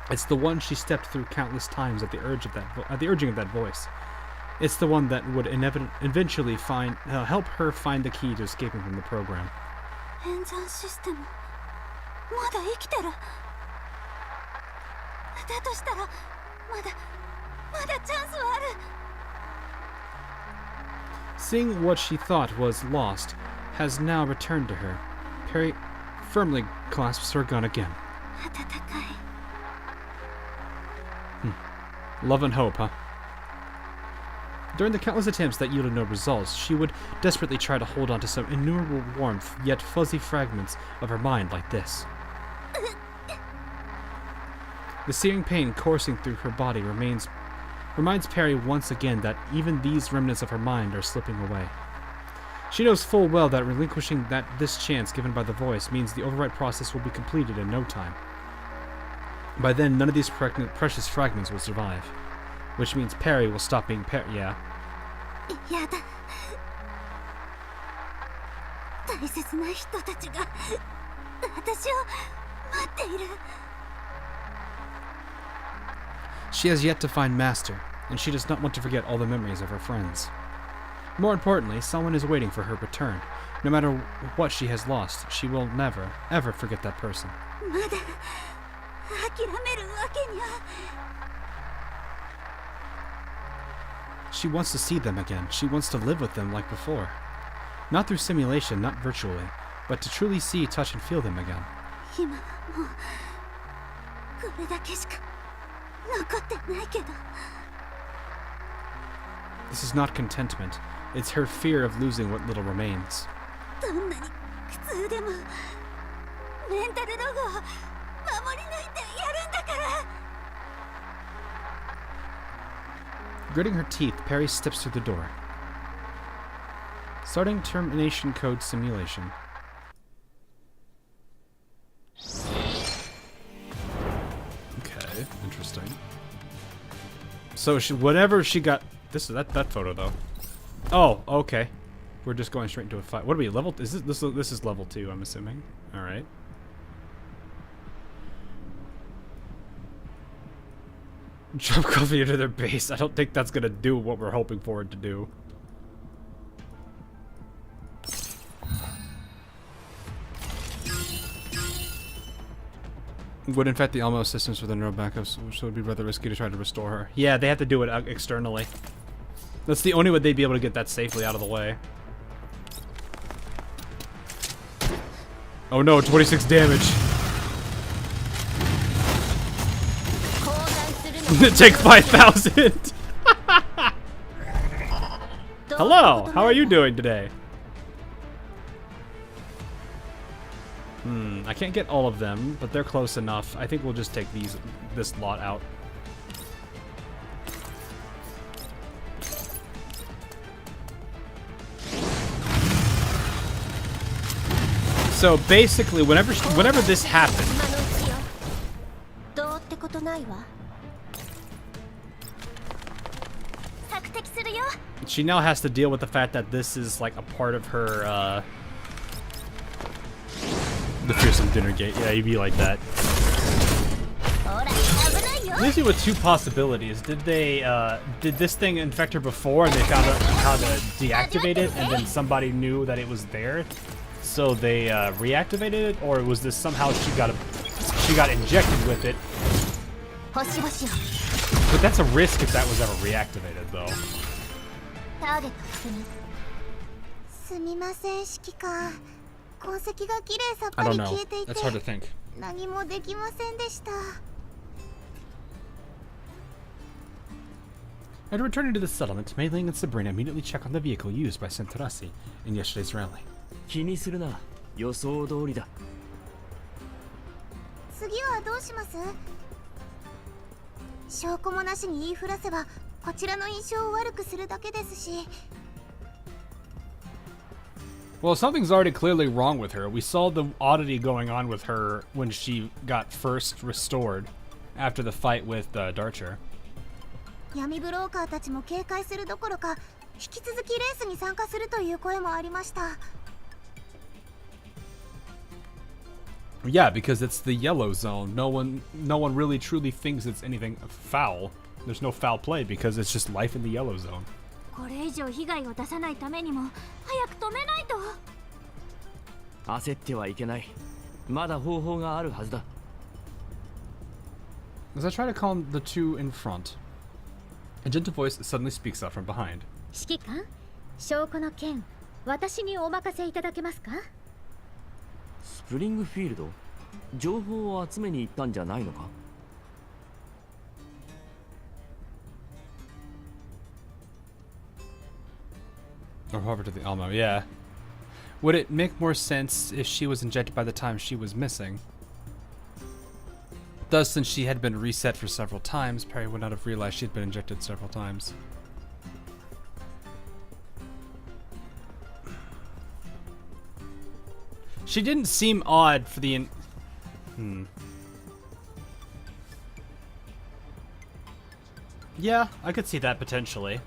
[SPEAKER 1] It's the one she stepped through countless times at the urging of that voice. It's the one that would eventually help her find the key to escaping from the program. Seeing what she thought was lost has now returned to her. Peri firmly clasps her gun again. Love and hope, huh? During the countless attempts that yielded no results, she would desperately try to hold on to some innumerable warmth, yet fuzzy fragments of her mind like this. The searing pain coursing through her body reminds Peri once again that even these remnants of her mind are slipping away. She knows full well that relinquishing this chance given by the voice means the overwrite process will be completed in no time. By then, none of these precious fragments will survive. Which means Peri will stop being Peri, yeah.
[SPEAKER 2] She has yet to find Master, and she does not want to forget all the memories of her friends. More importantly, someone is waiting for her return. No matter what she has lost, she will never, ever forget that person. She wants to see them again. She wants to live with them like before. Not through simulation, not virtually, but to truly see, touch, and feel them again. This is not contentment. It's her fear of losing what little remains. Gritting her teeth, Peri steps through the door. Starting termination code simulation. Okay, interesting. So whenever she got that photo though. Oh, okay. We're just going straight into a fight. What are we level? Is this is level 2? I'm assuming. All right. Drop coffee into their base. I don't think that's gonna do what we're hoping for it to do. Would infect the Elmo systems with the neural backups, which would be rather risky to try to restore her. Yeah, they have to do it externally. That's the only way they'd be able to get that safely out of the way. Oh no, 26 damage. Take 5,000. Hello, how are you doing today? I can't get all of them, but they're close enough. I think we'll just take this lot out. So basically, whenever this happens, she now has to deal with the fact that this is like a part of her the fearsome dinner gate. Yeah, you'd be like that. Leaves you with two possibilities. Did this thing infect her before and they found out how to deactivate it, and then somebody knew that it was there, so they reactivated it, or was this somehow she got injected with it? But that's a risk if that was ever reactivated, though. I don't know. That's hard to think. And returning to the settlement, Mei Ling and Sabrina immediately check on the vehicle used by Sentarasi in yesterday's rally. Well, something's already clearly wrong with her. We saw the oddity going on with her when she got first restored after the fight with Darcher. Yeah, because it's the yellow zone. No one really truly thinks it's anything foul. There's no foul play because it's just life in the yellow zone. As I try to calm the two in front, a gentle voice suddenly speaks up from behind.
[SPEAKER 5] Springfield? 情報を集めに行ったんじゃないのか?
[SPEAKER 2] Or hover to the Elmo, yeah. Would it make more sense if she was injected by the time she was missing? Thus, since she had been reset for several times, Peri would not have realized she'd been injected several times. She didn't seem odd for the Yeah, I could see that potentially.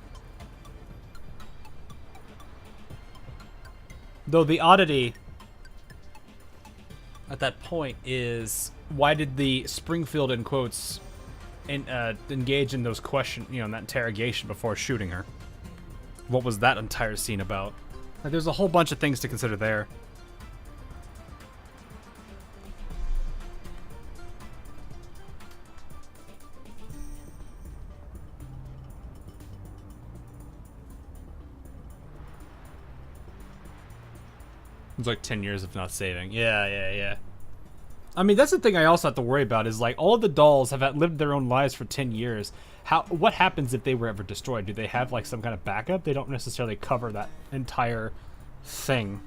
[SPEAKER 2] Though the oddity at that point is, why did the Springfield, in quotes,
[SPEAKER 1] engage in those in that interrogation before shooting her. What was that entire scene about? Like, there's a whole bunch of things to consider there. It's like 10 years of not saving. Yeah. I mean, that's the thing I also have to worry about is, like, all of the dolls have lived their own lives for 10 years. What happens if they were ever destroyed? Do they have, like, some kind of backup? They don't necessarily cover that entire thing.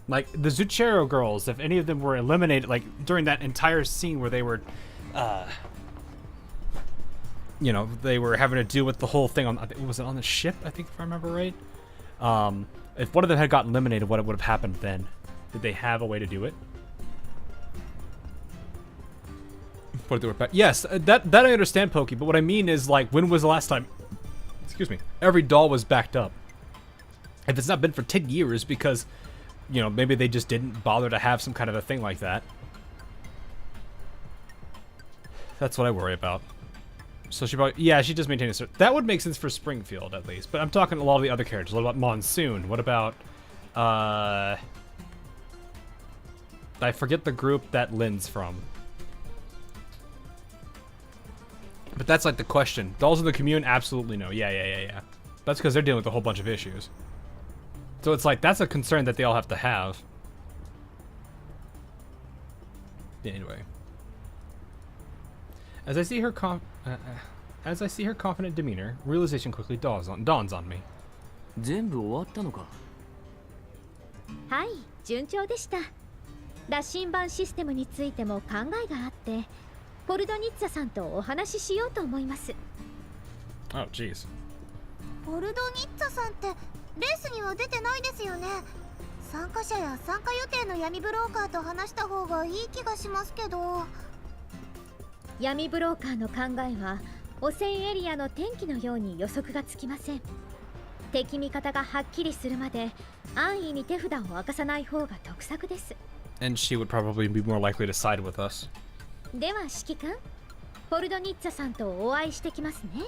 [SPEAKER 1] Like, the Zuchero girls, if any of them were eliminated, like, during that entire scene where they were, they were having to deal with the whole thing was it on the ship, I think, if I remember right? If one of them had gotten eliminated, what would have happened then? Did they have a way to do it? What they were back? Yes, that I understand, Pokey. But what I mean is, like, when was the last time? Excuse me. Every doll was backed up. If it's not been for 10 years, because, maybe they just didn't bother to have some kind of a thing like that. That's what I worry about. So she probably, she does maintain a certain. That would make sense for Springfield at least. But I'm talking a lot of the other characters. What about Monsoon? What about, I forget the group that Lynn's from. But that's like the question. Dolls in the Commune? Absolutely no. Yeah. That's because they're dealing with a whole bunch of issues. So it's like, that's a concern that they all have to have. Anyway. As I see her confident demeanor, realization quickly dawns on me.
[SPEAKER 5] 全部終わったのか。
[SPEAKER 7] はい、順調でした。羅針盤システムについても考えがあって、ポルドニッツァさんとお話ししようと思います。
[SPEAKER 1] Oh, jeez.
[SPEAKER 3] ポルドニッツァさんってレースには出てないですよね。参加者や参加予定の闇ブローカーと話した方がいい気がしますけど。
[SPEAKER 7] 闇ブローカーの考えは汚染エリアの天気のように予測がつきません。敵味方がはっきりするまで安易に手札を明かさない方が得策です。
[SPEAKER 1] And she would probably be more likely to side with us.
[SPEAKER 7] では指揮官、ポルドニッツァさんとお会いしてきますね。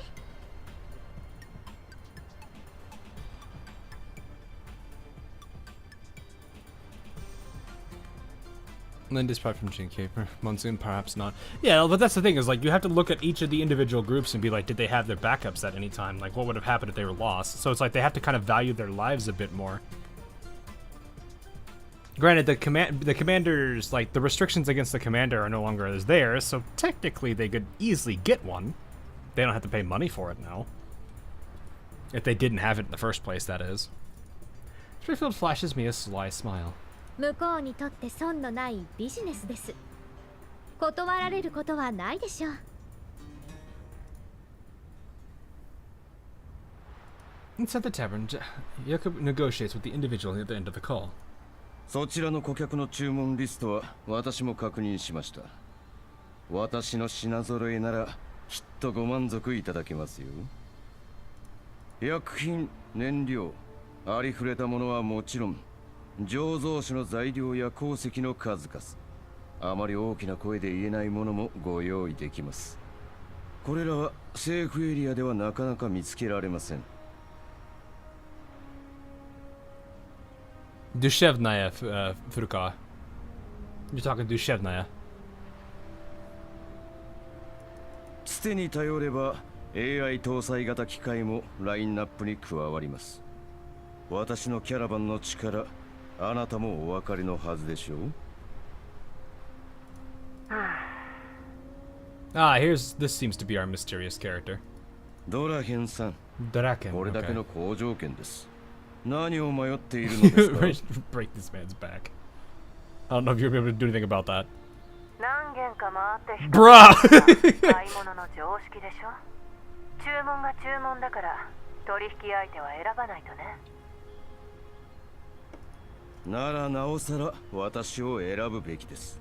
[SPEAKER 1] Linda's probably from GK. Monsoon, perhaps not. Yeah, but that's the thing is, like, you have to look at each of the individual groups and be like, did they have their backups at any time? Like, what would have happened if they were lost? So it's like they have to kind of value their lives a bit more. Granted, the commanders, like, the restrictions against the commander are no longer as theirs, so technically they could easily get one. They don't have to pay money for it now. If they didn't have it in the first place, that is. Springfield flashes me a sly smile.
[SPEAKER 7] 向こうにとって損のないビジネスです。断られることはないでしょう。
[SPEAKER 1] Inside the tavern, Jacob negotiates with the individual at the end of the call.
[SPEAKER 4] そちらの顧客の注文リストは私も確認しました。私の品揃えならきっとご満足いただけますよ。薬品、燃料、ありふれたものはもちろん、醸造酒の材料や鉱石の数々、あまり大きな声で言えないものもご用意できます。これらは政府エリアではなかなか見つけられません。
[SPEAKER 1] Dushevnaya, Furukawa. You're talking Dushevnaya.
[SPEAKER 4] つてに頼れば AI 搭載型機械もラインナップに加わります。私のキャラバンの力、あなたもお分かりのはずでしょう。
[SPEAKER 1] This seems to be our mysterious character.
[SPEAKER 4] ドラケンさん。
[SPEAKER 1] ドラケン。
[SPEAKER 4] これだけの好条件です。何を迷っているのですか？
[SPEAKER 1] Break this man's back. I don't know if you're able to do anything about that.
[SPEAKER 13] 何軒か回って
[SPEAKER 1] Bruh!
[SPEAKER 13] 買い物の常識でしょ。注文が注文だから取引相手は選ばないとね。
[SPEAKER 4] ならなおさら私を選ぶべきです。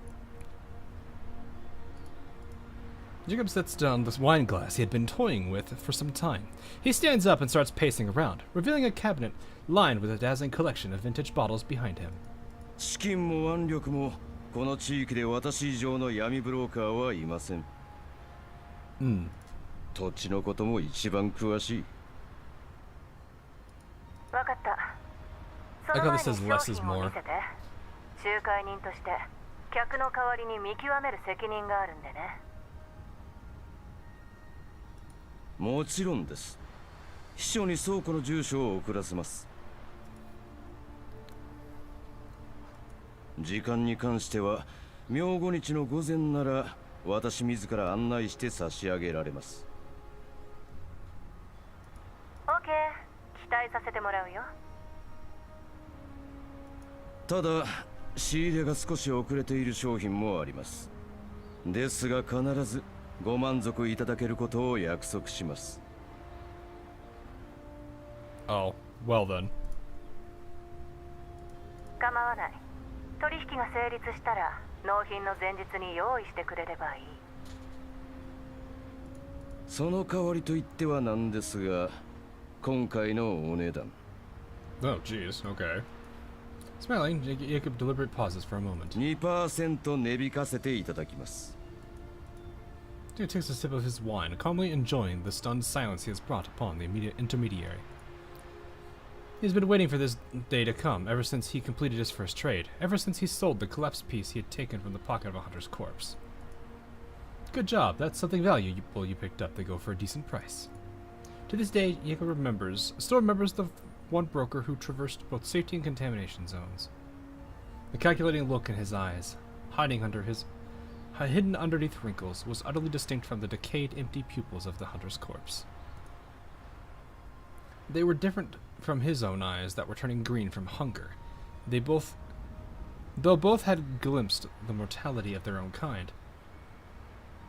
[SPEAKER 1] Jacob sets down this wine glass he had been toying with for some time. He stands up and starts pacing around, revealing a cabinet lined with a dazzling collection of vintage bottles behind him.
[SPEAKER 4] 資金も腕力もこの地域で私以上の闇ブローカーはいません。土地のことも一番詳しい。
[SPEAKER 13] わかった。
[SPEAKER 1] I got this as less is more.
[SPEAKER 13] 仲介人として客の代わりに見極める責任があるんでね。
[SPEAKER 4] もちろんです。秘書に倉庫の住所を送らせます。時間に関しては明後日の午前なら私自ら案内して差し上げられます。
[SPEAKER 13] OK、 期待させてもらうよ。
[SPEAKER 4] ただ仕入れが少し遅れている商品もあります。ですが必ずご満足いただけることを約束します。
[SPEAKER 1] Oh, well then.
[SPEAKER 13] 構わない。取引が成立したら納品の前日に用意してくれればいい。
[SPEAKER 4] その代わりと言ってはなんですが、今回のお値段。
[SPEAKER 1] Oh, jeez. Okay. Smiling, Jacob deliberate pauses for a moment.
[SPEAKER 4] 2% 値引かせていただきます。
[SPEAKER 1] Dude takes a sip of his wine, calmly enjoying the stunned silence he has brought upon the immediate intermediary. He's been waiting for this day to come ever since he completed his first trade, ever since he sold the collapsed piece he had taken from the pocket of a hunter's corpse. Good job, that's something valuable you picked up. They go for a decent price. To this day, Jacob still remembers the one broker who traversed both safety and contamination zones. The calculating look in his eyes, hidden underneath wrinkles, was utterly distinct from the decayed, empty pupils of the hunter's corpse. They were different from his own eyes that were turning green from hunger. Though both had glimpsed the mortality of their own kind.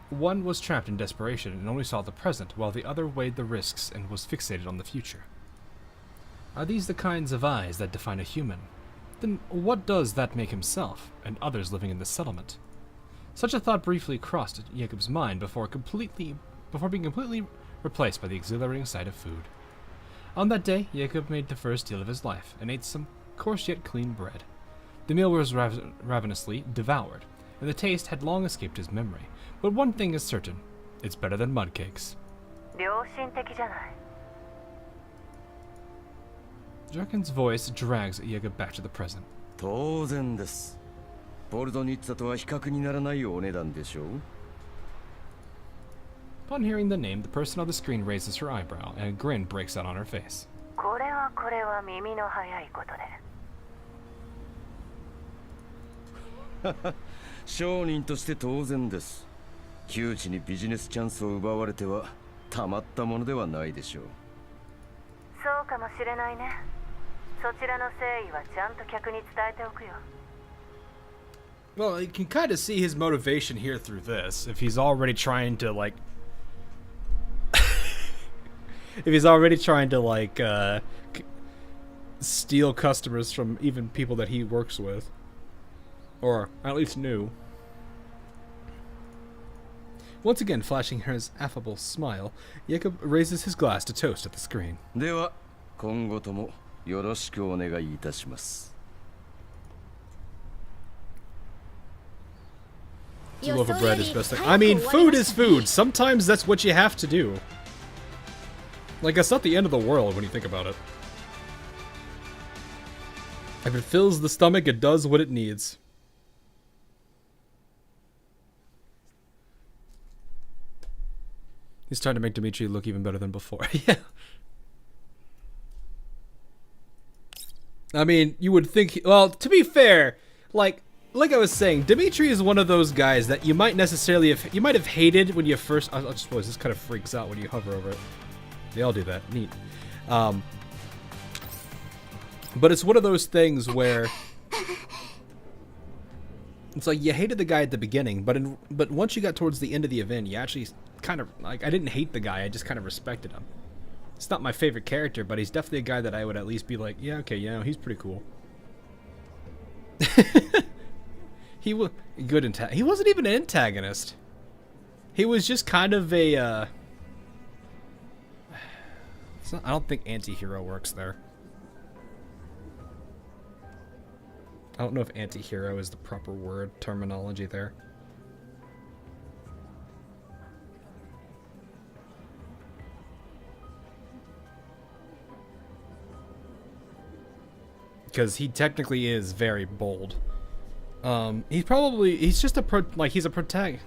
[SPEAKER 1] One was trapped in desperation and only saw the present, while the other weighed the risks and was fixated on the future. Are these the kinds of eyes that define a human? Then what does that make himself, and others living in the settlement? Such a thought briefly crossed Jacob's mind before being completely replaced by the exhilarating sight of food. On that day, Jacob made the first deal of his life, and ate some coarse yet clean bread. The meal was ravenously devoured, and the taste had long escaped his memory. But one thing is certain, it's better than mud cakes.
[SPEAKER 13] 良心的じゃない。
[SPEAKER 1] Draken's voice drags Jacob back to the present.
[SPEAKER 4] 当然です。ポルドニッツァとは比較にならないお値段でしょう。
[SPEAKER 1] Upon hearing the name, the person on the screen raises her eyebrow, and a grin breaks out on her face.
[SPEAKER 13] これは耳の早いことで。
[SPEAKER 4] 商人として当然です。窮地にビジネスチャンスを奪われてはたまったものではないでしょう。
[SPEAKER 13] そうかもしれないね。そちらの誠意はちゃんと客に伝えておくよ。
[SPEAKER 1] Well, you can kind of see his motivation here through this. If he's already trying to, like... steal customers from even people that he works with. Or at least knew. Once again, flashing his affable smile, Jacob raises his glass to toast at the screen.
[SPEAKER 4] では、今後ともよろしくお願いいたします。
[SPEAKER 1] A loaf of bread is best thing. I mean, food is food. Sometimes that's what you have to do. Like, it's not the end of the world when you think about it. If it fills the stomach, it does what it needs. He's trying to make Dimitri look even better than before. Yeah. I mean, you would think... Well, to be fair, like I was saying, Dimitri is one of those guys that you might necessarily have... You might have hated when you first... I just suppose this kind of freaks out when you hover over it. They all do that. Neat. But it's one of those things where... It's like you hated the guy at the beginning, but once you got towards the end of the event, you actually kind of... Like, I didn't hate the guy, I just kind of respected him. It's not my favorite character, but he's definitely a guy that I would at least be like, yeah, okay, you know, he's pretty cool. He was good. He wasn't even an antagonist. He was just kind of a. I don't think anti-hero works there. I don't know if anti-hero is the proper terminology there.
[SPEAKER 2] because he technically is very bold. He's just he's a protagonist.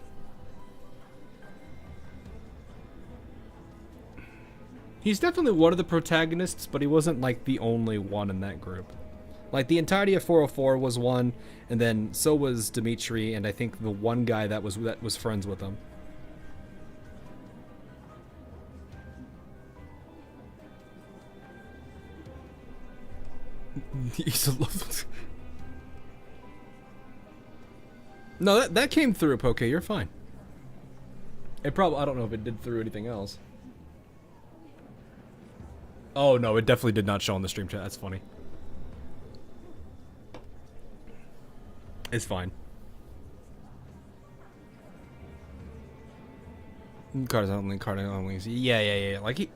[SPEAKER 2] He's definitely one of the protagonists, but he wasn't like the only one in that group. Like the entirety of 404 was one, and then so was Dimitri, and I think the one guy that was friends with him. He's a love. No, that came through, Poke. You're fine. It probably, I don't know if it did through anything else. Oh no, it definitely did not show on the stream chat. That's funny. It's fine. Cards only, card only. Yeah. Like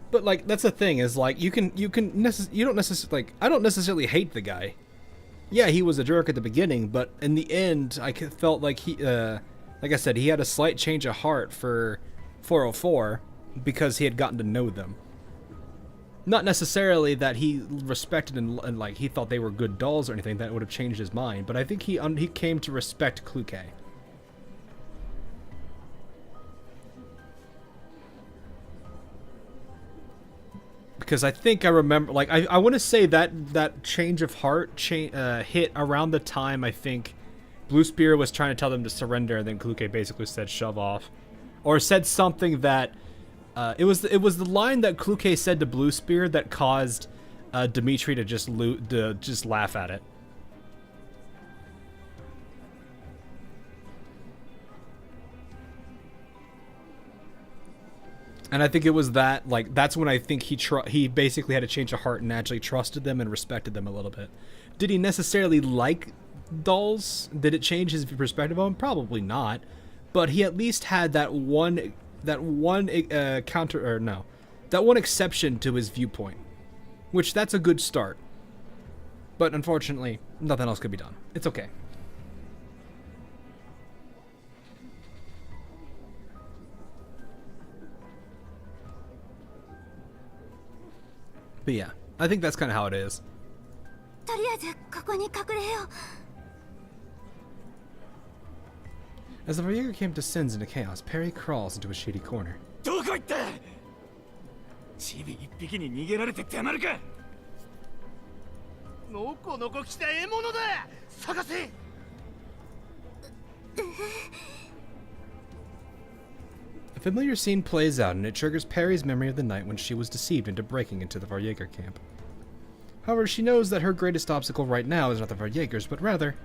[SPEAKER 2] but like that's the thing is like you don't necessarily like I don't necessarily hate the guy. Yeah, he was a jerk at the beginning, but in the end, I felt like like I said, he had a slight change of heart for 404 because he had gotten to know them. Not necessarily that he respected and like he thought they were good dolls or anything that would have changed his mind, but I think he came to respect Kluke. Because I think I remember, like I want to say that change of heart hit around the time I think Blue Spear was trying to tell them to surrender, and then Kluke basically said shove off, or said something that. It was the line that Kluke said to Blue Spear that caused Dimitri to just laugh at it. And I think it was that, like, that's when I think he basically had a change of heart and actually trusted them and respected them a little bit. Did he necessarily like dolls? Did it change his perspective on them? Probably not. But he at least had that one exception to his viewpoint, which that's a good start. But unfortunately, nothing else could be done. It's okay. But yeah, I think that's kind of how it is. As the Varieger camp descends into chaos, Peri crawls into a shady corner. A familiar scene plays out, and it triggers Peri's memory of the night when she was deceived into breaking into the Varieger camp. However, she knows that her greatest obstacle right now is not the Variegers, but rather...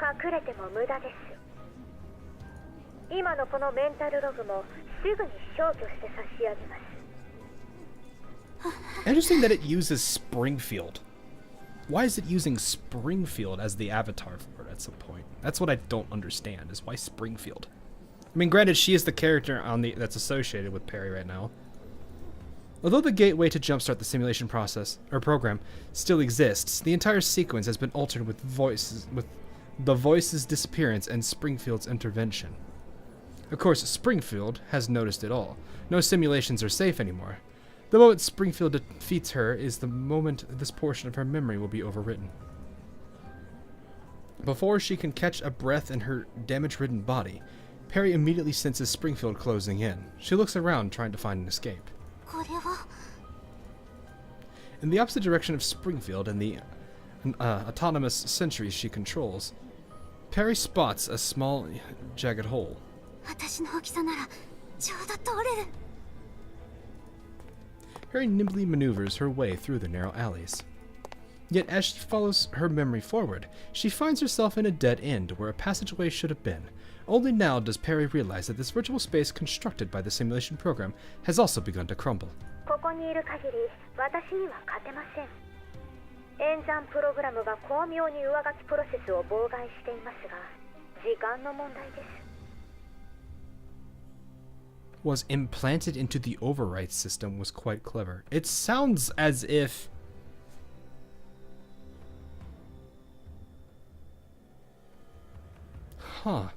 [SPEAKER 2] Interesting that it uses Springfield. Why is it using Springfield as the avatar for it at some point? That's what I don't understand, is why Springfield? I mean, granted, she is the character that's associated with Peri right now. Although the gateway to jumpstart the simulation process, or program, still exists, the entire sequence has been altered with the voice's disappearance and Springfield's intervention. Of course, Springfield has noticed it all. No simulations are safe anymore. The moment Springfield defeats her is the moment this portion of her memory will be overwritten. Before she can catch a breath in her damage-ridden body, Peri immediately senses Springfield closing in. She looks around, trying to find an escape. In the opposite direction of Springfield and the autonomous sentries she controls, Peri spots a small, jagged hole. Peri nimbly maneuvers her way through the narrow alleys. Yet as she follows her memory forward, she finds herself in a dead end where a passageway should have been. Only now does Peri realize that this virtual space constructed by the simulation program has also begun to crumble. Was implanted into the override system was quite clever. It sounds as if... Huh.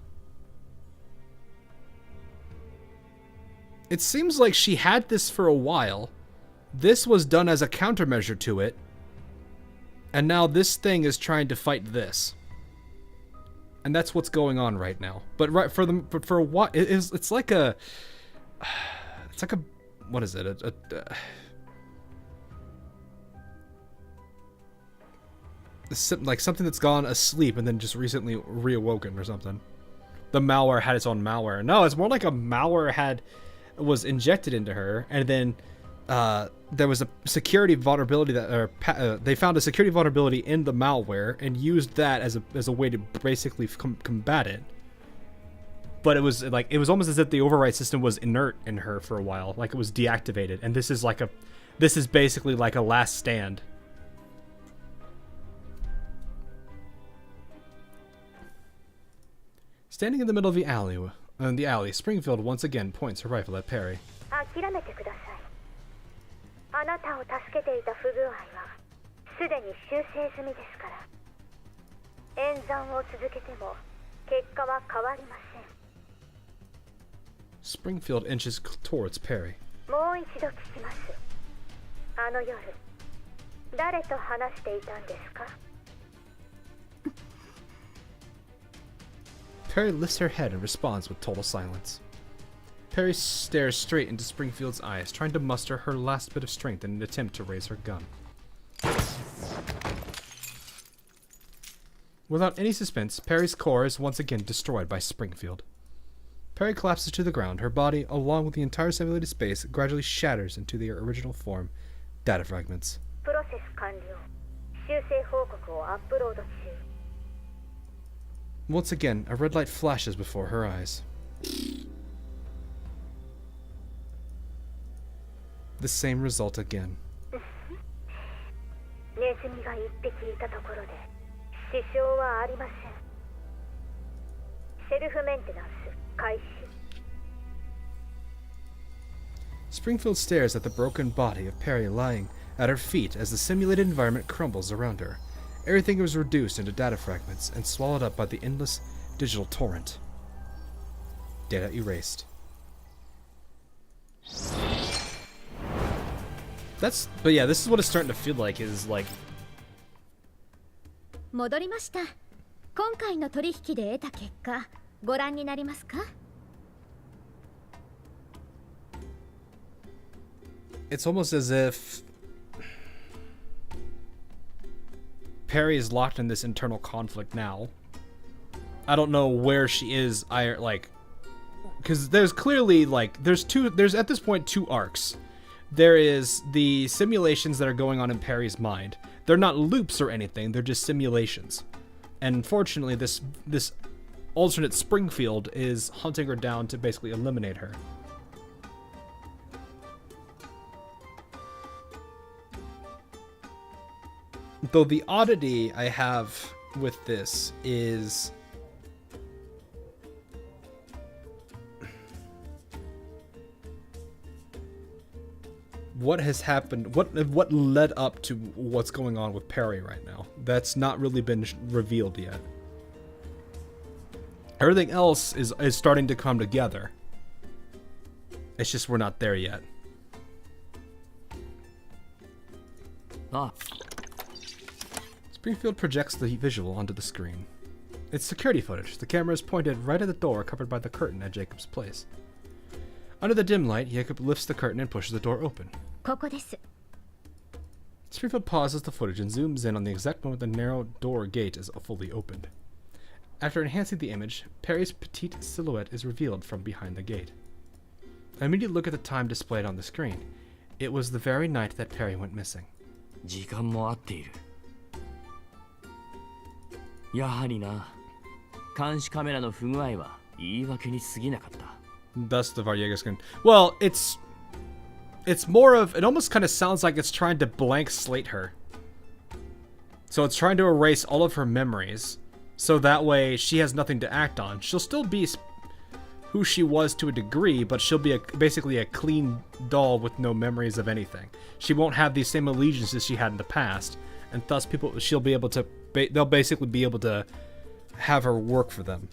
[SPEAKER 2] It seems like she had this for a while. This was done as a countermeasure to it. And now this thing is trying to fight this. And that's what's going on right now. But for what it's like a what is it? Like something that's gone asleep and then just recently reawoken or something. The malware had its own malware. No, it's more like a malware was injected into her, and then there was a security vulnerability they found a security vulnerability in the malware and used that as a way to basically combat it. But it was almost as if the override system was inert in her for a while, like it was deactivated. And this is basically like a last stand. Standing in the middle of the alley, Springfield once again points her rifle at Peri.
[SPEAKER 7] 諦めてください。あなたを助けていた不具合はすでに修正済みですから。演算を続けても結果は変わりません。
[SPEAKER 2] Springfield inches towards Peri.
[SPEAKER 7] もう一度聞きます。あの夜、誰と話していたんですか？
[SPEAKER 2] Peri lifts her head and responds with total silence. Peri stares straight into Springfield's eyes, trying to muster her last bit of strength in an attempt to raise her gun. Without any suspense, Peri's core is once again destroyed by Springfield. Peri collapses to the ground. Her body, along with the entire simulated space, gradually shatters into their original form, data fragments.
[SPEAKER 7] プロセス完了。修正報告をアップロード中。
[SPEAKER 2] Once again, a red light flashes before her eyes. The same result again.
[SPEAKER 7] ネズミが一匹いたところで支障はありません。セルフメンテナンス開始。
[SPEAKER 2] Springfield stares at the broken body of Peri lying at her feet as the simulated environment crumbles around her. Everything was reduced into data fragments and swallowed up by the endless digital torrent. Data erased. But yeah, this is what it's starting to feel like, is like...
[SPEAKER 7] 戻りました。今回の取引で得た結果、ご覧になりますか？
[SPEAKER 2] It's almost as if Peri is locked in this internal conflict now. I don't know where she is. Because there's clearly there's at this point two arcs. There is the simulations that are going on in Peri's mind. They're not loops or anything. They're just simulations. And unfortunately, this alternate Springfield is hunting her down to basically eliminate her. Though the oddity I have with this is what has happened, what led up to what's going on with Peri right now. That's not really been revealed yet. Everything else is starting to come together. It's just we're not there yet. Springfield projects the visual onto the screen. It's security footage. The camera is pointed right at the door covered by the curtain at Jacob's place. Under the dim light, Jacob lifts the curtain and pushes the door open.
[SPEAKER 7] ここです。
[SPEAKER 2] Springfield pauses the footage and zooms in on the exact moment the narrow door gate is fully opened. After enhancing the image, Peri's petite silhouette is revealed from behind the gate. An immediate look at the time displayed on the screen. It was the very night that Peri went missing.
[SPEAKER 5] 時間も合っている。やはりな、監視カメラの不具合は言い訳に過ぎなかった。
[SPEAKER 2] Thus the Variegas can... Well, it's more of... It almost kind of sounds like it's trying to blank slate her. So it's trying to erase all of her memories. So that way she has nothing to act on. She'll still be who she was to a degree, but she'll be basically a clean doll with no memories of anything. She won't have these same allegiances she had in the past. And thus she'll be able to... They'll basically be able to have her work for them.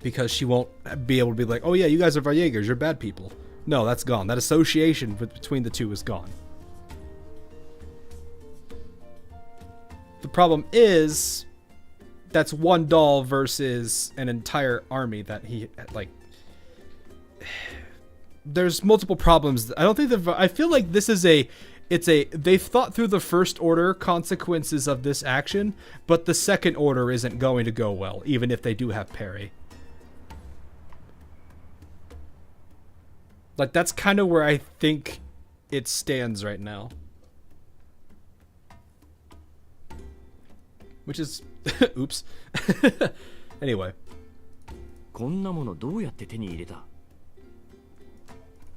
[SPEAKER 2] Because she won't be able to be like, oh yeah, you guys are Variegas, you're bad people. No, that's gone. That association between the two is gone. problem is, that's one doll versus an entire army that he, like... There's multiple problems. I don't think I feel like this is they've thought through the first order consequences of this action, but the second order isn't going to go well, even if they do have Peri. Like, that's kind of where I think it stands right now. Which is... oops. Anyway.
[SPEAKER 5] こんなものどうやって手に入れた？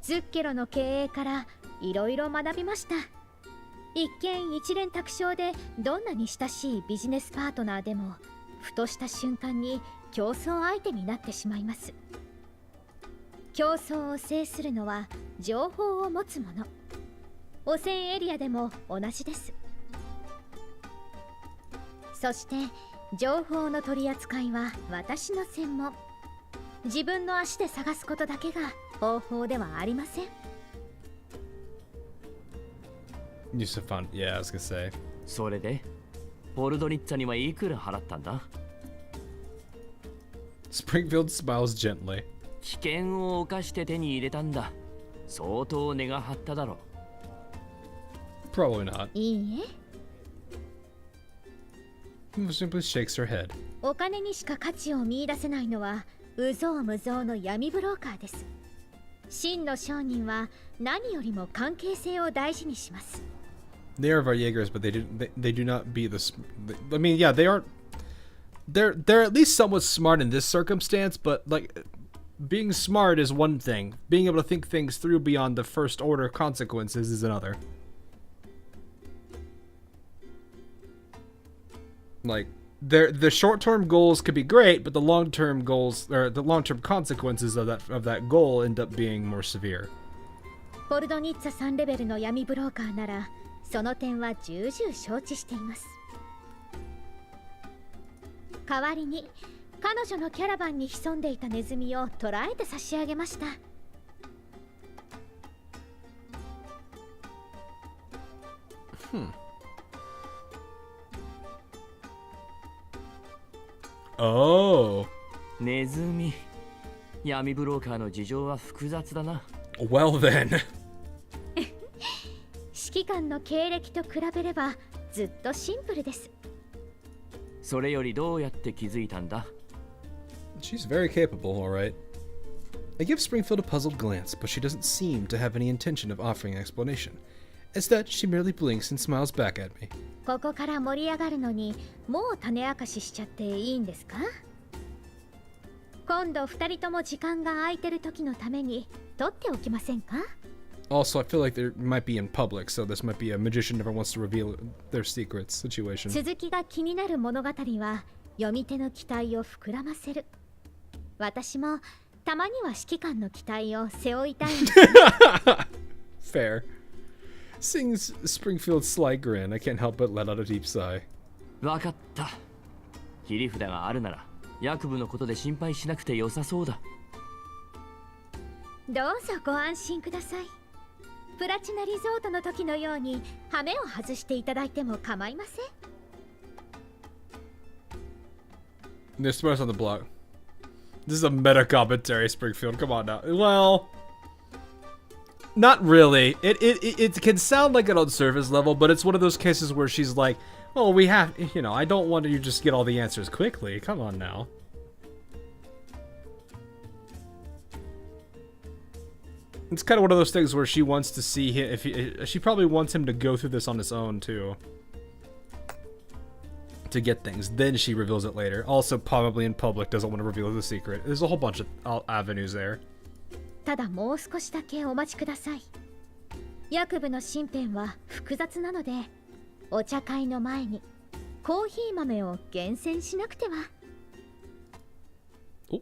[SPEAKER 7] ズッケロの経営からいろいろ学びました。一見一蓮托生でどんなに親しいビジネスパートナーでもふとした瞬間に競争相手になってしまいます。競争を制するのは情報を持つ者。汚染エリアでも同じです。そして情報の取り扱いは私の専門。自分の足で探すことだけが方法ではありません。
[SPEAKER 2] Used to fun. Yeah, I was gonna say.
[SPEAKER 5] それでポルドニッツァにはいくら払ったんだ？
[SPEAKER 2] Springfield smiles gently.
[SPEAKER 5] 危険を冒して手に入れたんだ。相当値が張っただろう。
[SPEAKER 2] Probably not.
[SPEAKER 7] いいえ。
[SPEAKER 2] Simply shakes her head.
[SPEAKER 7] お金にしか価値を見出せないのは有象無象の闇ブローカーです。真の商人は何よりも関係性を大事にします。
[SPEAKER 2] They are Varyeagers, but they do not be the. I mean, yeah, they aren't. They're at least somewhat smart in this circumstance, but like, being smart is one thing. Being able to think things through beyond the first order consequences is another. Like, the short-term goals could be great, but the long-term goals or the long-term consequences of that goal end up being more severe.
[SPEAKER 7] ポルドニッツァ3レベルの闇ブローカーならその点は重々承知しています。代わりに彼女のキャラバンに潜んでいたネズミを捕らえて差し上げました。
[SPEAKER 2] Oh.
[SPEAKER 5] ネズミ。闇ブローカーの事情は複雑だな。
[SPEAKER 2] Well then.
[SPEAKER 7] 指揮官の経歴と比べればずっとシンプルです。
[SPEAKER 5] それよりどうやって気づいたんだ？
[SPEAKER 2] She's very capable, all right. I give Springfield a puzzled glance, but she doesn't seem to have any intention of offering an explanation. Instead, she merely blinks and smiles back at me.
[SPEAKER 7] ここから盛り上がるのにもう種明かししちゃっていいんですか？今度2人とも時間が空いてる時のために取っておきませんか？
[SPEAKER 2] Also, I feel like they might be in public, so this might be a magician never wants to reveal their secrets situation.
[SPEAKER 7] 続きが気になる物語は読み手の期待を膨らませる。私もたまには指揮官の期待を背負いたいんです。
[SPEAKER 2] Fair. Sings Springfield's sly grin. I can't help but let out a deep sigh.
[SPEAKER 5] わかった。切り札があるなら役部のことで心配しなくて良さそうだ。
[SPEAKER 7] どうぞご安心ください。プラチナリゾートの時のように羽目を外していただいても構いません。
[SPEAKER 2] They're smartest on the block. This is a meta commentary, Springfield. Come on now. Well, not really. It can sound like it on surface level, but it's one of those cases where she's like, "Oh, we have, you know, I don't want you to just get all the answers quickly. Come on now." It's kind of one of those things where she wants to see him. She probably wants him to go through this on his own too, to get things. Then she reveals it later. Also, probably in public, doesn't want to reveal the secret. There's a whole bunch of avenues there.
[SPEAKER 7] ただもう少しだけお待ちください。役部の身辺は複雑なので、お茶会の前にコーヒー豆を厳選しなくては。
[SPEAKER 2] お。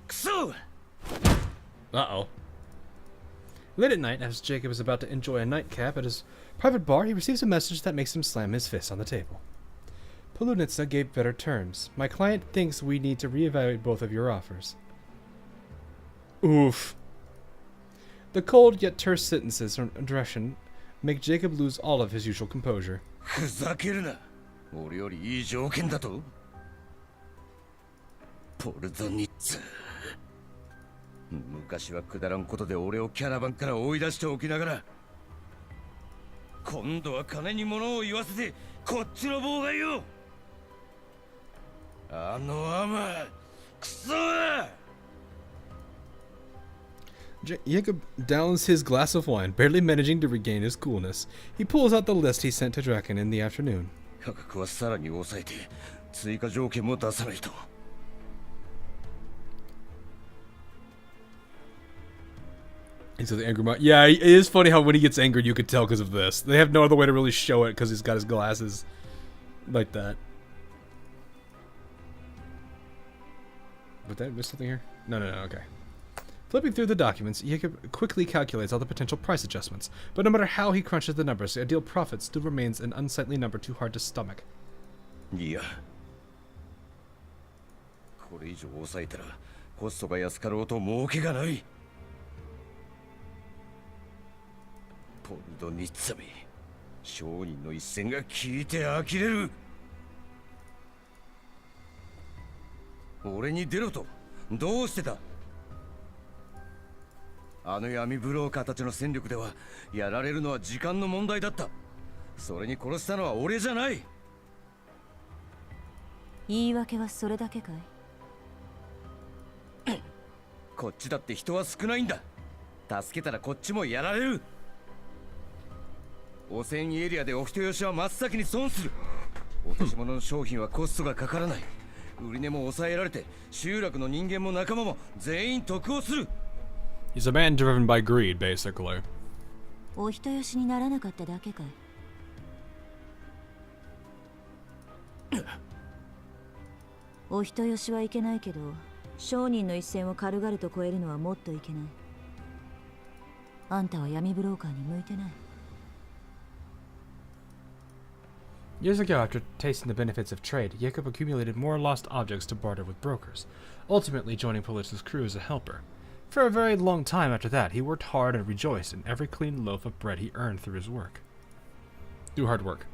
[SPEAKER 11] くそ。
[SPEAKER 2] Uh-oh. Late at night, as Jacob is about to enjoy a nightcap at his private bar, he receives a message that makes him slam his fist on the table. Polunitsa gave better terms. My client thinks we need to reevaluate both of your offers. Oof. The cold yet terse sentences from Dreschen make Jacob lose all of his usual composure.
[SPEAKER 4] ふざけるな。俺よりいい条件だと。ポルドニッツ。昔はくだらんことで俺をキャラバンから追い出しておきながら、今度は金に物を言わせてこっちの妨害よ。あのアマ、クソだ。
[SPEAKER 2] Jacob downs his glass of wine, barely managing to regain his coolness. He pulls out the list he sent to Draken in the afternoon.
[SPEAKER 4] 価格はさらに抑えて追加条件も出さないと。
[SPEAKER 2] And so the angry mark. Yeah, it is funny how when he gets angered, you could tell because of this. They have no other way to really show it because he's got his glasses like that. But did I miss something here? No, okay. Flipping through the documents, Jacob quickly calculates all the potential price adjustments, but no matter how he crunches the numbers, the ideal profit still remains an unsightly number too hard to stomach.
[SPEAKER 4] いや、これ以上抑えたらコストが安かろうと儲けがない。ポルドニッツァめ、商人の一戦が効いて呆れる。俺に出ろとどうしてた。あの闇ブローカーたちの戦力ではやられるのは時間の問題だった。それに殺したのは俺じゃない。
[SPEAKER 10] 言い訳はそれだけかい？
[SPEAKER 4] こっちだって人は少ないんだ。助けたらこっちもやられる。汚染エリアでお人よしは真っ先に損する。落とし物の商品はコストがかからない。売り値も抑えられて集落の人間も仲間も全員得をする。
[SPEAKER 2] He's a man driven by greed, basically.
[SPEAKER 10] お人よしにならなかっただけかい？お人よしはいけないけど、商人の一線を軽々と越えるのはもっといけない。あんたは闇ブローカーに向いてない。
[SPEAKER 2] Years ago, after tasting the benefits of trade, Jacob accumulated more lost objects to barter with brokers, ultimately joining Politza's crew as a helper. For a very long time after that, he worked hard and rejoiced in every clean loaf of bread he earned through hard work.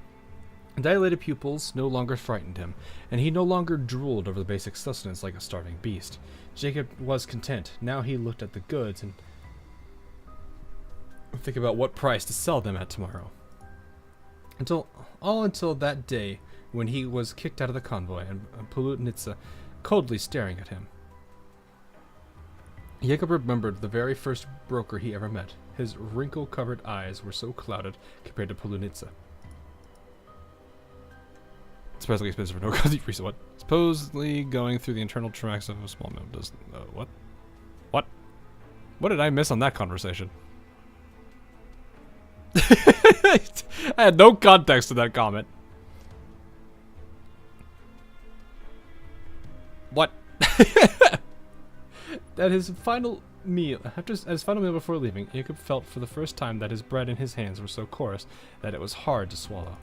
[SPEAKER 2] Dilated pupils no longer frightened him, and he no longer drooled over the basic sustenance like a starving beast. Jacob was content. Now he looked at the goods and think about what price to sell them at tomorrow. Until that day when he was kicked out of the convoy and Polutnitsa coldly staring at him. Jacob remembered the very first broker he ever met. His wrinkle-covered eyes were so clouded compared to Polutnitsa. Surprisingly expensive for no cause reason. What? Supposedly going through the internal tracks of a small mill does. What? What? What did I miss on that conversation? I had no context to that comment. What? At his final meal, before leaving, Jacob felt for the first time that his bread in his hands were so coarse that it was hard to swallow.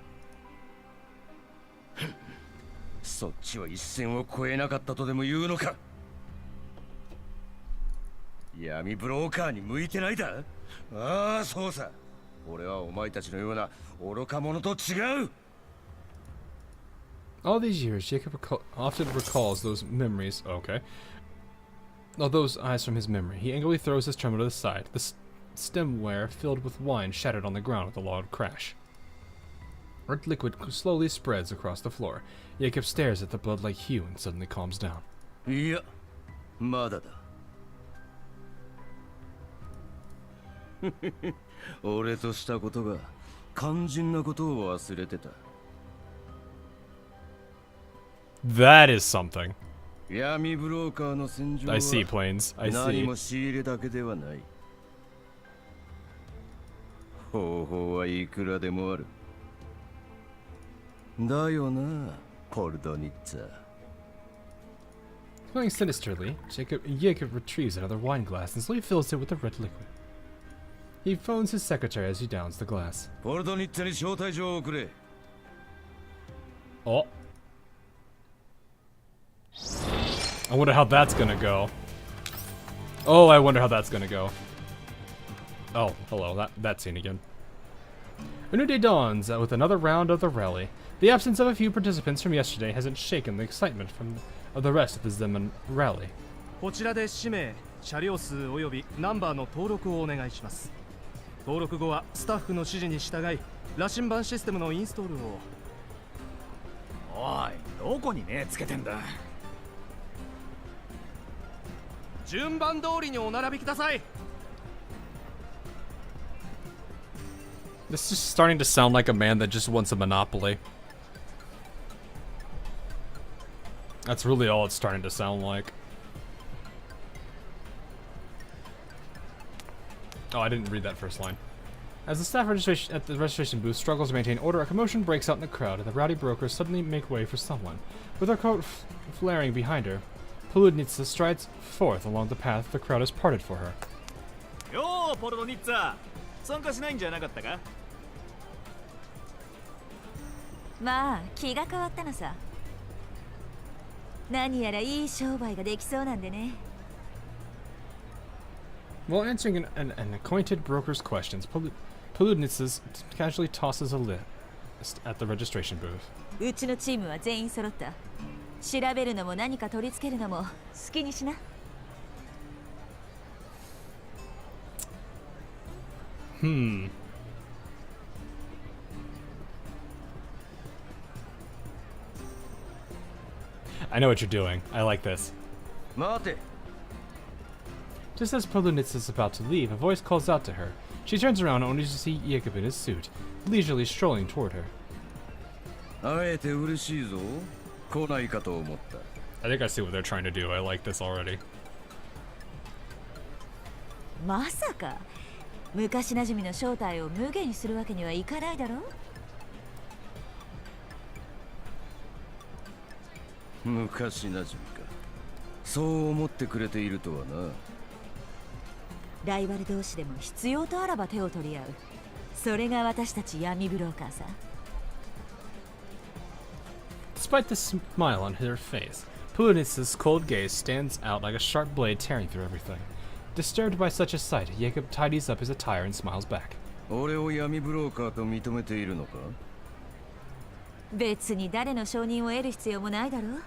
[SPEAKER 4] そっちは一線を越えなかったとでも言うのか。闇ブローカーに向いてないだ。ああ、そうさ。俺はお前たちのような愚か者と違う。
[SPEAKER 2] All these years, Jacob often recalls those memories. Okay. Those eyes from his memory. He angrily throws his tremor to the side. The stemware filled with wine shattered on the ground with a loud crash. Red liquid slowly spreads across the floor. Jacob stares at the blood-like hue and suddenly calms down.
[SPEAKER 4] いや、まだだ。俺としたことが肝心なことを忘れてた。
[SPEAKER 2] That is something.
[SPEAKER 4] 闇ブローカーの戦場は
[SPEAKER 2] I see, Plains. I see.
[SPEAKER 4] 何も仕入れだけではない。方法はいくらでもある。だよな、ポルドニッツァ。
[SPEAKER 2] Smiling sinisterly, Jacob retrieves another wine glass and slowly fills it with the red liquid. He phones his secretary as he downs the glass.
[SPEAKER 4] ポルドニッツァに招待状を送れ。
[SPEAKER 2] Oh. I wonder how that's gonna go. Oh, I wonder how that's gonna go.
[SPEAKER 1] Oh, hello, that scene again. A new day dawns with another round of the rally. The absence of a few participants from yesterday hasn't shaken the excitement of the rest of the Zeman rally.
[SPEAKER 9] こちらで氏名、車両数及びナンバーの登録をお願いします。登録後はスタッフの指示に従い、羅針盤システムのインストールを。
[SPEAKER 15] おい、どこに目つけてんだ。
[SPEAKER 9] 順番通りにお並びください。
[SPEAKER 1] This is starting to sound like a man that just wants a monopoly. That's really all it's starting to sound like. Oh, I didn't read that first line. As the staff at the registration booth struggles to maintain order, a commotion breaks out in the crowd, and the rowdy brokers suddenly make way for someone. With her coat flaring behind her, Poludnitsa strides forth along the path the crowd has parted for her.
[SPEAKER 15] Yo, Poludnitsa! 参加しないんじゃなかったか？
[SPEAKER 10] まあ気が変わったのさ。何やらいい商売ができそうなんでね。
[SPEAKER 1] While answering an acquainted broker's questions, Poludnitsa casually tosses a list at the registration booth.
[SPEAKER 10] うちのチームは全員揃った。調べるのも何か取り付けるのも好きにしな。
[SPEAKER 1] I know what you're doing. I like this. Just as Poludnitsa is about to leave, a voice calls out to her. She turns around only to see Jacob in his suit, leisurely strolling toward her. I think I see what they're trying to do. I like this already.
[SPEAKER 10] まさか昔なじみの正体を無限にするわけにはいかないだろう。
[SPEAKER 4] 昔なじみか。そう思ってくれているとはな。
[SPEAKER 10] ライバル同士でも必要とあらば手を取り合う。それが私たち闇ブローカーさ。
[SPEAKER 1] Despite the smile on her face, Poludnitsa's cold gaze stands out like a sharp blade tearing through everything. Disturbed by such a sight, Jacob tidies up his attire and smiles back.
[SPEAKER 4] 俺を闇ブローカーと認めているのか？
[SPEAKER 10] 別に誰の承認を得る必要もないだろう。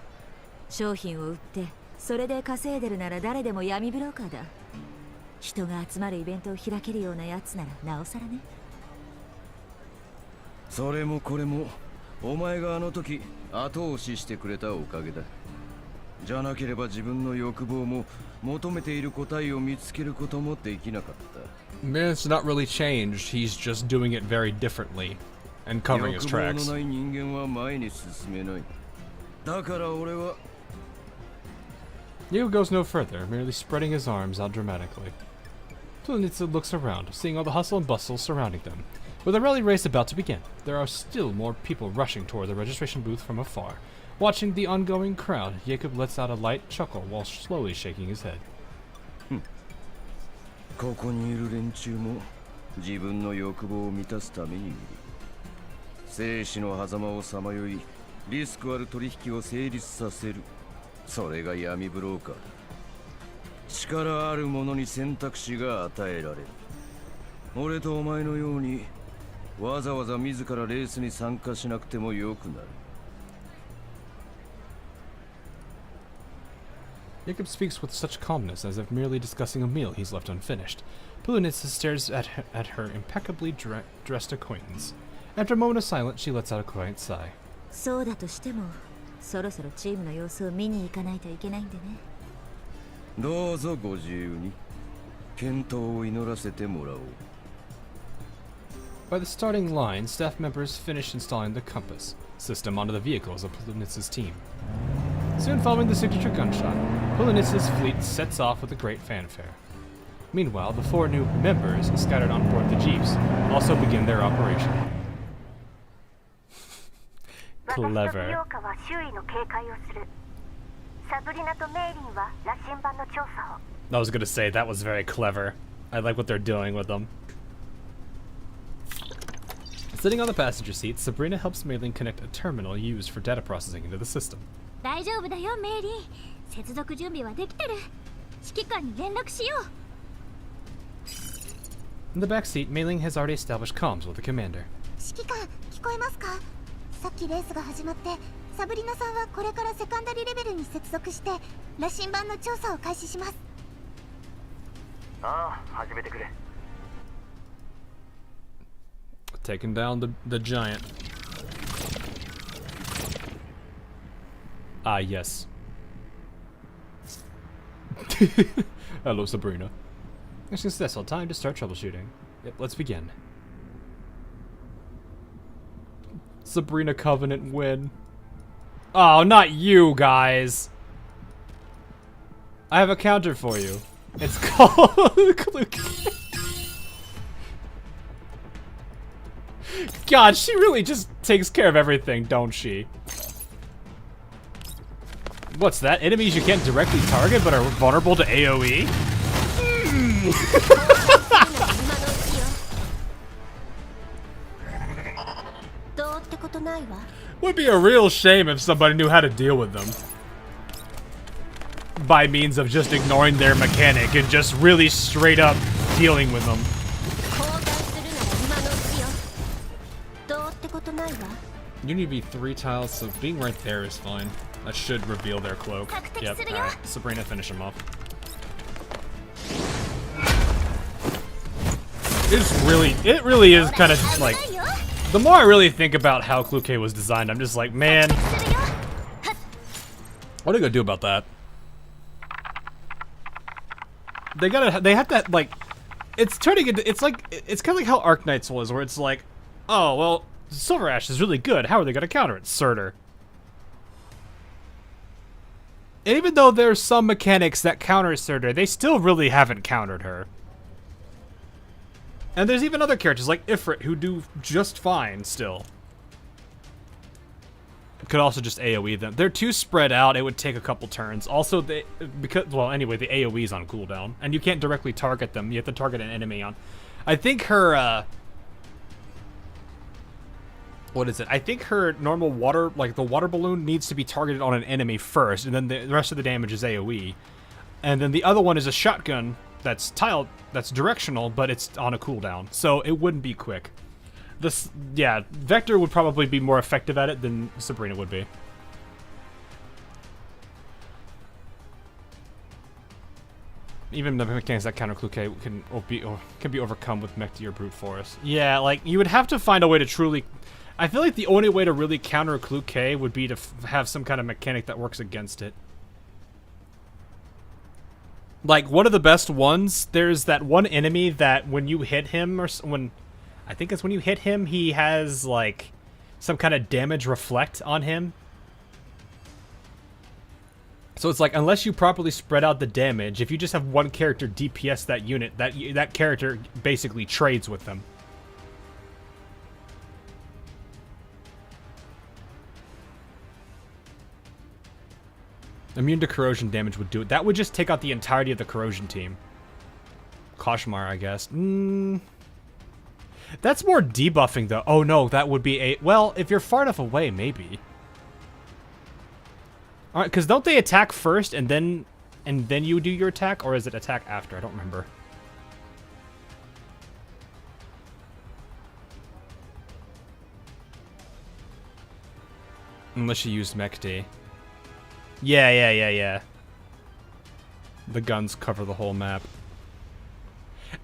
[SPEAKER 10] 商品を売ってそれで稼いでるなら誰でも闇ブローカーだ。人が集まるイベントを開けるようなやつならなおさらね。
[SPEAKER 4] それもこれもお前があの時後押ししてくれたおかげだ。じゃなければ自分の欲望も求めている答えを見つけることもできなかった。
[SPEAKER 1] Man's not really changed. He's just doing it very differently and covering his tracks.
[SPEAKER 4] 欲望のない人間は前に進めない。だから俺は。
[SPEAKER 1] Jacob goes no further, merely spreading his arms out dramatically. Poludnitsa looks around, seeing all the hustle and bustle surrounding them. With the rally race about to begin, there are still more people rushing toward the registration booth from afar. Watching the ongoing crowd, Jacob lets out a light chuckle while slowly shaking his head.
[SPEAKER 4] ここにいる連中も自分の欲望を満たすためにいる。生死の狭間をさまよい、リスクある取引を成立させる。それが闇ブローカーだ。力ある者に選択肢が与えられる。俺とお前のようにわざわざ自らレースに参加しなくてもよくなる。
[SPEAKER 1] Jacob speaks with such calmness as if merely discussing a meal he's left unfinished. Poludnitsa stares at her impeccably dressed acquaintance. After a moment of silence, she lets out a quiet sigh.
[SPEAKER 10] そうだとしても、そろそろチームの様子を見に行かないといけないんでね。
[SPEAKER 4] どうぞご自由に。健闘を祈らせてもらおう。
[SPEAKER 1] By the starting line, staff members finish installing the compass system onto the vehicles of Poludnitsa's team. Soon following the signature gunshot, Poludnitsa's fleet sets off with a great fanfare. Meanwhile, the 4 new members scattered on board the jeeps also begin their operation. Clever. I was gonna say, that was very clever. I like what they're doing with them. Sitting on the passenger seat, Sabrina helps Maylin connect a terminal used for data processing into the system.
[SPEAKER 3] 大丈夫だよ、メイリー。接続準備はできてる。指揮官に連絡しよう。
[SPEAKER 1] In the back seat, Mei Ling has already established comms with the commander.
[SPEAKER 3] 指揮官、聞こえますか？さっきレースが始まって、サブリナさんはこれからセカンダリレベルに接続して、羅針盤の調査を開始します。
[SPEAKER 5] ああ、始めてくれ。
[SPEAKER 1] Taking down the giant. Ah, yes. Hello, Sabrina. A successful time to start troubleshooting. Yep, let's begin. Sabrina Covenant win. Oh, not you guys. I have a counter for you. It's called God, she really just takes care of everything, don't she? What's that? Enemies you can't directly target but are vulnerable to AoE? Would be a real shame if somebody knew how to deal with them. By means of just ignoring their mechanic and just really straight up dealing with them. You need to be 3 tiles, so being right there is fine. That should reveal their cloak. Yep, alright. Sabrina, finish him off. It really is kind of like, the more I really think about how Kluke was designed, I'm just like, man, what are they gonna do about that? They have to, like, it's turning into, it's kind of like how Arknights was, where it's like, oh, well, Silver Ash is really good, how are they gonna counter it? Surtur. And even though there's some mechanics that counter Surtur, they still really haven't countered her. And there's even other characters like Ifrit who do just fine still. Could also just AoE them. They're too spread out, it would take a couple turns. Also, the AoE's on cooldown. And you can't directly target them, you have to target an enemy on. I think her, what is it? I think her normal water, like the water balloon, needs to be targeted on an enemy first, and then the rest of the damage is AoE. And then the other one is a shotgun that's tiled, that's directional, but it's on a cooldown, so it wouldn't be quick. Yeah, Vector would probably be more effective at it than Sabrina would be. Even the mechanics that counter Kluke can be overcome with Mechty or Brute Force. Yeah, like, you would have to find a way to truly... I feel like the only way to really counter Kluke would be to have some kind of mechanic that works against it. Like, one of the best ones, there's that one enemy that when you hit him, or when... I think it's when you hit him, he has, like, some kind of damage reflect on him. So it's like, unless you properly spread out the damage, if you just have one character DPS that unit, that character basically trades with them. Immune to corrosion damage would do it. That would just take out the entirety of the corrosion team. Koshmar, I guess. That's more debuffing, though. Oh, no, that would be a... Well, if you're far enough away, maybe. Alright, because don't they attack first and then you do your attack? Or is it attack after? I don't remember. Unless you use Mechty. Yeah. The guns cover the whole map.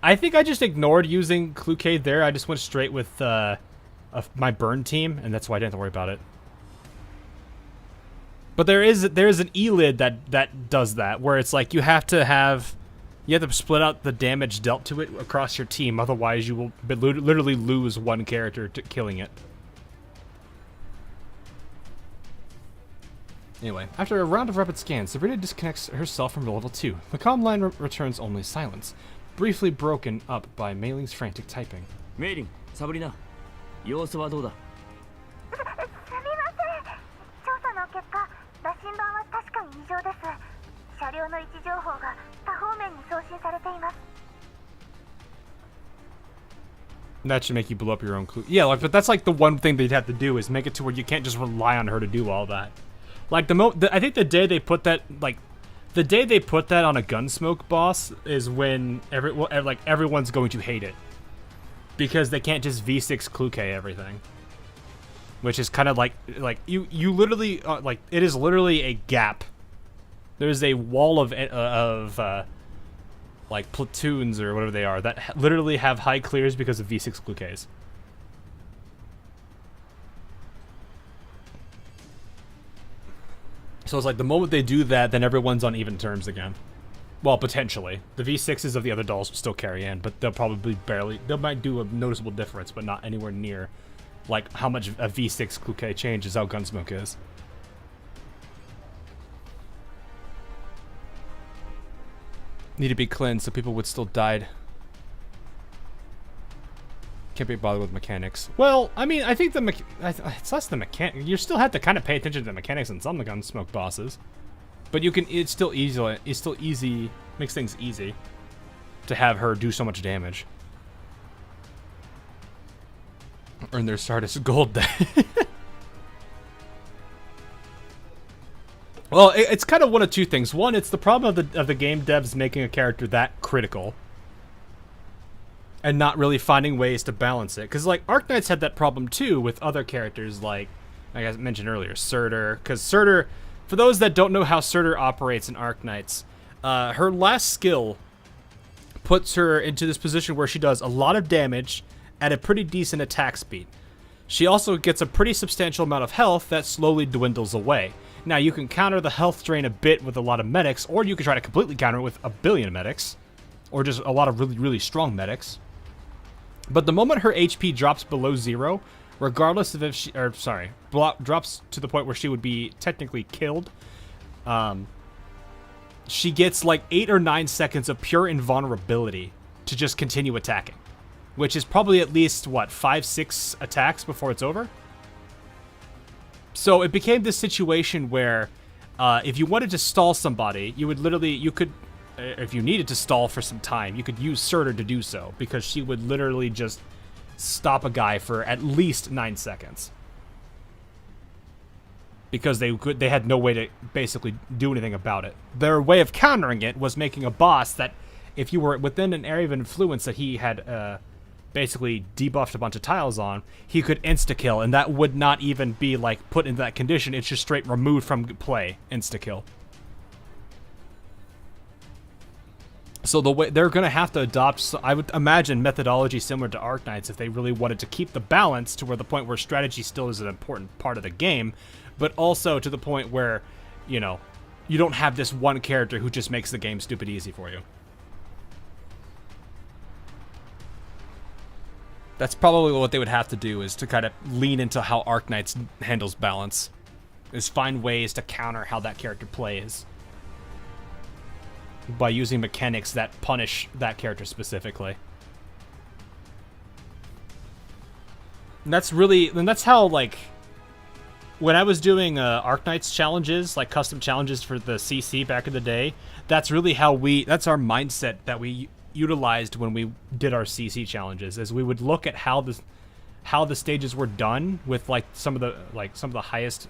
[SPEAKER 1] I think I just ignored using Kluke there. I just went straight with my burn team, and that's why I didn't have to worry about it. But there is an E-lid that does that, where it's like you have to split out the damage dealt to it across your team, otherwise you will literally lose one character to killing it. Anyway, after a round of rapid scans, Sabrina disconnects herself from level 2. The comm line returns only silence, briefly broken up by Mei Ling's frantic typing.
[SPEAKER 5] Mei Ling, Sabrina, 様子はどうだ?
[SPEAKER 3] すみません。調査の結果、羅針盤は確かに異常です。車両の位置情報が多方面に送信されています。
[SPEAKER 1] That should make you blow up your own clue. Yeah, like, but that's like the one thing they'd have to do is make it to where you can't just rely on her to do all that. Like I think the day they put that, like, the day they put that on a Gunsmoke boss is when everyone's going to hate it. because they can't just V6 Kluke everything. Which is kind of like you literally like it is literally a gap. There's a wall of like platoons or whatever they are that literally have high clears because of V6 Klukes. So it's like the moment they do that, then everyone's on even terms again. Well, potentially. The V6s of the other dolls will still carry in, but they'll probably they might do a noticeable difference, but not anywhere near like how much a V6 Kluke changes how Gunsmoke is. Need to be cleansed so people would still die. Can't be bothered with mechanics. Well, I mean, I think it's less the mechanic. You still have to kind of pay attention to the mechanics on some of the Gunsmoke bosses, but you can. It's still easy. Makes things easy to have her do so much damage. Earn their Stardust Gold. Well, it's kind of one of two things. One, it's the problem of the game devs making a character that critical and not really finding ways to balance it. Because, like, Arknights had that problem, too, with other characters, like I mentioned earlier, Surtur. Because Surtur, for those that don't know how Surtur operates in Arknights, her last skill puts her into this position where she does a lot of damage at a pretty decent attack speed. She also gets a pretty substantial amount of health that slowly dwindles away. Now, you can counter the health drain a bit with a lot of medics, or you can try to completely counter it with a billion medics, or just a lot of really, really strong medics. But the moment her HP drops below 0, regardless of if she, drops to the point where she would be technically killed, she gets like 8 or 9 seconds of pure invulnerability to just continue attacking, which is probably at least, what, 5-6 attacks before it's over? So it became this situation where if you wanted to stall somebody, if you needed to stall for some time, you could use Surtur to do so, because she would literally just stop a guy for at least 9 seconds. Because they had no way to basically do anything about it. Their way of countering it was making a boss that, if you were within an area of influence that he had basically debuffed a bunch of tiles on, he could insta-kill, and that would not even be like put into that condition. It's just straight removed from play, insta-kill. So the way they're gonna have to adopt, I would imagine, methodology similar to Arknights if they really wanted to keep the balance to where the point where strategy still is an important part of the game, but also to the point where, you know, you don't have this one character who just makes the game stupid easy for you. That's probably what they would have to do, is to kind of lean into how Arknights handles balance. Is find ways to counter how that character plays by using mechanics that punish that character specifically. And that's how, like, when I was doing Arknights challenges, like custom challenges for the CC back in the day, that's really how that's our mindset that we utilized when we did our CC challenges, is we would look at how the stages were done with like some of the highest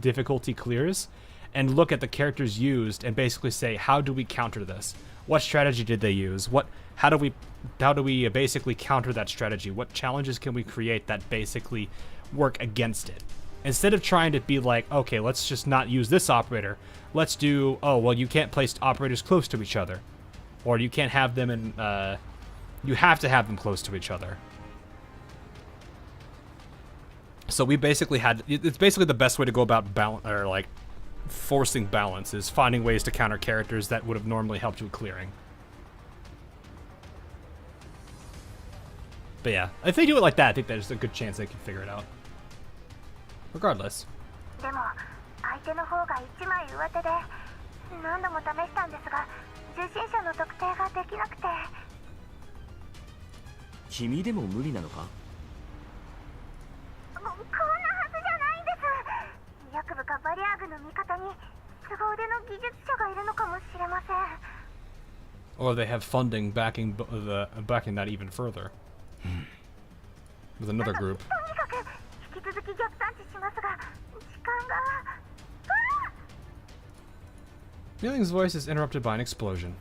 [SPEAKER 1] difficulty clears, and look at the characters used and basically say, how do we counter this? What strategy did they use? How do we basically counter that strategy? What challenges can we create that basically work against it? Instead of trying to be like, okay, let's just not use this operator. Let's do, oh, well, you can't place operators close to each other. Or you can't have them in, you have to have them close to each other. So we basically it's basically the best way to go about balance, or like forcing balance, is finding ways to counter characters that would have normally helped you with clearing. But yeah, if they do it like that, I think there's a good chance they can figure it out. Regardless.
[SPEAKER 3] でも相手の方が1枚上手で何度も試したんですが受信者の特定ができなくて。
[SPEAKER 5] 君でも無理なのか？
[SPEAKER 3] こんなはずじゃないんです。ヤクブかバリアーグの味方に凄腕の技術者がいるのかもしれません。
[SPEAKER 1] Or they have funding backing that even further. With another group.
[SPEAKER 3] とにかく引き続き逆探知しますが時間が。
[SPEAKER 1] Feeling's voice is interrupted by an explosion.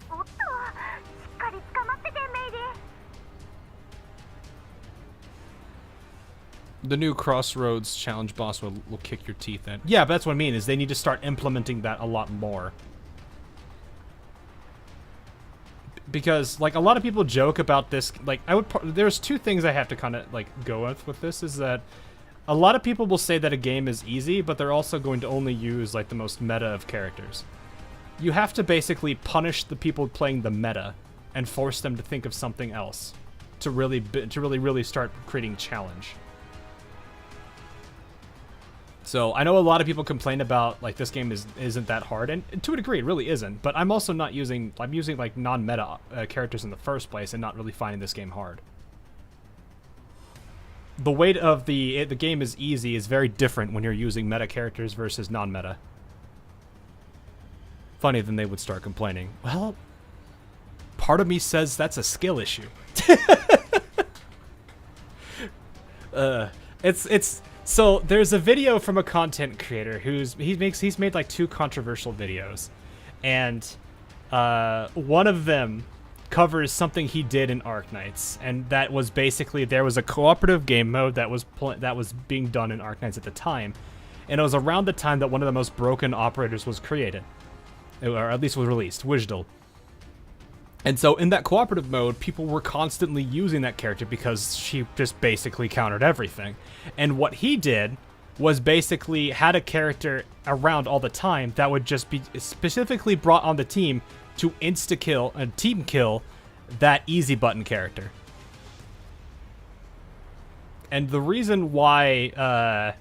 [SPEAKER 2] The new Crossroads challenge boss will kick your teeth in.
[SPEAKER 1] Yeah, but that's what I mean, is they need to start implementing that a lot more. Because, like, a lot of people joke about this, like, there's two things I have to kind of, like, go with this, is that a lot of people will say that a game is easy, but they're also going to only use, like, the most meta of characters. You have to basically punish the people playing the meta and force them to think of something else to really start creating challenge. So I know a lot of people complain about, like, this game isn't that hard, and to a degree it really isn't, but I'm also not using, I'm using like non-meta characters in the first place and not really finding this game hard. The weight of the game is easy is very different when you're using meta characters versus non-meta. Funny, then they would start complaining. Well, part of me says that's a skill issue. So there's a video from a content creator he's made like 2 controversial videos, and one of them covers something he did in Arknights, and that was basically there was a cooperative game mode that was being done in Arknights at the time, and it was around the time that one of the most broken operators was created, or at least was released, Wishdal. And so in that cooperative mode, people were constantly using that character because she just basically countered everything. And what he did was basically had a character around all the time that would just be specifically brought on the team to insta-kill and team kill that easy button character. And the reason why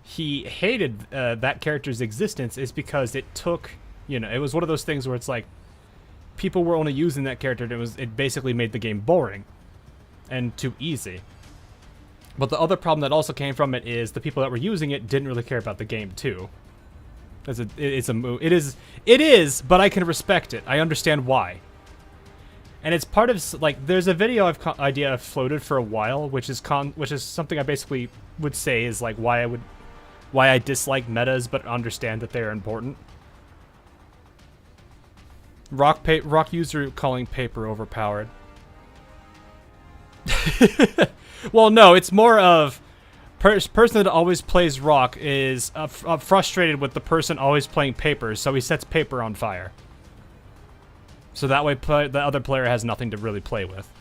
[SPEAKER 1] he hated that character's existence is because it took, you know, it was one of those things where it's like, people were only using that character, and it basically made the game boring and too easy. But the other problem that also came from it is the people that were using it didn't really care about the game too. It is, but I can respect it. I understand why. And it's part of, like, there's a video idea I've floated for a while, which is something I basically would say is like why I dislike metas but understand that they're important. Rock user calling paper overpowered. Well, no, it's more of person that always plays rock is frustrated with the person always playing paper, so he sets paper on fire. So that way the other player has nothing to really play with.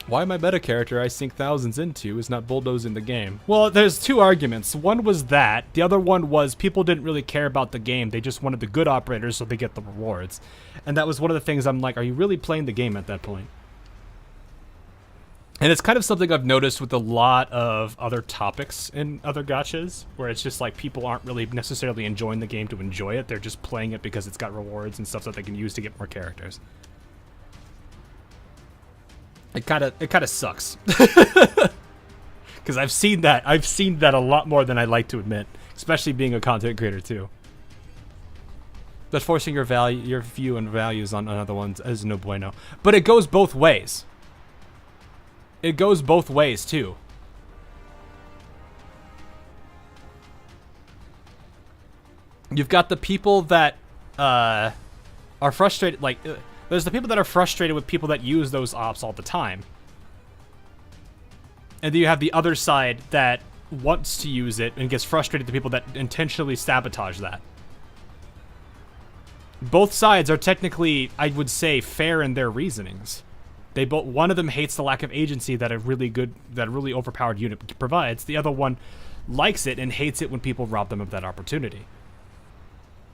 [SPEAKER 1] Why my meta character I sink thousands into is not bulldozing the game? Well, there's 2 arguments. One was that. The other one was people didn't really care about the game. They just wanted the good operators so they get the rewards. And that was one of the things I'm like, are you really playing the game at that point? And it's kind of something I've noticed with a lot of other topics in other gachas, where it's just like people aren't really necessarily enjoying the game to enjoy it. They're just playing it because it's got rewards and stuff that they can use to get more characters. It kind of sucks. Because I've seen that a lot more than I like to admit, especially being a content creator too. But forcing your view and values on other ones is no bueno. But it goes both ways. It goes both ways too. You've got the people that are frustrated, like there's the people that are frustrated with people that use those ops all the time. And then you have the other side that wants to use it and gets frustrated at the people that intentionally sabotage that. Both sides are technically, I would say, fair in their reasonings. One of them hates the lack of agency that a really overpowered unit provides. The other one likes it and hates it when people rob them of that opportunity.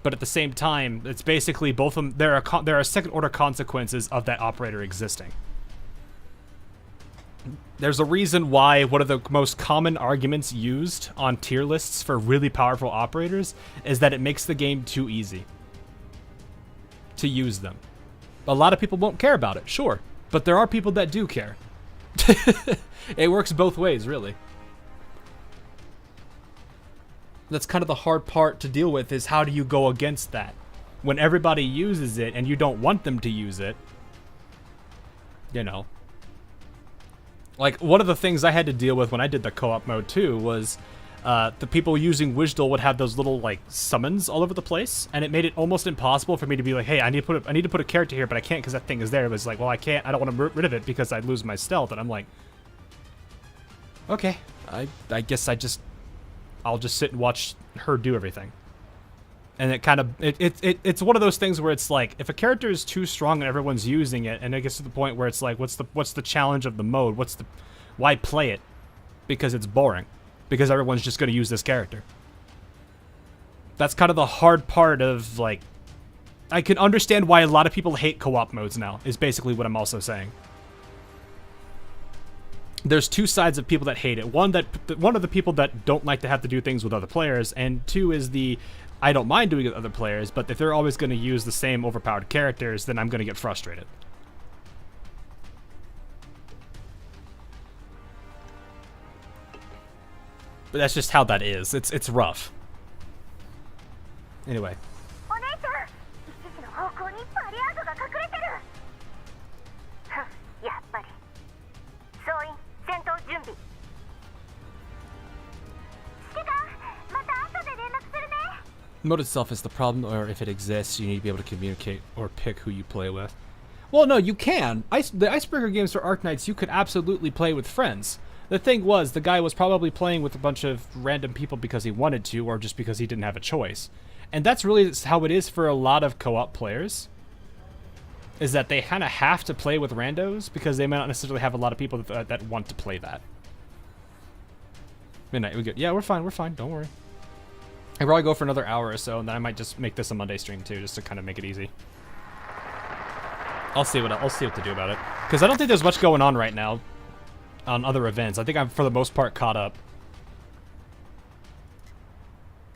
[SPEAKER 1] But at the same time, it's basically both of them. There are second-order consequences of that operator existing. There's a reason why one of the most common arguments used on tier lists for really powerful operators is that it makes the game too easy to use them. A lot of people won't care about it, sure, but there are people that do care. It works both ways, really. That's kind of the hard part to deal with, is how do you go against that? When everybody uses it and you don't want them to use it, you know. Like, one of the things I had to deal with when I did the co-op mode too was the people using Wishdal would have those little, like, summons all over the place, and it made it almost impossible for me to be like, hey, I need to put a character here, but I can't because that thing is there. It was like, well, I don't want to get rid of it because I'd lose my stealth, and I'm like, Okay, I guess I'll just sit and watch her do everything. And it kind of it's one of those things where it's like, if a character is too strong and everyone's using it, and it gets to the point where it's like, what's the challenge of the mode? Why play it? Because it's boring. Because everyone's just going to use this character. That's kind of the hard part of, like, I can understand why a lot of people hate co-op modes now, is basically what I'm also saying. There's two sides of people that hate it. One of the people that don't like to have to do things with other players, and two is the I don't mind doing it with other players, but if they're always going to use the same overpowered characters, then I'm going to get frustrated. But that's just how that is. It's rough. Anyway. Mode itself is the problem, or if it exists, you need to be able to communicate or pick who you play with. Well, no, you can. The Icebreaker games for Arknights, you could absolutely play with friends. The thing was, the guy was probably playing with a bunch of random people because he wanted to, or just because he didn't have a choice. And that's really how it is for a lot of co-op players, is that they kind of have to play with randos because they may not necessarily have a lot of people that want to play that. Midnight, we good? Yeah, we're fine, don't worry. I probably go for another hour or so, and then I might just make this a Monday stream too, just to kind of make it easy. I'll see what to do about it, because I don't think there's much going on right now on other events. I think I'm for the most part caught up.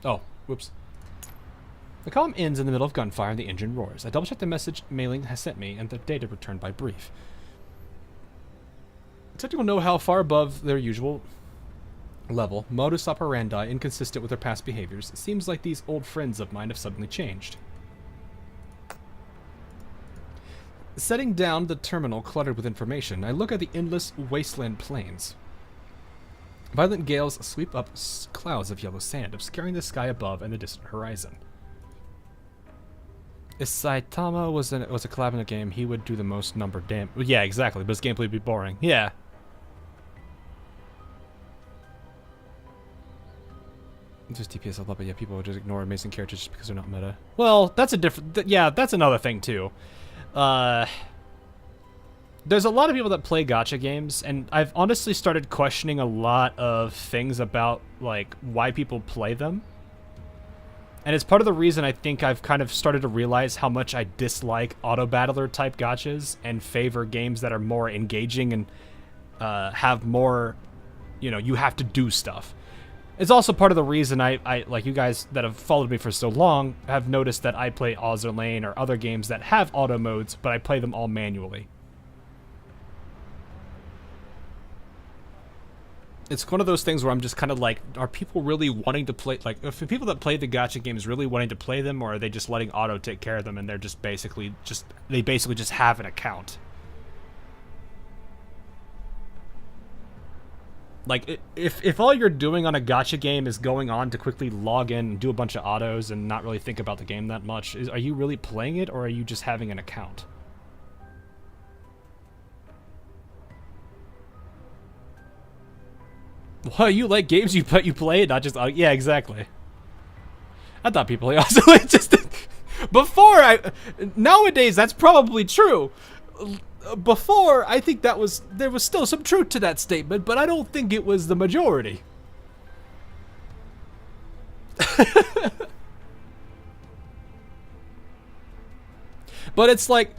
[SPEAKER 1] Oh, whoops. The column ends in the middle of gunfire and the engine roars. I double check the message mailing has sent me and the data returned by brief. Technical know how far above their usual level, modus operandi inconsistent with their past behaviors. It seems like these old friends of mine have suddenly changed. Setting down the terminal cluttered with information, I look at the endless wasteland plains. Violent gales sweep up clouds of yellow sand, obscuring the sky above and the distant horizon. If Saitama was a collab in the game, he would do the most number damage. Well, yeah, exactly, but his gameplay would be boring. Yeah. Just DPS I love it. Yeah, people would just ignore amazing characters just because they're not meta. Well, that's a different. Yeah, that's another thing too. There's a lot of people that play gacha games, and I've honestly started questioning a lot of things about like why people play them. And it's part of the reason I think I've kind of started to realize how much I dislike auto battler type gachas and favor games that are more engaging and have more, you know, you have to do stuff. It's also part of the reason I like you guys that have followed me for so long have noticed that I play Azur Lane or other games that have auto modes, but I play them all manually. It's one of those things where I'm just kind of like, are people really wanting to play, like, if the people that play the gacha games really wanting to play them, or are they just letting auto take care of them and they're just basically just have an account? Like, if all you're doing on a gacha game is going on to quickly log in and do a bunch of autos and not really think about the game that much, are you really playing it, or are you just having an account? Well, you like games you play it, not just... yeah, exactly. I thought people also just... Nowadays, that's probably true. Before, I think there was still some truth to that statement, but I don't think it was the majority. But it's like,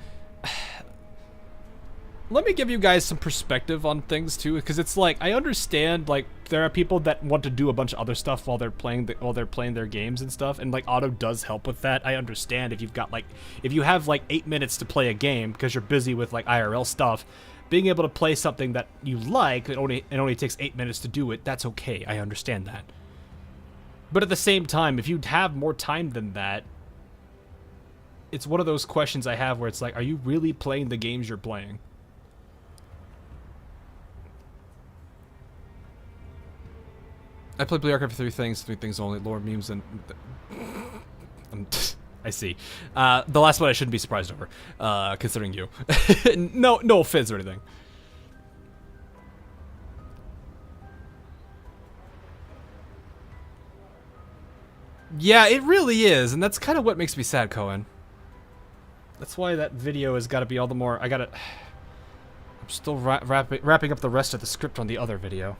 [SPEAKER 1] let me give you guys some perspective on things too, because it's like, I understand, like, there are people that want to do a bunch of other stuff while they're playing their games and stuff, and like auto does help with that. I understand if you have like 8 minutes to play a game because you're busy with like IRL stuff, being able to play something that you like, it only takes 8 minutes to do it, that's okay. I understand that. But at the same time, if you have more time than that, it's one of those questions I have where it's like, are you really playing the games you're playing? I played Blue Archive for three things only, lore, memes, and... I see. The last one I shouldn't be surprised over, considering you. No offense or anything. Yeah, it really is, and that's kind of what makes me sad, Cohen. That's why that video has got to be all the more... I'm still wrapping up the rest of the script on the other video.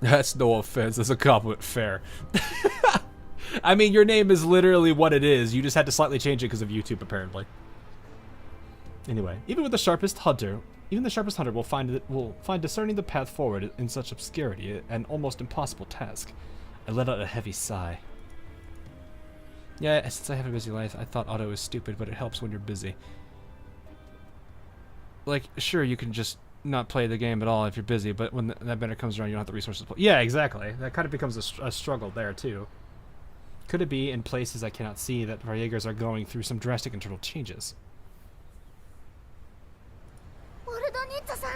[SPEAKER 1] That's no offense, that's a compliment, fair. I mean, your name is literally what it is. You just had to slightly change it because of YouTube, apparently. Anyway, even the sharpest hunter will find discerning the path forward in such obscurity an almost impossible task. I let out a heavy sigh. Yeah, since I have a busy life, I thought auto is stupid, but it helps when you're busy. Like, sure, you can just not play the game at all if you're busy, but when that banner comes around, you don't have the resources to play. Yeah, exactly. That kind of becomes a struggle there, too. Could it be, in places I cannot see, that Variegas are going through some drastic internal changes?
[SPEAKER 3] ボルドニッツさん、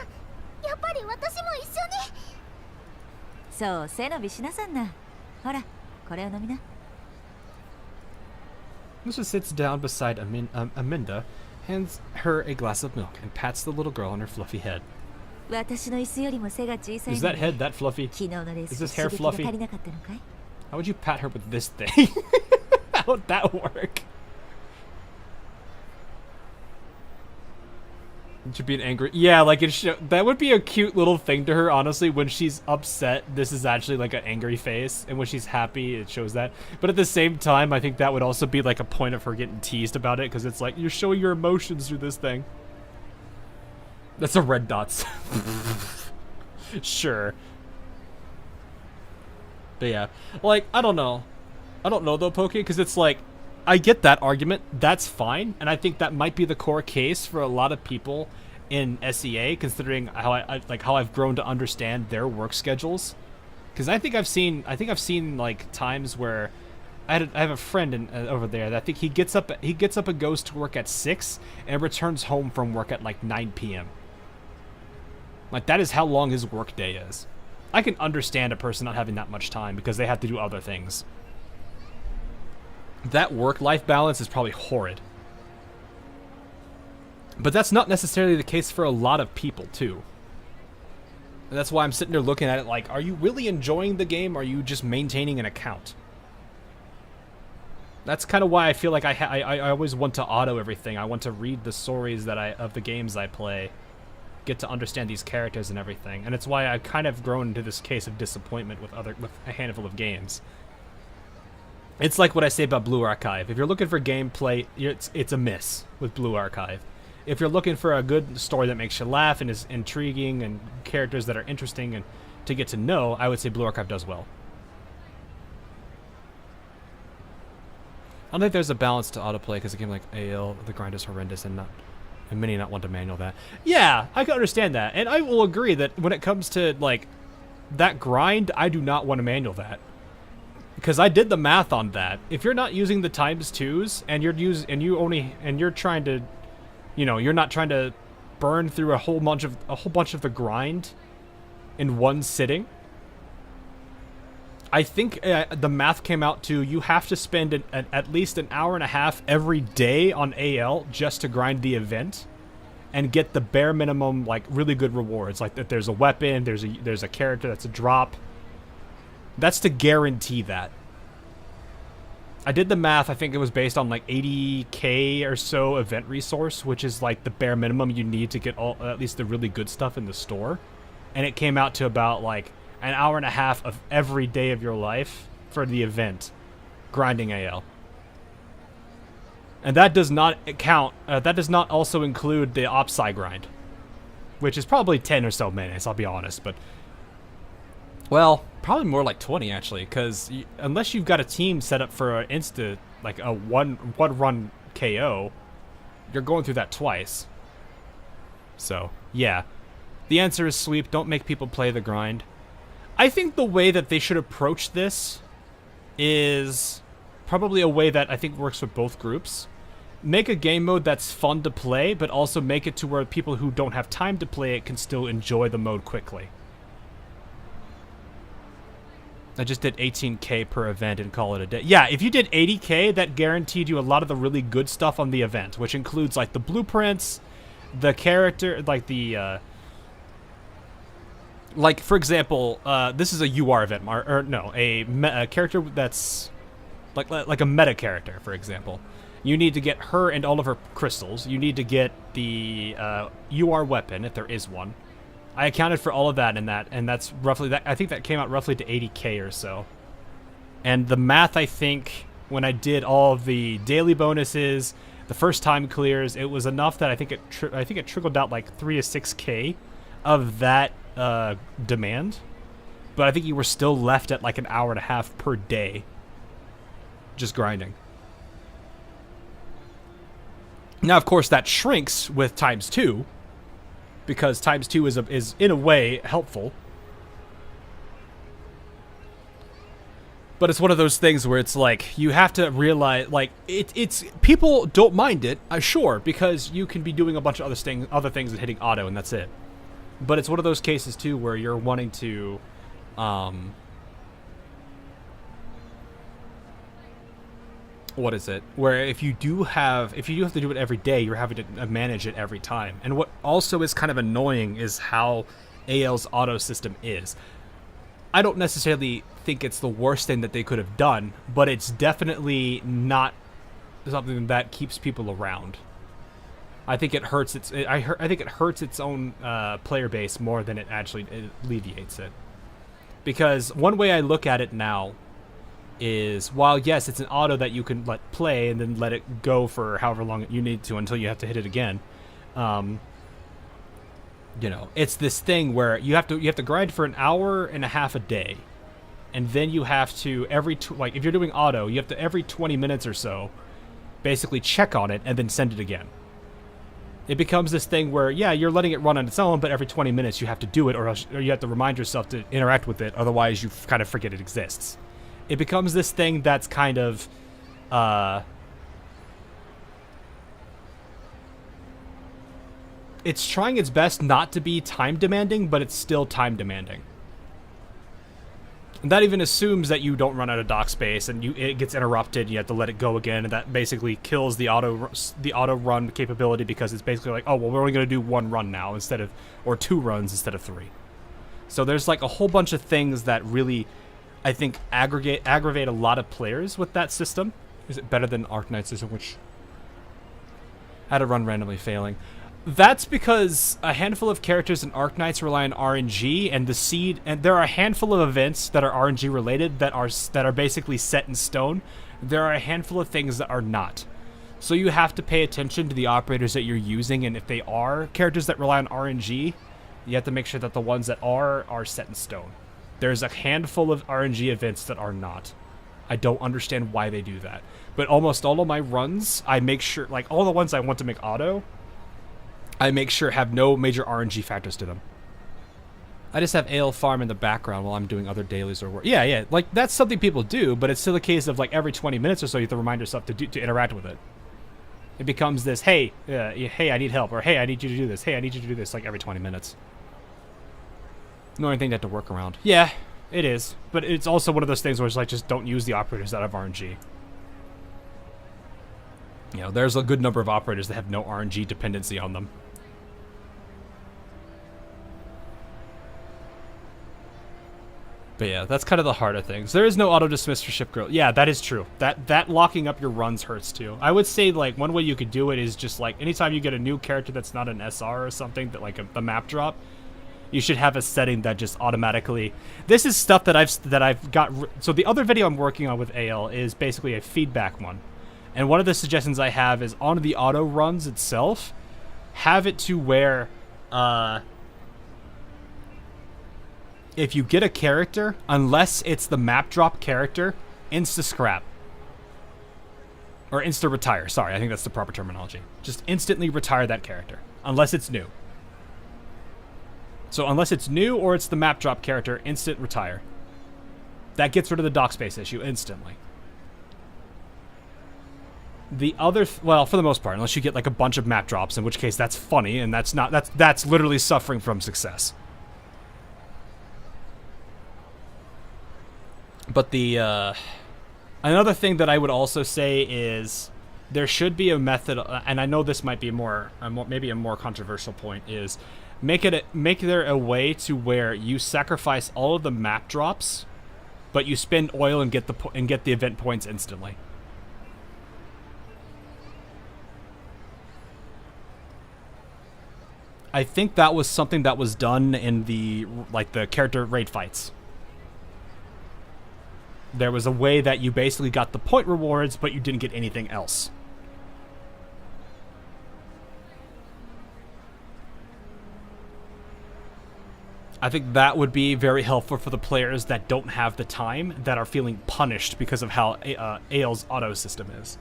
[SPEAKER 3] やっぱり私も一緒に。
[SPEAKER 10] そう、背伸びしなさんな。ほら、これを飲みな。
[SPEAKER 1] Lucia sits down beside Aminda, hands her a glass of milk, and pats the little girl on her fluffy head.
[SPEAKER 10] 私の椅子よりも背が小さい
[SPEAKER 1] Is that head that fluffy?
[SPEAKER 10] 昨日のレース
[SPEAKER 1] Is this hair fluffy?
[SPEAKER 10] 足りなかったのかい
[SPEAKER 1] How would you pat her with this thing? How would that work? It should be an angry... Yeah, like that would be a cute little thing to her, honestly. When she's upset, this is actually like an angry face. And when she's happy, it shows that. But at the same time, I think that would also be like a point of her getting teased about it. Because it's like, you're showing your emotions through this thing. That's a red dots. Sure. But yeah, like, I don't know. I don't know though, Poke, because it's like, I get that argument. That's fine. And I think that might be the core case for a lot of people in SEA, considering how I've grown to understand their work schedules. Because I think I've seen like times where I have a friend over there that I think he gets up and goes to work at 6 and returns home from work at like 9 p.m. Like, that is how long his work day is. I can understand a person not having that much time because they have to do other things. That work-life balance is probably horrid. But that's not necessarily the case for a lot of people, too. And that's why I'm sitting there looking at it like, are you really enjoying the game, or are you just maintaining an account? That's kind of why I feel like I always want to auto everything. I want to read the stories of the games I play. Get to understand these characters and everything. And it's why I've kind of grown into this case of disappointment with a handful of games. It's like what I say about Blue Archive. If you're looking for gameplay, it's a miss with Blue Archive. If you're looking for a good story that makes you laugh and is intriguing and characters that are interesting and to get to know, I would say Blue Archive does well. I don't think there's a balance to autoplay because a game like AL, the grind is horrendous and many not want to manual that. Yeah, I can understand that. And I will agree that when it comes to like that grind, I do not want to manual that. Because I did the math on that. If you're not using the ×2s and you're trying to, you know, you're not trying to burn through a whole bunch of the grind in one sitting, I think the math came out to you have to spend at least an hour and a half every day on AL just to grind the event and get the bare minimum, like, really good rewards. Like that there's a weapon, there's a character that's a drop. That's to guarantee that. I did the math. I think it was based on like 80k or so event resource, which is like the bare minimum you need to get at least the really good stuff in the store. And it came out to about like an hour and a half of every day of your life for the event grinding AL. And that does not count, that does not also include the OPSI grind, which is probably 10 or so minutes, I'll be honest, but well, probably more like 20 actually, because unless you've got a team set up for an like a one run KO, you're going through that twice. So, yeah. The answer is sweep, don't make people play the grind. I think the way that they should approach this is probably a way that I think works for both groups. Make a game mode that's fun to play, but also make it to where people who don't have time to play it can still enjoy the mode quickly. I just did 18k per event and call it a day. Yeah, if you did 80k, that guaranteed you a lot of the really good stuff on the event, which includes like the blueprints, the character, like the Like, for example, this is a UR event, or no, a character that's like a meta character, for example. You need to get her and all of her crystals. You need to get the UR weapon, if there is one. I accounted for all of that in that, and that's roughly that. I think that came out roughly to 80k or so. And the math, I think, when I did all of the daily bonuses, the first time clears, it was enough that I think it trickled out like 3 to 6k of that demand. But I think you were still left at like an hour and a half per day, just grinding. Now, of course, that shrinks with ×2, because ×2 is in a way helpful. But it's one of those things where it's like, you have to realize, like, it's people don't mind it, sure, because you can be doing a bunch of other things and hitting auto, and that's it. But it's one of those cases too where you're wanting to, what is it? Where if you do have to do it every day, you're having to manage it every time. And what also is kind of annoying is how AL's auto system is. I don't necessarily think it's the worst thing that they could have done, but it's definitely not something that keeps people around. I think it hurts its own player base more than it actually alleviates it. Because one way I look at it now is, while yes, it's an auto that you can let play and then let it go for however long you need to until you have to hit it again. You know, it's this thing where you have to grind for an hour and a half a day, and then you have to like if you're doing auto, you have to every 20 minutes or so basically check on it and then send it again. It becomes this thing where, yeah, you're letting it run on its own, but every 20 minutes you have to do it, or you have to remind yourself to interact with it, otherwise you kind of forget it exists. It becomes this thing that's kind of it's trying its best not to be time demanding, but it's still time demanding. And that even assumes that you don't run out of dock space and it gets interrupted and you have to let it go again, and that basically kills the auto run capability, because it's basically like, oh well, we're only going to do 1 run now or 2 runs instead of 3. So there's like a whole bunch of things that really, I think, aggravate a lot of players with that system. Is it better than Arknight system, which had a run randomly failing? That's because a handful of characters in Arknights rely on RNG, and the seed, and there are a handful of events that are RNG related that are basically set in stone. There are a handful of things that are not. So you have to pay attention to the operators that you're using, and if they are characters that rely on RNG, you have to make sure that the ones that are set in stone. There's a handful of RNG events that are not. I don't understand why they do that. But almost all of my runs, I make sure, like all the ones I want to make auto, I make sure have no major RNG factors to them. I just have AL farm in the background while I'm doing other dailies or work. Yeah, like that's something people do, but it's still a case of like every 20 minutes or so you have to remind yourself to interact with it. It becomes this, hey, I need help, or hey, I need you to do this, hey, I need you to do this, like every 20 minutes. Annoying thing to have to work around. Yeah, it is, but it's also one of those things where it's like, just don't use the operators that have RNG. You know, there's a good number of operators that have no RNG dependency on them. But yeah, that's kind of the heart of things. There is no auto-dismiss for ship girl. Yeah, that is true. That locking up your runs hurts too. I would say, like, one way you could do it is just, like, anytime you get a new character that's not an SR or something, that like the map drop, you should have a setting that just automatically... This is stuff that I've got... So the other video I'm working on with AL is basically a feedback one. And one of the suggestions I have is on the auto runs itself, have it to where... if you get a character, unless it's the map drop character, insta-scrap. Or insta-retire, sorry, I think that's the proper terminology. Just instantly retire that character, unless it's new. So unless it's new or it's the map drop character, instant retire. That gets rid of the dock space issue instantly. The other, well, for the most part, unless you get like a bunch of map drops, in which case that's funny, and that's literally suffering from success. But the, another thing that I would also say is there should be a method, and I know this might be maybe a more controversial point, is make there a way to where you sacrifice all of the map drops, but you spend oil and get the event points instantly. I think that was something that was done in the character raid fights. There was a way that you basically got the point rewards, but you didn't get anything else. I think that would be very helpful for the players that don't have the time, that are feeling punished because of how AL's auto system is.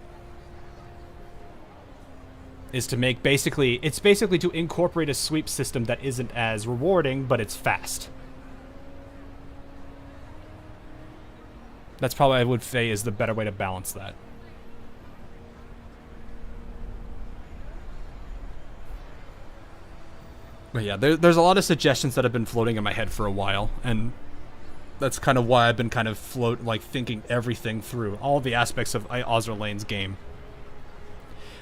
[SPEAKER 1] Is to make it's basically to incorporate a sweep system that isn't as rewarding, but it's fast. That's probably, I would say, is the better way to balance that. But yeah, there's a lot of suggestions that have been floating in my head for a while, and that's kind of why I've been kind of thinking everything through, all the aspects of Ozra Lane's game.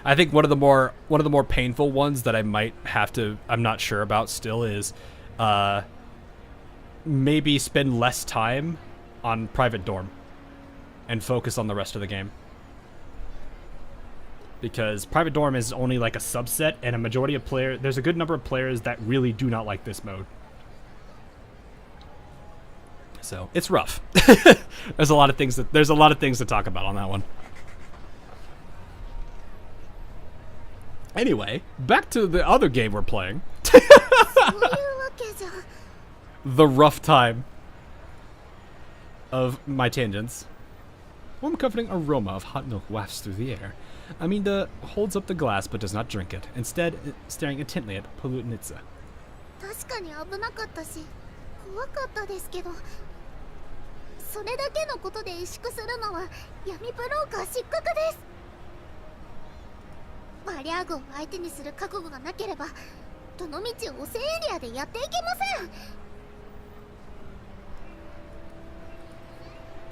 [SPEAKER 1] I think one of the more painful ones that I might have to, I'm not sure about still, is maybe spend less time on Private Dorm and focus on the rest of the game. Because Private Dorm is only like a subset, and a majority of players, there's a good number of players that really do not like this mode. So it's rough. There's a lot of things to talk about on that one. Anyway, back to the other game we're playing. The rough time of my tangents. Warm comforting aroma of hot milk wafts through the air. Aminda holds up the glass but does not drink it, instead staring intently at Polutnitsa.
[SPEAKER 3] 確かに危なかったし、怖かったですけど、それだけのことで萎縮するのは闇ブローカー失格です。バリア軍を相手にする覚悟がなければ、どの道汚染エリアでやっていけません。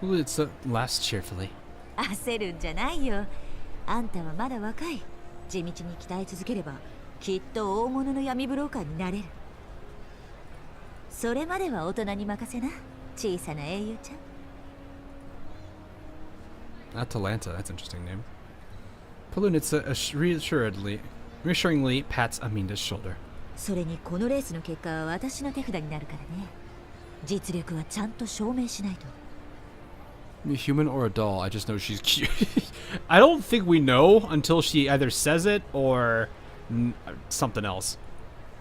[SPEAKER 2] Polutnitsa laughs cheerfully.
[SPEAKER 10] 焦るんじゃないよ。あんたはまだ若い。地道に鍛え続ければきっと大物の闇ブローカーになれる。それまでは大人に任せな、小さな英雄ちゃん。
[SPEAKER 2] Atalanta, that's an interesting name. Polutnitsa reassuringly pats Aminda's shoulder.
[SPEAKER 10] それにこのレースの結果は私の手札になるからね。実力はちゃんと証明しないと。
[SPEAKER 2] Human or a doll, I just know she's cute. I don't think we know until she either says it or something else.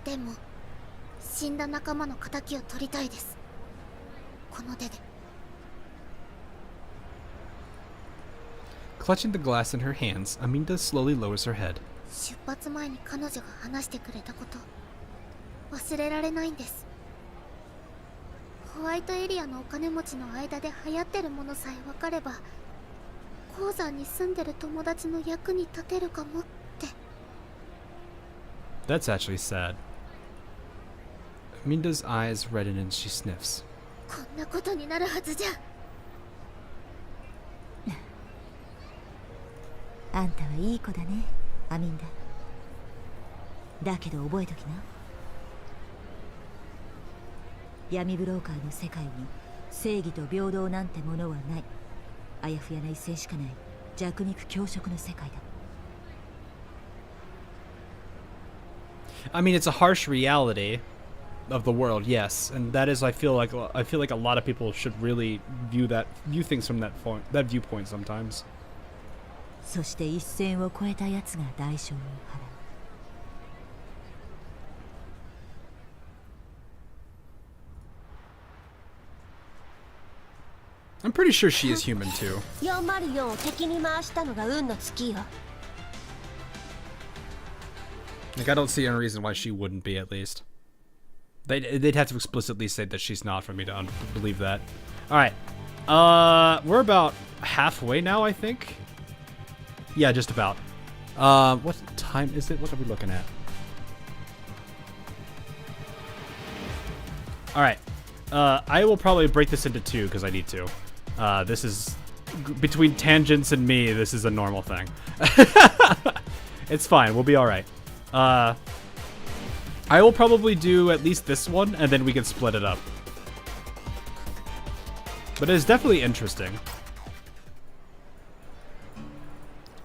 [SPEAKER 3] でも、死んだ仲間の仇を取りたいです。この手で。
[SPEAKER 2] Clutching the glass in her hands, Aminda slowly lowers her head.
[SPEAKER 3] 出発前に彼女が話してくれたこと、忘れられないんです。ホワイトエリアのお金持ちの間で流行ってるものさえ分かれば、鉱山に住んでる友達の役に立てるかもって。
[SPEAKER 2] That's actually sad. Aminda's eyes redden and she sniffs.
[SPEAKER 3] こんなことになるはずじゃ。
[SPEAKER 10] あんたはいい子だね、アミンダ。だけど覚えときな。闇ブローカーの世界に正義と平等なんてものはない。あやふやな一線しかない弱肉強食の世界だ。
[SPEAKER 1] I mean, it's a harsh reality of the world, yes, and that is, I feel like a lot of people should really view things from that viewpoint sometimes.
[SPEAKER 10] そして一線を越えたやつが代償を払う。
[SPEAKER 2] I'm pretty sure she is human too.
[SPEAKER 16] 404を敵に回したのが運の尽きよ。
[SPEAKER 2] Like, I don't see any reason why she wouldn't be, at least.
[SPEAKER 1] They'd have to explicitly say that she's not for me to believe that. Alright. We're about halfway now, I think. Yeah, just about. What time is it? What are we looking at? Alright. I will probably break this into two, because I need to. This is... Between tangents and me, this is a normal thing. It's fine. We'll be alright. I will probably do at least this one, and then we can split it up. But it is definitely interesting.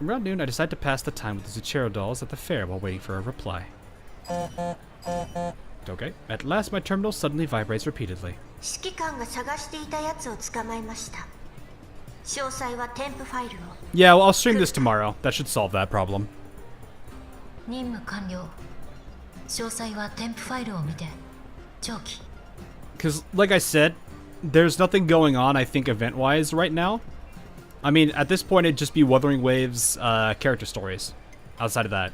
[SPEAKER 1] Around noon, I decide to pass the time with the Zuchero dolls at the fair while waiting for a reply. Okay. At last, my terminal suddenly vibrates repeatedly.
[SPEAKER 10] 指揮官が探していたやつを捕まえました。詳細は添付ファイルを。
[SPEAKER 1] Yeah, well, I'll stream this tomorrow. That should solve that problem.
[SPEAKER 6] 任務完了。詳細は添付ファイルを見て。上記。
[SPEAKER 1] Because, like I said, there's nothing going on, I think, event-wise right now. I mean, at this point, it'd just be Wuthering Waves character stories outside of that.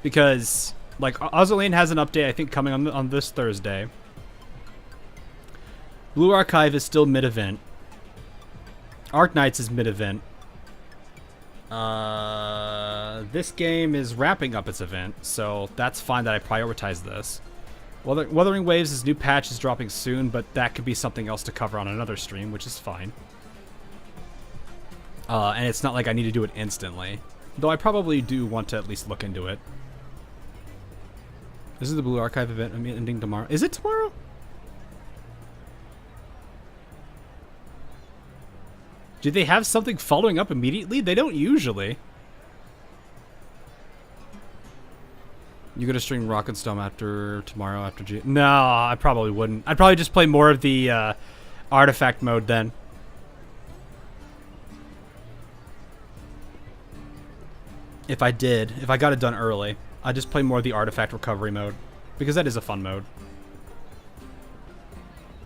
[SPEAKER 1] Because, like, Azur has an update, I think, coming on this Thursday. Blue Archive is still mid-event. Arknights is mid-event. This game is wrapping up its event, so that's fine that I prioritize this. Wuthering Waves' new patch is dropping soon, but that could be something else to cover on another stream, which is fine. And it's not like I need to do it instantly. Though I probably do want to at least look into it. This is the Blue Archive event ending tomorrow. Is it tomorrow? Do they have something following up immediately? They don't usually. You gonna stream Rock and Stone after tomorrow after G? No, I probably wouldn't. I'd probably just play more of the artifact mode then. If I got it done early, I'd just play more of the artifact recovery mode, because that is a fun mode.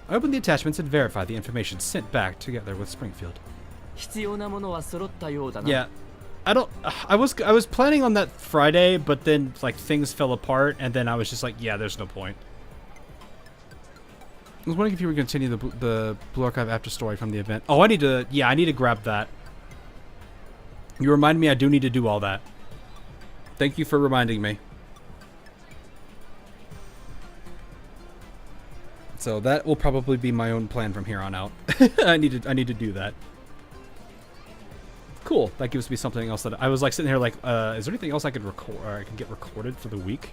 [SPEAKER 1] I opened the attachments and verified the information sent back together with Springfield. Yeah, I was planning on that Friday, but then like things fell apart, and then I was just like, yeah, there's no point. I was wondering if you were going to continue the Blue Archive after story from the event. Oh, I need to grab that. You reminded me I do need to do all that. Thank you for reminding me. So that will probably be my own plan from here on out. I need to do that. Cool. That gives me something else that I was like sitting here like, is there anything else I could record or I can get recorded for the week?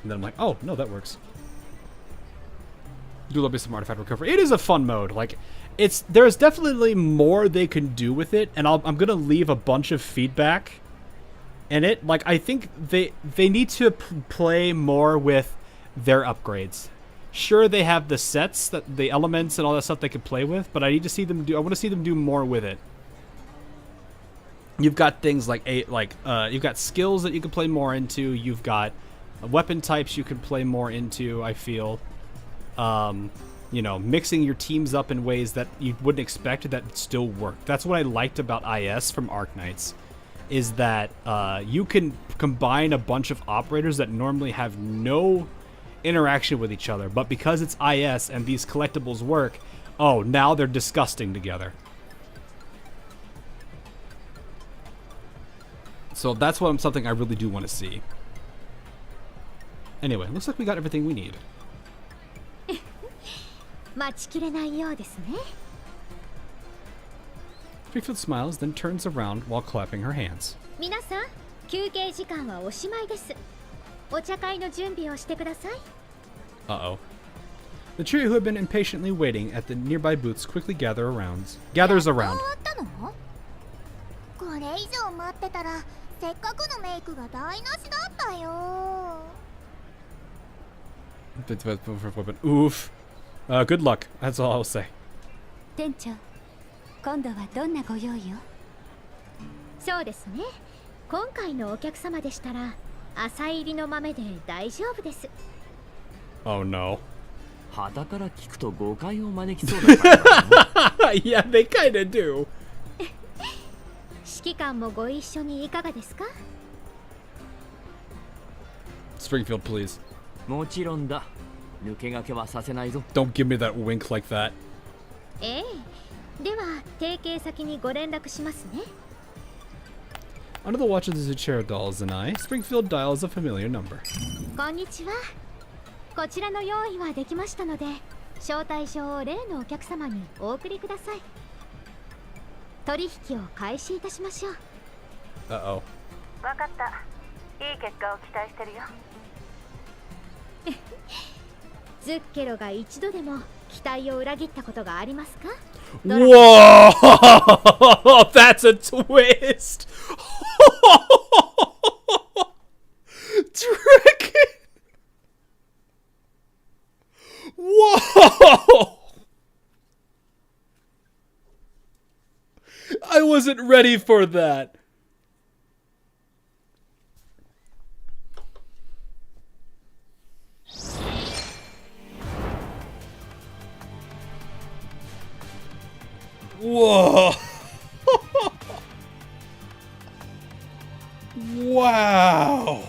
[SPEAKER 1] And then I'm like, oh no, that works. Do love me some artifact recovery. It is a fun mode. Like, there's definitely more they can do with it, and I'm gonna leave a bunch of feedback in it. Like, I think they need to play more with their upgrades. Sure, they have the sets, the elements and all that stuff they can play with, but I want to see them do more with it. You've got things like you've got skills that you can play more into. You've got weapon types you can play more into, I feel. You know, mixing your teams up in ways that you wouldn't expect that still work. That's what I liked about IS from Arknights, is that you can combine a bunch of operators that normally have no interaction with each other, but because it's IS and these collectibles work, oh, now they're disgusting together. So that's something I really do want to see. Anyway, looks like we got everything we need.
[SPEAKER 7] 待ちきれないようですね。
[SPEAKER 1] Springfield smiles, then turns around while clapping her hands.
[SPEAKER 7] 皆さん、休憩時間はおしまいです。お茶会の準備をしてください。
[SPEAKER 1] Uh-oh. The trio who had been impatiently waiting at the nearby booths quickly gathers around.
[SPEAKER 3] これ以上待ってたらせっかくのメイクが台無しだったよ。
[SPEAKER 1] Oof. Good luck. That's all I'll say.
[SPEAKER 3] 店長、今度はどんなご用意を？
[SPEAKER 7] そうですね。今回のお客様でしたら浅入りの豆で大丈夫です。
[SPEAKER 1] Oh no.
[SPEAKER 5] 肌から聞くと誤解を招きそうだから。
[SPEAKER 1] Yeah, they kinda do.
[SPEAKER 7] 指揮官もご一緒にいかがですか？
[SPEAKER 1] Springfield, please.
[SPEAKER 5] もちろんだ。抜け駆けはさせないぞ。
[SPEAKER 1] Don't give me that wink like that.
[SPEAKER 7] ええ。では提携先にご連絡しますね。
[SPEAKER 1] Under the watch of the Zuchero dolls and I, Springfield dials a familiar number.
[SPEAKER 7] こんにちは。こちらの用意はできましたので、招待状を例のお客様にお送りください。取引を開始いたしましょう。
[SPEAKER 1] Uh-oh.
[SPEAKER 13] わかった。いい結果を期待してるよ。
[SPEAKER 7] ズッケロが一度でも期待を裏切ったことがありますか？
[SPEAKER 1] Whoa! That's a twist! Dragon! Whoa! I wasn't ready for that. Whoa! Wow!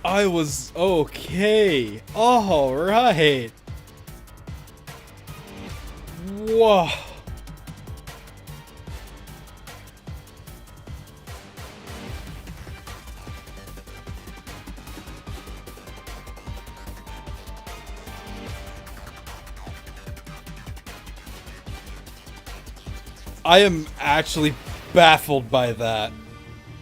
[SPEAKER 1] I was okay. All right. Whoa. I am actually baffled by that.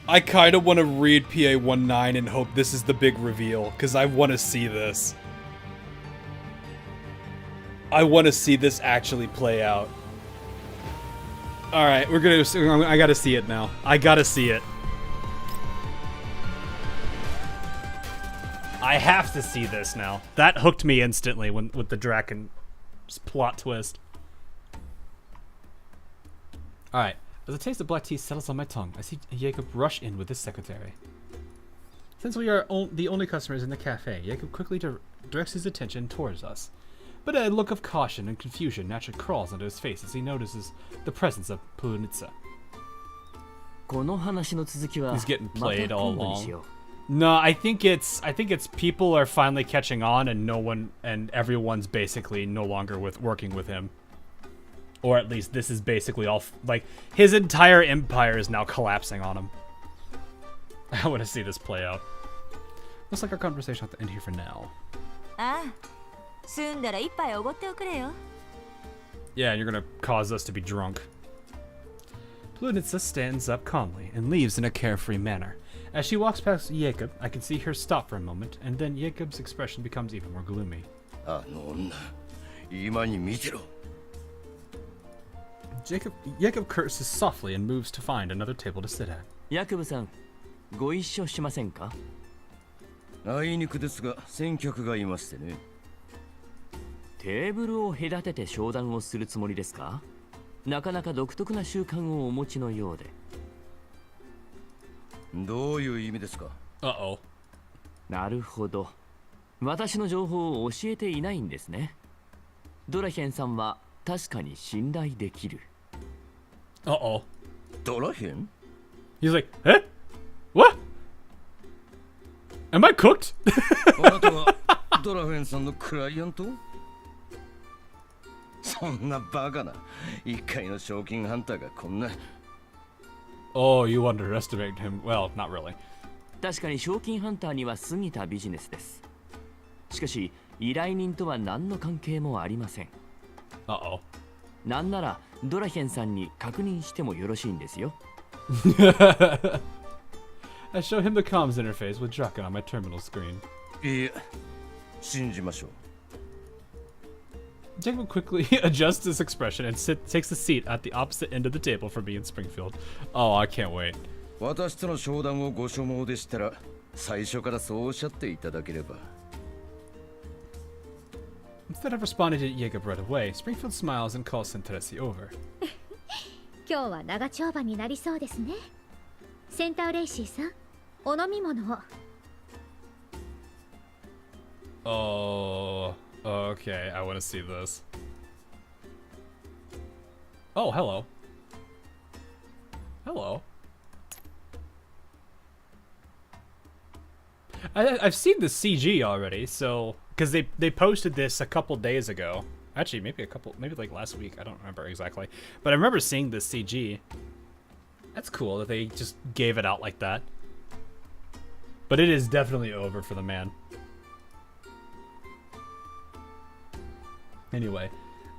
[SPEAKER 1] I kind of want to read PA-19 and hope this is the big reveal, because I want to see this. I want to see this actually play out. Alright, I gotta see it now. I gotta see it. I have to see this now. That hooked me instantly with the Draken plot twist. Alright, as a taste of black tea settles on my tongue, I see Jacob rush in with his secretary. Since we are the only customers in the cafe, Jacob quickly directs his attention towards us. But a look of caution and confusion naturally crawls onto his face as he notices the presence of Polunitsa. He's getting played all along. No, I think it's people are finally catching on and everyone's basically no longer working with him. Or at least this is basically all, like, his entire empire is now collapsing on him. I want to see this play out. Looks like our conversation will have to end here for now. Yeah, you're gonna cause us to be drunk. Polunitsa stands up calmly and leaves in a carefree manner. As she walks past Jacob, I can see her stop for a moment, and then Jacob's expression becomes even more gloomy. Jacob curses softly and moves to find another table to sit at.
[SPEAKER 5] Jacob-san, ご一緒しませんか?
[SPEAKER 4] あいにくですが先客がいましてね。
[SPEAKER 5] テーブルを隔てて商談をするつもりですか? なかなか独特な習慣をお持ちのようで。
[SPEAKER 4] どういう意味ですか?
[SPEAKER 1] Uh-oh.
[SPEAKER 5] なるほど。私の情報を教えていないんですね。ドラヘンさんは確かに信頼できる。
[SPEAKER 1] Uh-oh.
[SPEAKER 4] ドラヘン?
[SPEAKER 1] He's like, eh? What? Am I cooked?
[SPEAKER 4] あなたはドラヘンさんのクライアント? そんなバカな一回の賞金ハンターがこんな。
[SPEAKER 1] Oh, you underestimate him. Well, not really.
[SPEAKER 5] 確かに賞金ハンターには過ぎたビジネスです。しかし依頼人とは何の関係もありません。
[SPEAKER 1] Uh-oh.
[SPEAKER 5] なんならドラヘンさんに確認してもよろしいんですよ。
[SPEAKER 1] I show him the comms interface with Draken on my terminal screen.
[SPEAKER 4] いや、信じましょう。
[SPEAKER 1] Jacob quickly adjusts his expression and takes a seat at the opposite end of the table from me in Springfield. Oh, I can't wait.
[SPEAKER 4] 私との商談をご所望でしたら、最初からそうおっしゃっていただければ。
[SPEAKER 1] Instead of responding to Jacob right away, Springfield smiles and calls Senteresi over.
[SPEAKER 7] 今日は長丁場になりそうですね。センターレイシーさん、お飲み物を。
[SPEAKER 1] Oh, okay. I want to see this. Oh, hello. Hello. I've seen the CG already, so because they posted this a couple days ago. Actually, maybe like last week. I don't remember exactly, but I remember seeing this CG. That's cool that they just gave it out like that. But it is definitely over for the man. Anyway,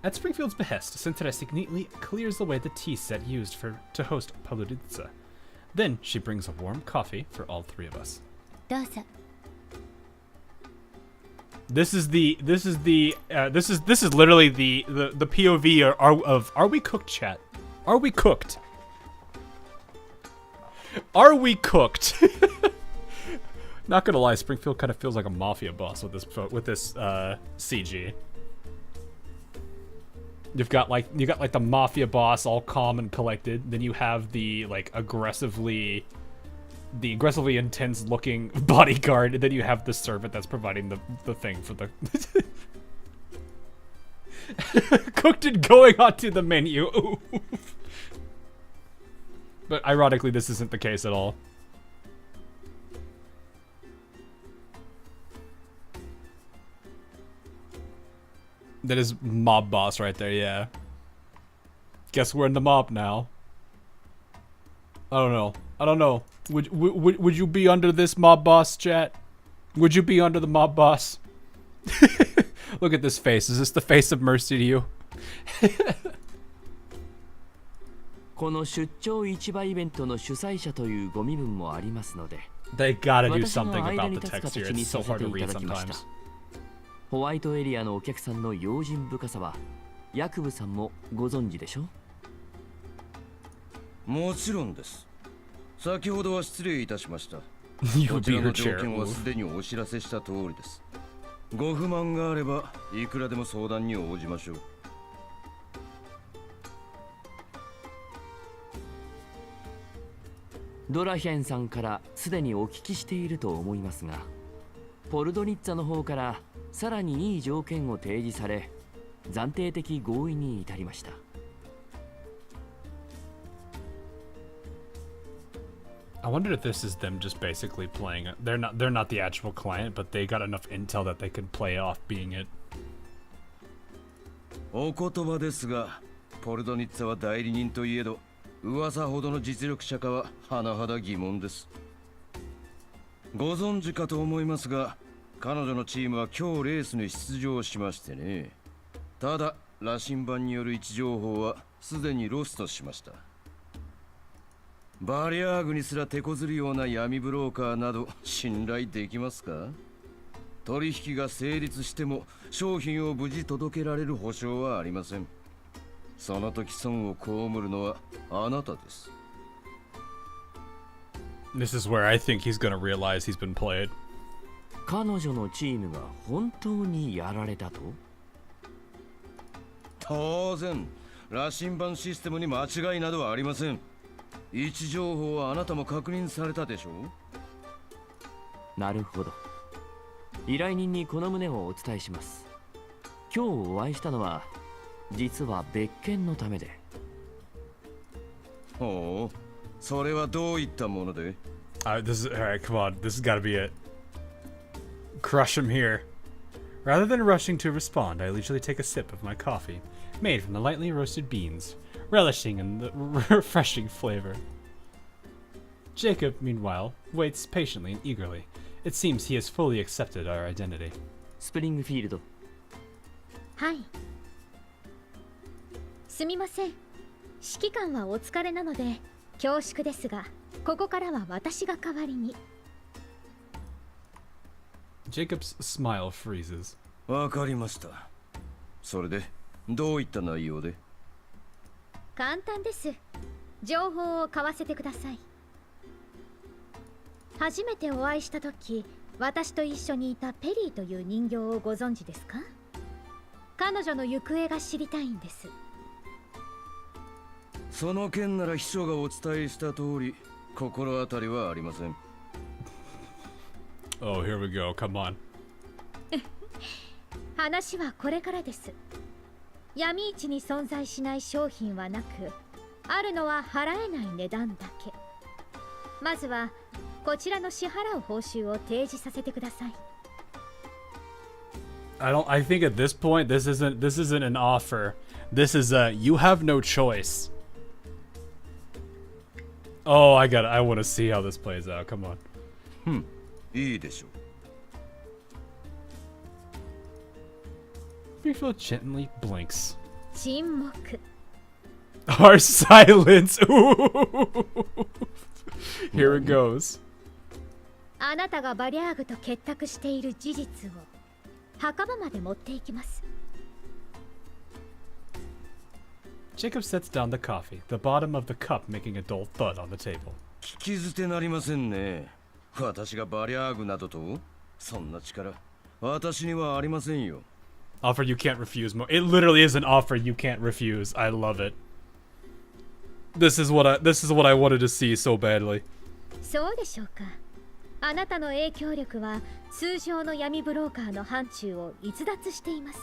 [SPEAKER 1] at Springfield's behest, Senteresi neatly clears the way the tea set used to host Polunitsa. Then she brings a warm coffee for all three of us.
[SPEAKER 3] どうぞ。
[SPEAKER 1] This is literally the POV of are we cooked, chat? Are we cooked? Are we cooked? Not gonna lie, Springfield kind of feels like a mafia boss with this CG. You got like the mafia boss all calm and collected, then you have the aggressively intense looking bodyguard, and then you have the servant that's providing the thing for the cooked and going onto the menu. But ironically, this isn't the case at all. That is mob boss right there, yeah. Guess we're in the mob now. I don't know. Would you be under this mob boss, chat? Would you be under the mob boss? Look at this face. Is this the face of mercy to you?
[SPEAKER 5] この出張市場イベントの主催者というご身分もありますので、
[SPEAKER 1] They gotta do something about the text here. It's so hard to read sometimes.
[SPEAKER 5] ホワイトエリアのお客さんの用心深さはヤクブさんもご存知でしょ？
[SPEAKER 4] もちろんです。先ほどは失礼いたしました。
[SPEAKER 1] You
[SPEAKER 4] こ
[SPEAKER 1] would
[SPEAKER 4] ち
[SPEAKER 1] be
[SPEAKER 4] ら
[SPEAKER 1] her
[SPEAKER 4] の条
[SPEAKER 1] chair.
[SPEAKER 4] 件はすでにお知らせした通りです。ご不満があればいくらでも相談に応じましょう。
[SPEAKER 5] ドラヒェンさんからすでにお聞きしていると思いますが、ポルドニッツァの方からさらにいい条件を提示され、暫定的合意に至りました。
[SPEAKER 1] I wonder if this is them just basically playing it. They're not the actual client, but they got enough intel that they could play off being it.
[SPEAKER 4] お言葉ですが、ポルドニッツァは代理人といえど、噂ほどの実力者かは甚だ疑問です。ご存知かと思いますが、彼女のチームは今日レースに出場しましてね。ただ、羅針盤による位置情報はすでにロストしました。バリアーグにすら手こずるような闇ブローカーなど信頼できますか？取引が成立しても商品を無事届けられる保証はありません。その時損を被るのはあなたです。
[SPEAKER 1] This is where I think he's gonna realize he's been played.
[SPEAKER 5] 彼女のチームが本当にやられたと？
[SPEAKER 4] 当然、羅針盤システムに間違いなどはありません。位置情報はあなたも確認されたでしょう？
[SPEAKER 5] なるほど。依頼人にこの旨をお伝えします。今日お会いしたのは実は別件のためで。
[SPEAKER 4] ほう、それはどういったもので？
[SPEAKER 1] Alright, come on. This has gotta be it. Crush him here. Rather than rushing to respond, I leisurely take a sip of my coffee, made from the lightly roasted beans, relishing in the refreshing flavor. Jacob, meanwhile, waits patiently and eagerly. It seems he has fully accepted our identity.
[SPEAKER 5] スプリングフィールド。
[SPEAKER 7] はい。すみません。指揮官はお疲れなので恐縮ですが、ここからは私が代わりに。
[SPEAKER 1] Jacob's smile freezes.
[SPEAKER 4] わかりました。それでどういった内容で？
[SPEAKER 7] 簡単です。情報を交わせてください。初めてお会いした時、私と一緒にいたペリーという人形をご存知ですか？彼女の行方が知りたいんです。
[SPEAKER 4] その件なら秘書がお伝えした通り、心当たりはありません。
[SPEAKER 1] Oh, here we go. Come on.
[SPEAKER 7] 話はこれからです。闇市に存在しない商品はなく、あるのは払えない値段だけ。まずはこちらの支払う報酬を提示させてください。
[SPEAKER 1] I think at this point this isn't an offer. This is a you have no choice. Oh, I want to see how this plays out. Come on.
[SPEAKER 4] いいでしょう。
[SPEAKER 1] Springfield gently blinks.
[SPEAKER 7] 沈黙。
[SPEAKER 1] Our silence. Ooh. Here it goes.
[SPEAKER 7] あなたがバリャーグと結託している事実を墓場まで持っていきます。
[SPEAKER 1] Jacob sets down the coffee, the bottom of the cup making a dull thud on the table.
[SPEAKER 4] 聞き捨てなりませんね。私がバリャーグなどとそんな力私にはありませんよ。
[SPEAKER 1] Offer you can't refuse. It literally is an offer you can't refuse. I love it. This is what I wanted to see so badly.
[SPEAKER 7] そうでしょうか。あなたの影響力は通常の闇ブローカーの範疇を逸脱しています。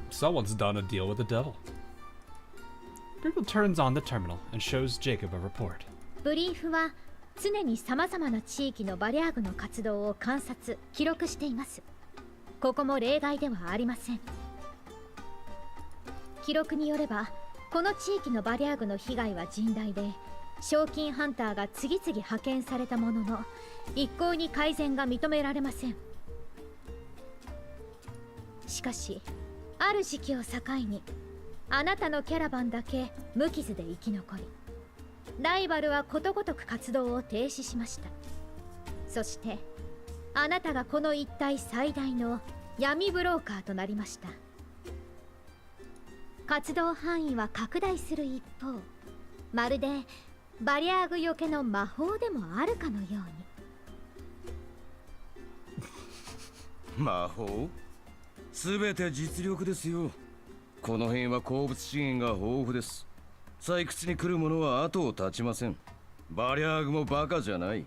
[SPEAKER 1] Someone's done a deal with the devil. Google turns on the terminal and shows Jacob a report.
[SPEAKER 7] ブリーフは常に様々な地域のバリャーグの活動を観察・記録しています。ここも例外ではありません。記録によれば、この地域のバリャーグの被害は甚大で、賞金ハンターが次々派遣されたものの、一向に改善が認められません。しかし、ある時期を境に、あなたのキャラバンだけ無傷で生き残り、ライバルはことごとく活動を停止しました。そしてあなたがこの一帯最大の闇ブローカーとなりました。活動範囲は拡大する一方、まるでバリャーグよけの魔法でもあるかのよ
[SPEAKER 4] うに。魔法？すべて実力ですよ。この辺は鉱物資源が豊富です。採掘に来る者は後を絶ちません。バリャーグもバカじゃない。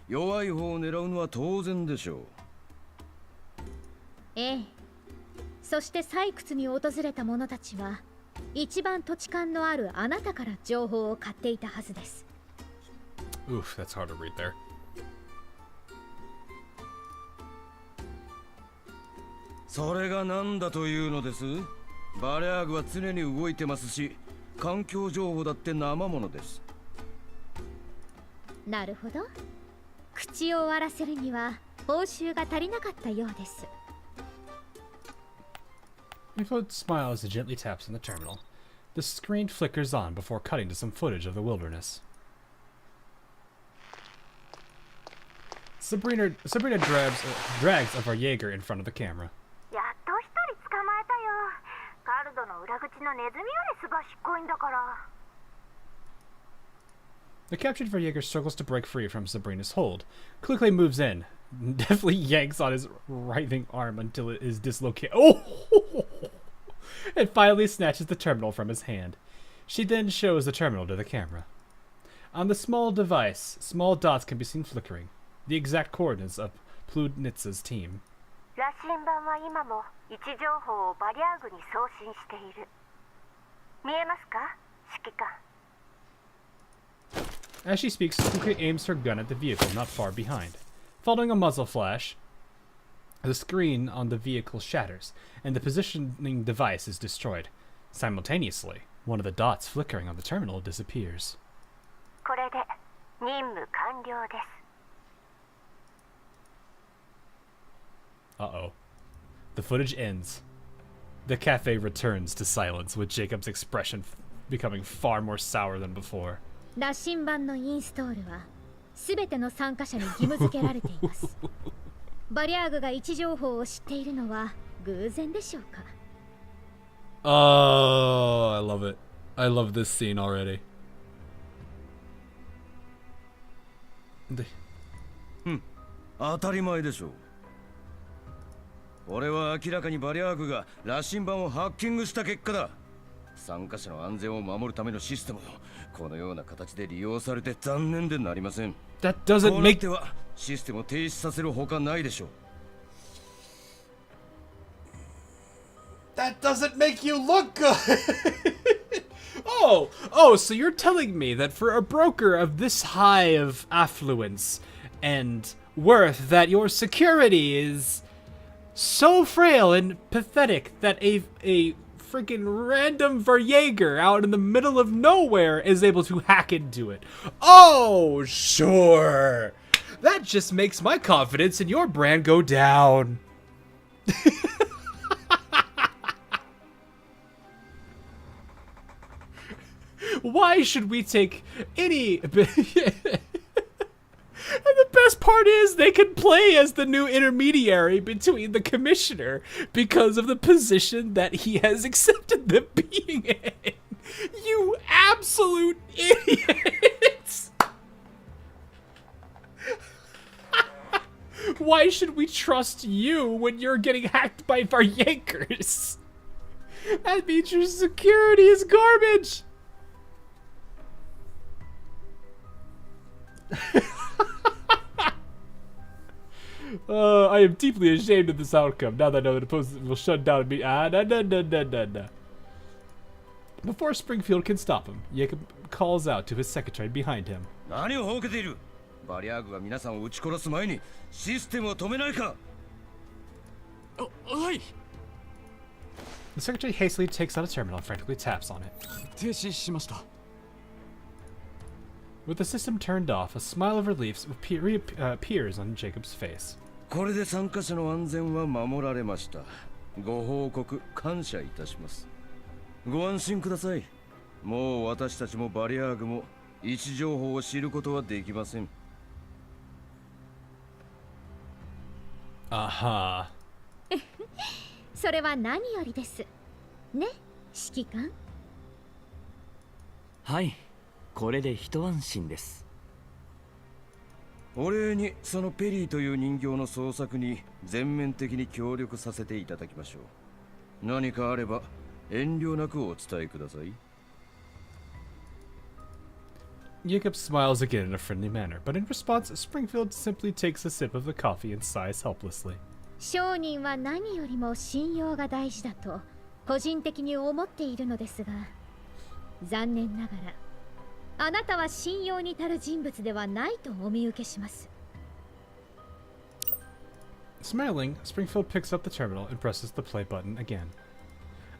[SPEAKER 4] 弱い方を狙うのは当然でしょう。
[SPEAKER 7] ええ。そして採掘に訪れた者たちは一番土地勘のあるあなたから情報を買っていたはずです。
[SPEAKER 1] Oof, that's hard to read there.
[SPEAKER 4] それが何だというのです？バリャーグは常に動いてますし、環境情報だって生ものです。
[SPEAKER 7] なるほど。口を割らせるには報酬が足りなかったようです。
[SPEAKER 1] Springfield smiles as he gently taps on the terminal. The screen flickers on before cutting to some footage of the wilderness. Sabrina drags of our Jaeger in front of the camera.
[SPEAKER 13] やっと一人捕まえたよ。カルドの裏口のネズミよりすばしっこいんだから。
[SPEAKER 1] The captured Verjaeger struggles to break free from Sabrina's hold. Quickly moves in, deftly yanks on his writhing arm until it is dislocated. Oh! And finally snatches the terminal from his hand. She then shows the terminal to the camera. On the small device, small dots can be seen flickering. The exact coordinates of Pludnitsa's team.
[SPEAKER 13] 羅針盤は今も位置情報をバリャーグに送信している。見えますか、指揮官。
[SPEAKER 1] As she speaks, Suzuki aims her gun at the vehicle not far behind. Following a muzzle flash, the screen on the vehicle shatters, and the positioning device is destroyed. Simultaneously, one of the dots flickering on the terminal disappears.
[SPEAKER 13] これで任務完了です。
[SPEAKER 1] Uh-oh. The footage ends. The cafe returns to silence, with Jacob's expression becoming far more sour than before.
[SPEAKER 7] 羅針盤のインストールはすべての参加者に義務付けられています。バリャーグが位置情報を知っているのは偶然でしょうか。
[SPEAKER 1] Oh, I love it. I love this scene already.
[SPEAKER 4] 当たり前でしょう。俺は明らかにバリャーグが羅針盤をハッキングした結果だ。参加者の安全を守るためのシステムをこのような形で利用されて残念でなりません。
[SPEAKER 1] That doesn't
[SPEAKER 4] こうなっ
[SPEAKER 1] make
[SPEAKER 4] てはシステムを停止させるほかないでしょう。
[SPEAKER 1] That doesn't make you look good. Oh, so you're telling me that for a broker of this high of affluence and worth that your security is so frail and pathetic that a freaking random Verjaeger out in the middle of nowhere is able to hack into it. Oh, sure. That just makes my confidence in your brand go down. Why should we take any... And the best part is they can play as the new intermediary between the commissioner because of the position that he has accepted them being in. You absolute idiots! Why should we trust you when you're getting hacked by our Yankers? That means your security is garbage! I am deeply ashamed of this outcome now that I know the post will shut down me. Before Springfield can stop him, Jacob calls out to his secretary behind him.
[SPEAKER 4] 何をほうけているバリアーグが皆さんを撃ち殺す前にシステムを止めないか
[SPEAKER 12] はい
[SPEAKER 1] The secretary hastily takes out a terminal and frantically taps on it.
[SPEAKER 12] 停止しました
[SPEAKER 1] With the system turned off, a smile of relief appears on Jacob's face.
[SPEAKER 4] これで参加者の安全は守られました。ご報告感謝いたします。ご安心ください。もう私たちもバリアーグも位置情報を知ることはできません。
[SPEAKER 1] あは。
[SPEAKER 7] それは何よりです。ね、指揮官。
[SPEAKER 5] はい、これで一安心です。
[SPEAKER 4] お礼にそのペリーという人形の捜索に全面的に協力させていただきましょう。何かあれば遠慮なくお伝えください。
[SPEAKER 1] Jacob smiles again in a friendly manner, but in response, Springfield simply takes a sip of the coffee and sighs helplessly.
[SPEAKER 7] 商人は何よりも信用が大事だと個人的に思っているのですが、残念ながらあなたは信用に足る人物ではないとお見受けします。
[SPEAKER 1] Smiling, Springfield picks up the terminal and presses the play button again.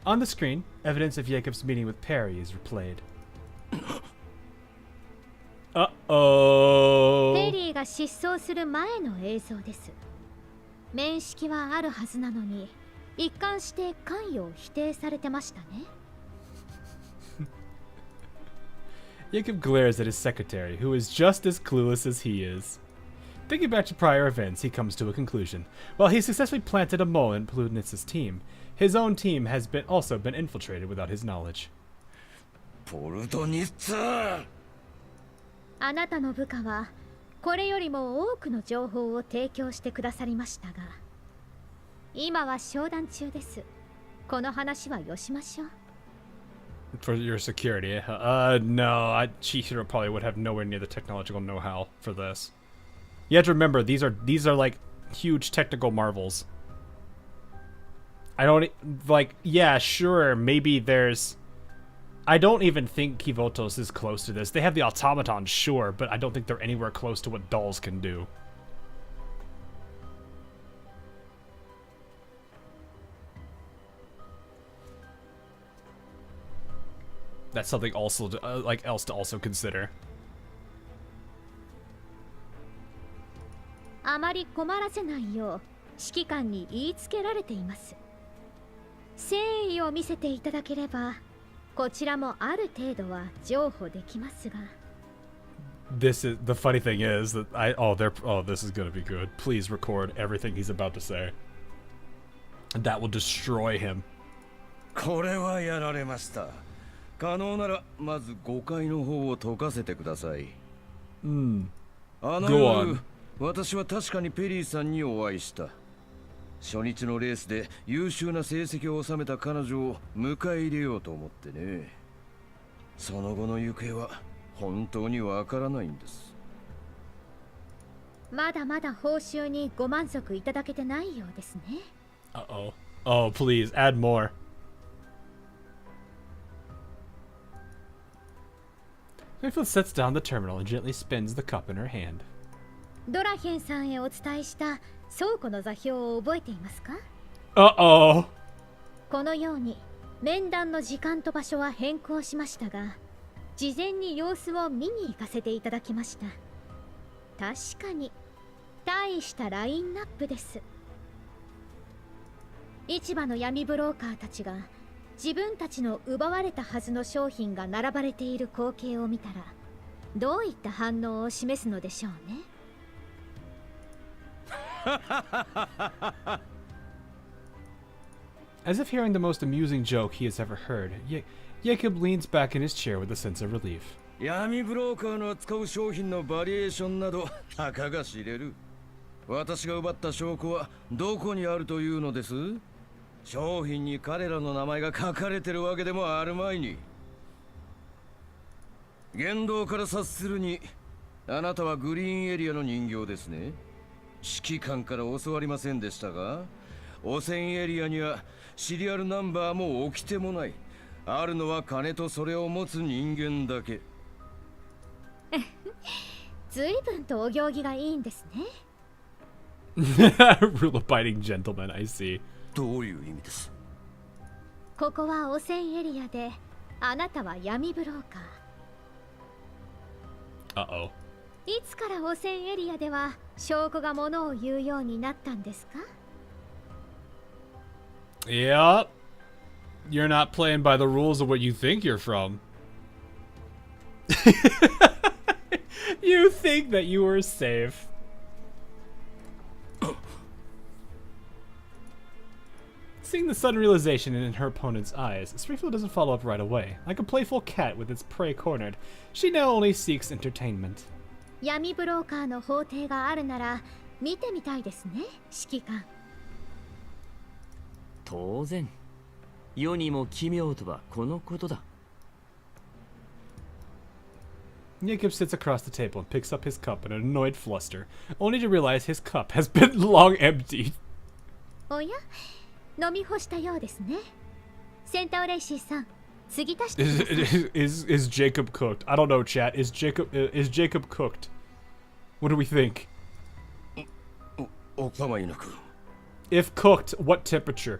[SPEAKER 1] On the screen, evidence of Jacob's meeting with Peri is replayed. Uh-oh.
[SPEAKER 7] ペリーが失踪する前の映像です。面識はあるはずなのに、一貫して関与を否定されてましたね。
[SPEAKER 1] Jacob glares at his secretary, who is just as clueless as he is. Thinking back to prior events, he comes to a conclusion. While he successfully planted a mole in Pludnitz's team, his own team has also been infiltrated without his knowledge.
[SPEAKER 4] ポルドニッツァ！
[SPEAKER 7] あなたの部下はこれよりも多くの情報を提供してくださりましたが、今は商談中です。この話はよしましょう。
[SPEAKER 1] For your security, no, Chihiro probably would have nowhere near the technological know-how for this. You have to remember, these are like huge technical marvels. I don't like. Yeah, sure, maybe there's. I don't even think Kivotos is close to this. They have the automaton, sure, but I don't think they're anywhere close to what dolls can do. That's something also else to also consider.
[SPEAKER 7] あまり困らせないよう指揮官に言いつけられています。誠意を見せていただければ、こちらもある程度は譲歩できますが。
[SPEAKER 1] This is the funny thing is that this is gonna be good. Please record everything he's about to say. That will destroy him.
[SPEAKER 4] これはやられました。可能ならまず誤解の方を解かせてください。あの夜、私は確かにペリーさんにお会いした。初日のレースで優秀な成績を収めた彼女を迎え入れようと思ってね。その後の行方は本当にわからないんです。
[SPEAKER 7] まだまだ報酬にご満足いただけてないようですね。
[SPEAKER 1] Uh-oh. Oh, please, add more. Springfield sets down the terminal and gently spins the cup in her hand.
[SPEAKER 7] ドラヘンさんへお伝えした倉庫の座標を覚えていますか？
[SPEAKER 1] Uh-oh.
[SPEAKER 7] このように面談の時間と場所は変更しましたが、事前に様子を見に行かせていただきました。確かに大したラインナップです。市場の闇ブローカーたちが自分たちの奪われたはずの商品が並ばれている光景を見たら、どういった反応を示すのでしょうね。
[SPEAKER 1] As if hearing the most amusing joke he has ever heard, Jacob leans back in his chair with a sense of relief.
[SPEAKER 4] 闇ブローカーの扱う商品のバリエーションなどたかが知れる。私が奪った証拠はどこにあるというのです？商品に彼らの名前が書かれてるわけでもあるまいに。言動から察するに、あなたはグリーンエリアの人形ですね。指揮官から教わりませんでしたが、汚染エリアにはシリアルナンバーも起きてもない。あるのは金とそれを持つ人間だけ。
[SPEAKER 7] ずいぶんとお行儀がいいんですね。
[SPEAKER 1] Rule-abiding gentleman, I see.
[SPEAKER 4] どういう意味です？
[SPEAKER 7] ここは汚染エリアで、あなたは闇ブローカー。
[SPEAKER 1] Uh-oh.
[SPEAKER 7] いつから汚染エリアでは証拠がものを言うようになったんですか？
[SPEAKER 1] Yep. You're not playing by the rules of what you think you're from. You think that you were safe. Seeing the sudden realization in her opponent's eyes, Springfield doesn't follow up right away. Like a playful cat with its prey cornered, she now only seeks entertainment.
[SPEAKER 7] 闇ブローカーの法廷があるなら見てみたいですね、指揮官。
[SPEAKER 5] 当然。世にも奇妙とはこのことだ。
[SPEAKER 1] Jacob sits across the table and picks up his cup in an annoyed fluster, only to realize his cup has been long emptied.
[SPEAKER 7] おや、飲み干したようですね。センタオレイシーさん、継ぎ足してください。
[SPEAKER 1] Is Jacob cooked? I don't know, chat. Is Jacob cooked? What do we think? If cooked, what temperature?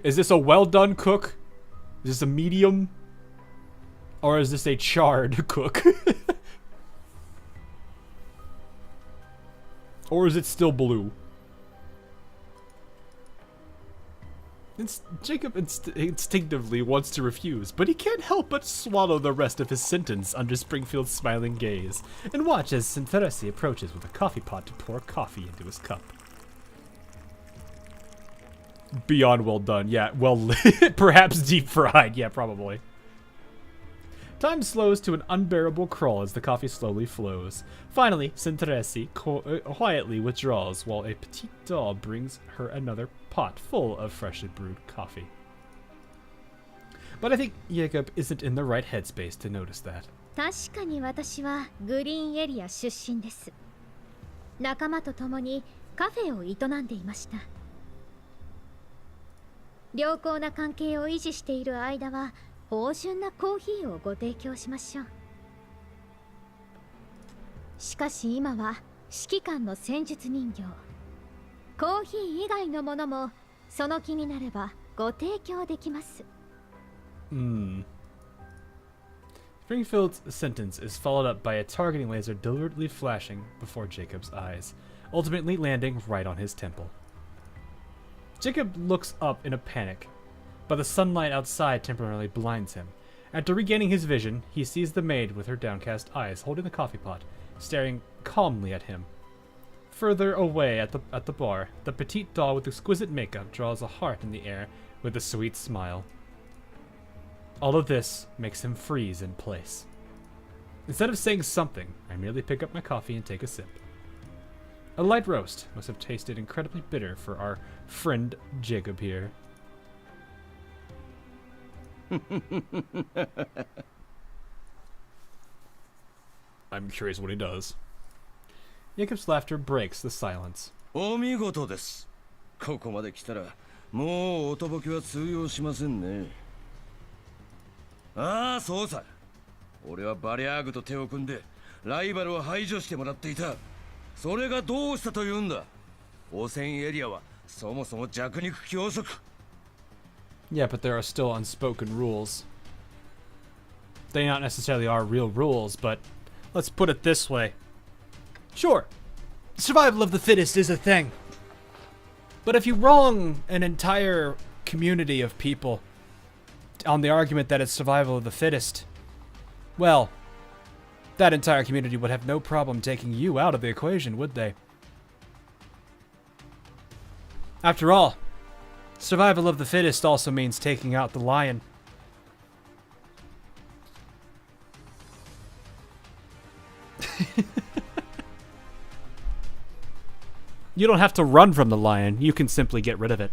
[SPEAKER 1] Is this a well done cook? Is this a medium? Or is this a charred cook? Or is it still blue? Jacob instinctively wants to refuse, but he can't help but swallow the rest of his sentence under Springfield's smiling gaze, and watch as Sinteresi approaches with a coffee pot to pour coffee into his cup. Beyond well done, yeah, well lit, perhaps deep fried, yeah, probably. Time slows to an unbearable crawl as the coffee slowly flows. Finally, Sinteresi quietly withdraws while a petite doll brings her another pot full of freshly brewed coffee. But I think Jacob isn't in the right headspace to notice that.
[SPEAKER 7] 確かに私はグリーンエリア出身です。仲間と共にカフェを営んでいました。良好な関係を維持している間は芳醇なコーヒーをご提供しましょう。しかし今は指揮官の戦術人形、コーヒー以外のものもその気になればご提供できます。
[SPEAKER 1] Springfield's sentence is followed up by a targeting laser deliberately flashing before Jacob's eyes, ultimately landing right on his temple. Jacob looks up in a panic, but the sunlight outside temporarily blinds him. After regaining his vision, he sees the maid with her downcast eyes holding the coffee pot, staring calmly at him. Further away at the bar, the petite doll with exquisite makeup draws a heart in the air with a sweet smile. All of this makes him freeze in place. Instead of saying something, I merely pick up my coffee and take a sip. A light roast must have tasted incredibly bitter for our friend Jacob here. I'm curious what he does. Jacob's laughter breaks the silence.
[SPEAKER 4] お見事です。ここまで来たらもうおとぼけは通用しませんね。ああ、そうさ。俺はバリャーグと手を組んでライバルを排除してもらっていた。それがどうしたというんだ。汚染エリアはそもそも弱肉強食。
[SPEAKER 1] Yeah, but there are still unspoken rules. They not necessarily are real rules, but let's put it this way. Sure, survival of the fittest is a thing. But if you wrong an entire community of people on the argument that it's survival of the fittest, well, that entire community would have no problem taking you out of the equation, would they?
[SPEAKER 2] After all, survival of the fittest also means taking out the lion. You don't have to run from the lion, you can simply get rid of it.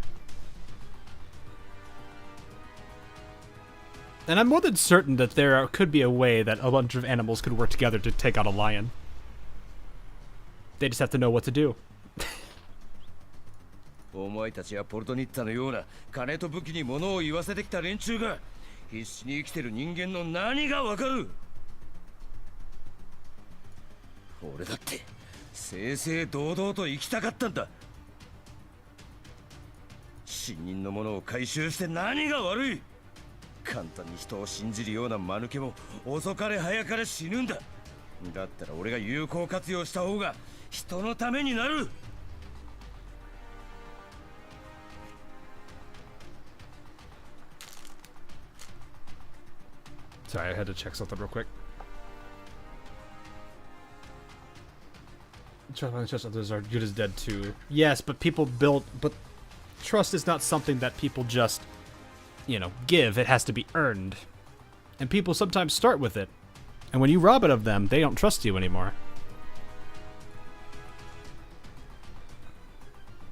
[SPEAKER 2] And I'm more than certain that there could be a way that a bunch of animals could work together to take out a lion. They just have to know what to do.
[SPEAKER 4] お前たちはポルトニッツァのような金と武器に物を言わせてきた連中が必死に生きてる人間の何がわかる。俺だって正々堂々と生きたかったんだ。死人のものを回収して何が悪い。簡単に人を信じるような間抜けも遅かれ早かれ死ぬんだ。だったら俺が有効活用した方が人のためになる。
[SPEAKER 2] Sorry, I had to check something real quick. Trust others are good as dead too. Yes, but but trust is not something that people just, you know, give. It has to be earned. And people sometimes start with it. And when you rob it of them, they don't trust you anymore.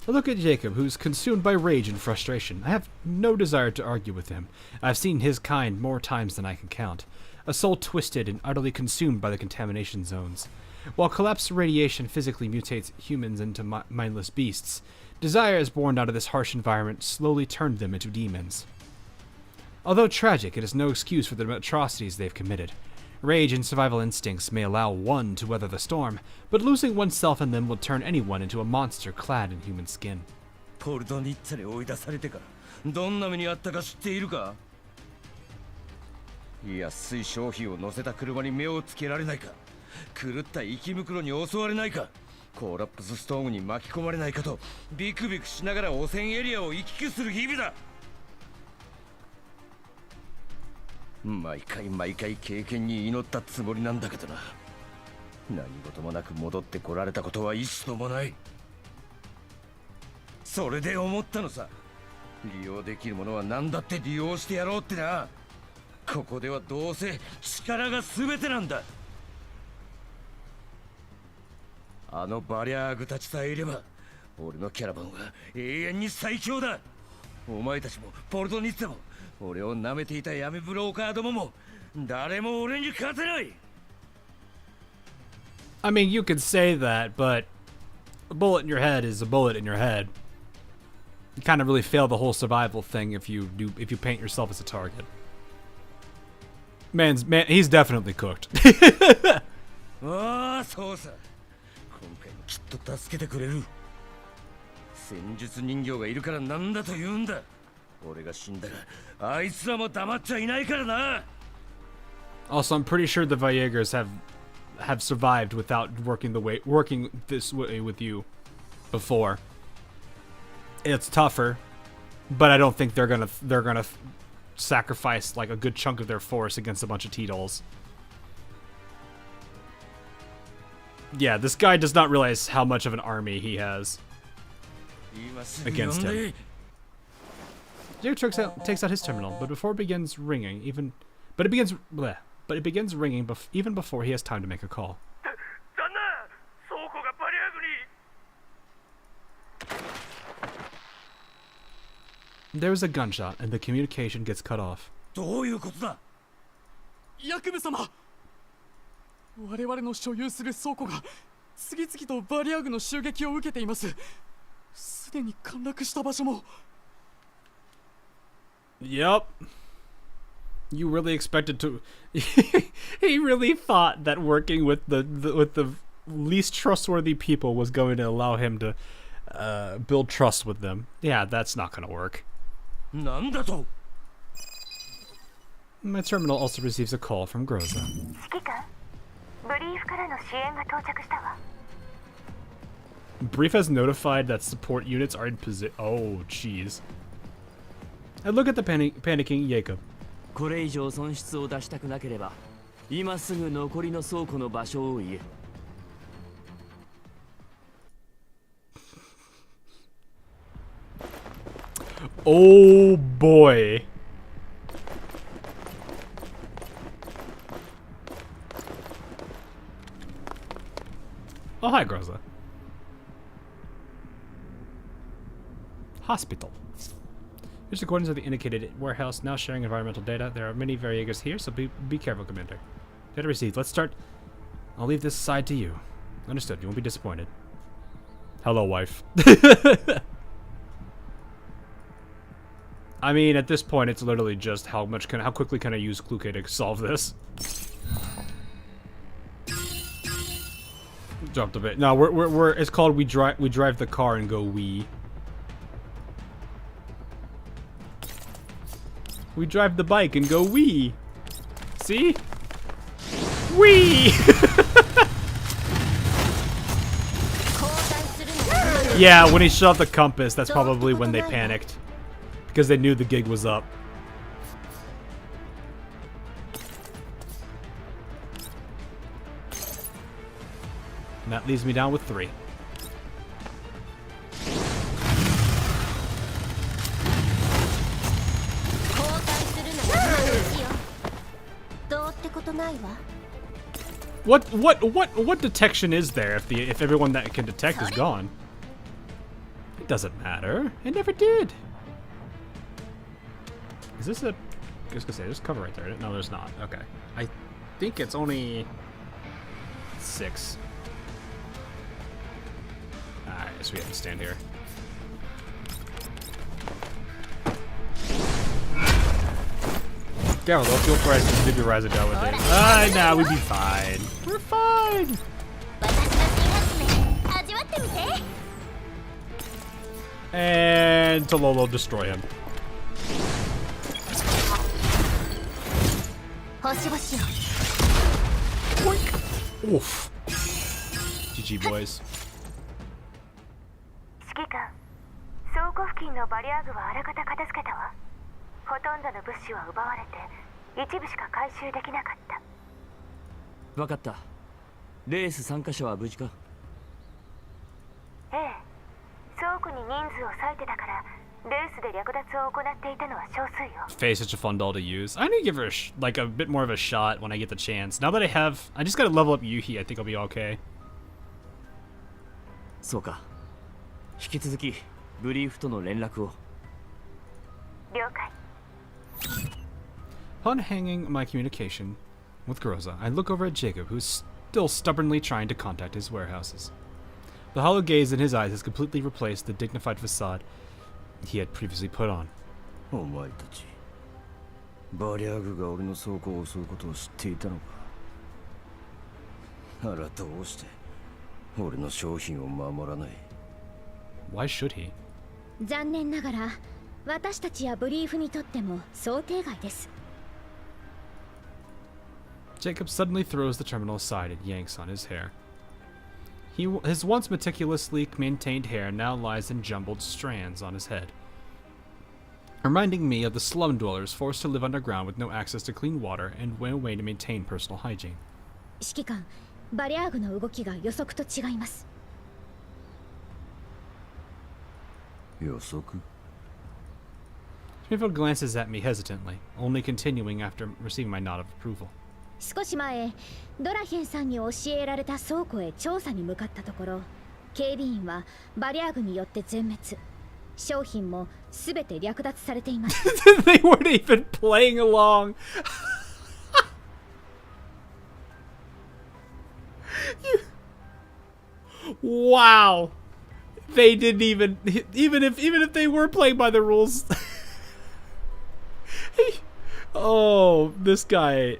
[SPEAKER 2] Look at Jacob, who's consumed by rage and frustration. I have no desire to argue with him. I've seen his kind more times than I can count. A soul twisted and utterly consumed by the contamination zones. While collapsed radiation physically mutates humans into mindless beasts, desires born out of this harsh environment slowly turned them into demons. Although tragic, it is no excuse for the atrocities they've committed. Rage and survival instincts may allow one to weather the storm, but losing oneself in them will turn anyone into a monster clad in human skin.
[SPEAKER 4] ポルトニッツァに追い出されてからどんな目にあったか知っているか。安い商品を乗せた車に目をつけられないか、狂った生き袋に襲われないか、コーラップスストームに巻き込まれないかとビクビクしながら汚染エリアを行き来する日々だ。毎回経験に祈ったつもりなんだけどな。何事もなく戻ってこられたことは一度もない。それで思ったのさ。利用できるものは何だって利用してやろうってな。ここではどうせ力が全てなんだ。あのバリャーグたちさえいれば俺のキャラバンは永遠に最強だ。お前たちもポルトニッツァも俺を舐めていた闇ブローカーどもも誰も俺に勝てない。
[SPEAKER 2] I mean, you could say that, but a bullet in your head is a bullet in your head. You kind of really fail the whole survival thing if you paint yourself as a target. Man, he's definitely cooked.
[SPEAKER 4] ああ、そうさ。今回もきっと助けてくれる。戦術人形がいるからなんだと言うんだ。俺が死んだらあいつらも黙っちゃいないからな。
[SPEAKER 2] Also, I'm pretty sure the Viegers have survived without working this way with you before. It's tougher, but I don't think they're gonna sacrifice like a good chunk of their force against a bunch of T-dolls. Yeah, this guy does not realize how much of an army he has against him. Jacob takes out his terminal, but before it begins ringing, even before he has time to make a call. There's a gunshot, and the communication gets cut off.
[SPEAKER 12] どういうことだ。ヤクブ様、我々の所有する倉庫が次々とバリアグの襲撃を受けています。すでに陥落した場所も。
[SPEAKER 2] Yep. You really expected to... He really thought that working with the least trustworthy people was going to allow him to build trust with them. Yeah, that's not going to work. My terminal also receives a call from Groza. Brief has notified that support units are in position. Oh, jeez. I look at the panicking Jacob.
[SPEAKER 5] これ以上損失を出したくなければ今すぐ残りの倉庫の場所を言え。
[SPEAKER 1] Oh boy. Oh, hi, Groza. Hospital. Here's the coordinates of the indicated warehouse, now sharing environmental data. There are many Variegers here, so be careful, Commander. Data received. Let's start. I'll leave this side to you. Understood. You won't be disappointed. Hello, wife. I mean, at this point, it's literally just how quickly can I use Kluke to solve this? Dropped a bit. No, we're it's called we drive the car and go wee. We drive the bike and go wee. See? Wee. Yeah, when he shut off the compass, that's probably when they panicked. Because they knew the gig was up. And that leaves me down with 3. What detection is there if everyone that can detect is gone? It doesn't matter. It never did. Is this a... I was gonna say, there's cover right there. No, there's not. Okay. I think it's only 6. Alright, so we have to stand here. Careful though, fuel prices did be rising down with it. Nah, we'd be fine. We're fine! And Tololo destroy him. Oof. GG boys.
[SPEAKER 13] 指揮官、倉庫付近のバリア具はあらかた片付けたわ。ほとんどの物資は奪われて一部しか回収できなかった。
[SPEAKER 5] 分かった。レース参加者は無事か？
[SPEAKER 13] ええ。倉庫に人数を割いてたから、レースで略奪を行っていたのは少数よ。
[SPEAKER 1] Faye's such a fun doll to use. I need to give her like a bit more of a shot when I get the chance. Now that I just gotta level up Yuhi. I think I'll be okay.
[SPEAKER 5] そうか。引き続きブリーフとの連絡を。
[SPEAKER 13] 了解。
[SPEAKER 1] Upon hanging my communication with Groza, I look over at Jacob, who's still stubbornly trying to contact his warehouses. The hollow gaze in his eyes has completely replaced the dignified facade he had previously put on.
[SPEAKER 4] お前たち、バリアグが俺の倉庫を襲うことを知っていたのか。ならどうして俺の商品を守らない。
[SPEAKER 1] Why should he?
[SPEAKER 7] 残念ながら私たちやブリーフにとっても想定外です。
[SPEAKER 1] Jacob suddenly throws the terminal aside and yanks on his hair. His once meticulously maintained hair now lies in jumbled strands on his head, reminding me of the slum dwellers forced to live underground with no access to clean water and no way to maintain personal hygiene.
[SPEAKER 7] 指揮官、バリアーグの動きが予測と違います。
[SPEAKER 4] 予測?
[SPEAKER 1] Springfield glances at me hesitantly, only continuing after receiving my nod of approval.
[SPEAKER 7] 少し前、ドラヘンさんに教えられた倉庫へ調査に向かったところ、警備員はバリアーグによって全滅。商品もすべて略奪されています。
[SPEAKER 1] They weren't even playing along. Wow. They didn't even if they were playing by the rules. Oh, this guy.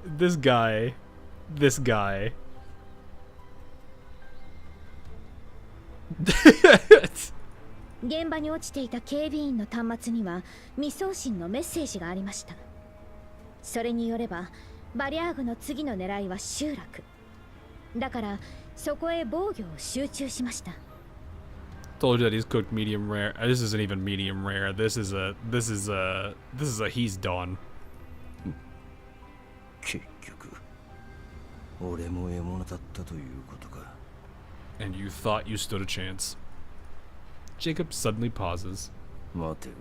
[SPEAKER 7] 現場に落ちていた警備員の端末には未送信のメッセージがありました。それによればバリアーグの次の狙いは集落だから、そこへ防御を集中しました。
[SPEAKER 1] Told you that he's cooked medium rare. This isn't even medium rare. This is a he's done.
[SPEAKER 4] 結局俺も獲物だったということか。
[SPEAKER 1] And you thought you stood a chance. Jacob suddenly pauses.
[SPEAKER 4] 待てよ。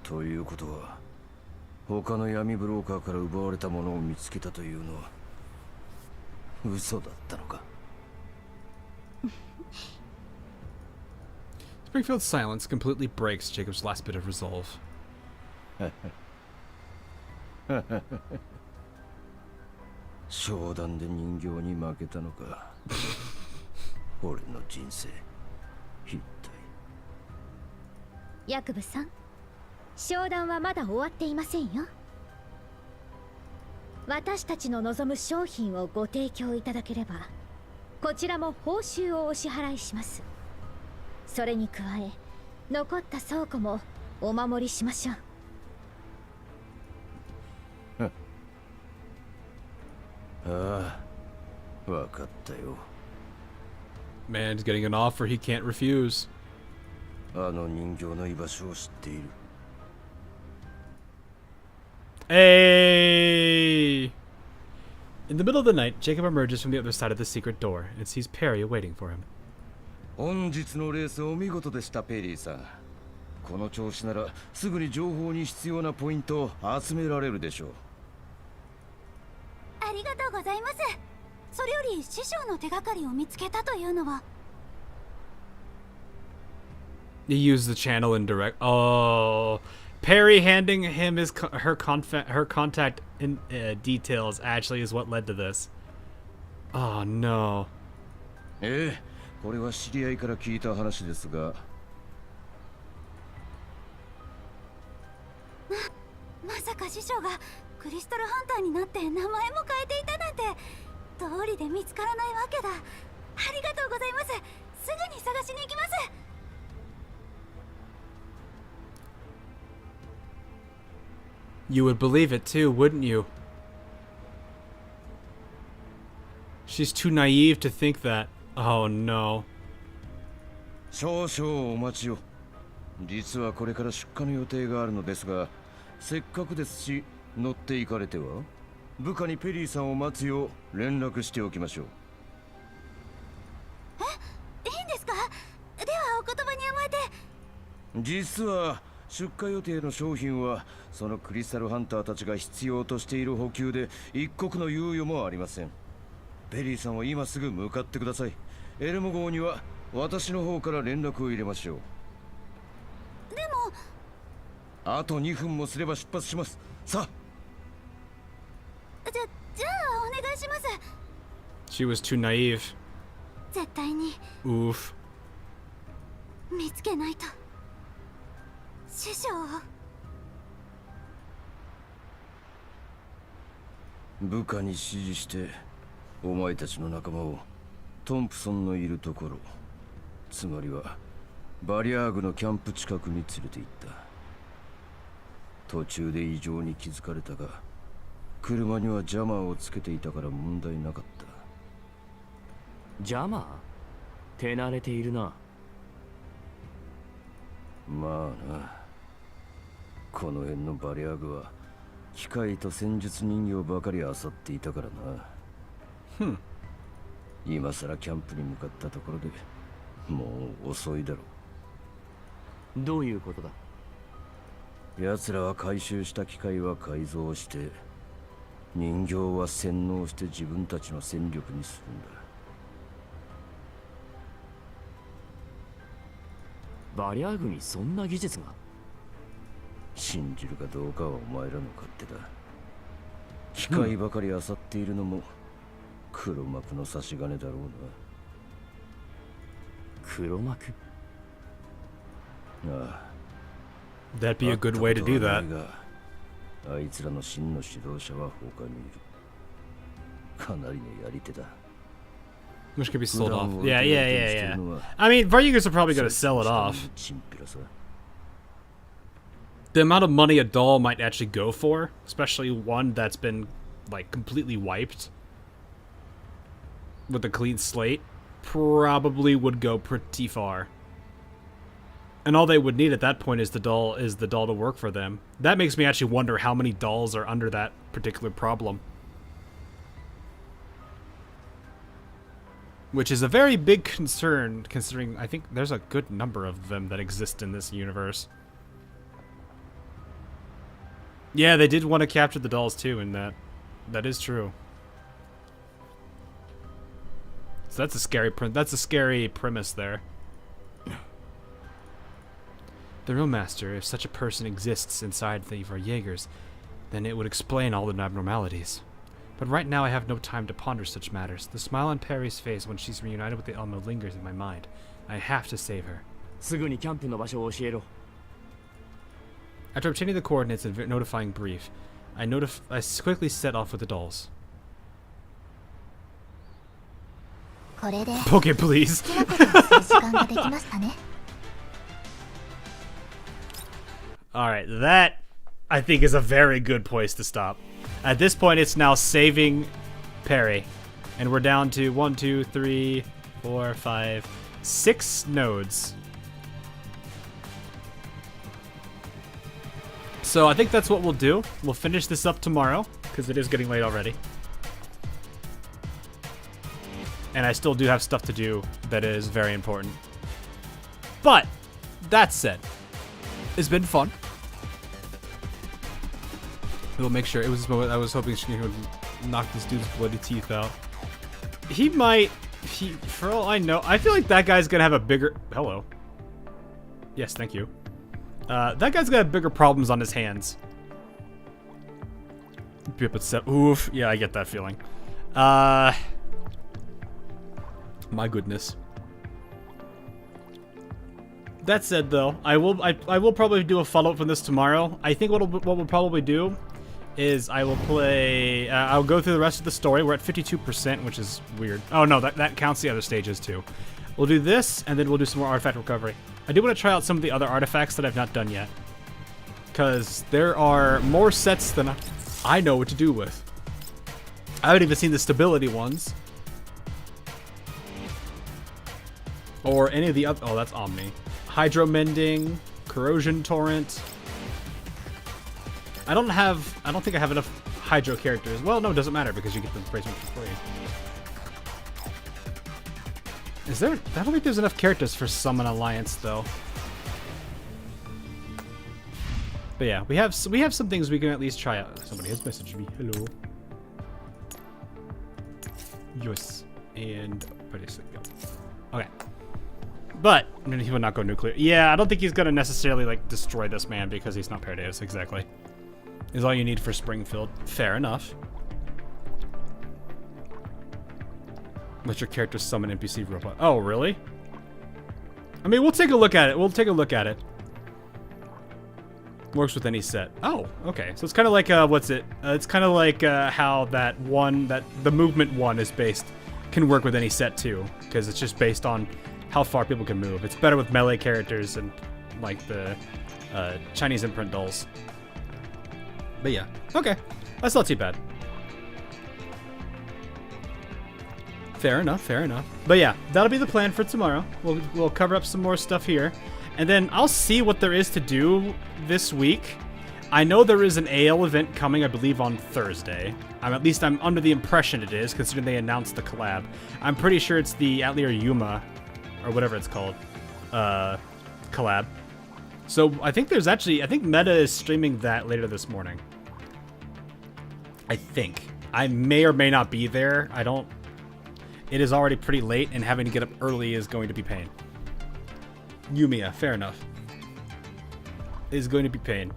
[SPEAKER 4] ということは他の闇ブローカーから奪われたものを見つけたというのは嘘だったのか。
[SPEAKER 2] Springfield's silence completely breaks Jacob's last bit of resolve.
[SPEAKER 4] 商談で人形に負けたのか。俺の人生一体。
[SPEAKER 7] ヤクブさん、商談はまだ終わっていませんよ。私たちの望む商品をご提供いただければ、こちらも報酬をお支払いします。それに加え、残った倉庫もお守りしましょう。
[SPEAKER 4] ああ、わかったよ。
[SPEAKER 2] Man's getting an offer he can't refuse.
[SPEAKER 4] あの人形の居場所を知っている。
[SPEAKER 2] Hey! In the middle of the night, Jacob emerges from the other side of the secret door and sees Peri waiting for him.
[SPEAKER 4] 本日のレースお見事でした、ペリーさん。この調子ならすぐに情報に必要なポイントを集められるでしょう。
[SPEAKER 3] ありがとうございます。それより師匠の手がかりを見つけたというのは。
[SPEAKER 2] He used the channel in direct. Oh, Peri handing him his her contact in details actually is what led to this. Oh no.
[SPEAKER 4] ええ、これは知り合いから聞いた話ですが。
[SPEAKER 3] まさか師匠がクリスタルハンターになって名前も変えていたなんて、通りで見つからないわけだ。ありがとうございます。すぐに探しに行きます。
[SPEAKER 2] You would believe it too, wouldn't you? She's too naive to think that. Oh no.
[SPEAKER 4] 少々お待ちを。実はこれから出荷の予定があるのですが、せっかくですし乗って行かれては。部下にペリーさんを待つよう連絡しておきましょう。
[SPEAKER 3] え、いいんですか？ではお言葉に甘えて。
[SPEAKER 4] 実は出荷予定の商品はそのクリスタルハンターたちが必要としている補給で一刻の猶予もありません。ペリーさんは今すぐ向かってください。エルモ号には私の方から連絡を入れましょう。
[SPEAKER 3] でも
[SPEAKER 4] あと2分もすれば出発します。さあ。
[SPEAKER 3] じゃあお願いします。
[SPEAKER 2] She was too naive.
[SPEAKER 3] 絶対に
[SPEAKER 2] Oof.
[SPEAKER 3] 見つけないと。師匠。
[SPEAKER 4] 部下に指示してお前たちの仲間をトンプソンのいるところ、つまりはバリアーグのキャンプ近くに連れて行った。途中で異常に気づかれたが、車にはジャマーをつけていたから問題なかった。
[SPEAKER 5] ジャマー？手慣れているな。
[SPEAKER 4] まあな、この辺のバリアーグは機械と戦術人形ばかり漁っていたからな。今さらキャンプに向かったところでもう遅いだろ
[SPEAKER 5] う。どういうことだ？
[SPEAKER 4] 奴らは回収した機械は改造して、人形は洗脳して自分たちの戦力にするんだ。
[SPEAKER 5] バリアーグにそんな技術が？
[SPEAKER 4] 信じるかどうかはお前らの勝手だ。機械ばかり漁っているのも黒幕の差し金だろうな。
[SPEAKER 5] 黒幕？
[SPEAKER 4] ああ。
[SPEAKER 2] That'd be a good way to do that.
[SPEAKER 4] あいつらの真の指導者は他にいる。かなりのやり手だ。
[SPEAKER 2] Which could be sold off. Yeah. I mean, Vargas are probably going to sell it off. The amount of money a doll might actually go for, especially one that's been, like, completely wiped with a clean slate, probably would go pretty far. And all they would need at that point is the doll to work for them. That makes me actually wonder how many dolls are under that particular problem. Which is a very big concern, considering I think there's a good number of them that exist in this universe.
[SPEAKER 1] Yeah, they did want to capture the dolls too, and that is true. So that's a scary premise there. The real master, if such a person exists inside the Jaegers, then it would explain all the abnormalities. But right now I have no time to ponder such matters. The smile on Peri's face when she's reunited with the Elmo lingers in my mind. I have to save her.
[SPEAKER 5] すぐにキャンプの場所を教えろ。
[SPEAKER 1] After obtaining the coordinates and notifying brief, I quickly set off with the dolls.
[SPEAKER 3] これで
[SPEAKER 1] Okay, please.
[SPEAKER 3] 好きなことをする時間ができましたね。
[SPEAKER 1] Alright, that I think is a very good place to stop. At this point, it's now saving Peri. And we're down to 1, 2, 3, 4, 5, 6 nodes. So I think that's what we'll do. We'll finish this up tomorrow, because it is getting late already. And I still do have stuff to do that is very important. But, that said, it's been fun. We'll make sure. It was this moment I was hoping she would knock this dude's bloody teeth out. He might. For all I know, I feel like that guy's gonna have a bigger. Hello. Yes, thank you. That guy's gonna have bigger problems on his hands. Oof. Yeah, I get that feeling. My goodness. That said, though, I will probably do a follow-up from this tomorrow. I think what we'll probably do is I will play. I'll go through the rest of the story. We're at 52%, which is weird. Oh no, that counts the other stages too. We'll do this, and then we'll do some more artifact recovery. I do want to try out some of the other artifacts that I've not done yet, because there are more sets than I know what to do with. I haven't even seen the stability ones, or any of the other. Oh, that's Omni. Hydro Mending, Corrosion Torrent. I don't think I have enough Hydro characters. Well, no, it doesn't matter because you get the replacement for free. Is there? I don't think there's enough characters for Summon Alliance though. But yeah, we have some things we can at least try out. Somebody has messaged me. Hello. Yes. And go. Okay. But he will not go nuclear. Yeah, I don't think he's gonna necessarily like destroy this man because he's not Paradeus. Exactly. Is all you need for Springfield. Fair enough. Let your character summon NPC robot. Oh, really? I mean, we'll take a look at it. We'll take a look at it. Works with any set. Oh, okay. So it's kind of like what's it? It's kind of like how the movement one is based can work with any set too, because it's just based on how far people can move. It's better with melee characters and like the Chinese imprint dolls. But yeah, okay, that's not too bad. Fair enough, fair enough. But yeah, that'll be the plan for tomorrow. We'll cover up some more stuff here, and then I'll see what there is to do this week. I know there is an AL event coming, I believe, on Thursday. At least I'm under the impression it is, considering they announced the collab. I'm pretty sure it's the Atelier Yuma, or whatever it's called, collab. So I think Meta is streaming that later this morning. I think. I may or may not be there. It is already pretty late, and having to get up early is going to be pain. Yumiya, fair enough. Is going to be pain.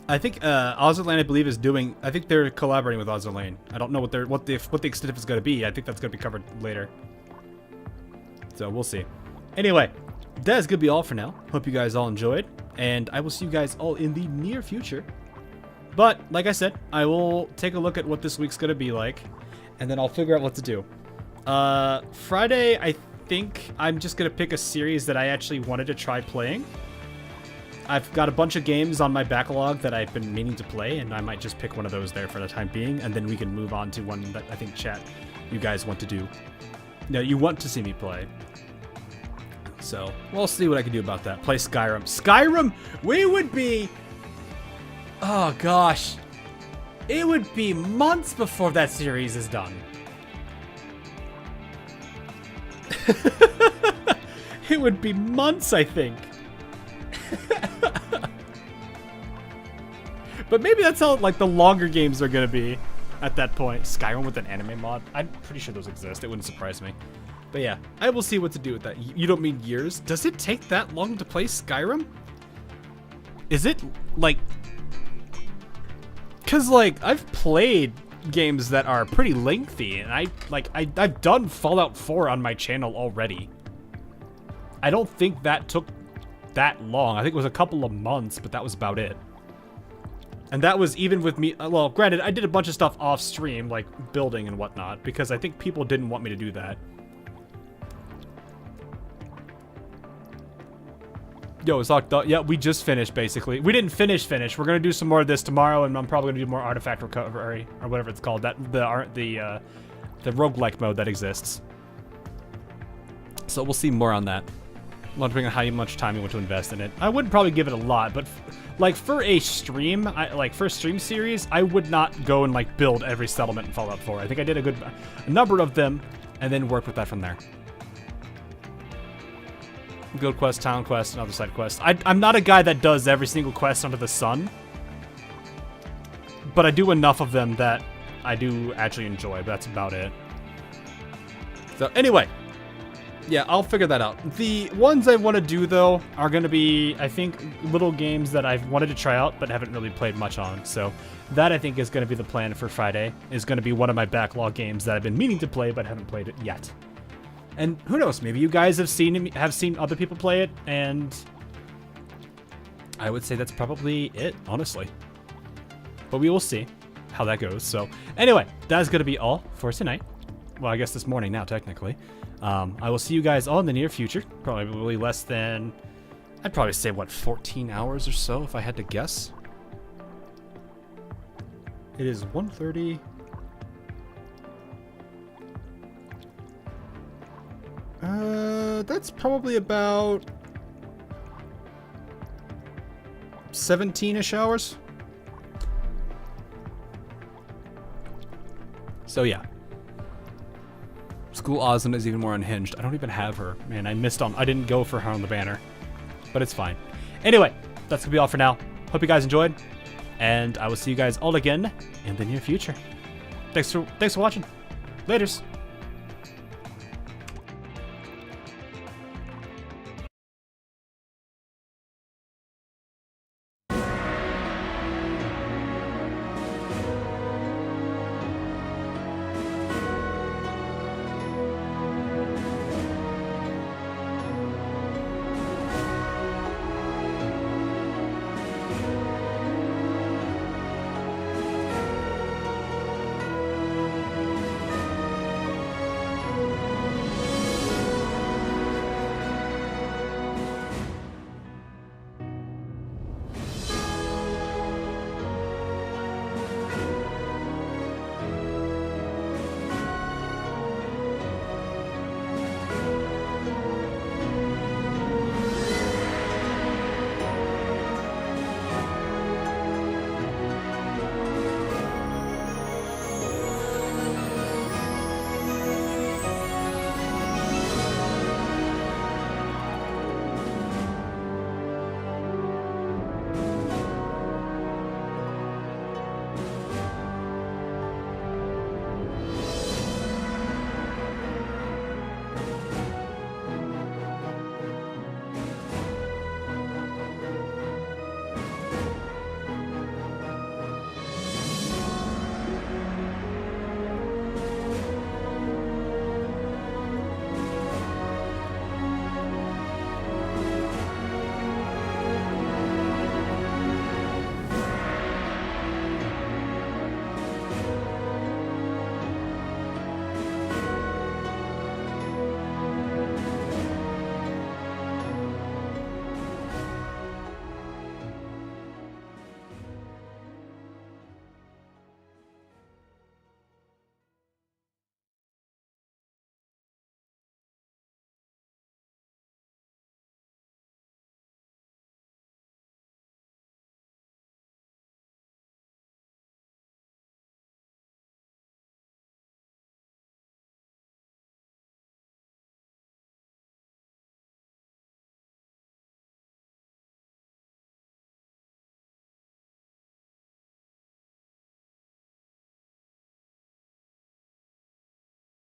[SPEAKER 1] I think Ozerlane, I believe, is doing. I think they're collaborating with Ozerlane. I don't know what the extent of it's going to be. I think that's going to be covered later. So we'll see. Anyway, that is going to be all for now. Hope you guys all enjoyed, and I will see you guys all in the near future. But like I said, I will take a look at what this week's going to be like, and then I'll figure out what to do. Friday, I think I'm just going to pick a series that I actually wanted to try playing. I've got a bunch of games on my backlog that I've been meaning to play, and I might just pick one of those there for the time being, and then we can move on to one that I think chat you guys want to do. No, you want to see me play. So, we'll see what I can do about that. Play Skyrim. Skyrim, we would be... Oh, gosh. It would be months before that series is done. It would be months, I think. But maybe that's how like the longer games are gonna be at that point. Skyrim with an anime mod. I'm pretty sure those exist. It wouldn't surprise me. But yeah, I will see what to do with that. You don't mean years? Does it take that long to play Skyrim? Is it like... Cause like I've played games that are pretty lengthy, and I've done Fallout 4 on my channel already. I don't think that took that long. I think it was a couple of months, but that was about it. And that was even with me, well, granted, I did a bunch of stuff off stream, like building and whatnot, because I think people didn't want me to do that. Yo, it's locked up. Yeah, we just finished, basically. We didn't finish. We're gonna do some more of this tomorrow, and I'm probably gonna do more artifact recovery, or whatever it's called. That the roguelike mode that exists. So we'll see more on that. Depending on how much time you want to invest in it. I would probably give it a lot, but like for a stream, for a stream series, I would not go and like build every settlement in Fallout 4. I think I did a number of them, and then work with that from there. Guild quest, town quest, and other side quests. I'm not a guy that does every single quest under the sun, but I do enough of them that I do actually enjoy, but that's about it. So anyway, yeah, I'll figure that out. The ones I want to do, though, are going to be, I think, little games that I've wanted to try out, but haven't really played much on. So that, I think, is going to be the plan for Friday, is going to be one of my backlog games that I've been meaning to play, but haven't played it yet. And who knows, maybe you guys have seen other people play it, and I would say that's probably it, honestly. But we will see how that goes. So anyway, that's going to be all for tonight. Well, I guess this morning now, technically. I will see you guys all in the near future. Probably less than, I'd probably say, what, 14 hours or so, if I had to guess. It is 1:30. That's probably about 17-ish hours. So yeah. School Osmond is even more unhinged. I don't even have her. Man, I didn't go for her on the banner. But it's fine. Anyway, that's gonna be all for now. Hope you guys enjoyed. And I will see you guys all again in the near future. Thanks for watching. Laters.